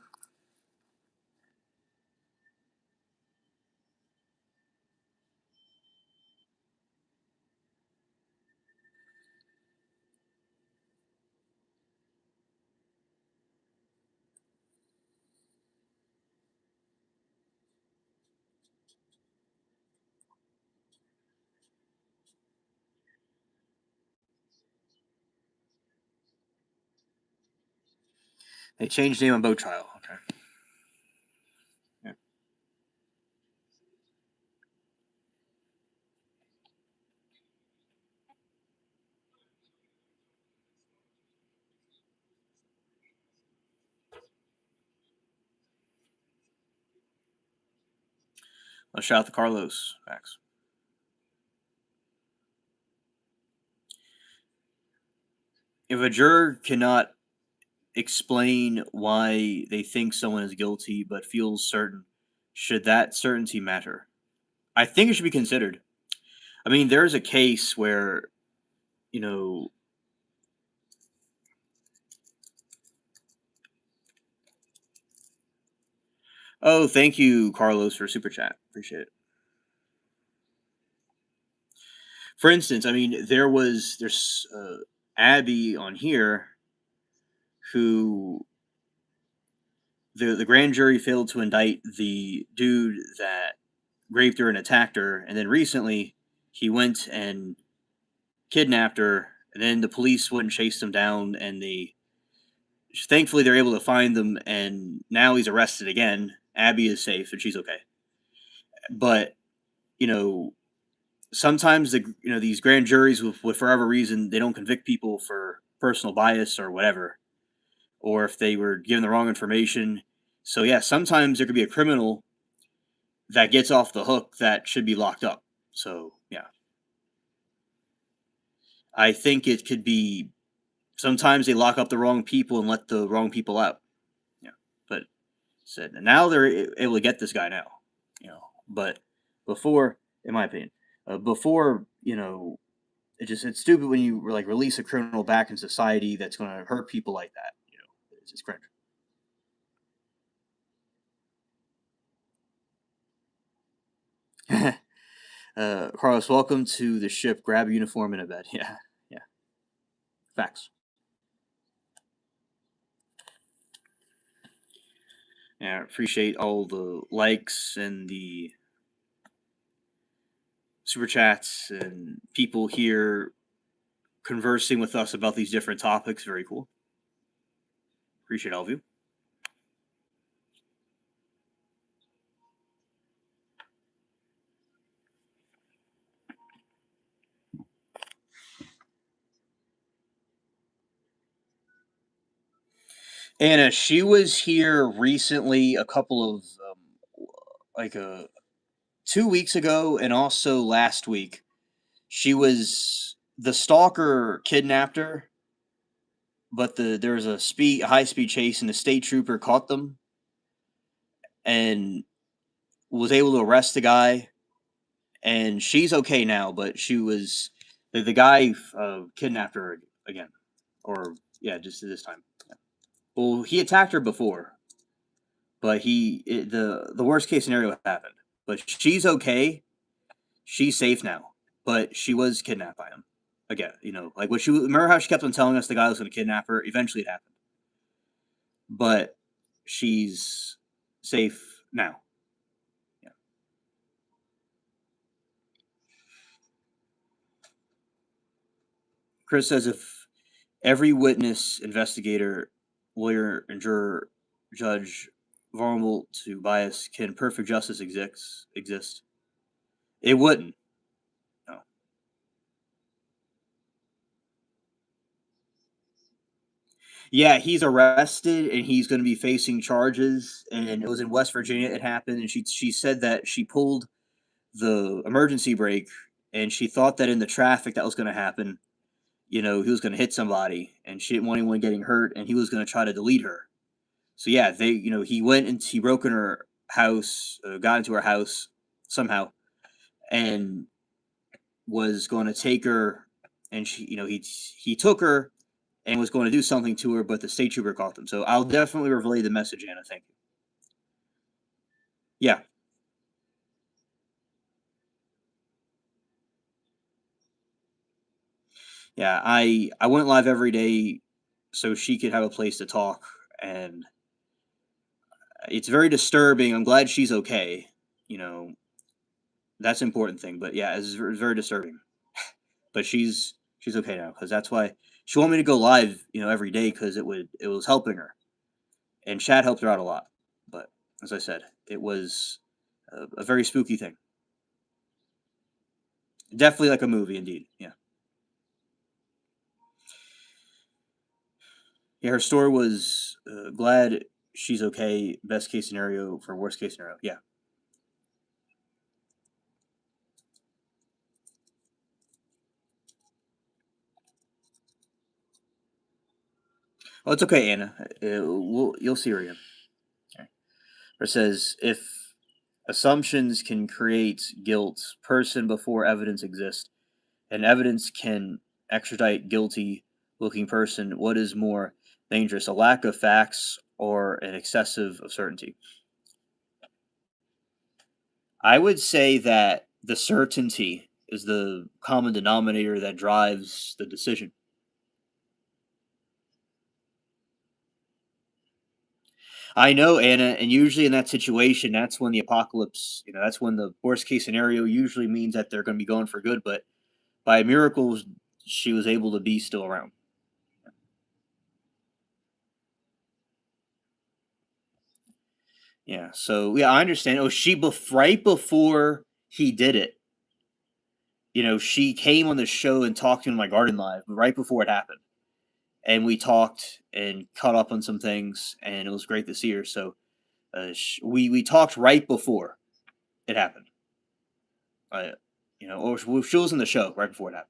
They changed name on boat trial. Okay. Yeah. Let's shout out to Carlos. Max. If a juror cannot explain why they think someone is guilty but feels certain, should that certainty matter? I think it should be considered. I mean, there's a case where, you know, oh, thank you, Carlos, for super chat. Appreciate it. For instance, I mean, there's Abby on here who the grand jury failed to indict the dude that raped her and attacked her, and then recently he went and kidnapped her, and then the police wouldn't chase him down, and they thankfully they're able to find them, and now he's arrested again. Abby is safe and she's okay, but you know sometimes these grand juries with for whatever reason they don't convict people for personal bias or whatever, or if they were given the wrong information. So yeah, sometimes there could be a criminal that gets off the hook that should be locked up. So yeah, I think it could be sometimes they lock up the wrong people and let the wrong people out. Yeah, but said now they're able to get this guy now. But before, in my opinion, before it's stupid when you like release a criminal back in society that's going to hurt people like that. It's just cringe. Carlos, welcome to the ship. Grab a uniform and a bed. Yeah, yeah, facts. Yeah, appreciate all the likes and the super chats and people here conversing with us about these different topics. Very cool. Appreciate all of you. Anna, she was here recently, a couple of like 2 weeks ago, and also last week. She was the stalker kidnapped her, but there was a high speed chase, and the state trooper caught them and was able to arrest the guy. And she's okay now, but the guy kidnapped her again, or yeah, just this time. Yeah. Well, he attacked her before, but the worst case scenario happened. But she's okay. She's safe now, but she was kidnapped by him again. Like what she remember how she kept on telling us the guy was going to kidnap her. Eventually, it happened, but she's safe now. Yeah. Chris says if every witness, investigator, lawyer, and juror, judge vulnerable to bias, can perfect justice exist? It wouldn't. No. Yeah, he's arrested and he's going to be facing charges. And it was in West Virginia. It happened, and she said that she pulled the emergency brake, and she thought that in the traffic that was going to happen, he was going to hit somebody, and she didn't want anyone getting hurt, and he was going to try to delete her. So yeah, he went and he broke in her house, got into her house somehow, and was going to take her, and he took her and was going to do something to her, but the state trooper caught them. So I'll definitely relay the message, Anna. Thank you. Yeah, yeah. I went live every day so she could have a place to talk, and it's very disturbing. I'm glad she's okay. You know, that's an important thing. But yeah, it's very disturbing. But she's okay now, because that's why she wanted me to go live, every day, because it was helping her, and Chad helped her out a lot. But as I said, it was a very spooky thing. Definitely like a movie, indeed. Yeah, yeah. Her story was glad she's okay. Best case scenario for worst case scenario. Yeah. Oh, it's okay, Anna. You'll see her again. Okay. It says if assumptions can create guilt, person before evidence exists, and evidence can extradite guilty looking person, what is more dangerous, a lack of facts or an excessive of certainty? I would say that the certainty is the common denominator that drives the decision. I know, Anna, and usually in that situation, that's when the apocalypse, that's when the worst case scenario usually means that they're going to be going for good. But by miracles, she was able to be still around. Yeah. So yeah, I understand. Oh, right before he did it, she came on the show and talked to me in my garden live right before it happened, and we talked and caught up on some things, and it was great to see her. So we talked right before it happened. Uh, or she was in the show right before it happened.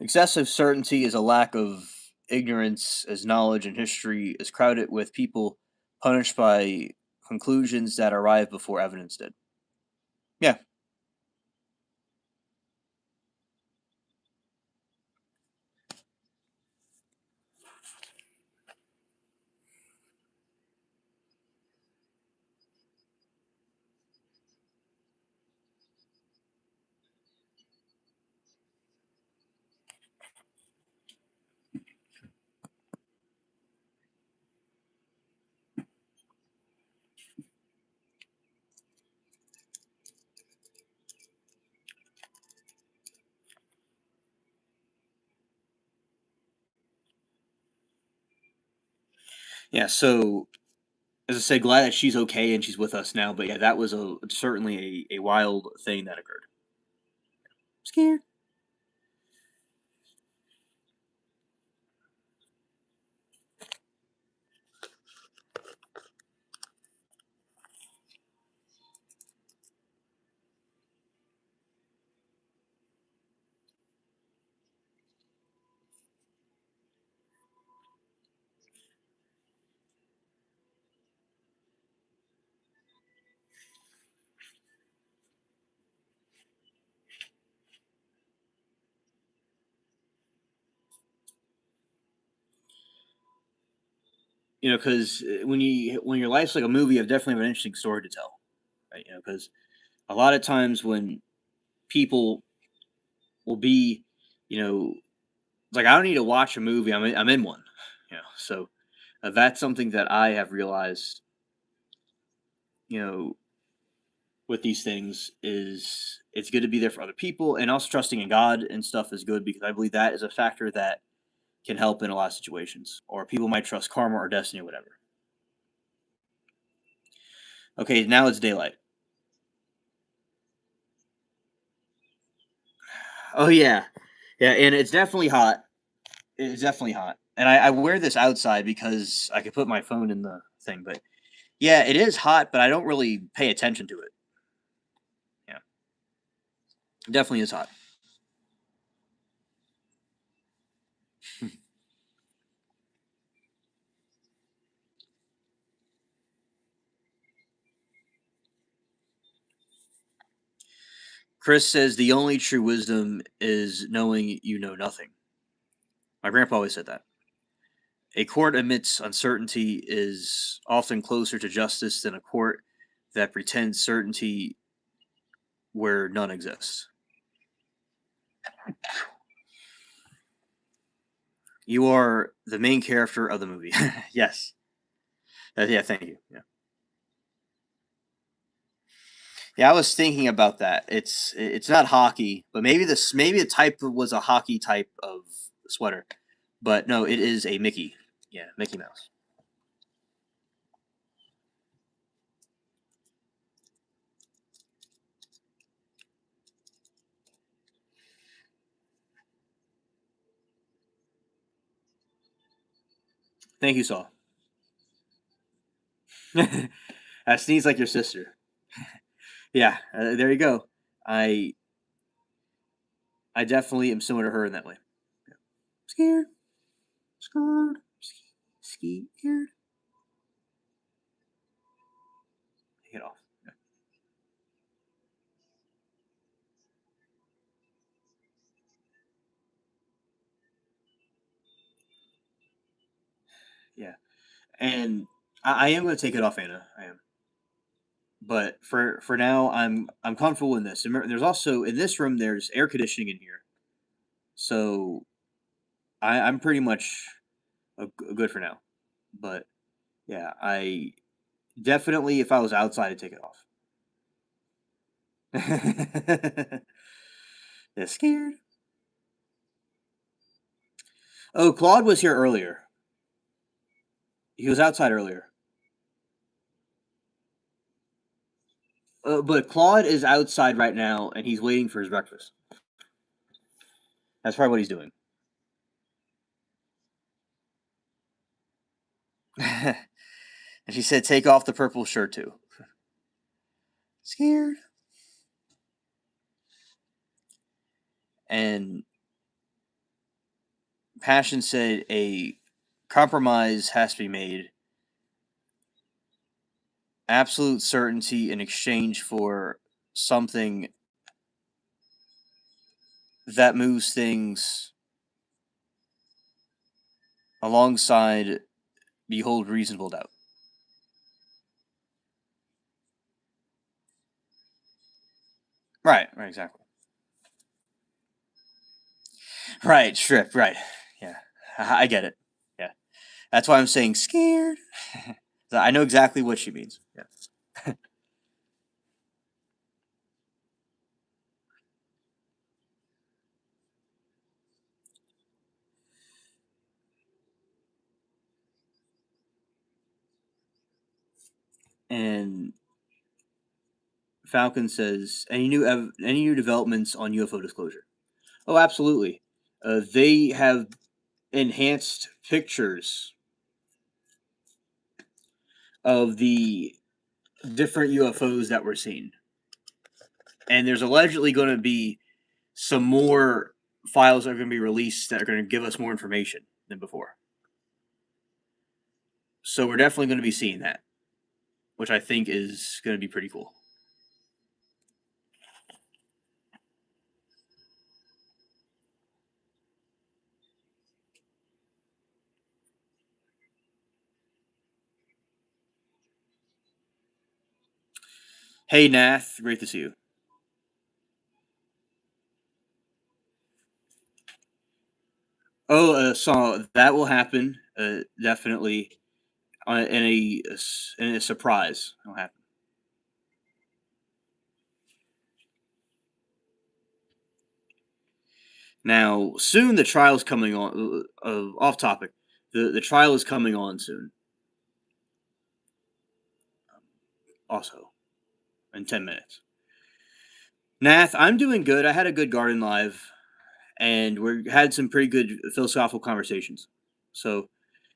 Excessive certainty is a lack of ignorance, as knowledge and history is crowded with people punished by conclusions that arrive before evidence did. Yeah, yeah. So as I said, glad that she's okay and she's with us now. But yeah, that was certainly a wild thing that occurred. Scared. Because when your life's like a movie, you definitely have an interesting story to tell, right? Because a lot of times when people will be, you know, like I don't need to watch a movie. I'm in one. So that's something that I have realized. You know, with these things is it's good to be there for other people, and also trusting in God and stuff is good, because I believe that is a factor that can help in a lot of situations. Or people might trust karma or destiny or whatever. Okay, now it's daylight. Oh yeah, yeah, and it's definitely hot. It's definitely hot, and I wear this outside because I could put my phone in the thing. But yeah, it is hot, but I don't really pay attention to it. Yeah, it definitely is hot. Chris says the only true wisdom is knowing you know nothing. My grandpa always said that. A court amidst uncertainty is often closer to justice than a court that pretends certainty where none exists. You are the main character of the movie. Yes. Yeah, thank you. Yeah. Yeah, I was thinking about that. It's not hockey, but maybe the type was a hockey type of sweater. But no, it is a Mickey. Yeah, Mickey Mouse. Thank you, Saul. I sneeze like your sister. Yeah, there you go. I I definitely am similar to her in that way. Yeah. Scared, scared, scared. Take it off. Yeah. Yeah. And I am going to take it off, Anna. I am. But for now, I'm comfortable in this. And there's also in this room there's air conditioning in here, so I'm pretty much good for now. But yeah, I definitely if I was outside, I'd take it off. Yeah, scared. Oh, Claude was here earlier. He was outside earlier. But Claude is outside right now, and he's waiting for his breakfast. That's probably what he's doing. And she said, "Take off the purple shirt too." Scared. And Passion said a compromise has to be made. Absolute certainty in exchange for something that moves things alongside behold reasonable doubt. Right, right, exactly. Right, strip, right. Yeah, I get it. Yeah, that's why I'm saying scared. I know exactly what she means. Yeah. And Falcon says, any new developments on UFO disclosure? Oh, absolutely. They have enhanced pictures of the different UFOs that we're seeing, and there's allegedly going to be some more files that are going to be released that are going to give us more information than before. So we're definitely going to be seeing that, which I think is going to be pretty cool. Hey, Nath, great to see you. Oh, so that will happen definitely in a surprise. It'll happen. Now, soon the trial's coming on. Off topic, the trial is coming on soon. also in 10 minutes. Nath, I'm doing good. I had a good garden live, and we had some pretty good philosophical conversations. So,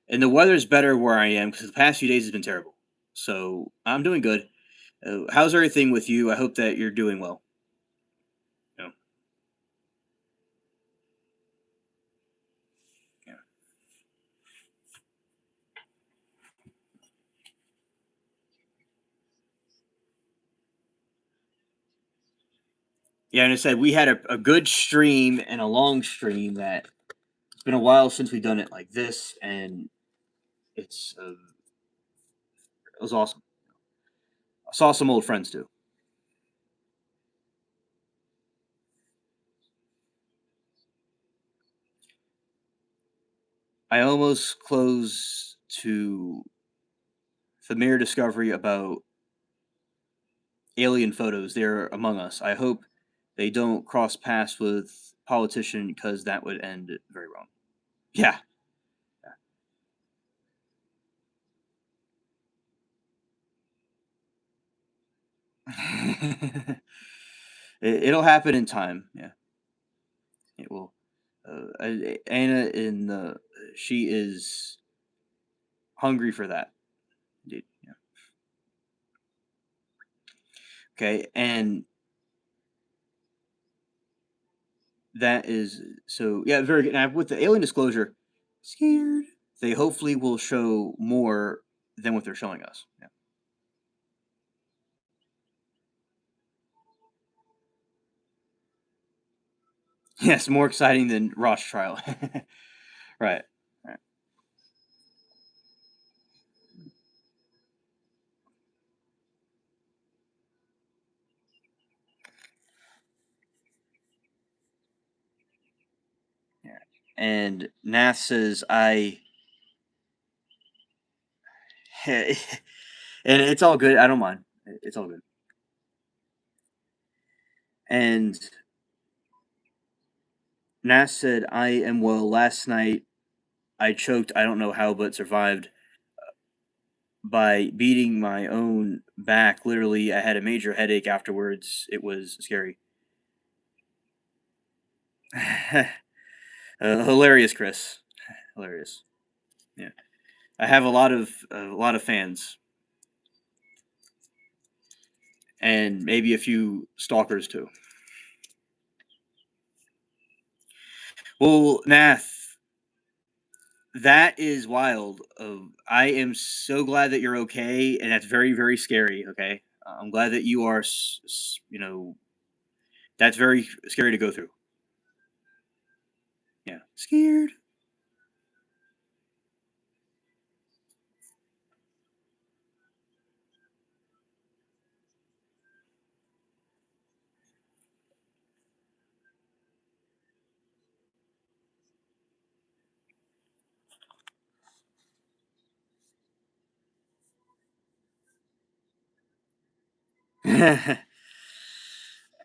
and the weather's better where I am because the past few days has been terrible. So I'm doing good. How's everything with you? I hope that you're doing well. Yeah, yeah, yeah. And I said we had a good stream and a long stream that it's been a while since we've done it like this, and it was awesome. I saw some old friends too. I almost close to the mere discovery about alien photos. They're among us. I hope they don't cross paths with politician because that would end very wrong. Yeah. It'll happen in time. Yeah, it will. Anna in the she is hungry for that. Indeed. Yeah. Okay, and that is so. Yeah, very good. Now with the alien disclosure, scared. They hopefully will show more than what they're showing us. Yeah. Yes, more exciting than Ross trial. Right. Right. Yeah. And Nath says and it's all good. I don't mind. It's all good. And Nath said I am well. Last night I choked. I don't know how, but survived by beating my own back. Literally, I had a major headache afterwards. It was scary. Hilarious, Chris. Hilarious. Yeah, I have a lot of fans, and maybe a few stalkers too. Well, Nath, that is wild. I am so glad that you're okay, and that's very, very scary. Okay, I'm glad that you are. That's very scary to go through. Yeah, scared.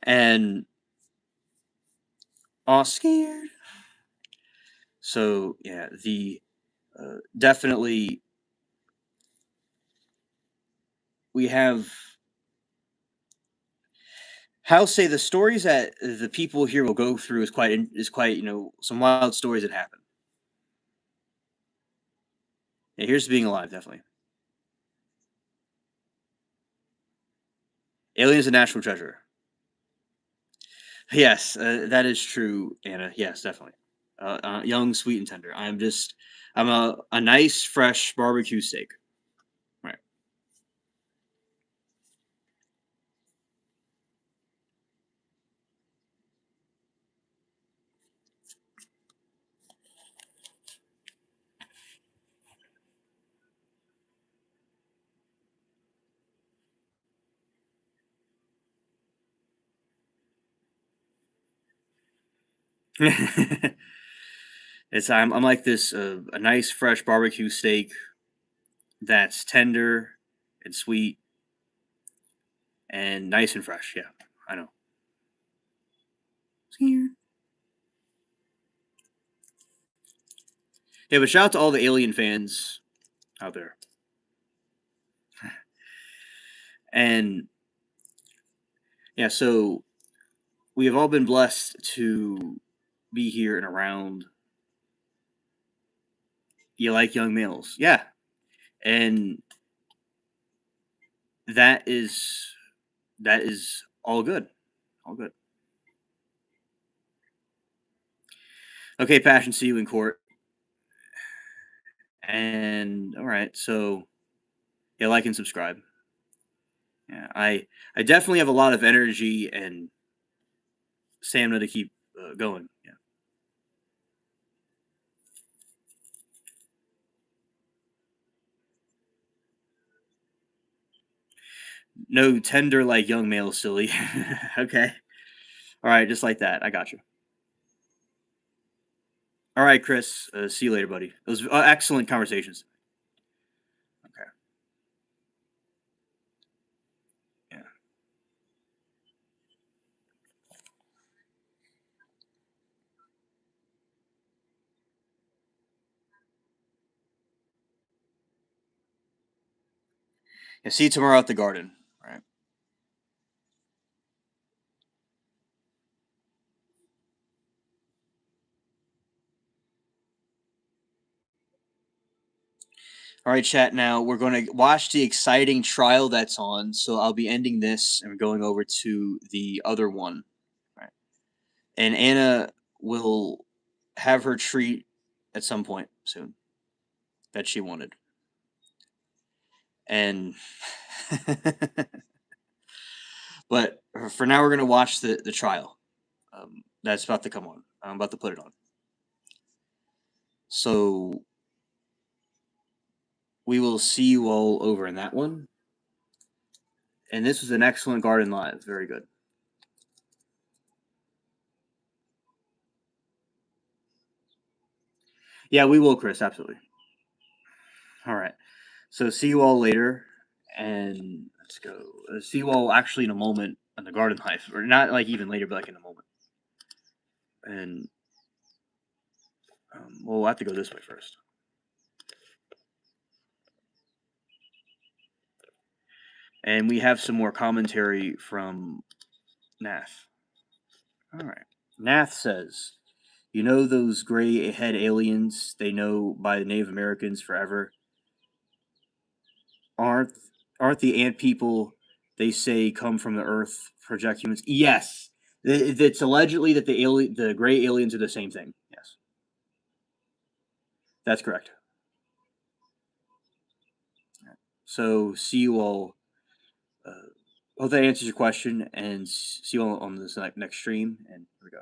And scared. So yeah, the definitely we have. How say the stories that the people here will go through is quite some wild stories that happen. Yeah, here's to being alive, definitely. Alien is a national treasure. Yes, that is true, Anna. Yes, definitely. Young, sweet, and tender. I'm a nice, fresh barbecue steak. Right. I'm like this a nice, fresh barbecue steak that's tender and sweet and nice and fresh. Yeah, I know. Scared. Yeah, but shout out to all the Alien fans out there. And yeah, so we have all been blessed to be here and around. You like young males, yeah, and that is that is all good, all good. Okay, passion. See you in court. And all right, so yeah, like and subscribe. Yeah, I definitely have a lot of energy and stamina to keep going. Yeah. No tender like young male, silly. Okay. All right, just like that. I got you. All right, Chris. See you later, buddy. Those excellent conversations. Okay. Yeah. Yeah. See you tomorrow at the garden. All right. All right, chat. Now we're going to watch the exciting trial that's on. So I'll be ending this and going over to the other one. All right. And Anna will have her treat at some point soon that she wanted. And but for now, we're gonna watch the trial. That's about to come on. I'm about to put it on. So we will see you all over in that one. And this was an excellent Garden Live. Very good. Yeah, we will, Chris. Absolutely. All right. So see you all later, and let's go. See you all actually in a moment on the Garden Life, or not like even later, but like in a moment. And we'll have to go this way first. And we have some more commentary from Nath. All right. Nath says, "You know those gray head aliens they know by the Native Americans forever? Aren't aren't the ant people they say come from the Earth project humans? Yes. It's allegedly that the gray aliens are the same thing. Yes, that's correct. So see you all. Hope that answers your question, and see you all on this next stream. And here we go.